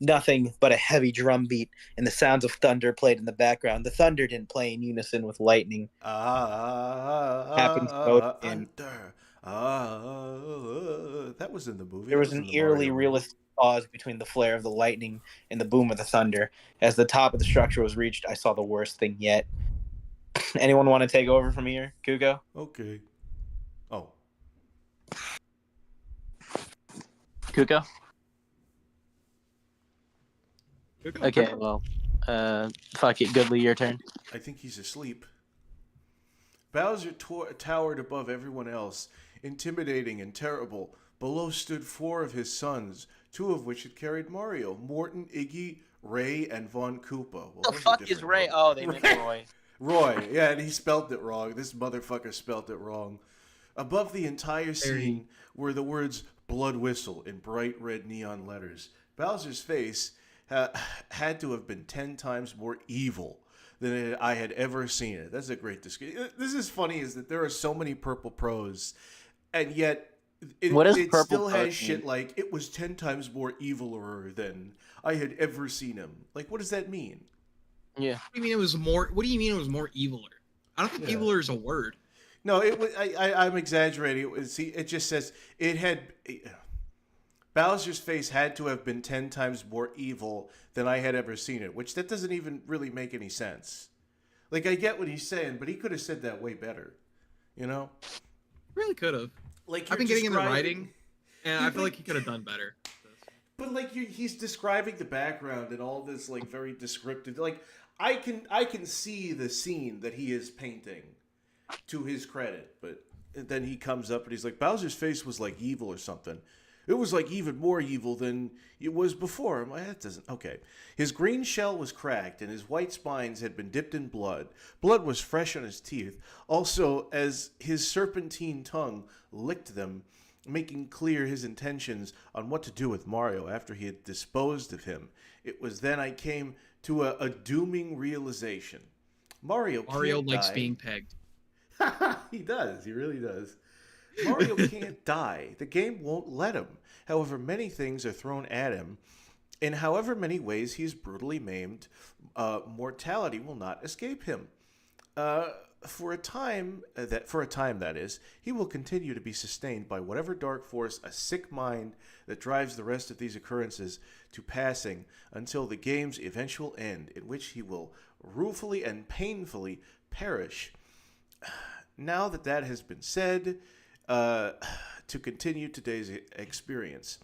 Nothing but a heavy drum beat and the sounds of thunder played in the background. The thunder didn't play in unison with lightning. Happened Thunder. That was in the movie. There was an eerily realistic pause between the flare of the lightning and the boom of the thunder. As the top of the structure was reached, I saw the worst thing yet. Anyone want to take over from here, Kuko? Okay. Oh. Kuko? Okay, well, fuck it, Goodly, your turn. I think he's asleep. Bowser towered above everyone else, intimidating and terrible. Below stood 4 of his sons, 2 of which had carried Mario: Morton, Iggy, Ray, and Von Koopa. Well, the fuck is Ray? Oh, they meant Roy. Roy, yeah, and he spelt it wrong. This motherfucker spelt it wrong. Above the entire scene were the words "Blood Whistle" in bright red neon letters. Bowser's face had to have been 10 times more evil than I had ever seen it. That's a great description. This is funny, is that there are so many purple pros, and yet it still has shit like, it was 10 times more eviler than I had ever seen him. Like, what does that mean? Yeah. What do you mean it was more eviler? I don't think eviler is a word. No, it was. I'm exaggerating. It just says it had. Bowser's face had to have been 10 times more evil than I had ever seen it, which that doesn't even really make any sense. Like, I get what he's saying, but he could have said that way better. You know? Really could have. Like, I've been getting in the writing, and I feel like he could have done better. But like, he's describing the background and all this like very descriptive. Like, I can see the scene that he is painting, to his credit. But then he comes up and he's like, Bowser's face was like evil or something. It was like even more evil than it was before. I'm like, that doesn't... Okay. His green shell was cracked and his white spines had been dipped in blood. Blood was fresh on his teeth. Also, as his serpentine tongue licked them, making clear his intentions on what to do with Mario after he had disposed of him. It was then I came to a dooming realization. Mario likes being pegged. He does. He really does. Mario can't die. The game won't let him. However many things are thrown at him, in however many ways he is brutally maimed, mortality will not escape him. For a time, that is, he will continue to be sustained by whatever dark force, a sick mind that drives the rest of these occurrences to passing until the game's eventual end, in which he will ruefully and painfully perish. Now that has been said, to continue today's experience.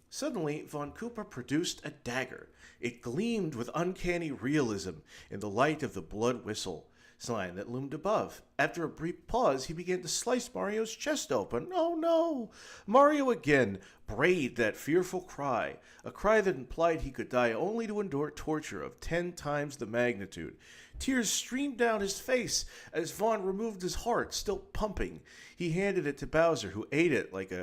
Suddenly, Von Koopa produced a dagger. It gleamed with uncanny realism in the light of the blood whistle sign that loomed above. After a brief pause, he began to slice Mario's chest open. Oh no! Mario again brayed that fearful cry, a cry that implied he could die only to endure torture of 10 times the magnitude. Tears streamed down his face as Vaughn removed his heart, still pumping. He handed it to Bowser, who ate it like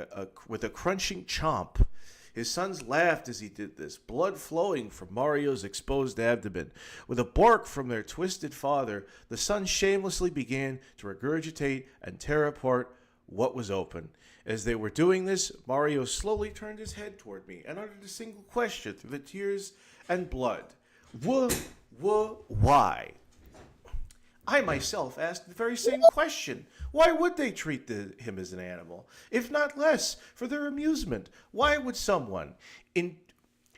with a crunching chomp. His sons laughed as he did this, blood flowing from Mario's exposed abdomen. With a bark from their twisted father, the sons shamelessly began to regurgitate and tear apart what was open. As they were doing this, Mario slowly turned his head toward me and uttered a single question through the tears and blood. Why? I myself asked the very same question. Why would they treat him as an animal, if not less, for their amusement? Why would someone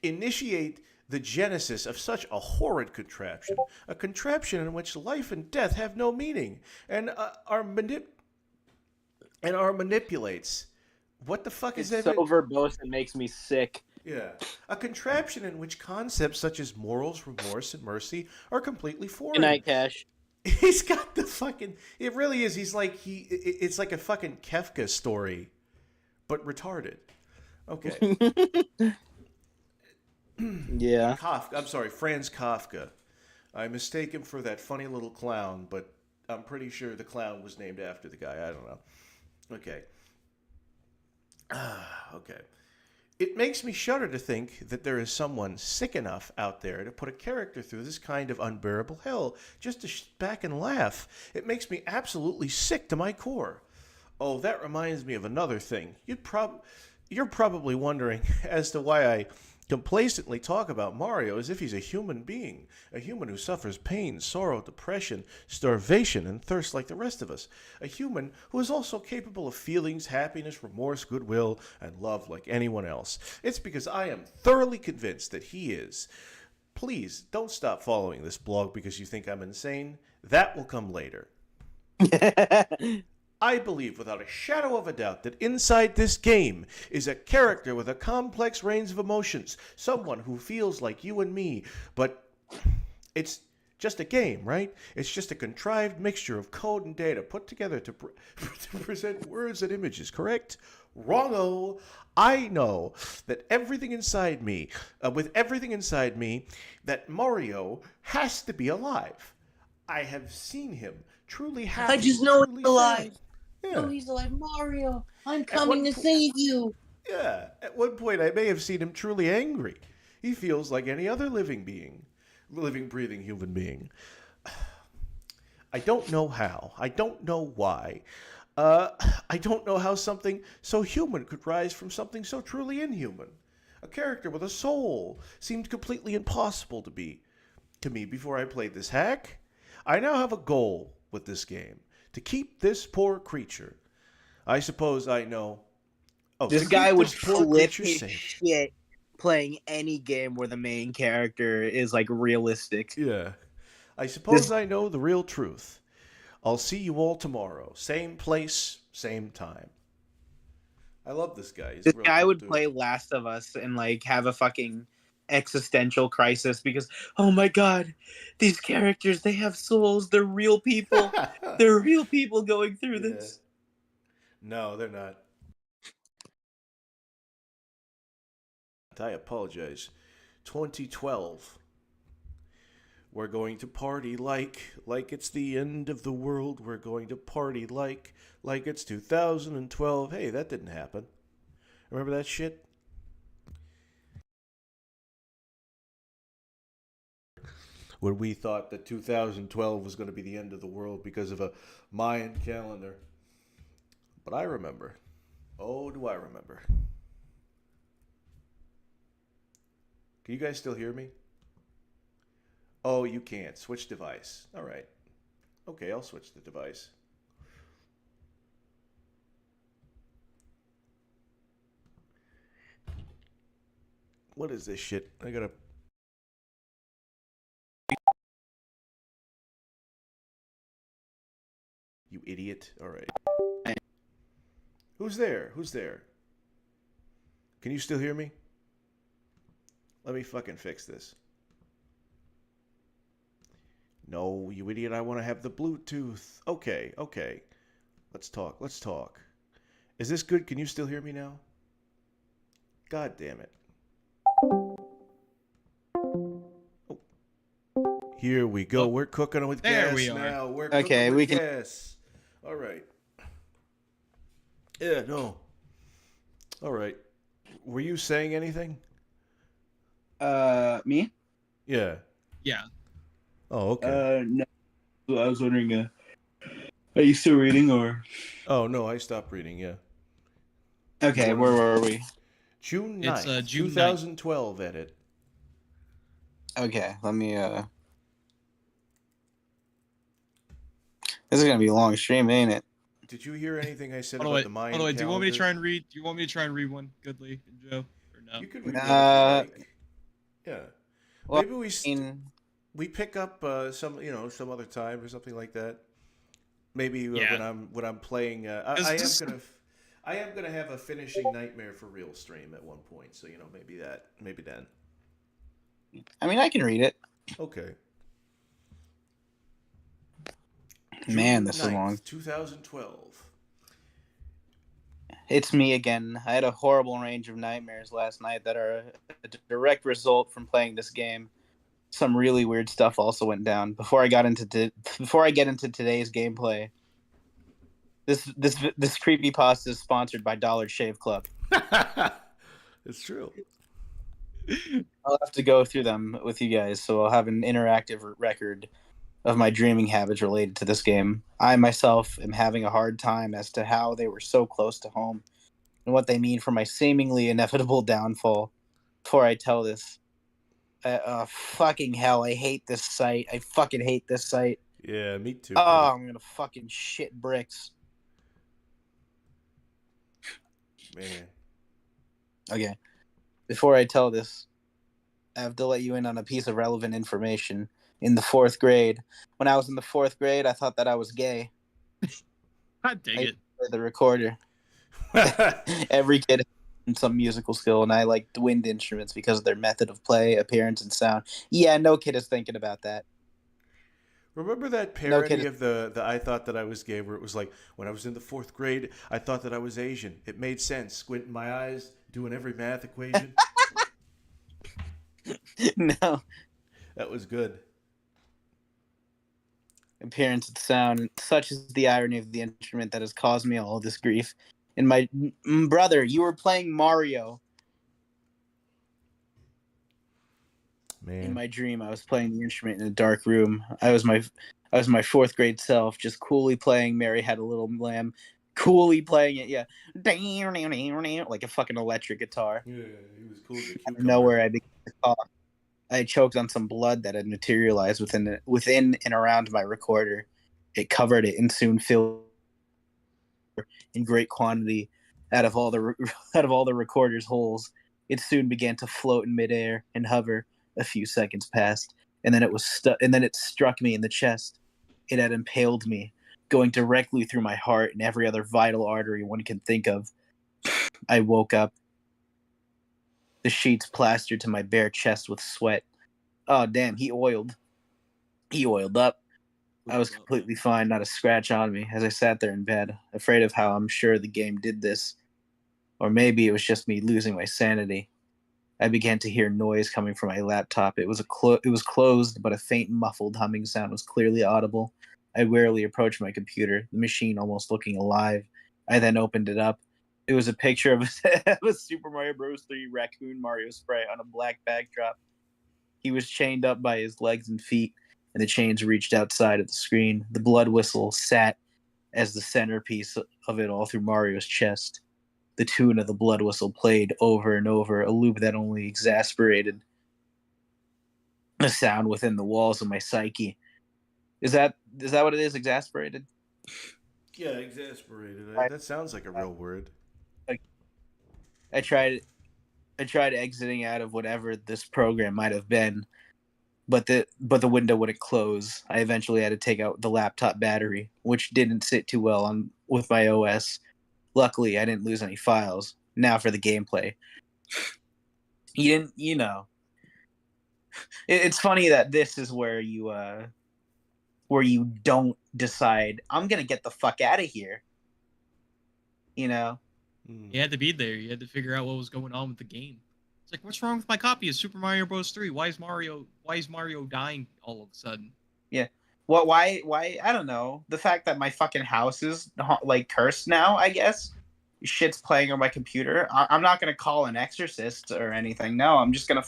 initiate the genesis of such a horrid contraption, a contraption in which life and death have no meaning, and are manipulates? What the fuck is that? It's so verbose it makes me sick. Yeah. A contraption in which concepts such as morals, remorse, and mercy are completely foreign. Good night, Cash. He's got the fucking... It really is. He's like... It's like a fucking Kafka story, but retarded. Okay. Yeah. Kafka. I'm sorry, Franz Kafka. I mistake him for that funny little clown, but I'm pretty sure the clown was named after the guy. I don't know. Okay. Okay. It makes me shudder to think that there is someone sick enough out there to put a character through this kind of unbearable hell just to sit back and laugh. It makes me absolutely sick to my core. Oh, that reminds me of another thing. You're probably wondering as to why I complacently talk about Mario as if he's a human being, a human who suffers pain, sorrow, depression, starvation, and thirst like the rest of us, a human who is also capable of feelings, happiness, remorse, goodwill, and love like anyone else. It's because I am thoroughly convinced that he is. Please don't stop following this blog because you think I'm insane. That will come later. I believe without a shadow of a doubt that inside this game is a character with a complex range of emotions, someone who feels like you and me, but it's just a game, right? It's just a contrived mixture of code and data put together to present words and images, correct? Wrong-o. I know that everything inside me, that Mario has to be alive. I have seen him truly happy. I just know truly he's alive. sad. Yeah. Oh, he's alive. Mario, I'm coming to save you. Yeah. At one point, I may have seen him truly angry. He feels like any other living, breathing human being. I don't know how. I don't know why. I don't know how something so human could rise from something so truly inhuman. A character with a soul seemed completely impossible to me before I played this hack. I now have a goal with this game. To keep this poor creature. I suppose I know. Oh, this guy would flip his shit playing any game where the main character is like realistic. Yeah. I suppose I know the real truth. I'll see you all tomorrow. Same place, same time. I love this guy. This guy would play Last of Us and like have a fucking existential crisis because, oh my god, these characters, they have souls. They're real people. They're real people going through this. No, they're not. I apologize. 2012. We're going to party like it's the end of the world. We're going to party like it's 2012. Hey, that didn't happen. Remember that shit? When we thought that 2012 was going to be the end of the world because of a Mayan calendar. But I remember. Oh, do I remember. Can you guys still hear me? Oh, you can't. Switch device. All right. Okay, I'll switch the device. What is this shit? I gotta... You idiot. All right. Who's there? Who's there? Can you still hear me? Let me fucking fix this. No, you idiot. I want to have the Bluetooth. Okay, okay. Let's talk. Let's talk. Is this good? Can you still hear me now? God damn it. Oh. Here we go. We're cooking with gas now. We're cooking with gas. All right. Yeah, no. All right. Were you saying anything? Me? Yeah. Yeah. Oh, okay. No. I was wondering, are you still reading or? Oh, no, I stopped reading, yeah. Okay, where were we? June 9th, It's June 2012 edit. Okay, let me, This is gonna be a long stream, ain't it? Did you hear anything I said Hold about on, the Mayan hold on. calendar? Do you want me to try and read? Do you want me to try and read one, Goodly and Joe, or no? You could read one if you like. Yeah. Well, Maybe we pick up some other time or something like that. Maybe when I'm playing. I am gonna have a finishing Nightmare for Real stream at one point. So maybe then. I mean, I can read it. Okay. Man, this June 9th, is long. 2012. It's me again. I had a horrible range of nightmares last night that are a direct result from playing this game. Some really weird stuff also went down. Before I get into today's gameplay, this creepypasta is sponsored by Dollar Shave Club. It's true. I'll have to go through them with you guys, so I'll have an interactive record of my dreaming habits related to this game. I myself am having a hard time as to how they were so close to home and what they mean for my seemingly inevitable downfall. Before I tell this, fucking hell, I hate this site. I fucking hate this site. Yeah, me too. Oh, I'm gonna fucking shit bricks. Man. Okay. Before I tell this, I have to let you in on a piece of relevant information. In the 4th grade, when I was in the 4th grade, I thought that I was gay. I dig it. The recorder. Every kid has some musical skill, and I liked wind instruments because of their method of play, appearance, and sound. Yeah, no kid is thinking about that. Remember that parody of the I thought that I was gay, where it was like, when I was in the 4th grade, I thought that I was Asian. It made sense. Squinting my eyes, doing every math equation. No. That was good. Appearance and sound. Such is the irony of the instrument that has caused me all this grief. And my brother, you were playing Mario. Man. In my dream, I was playing the instrument in a dark room. I was my 4th grade self, just coolly playing Mary Had a Little Lamb. Coolly playing it, yeah. Like a fucking electric guitar. Yeah, he was cool. Out of nowhere, I began to cough. I choked on some blood that had materialized within and around my recorder. It covered it and soon filled in great quantity out of all the recorder's holes. It soon began to float in midair and hover. A few seconds passed, and then it struck me in the chest. It had impaled me, going directly through my heart and every other vital artery one can think of. I woke up. The sheets plastered to my bare chest with sweat. Oh, damn, he oiled up. I was completely fine, not a scratch on me, as I sat there in bed, afraid of how I'm sure the game did this. Or maybe it was just me losing my sanity. I began to hear noise coming from my laptop. It was closed, but a faint, muffled humming sound was clearly audible. I warily approached my computer, the machine almost looking alive. I then opened it up. It was a picture of a Super Mario Bros. 3 raccoon Mario sprite on a black backdrop. He was chained up by his legs and feet, and the chains reached outside of the screen. The blood whistle sat as the centerpiece of it all through Mario's chest. The tune of the blood whistle played over and over, a loop that only exasperated the sound within the walls of my psyche. Is that what it is? Exasperated? Yeah, exasperated. That sounds like a real word. I tried exiting out of whatever this program might have been, but the window wouldn't close. I eventually had to take out the laptop battery, which didn't sit too well with my OS. Luckily, I didn't lose any files. Now for the gameplay. It's funny that this is where you don't decide, I'm gonna get the fuck out of here. You had to be there. You had to figure out what was going on with the game. It's like, what's wrong with my copy of Super Mario Bros. 3? Why is Mario dying all of a sudden? Yeah. Well, why? I don't know. The fact that my fucking house is like cursed now, I guess. Shit's playing on my computer. I'm not gonna call an exorcist or anything. No, I'm just gonna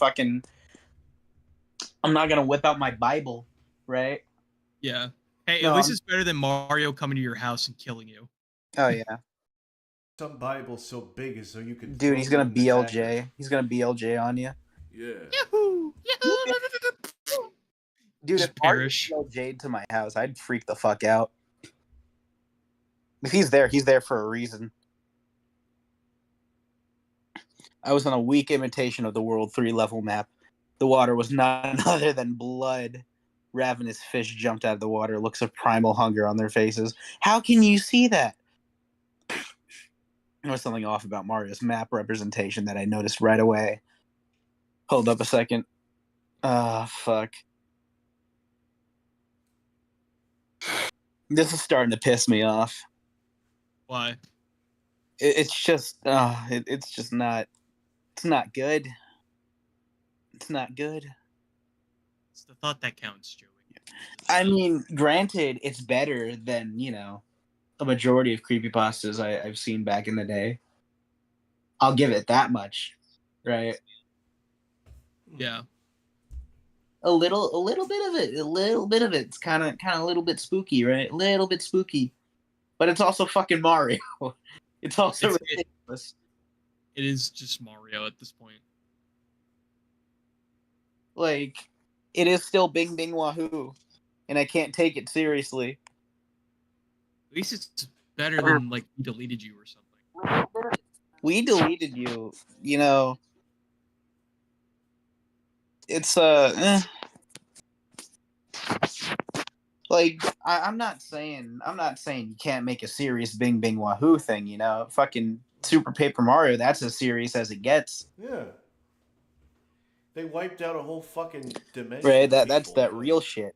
I'm not gonna whip out my Bible, right? Yeah. Hey, at least it's better than Mario coming to your house and killing you. Oh yeah. Some Bible's so big as so you can. Dude, he's gonna BLJ. He's gonna BLJ on you. Yeah. Yahoo! Dude, Just if perish BLJ'd to my house, I'd freak the fuck out. If he's there for a reason. I was on a weak imitation of the World 3 level map. The water was none other than blood. Ravenous fish jumped out of the water, looks of primal hunger on their faces. How can you see that? There was something off about Mario's map representation that I noticed right away. Hold up a second. Fuck. This is starting to piss me off. Why? It's just not. It's not good. It's not good. It's the thought that counts, Joey. I mean, granted, it's better than, a majority of creepypastas I've seen back in the day. I'll give it that much, right? Yeah. A little bit of it. A little bit of it. It's kind of a little bit spooky, right? A little bit spooky. But it's also fucking Mario. It's also ridiculous. It is just Mario at this point. Like, it is still Bing Bing Wahoo, and I can't take it seriously. At least it's better than, like, we deleted you or something. We deleted you, it's, like, I'm not saying you can't make a serious Bing Bing Wahoo thing, fucking Super Paper Mario, that's as serious as it gets. Yeah. They wiped out a whole fucking dimension. Right, that's that real shit.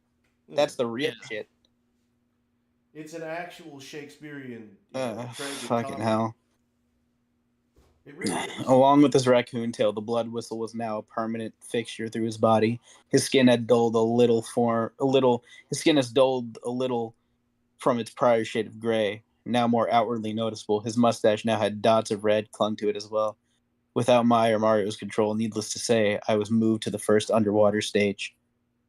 That's the real shit. It's an actual Shakespearean fucking comedy. hell. It really is. Along with his raccoon tail, the blood whistle was now a permanent fixture through his body. His skin had dulled a little from its prior shade of gray, now more outwardly noticeable. His mustache now had dots of red clung to it as well. Without my or Mario's control, needless to say, I was moved to the first underwater stage.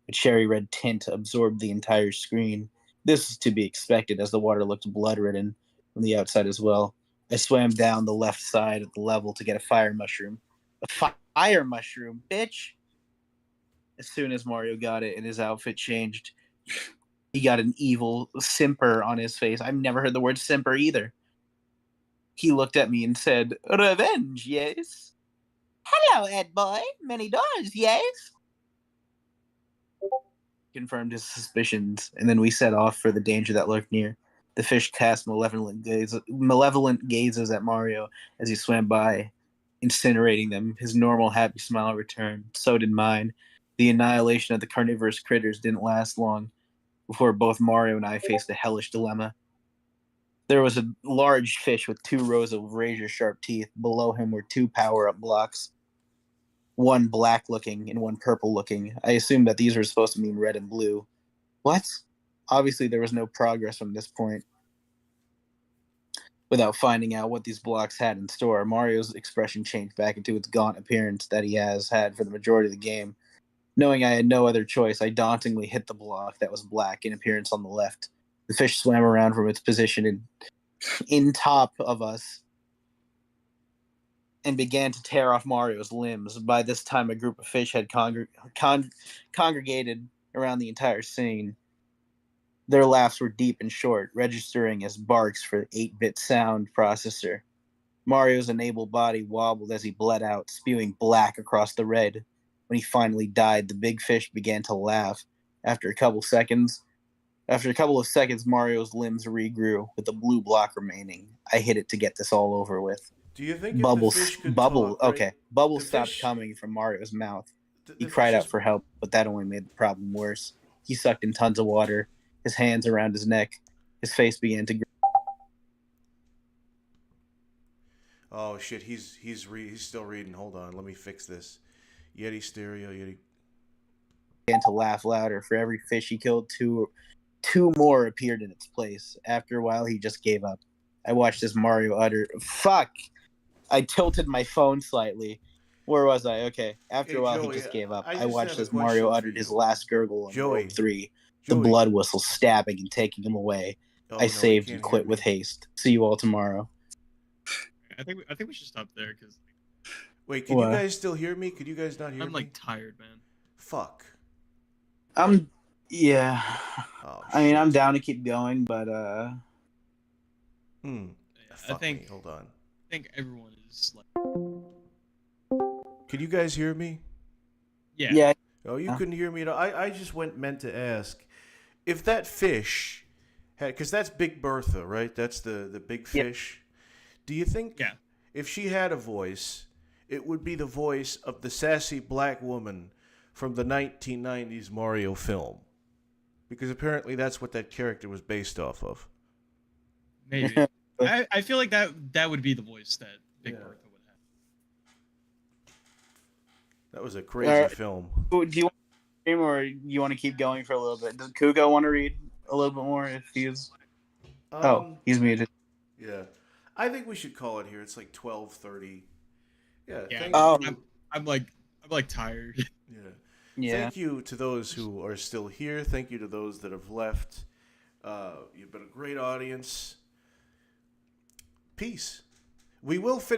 A cherry red tint absorbed the entire screen. This was to be expected, as the water looked blood-ridden from the outside as well. I swam down the left side of the level to get a fire mushroom. A fire mushroom, bitch! As soon as Mario got it and his outfit changed, he got an evil simper on his face. I've never heard the word simper either. He looked at me and said, "Revenge, yes?" "Hello, Ed boy. Many doors, yes?" Confirmed his suspicions, and then we set off for the danger that lurked near. The fish cast malevolent gazes at Mario as he swam by, incinerating them. His normal happy smile returned. So did mine. The annihilation of the carnivorous critters didn't last long before both Mario and I faced a hellish dilemma. There was a large fish with 2 rows of razor-sharp teeth. Below him were 2 power-up blocks, one black-looking and one purple-looking. I assumed that these were supposed to mean red and blue. What? Obviously, there was no progress from this point. Without finding out what these blocks had in store, Mario's expression changed back into its gaunt appearance that he has had for the majority of the game. Knowing I had no other choice, I dauntingly hit the block that was black in appearance on the left. The fish swam around from its position in top of us and began to tear off Mario's limbs. By this time, a group of fish had congregated around the entire scene. Their laughs were deep and short, registering as barks for the 8-bit sound processor. Mario's enabled body wobbled as he bled out, spewing black across the red. When he finally died, the big fish began to laugh. After a couple of seconds, Mario's limbs regrew, with the blue block remaining. I hit it to get this all over with. Do you think if the fish could talk, right? Okay, bubbles The stopped fish- coming from Mario's mouth. He the cried fish out for help, but that only made the problem worse. He sucked in tons of water, his hands around his neck. His face began to Oh shit, he's still reading. Hold on, let me fix this. Yeti stereo, Yeti. began to laugh louder. For every fish he killed, two more appeared in its place. After a while, he just gave up. I watched as Mario uttered, "Fuck!" I tilted my phone slightly. Where was I? Okay. After a while, Joey, he just gave up. I I just watched have a as Mario question for uttered you. his last gurgle on Joey. World 3, the Joey. blood whistle stabbing and taking him away. Oh, I no, he saved can't and hear quit me. with haste. See you all tomorrow. I think we should stop there because Wait, can What? you guys still hear me? Could you guys not hear I'm me? like tired, man. Fuck. Yeah. Oh, I mean, shit. I'm down to keep going, but I Fuck think me. Hold on. I think everyone is like. Can you guys hear me? Yeah. Yeah. Oh, you couldn't hear me at all. I just meant to ask if that fish had, because that's Big Bertha, right? That's the big fish. Do you think if she had a voice, it would be the voice of the sassy black woman from the 1990s Mario film? Because apparently that's what that character was based off of. Maybe. I feel like that would be the voice that Big Bertha would have. That was a crazy film. Do you want to stream or you want to keep going for a little bit? Does Kuko want to read a little bit more if he's... he's muted. Yeah. I think we should call it here. It's like 12:30. Yeah. Yeah. Thank you. I'm like tired. Yeah. Thank you to those who are still here. Thank you to those that have left. You've been a great audience. Peace. We will finish.